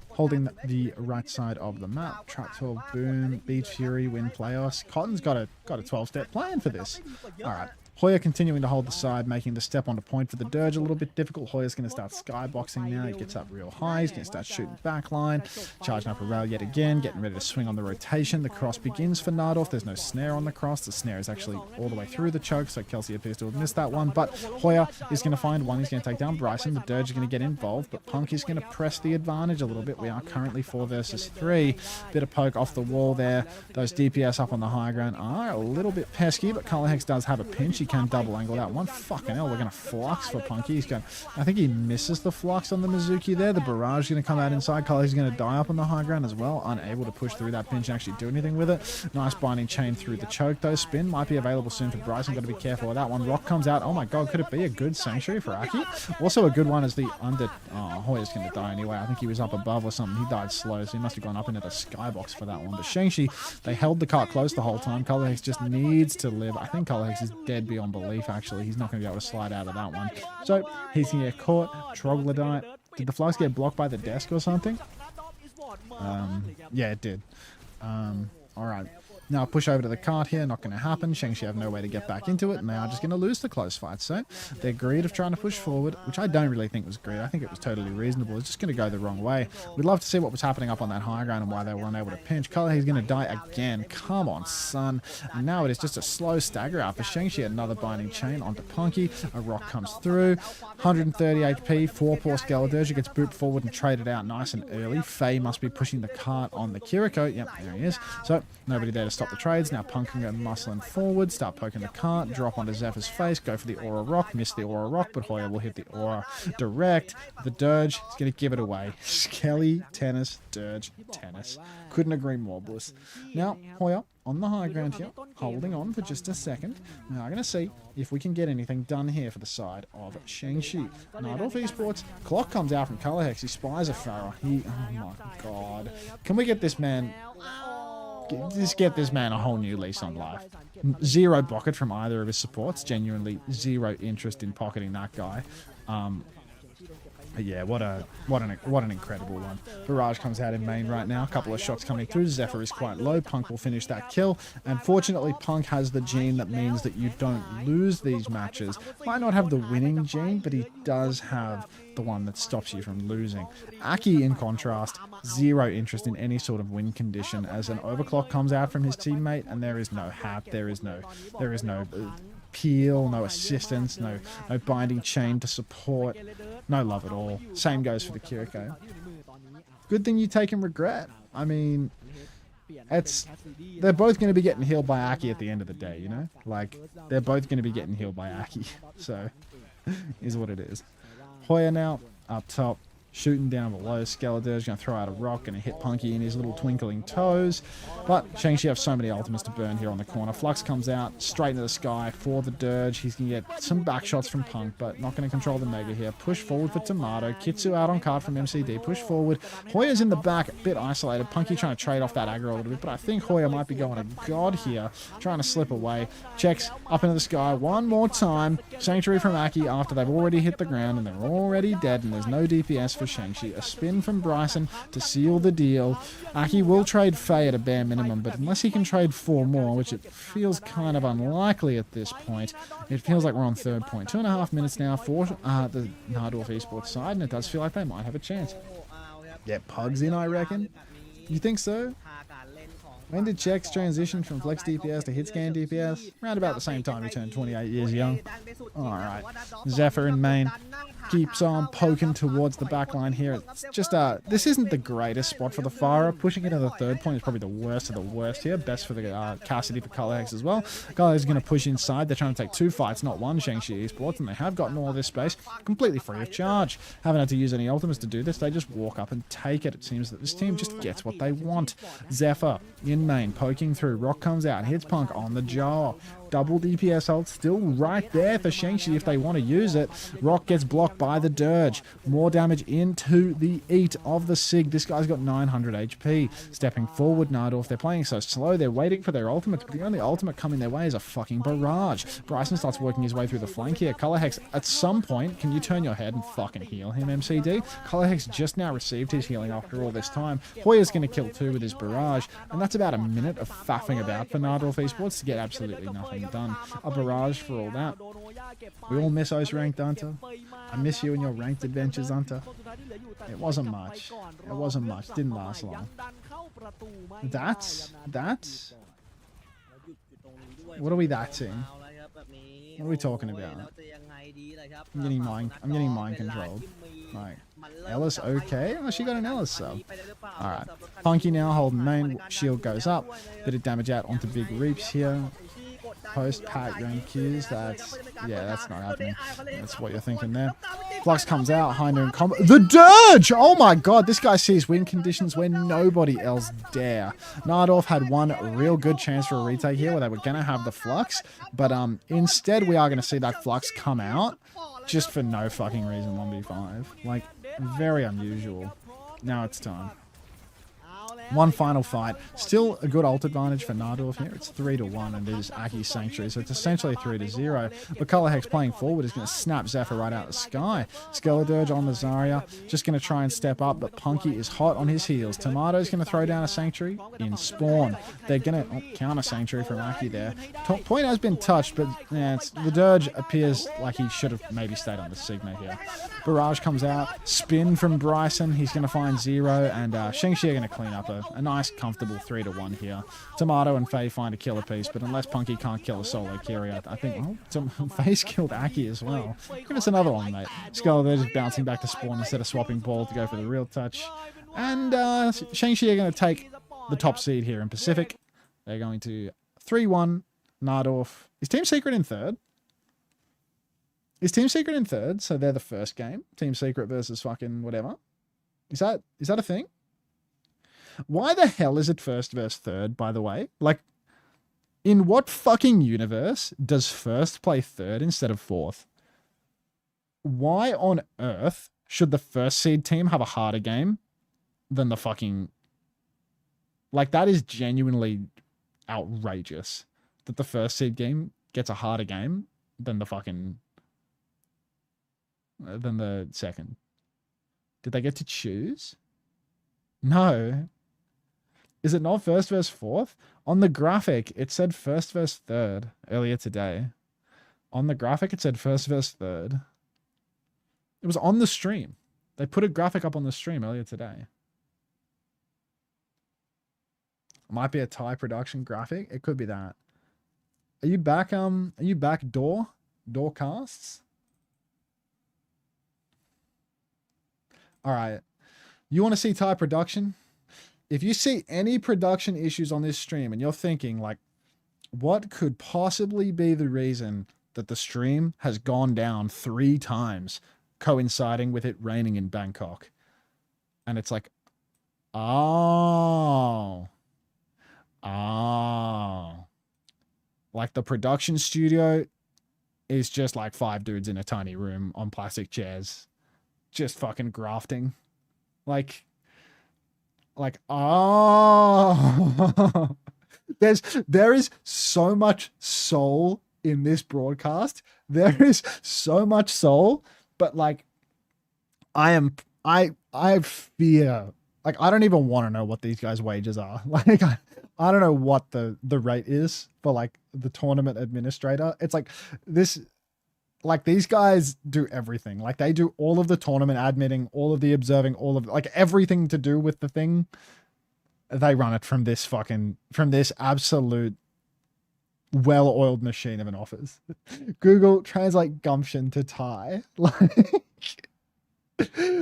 holding the right side of the map. Trap 12, boom, Beach Fury, win playoffs. Cotton's got a 12-step plan for this. Alright. Hoya continuing to hold the side, making the step onto point for the Dirge a little bit difficult. Hoya's going to start skyboxing now. He gets up real high. He's going to start shooting backline. Charging up a rail yet again. Getting ready to swing on the rotation. The cross begins for Najdorf. There's no snare on the cross. The snare is actually all the way through the choke, so Kelsey appears to have missed that one. But Hoya is going to find one. He's going to take down Bryson. The Dirge is going to get involved, but Punk is going to press the advantage a little bit. We are currently 4 versus 3. Bit of poke off the wall there. Those DPS up on the high ground are a little bit pesky, but Color Hex does have a pinch. He can double angle that one. Fucking hell, we're going to flux for Punky. He's going. I think he misses the flux on the Mizuki there. The barrage is going to come out inside. Color is going to die up on the high ground as well. Unable to push through that pinch and actually do anything with it. Nice binding chain through the choke though. Spin might be available soon for Bryson. Got to be careful of that one. Rock comes out. Oh my god, could it be a good Sanctuary for Aki? Also a good one is the under. Oh, Hoya's going to die anyway. I think he was up above or something. He died slow, so he must have gone up into the skybox for that one. But SHENGSHI, they held the cart close the whole time. Color Hex just needs to live. I think Color Hex is dead beyond belief actually. He's not going to be able to slide out of that one. So he's going to get caught. Troglodyte. Did the flux get blocked by the desk or something? Yeah, it did. Alright. Now push over to the cart here, not going to happen. SHENGSHI have no way to get back into it, and they are just going to lose the close fight. So their greed of trying to push forward, which I don't really think was greed, I think it was totally reasonable, is just going to go the wrong way. We'd love to see what was happening up on that high ground and why they were unable to pinch. Color, he's going to die again. Come on, son. And now it is just a slow stagger out for SHENGSHI. Another binding chain onto Punky. A rock comes through. 130 HP. 4 poor Skeledirge gets booped forward and traded out nice and early. Faye must be pushing the cart on the Kiriko. Yep, there he is. So nobody there to stop the trades. Now Punk can go muscling forward, start poking the cart, drop onto Zephyr's face, go for the Aura Rock, miss the Aura Rock, but Hoya will hit the Aura direct. The Dirge is going to give it away. Skelly, tennis, Dirge, tennis. Couldn't agree more, Bliss. Now, Hoya on the high ground here, holding on for just a second. Now I'm going to see if we can get anything done here for the side of SHENGSHI. Najdorf Esports, clock comes out from Colorhex. He spies a Pharaoh. Oh my god. Can we get this man... Just get this man a whole new lease on life. Zero pocket from either of his supports. Genuinely zero interest in pocketing that guy. Yeah, what an incredible one. Barrage comes out in main right now. A couple of shots coming through. Zephyr is quite low. Punk will finish that kill. And fortunately, Punk has the gene that means that you don't lose these matches. Might not have the winning gene, but he does have the one that stops you from losing. Aki, in contrast, zero interest in any sort of win condition as an overclock comes out from his teammate, and there is no hat, there is no peel, no assistance, no binding chain to support, no love at all. Same goes for the Kiriko. Good thing you take and regret. I mean, they're both going to be getting healed by Aki at the end of the day, you know? Like, they're both going to be getting healed by Aki. So, is what it is. Hoya now, up top, shooting down below. Skeledirge going to throw out a rock and hit Punky in his little twinkling toes. But SHENGSHI have so many ultimates to burn here on the corner. Flux comes out straight into the sky for the Dirge. He's going to get some back shots from Punk, but not going to control the Mega here. Push forward for Tomato. Kitsu out on card from MCD. Push forward. Hoya's in the back, a bit isolated. Punky trying to trade off that aggro a little bit, but I think Hoya might be going to God here, trying to slip away. Checks up into the sky one more time. Sanctuary from Aki after they've already hit the ground and they're already dead, and there's no DPS for SHENGSHI. A spin from Bryson to seal the deal. Aki will trade Faye at a bare minimum, but unless he can trade 4 more, which it feels kind of unlikely at this point, it feels like we're on third point. 2.5 minutes now for the Najdorf Esports side, and it does feel like they might have a chance. Yeah, Pugs in, I reckon. You think so? When did Chex transition from Flex DPS to Hitscan DPS? Around about the same time he turned 28 years young. Alright. Zephyr in main keeps on poking towards the back line here. It's just, this isn't the greatest spot for the Fire. Pushing into the third point is probably the worst of the worst here. Best for the Cassidy for Colorhex as well. Colorhex is going to push inside. They're trying to take 2 fights, not one, SHENGSHI Esports, and they have gotten all this space completely free of charge. Haven't had to use any ultimates to do this. They just walk up and take it. It seems that this team just gets what they want. Zephyr in main, poking through. Rock comes out, hits Punk on the jaw. Double DPS ult still right there for SHENGSHI if they want to use it. Rock gets blocked by the Dirge. More damage into the Eat of the Sig. This guy's got 900 HP. Stepping forward, Najdorf. They're playing so slow. They're waiting for their ultimate, but the only ultimate coming their way is a fucking barrage. Bryson starts working his way through the flank here. Colorhex, at some point, can you turn your head and fucking heal him, MCD? Colorhex just now received his healing after all this time. Hoya's going to kill 2 with his barrage, and that's about a minute of faffing about for Najdorf Esports to get absolutely nothing done. A barrage for all that. We all miss O's ranked, Unter. I miss you and your ranked adventures, Unter. It wasn't much. It wasn't much. Didn't last long. That's... What are we thatting? What are we talking about? I'm getting mind controlled. Like, Ellis okay? Oh, she got an Ellis sub. Alright. Punky now holding main. Shield goes up. Bit of damage out onto Big Reaps here. Post-pack rank Qs, that's not happening. That's what you're thinking there. Flux comes out, high noon combo. The Dirge! Oh my god, this guy sees win conditions where nobody else dare. Najdorf had one real good chance for a retake here where they were going to have the Flux, but instead we are going to see that Flux come out just for no fucking reason 1v5. Like, very unusual. Now it's time. One final fight. Still a good ult advantage for Najdorf here. It's 3-1, and it is Aki's Sanctuary, so it's essentially 3-0. But Color Hex playing forward is going to snap Zephyr right out of the sky. Skeledirge on the Zarya, just going to try and step up, but Punky is hot on his heels. Tomato's going to throw down a Sanctuary in spawn. They're going to counter Sanctuary from Aki there. Top point has been touched, but yeah, the Dirge appears like he should have maybe stayed on the Sigma here. Barrage comes out, spin from Bryson. He's going to find Zero, and SHENGSHI are going to clean up a nice, comfortable 3-1 here. Tomato and Faye find a killer piece, but unless Punky can't kill a solo Kiri, I think, well, Faye's killed Aki as well. Give us another one, mate. Skull, they're just bouncing back to spawn instead of swapping ball to go for the real touch. And SHENGSHI are going to take the top seed here in Pacific. They're going to 3-1 Najdorf. Is Team Secret in third? Is Team Secret in third? So they're the first game. Team Secret versus fucking whatever. Is that a thing? Why the hell is it first versus third, by the way? Like, in what fucking universe does first play third instead of fourth? Why on earth should the first seed team have a harder game than the fucking... Like, that is genuinely outrageous that the first seed game gets a harder game than the fucking... than the second. Did they get to choose? No. Is it not first versus fourth? On the graphic, it said first versus third earlier today. On the graphic, it said first versus third. It was on the stream. They put a graphic up on the stream earlier today. It might be a Thai production graphic. It could be that. Are you back? Are you back? Doorcasts? All right. You want to see Thai production? If you see any production issues on this stream and you're thinking, like, what could possibly be the reason that the stream has gone down 3 times, coinciding with it raining in Bangkok? And it's like, oh. Like, the production studio is just like 5 dudes in a tiny room on plastic chairs, just fucking grafting. Like, oh, there is so much soul in this broadcast. There is so much soul, but like, I fear, like, I don't even want to know what these guys' wages are. Like, I don't know what the rate is for like the tournament administrator. It's like this. Like, these guys do everything. Like, they do all of the tournament admitting, all of the observing, all of, like, everything to do with the thing. They run it from this absolute well-oiled machine of an office. Google, translate gumption to Thai. Like,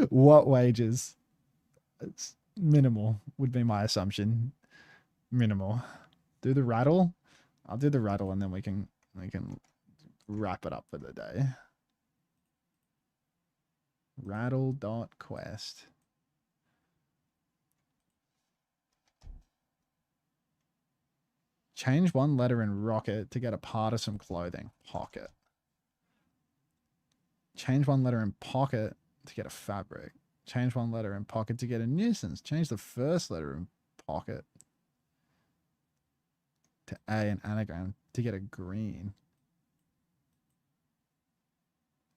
what wages? It's minimal, would be my assumption. Minimal. Do the rattle? I'll do the rattle, and then we can wrap it up for the day. Rattle.quest. Change one letter in rocket to get a part of some clothing. Pocket. Change one letter in pocket to get a fabric. Change one letter in pocket to get a nuisance. Change the first letter in pocket to A, an anagram, to get a green.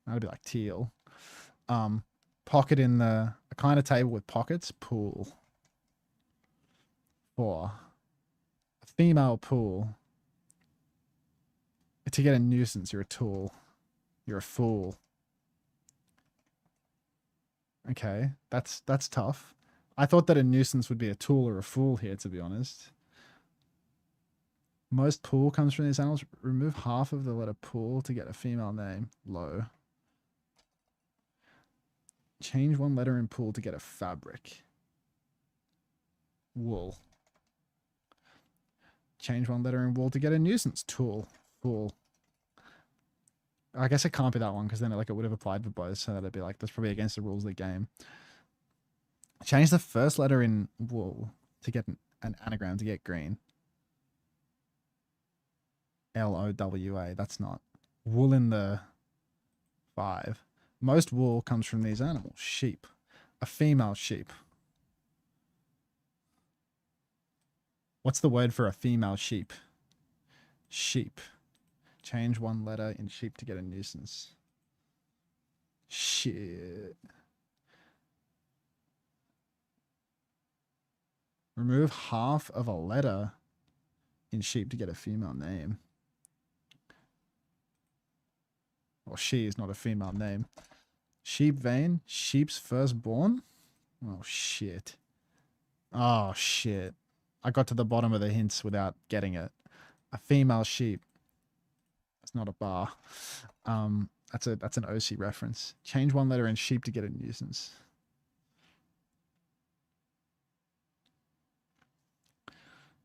That'd be like teal. Pocket in a kind of table with pockets. Pool. 4. A female pool. To get a nuisance, you're a tool. You're a fool. Okay, that's tough. I thought that a nuisance would be a tool or a fool here, to be honest. Most pool comes from these animals. Remove half of the letter pool to get a female name. Low. Change one letter in pool to get a fabric. Wool. Change one letter in wool to get a nuisance. Tool. Fool. I guess it can't be that one, because then it would have applied for both, so that'd be like, that's probably against the rules of the game. Change the first letter in wool to get an anagram to get green. LOWA. That's not. Wool in the 5. Most wool comes from these animals. Sheep. A female sheep. What's the word for a female sheep? Sheep. Change one letter in sheep to get a nuisance. Shit. Remove half of a letter in sheep to get a female name. Well, she is not a female name. Sheep vein, sheep's firstborn. Oh, shit. Oh, shit. I got to the bottom of the hints without getting it. A female sheep. That's not a bar. That's an OC reference. Change one letter in sheep to get a nuisance.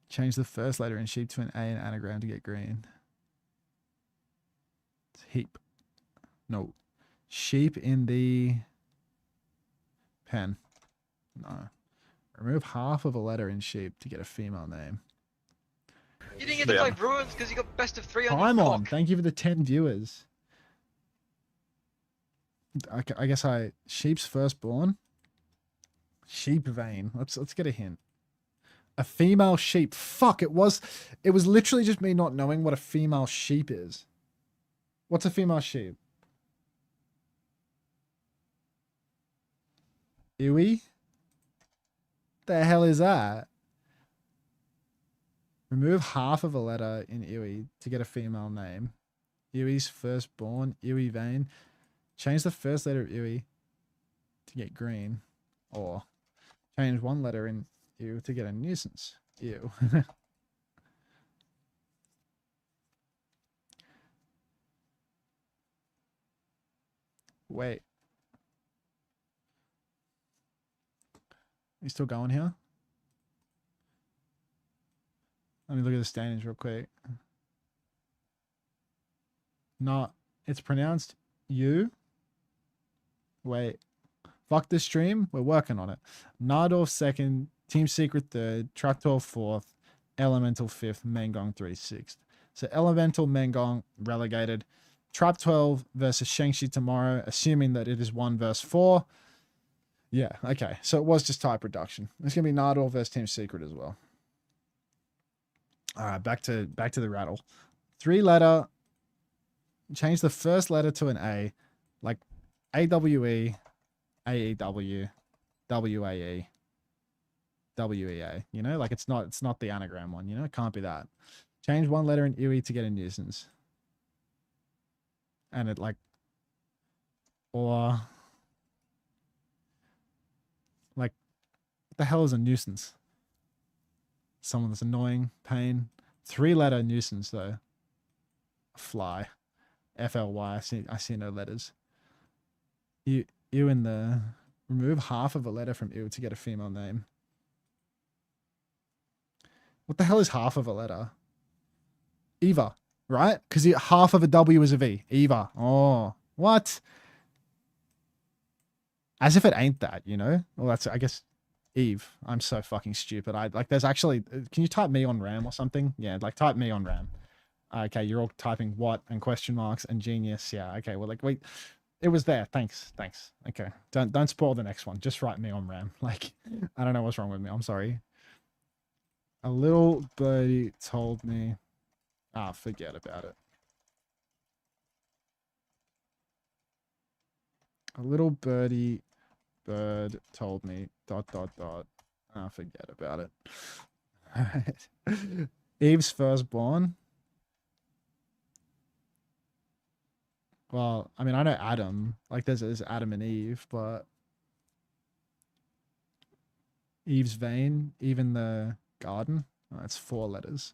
Change the first letter in sheep to an A in anagram to get green. It's heap. No. Sheep in the pen. No. Remove half of a letter in sheep to get a female name. You didn't get to play Bruins because you got best of 3 on I'm your on. clock. Thank you for the 10 viewers. I guess sheep's firstborn. Sheep vein. Let's get a hint. A female sheep. Fuck, it was literally just me not knowing what a female sheep is. What's a female sheep? Iwi? The hell is that? Remove half of a letter in Iwi to get a female name. Iwi's firstborn, Iwi vein. Change the first letter of Iwi to get green. Or change one letter in Ew to get a nuisance. Ew. Wait. You still going here? Let me look at the standings real quick. No, it's pronounced you. Wait. Fuck this stream. We're working on it. Najdorf second, Team Secret third, Track 12 fourth, Elemental fifth, Meng 3 sixth. So Elemental, Meng relegated. Trap 12 versus SHENGSHI tomorrow, assuming that it is 1 versus 4. Yeah, okay. So it was just type reduction. It's gonna be Najdorf versus Team Secret as well. All right, back to the rattle. 3-letter. Change the first letter to an A, like AWE, AEW, WAE, WEA. You know, like it's not the anagram one. You know, it can't be that. Change one letter in UE to get a nuisance. And it like, or like, what the hell is a nuisance? Someone that's annoying, pain. 3-letter nuisance though. Fly, FLY. I see no letters. You in the remove half of a letter from ew to get a female name. What the hell is half of a letter? Eva, right? Because half of a W is a V. Eva. Oh, what? As if it ain't that, you know? Well, that's, I guess, Eve. I'm so fucking stupid. There's actually, can you type me on RAM or something? Yeah, like type me on RAM. Okay, you're all typing what and question marks and genius. Yeah, okay, well, like, wait, it was there. Thanks. Okay, don't spoil the next one. Just write me on RAM. Like, I don't know what's wrong with me. I'm sorry. A little birdie told me, forget about it. A little bird told me, ... forget about it. All right. Eve's firstborn. Well, I mean, I know Adam. Like, there's Adam and Eve, but Eve's vein, even the garden. Oh, that's 4 letters.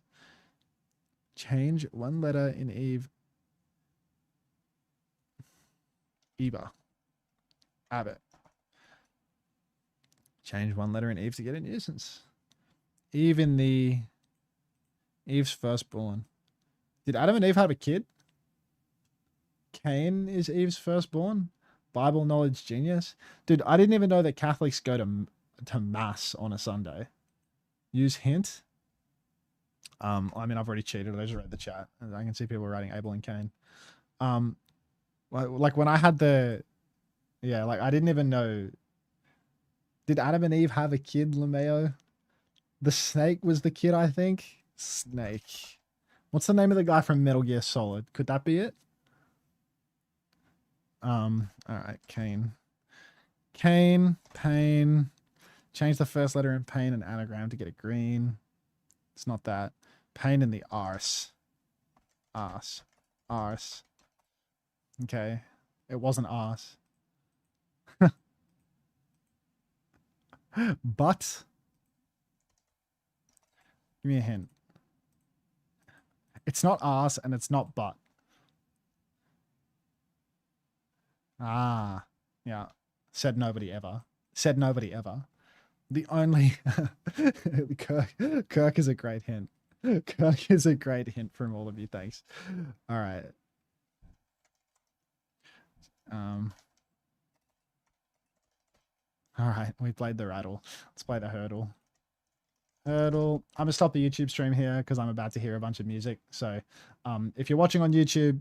Change one letter in Eve. Eva. Abbott. Change one letter in Eve to get a nuisance. Eve in the Eve's firstborn. Did Adam and Eve have a kid? Cain is Eve's firstborn. Bible knowledge genius. Dude, I didn't even know that Catholics go to mass on a Sunday. Use hint. I mean, I've already cheated. I just read the chat. I can see people writing Abel and Cain. Like when I had the, like I didn't even know. Did Adam and Eve have a kid, LeMayo? The Snake was the kid, I think. Snake. What's the name of the guy from Metal Gear Solid? Could that be it? All right, Kane. Kane, Pain. Change the first letter in Pain and anagram to get it green. It's not that. Pain in the arse. Arse. Arse. Okay. It wasn't arse. But. Give me a hint. It's not arse and it's not butt. Ah. Yeah. Said nobody ever. Said nobody ever. The only Kirk is a great hint. Kirk is a great hint from all of you. Thanks. All right. All right, we played the rattle. Let's play the hurdle. Hurdle. I'm gonna stop the YouTube stream here because I'm about to hear a bunch of music. So, if you're watching on YouTube,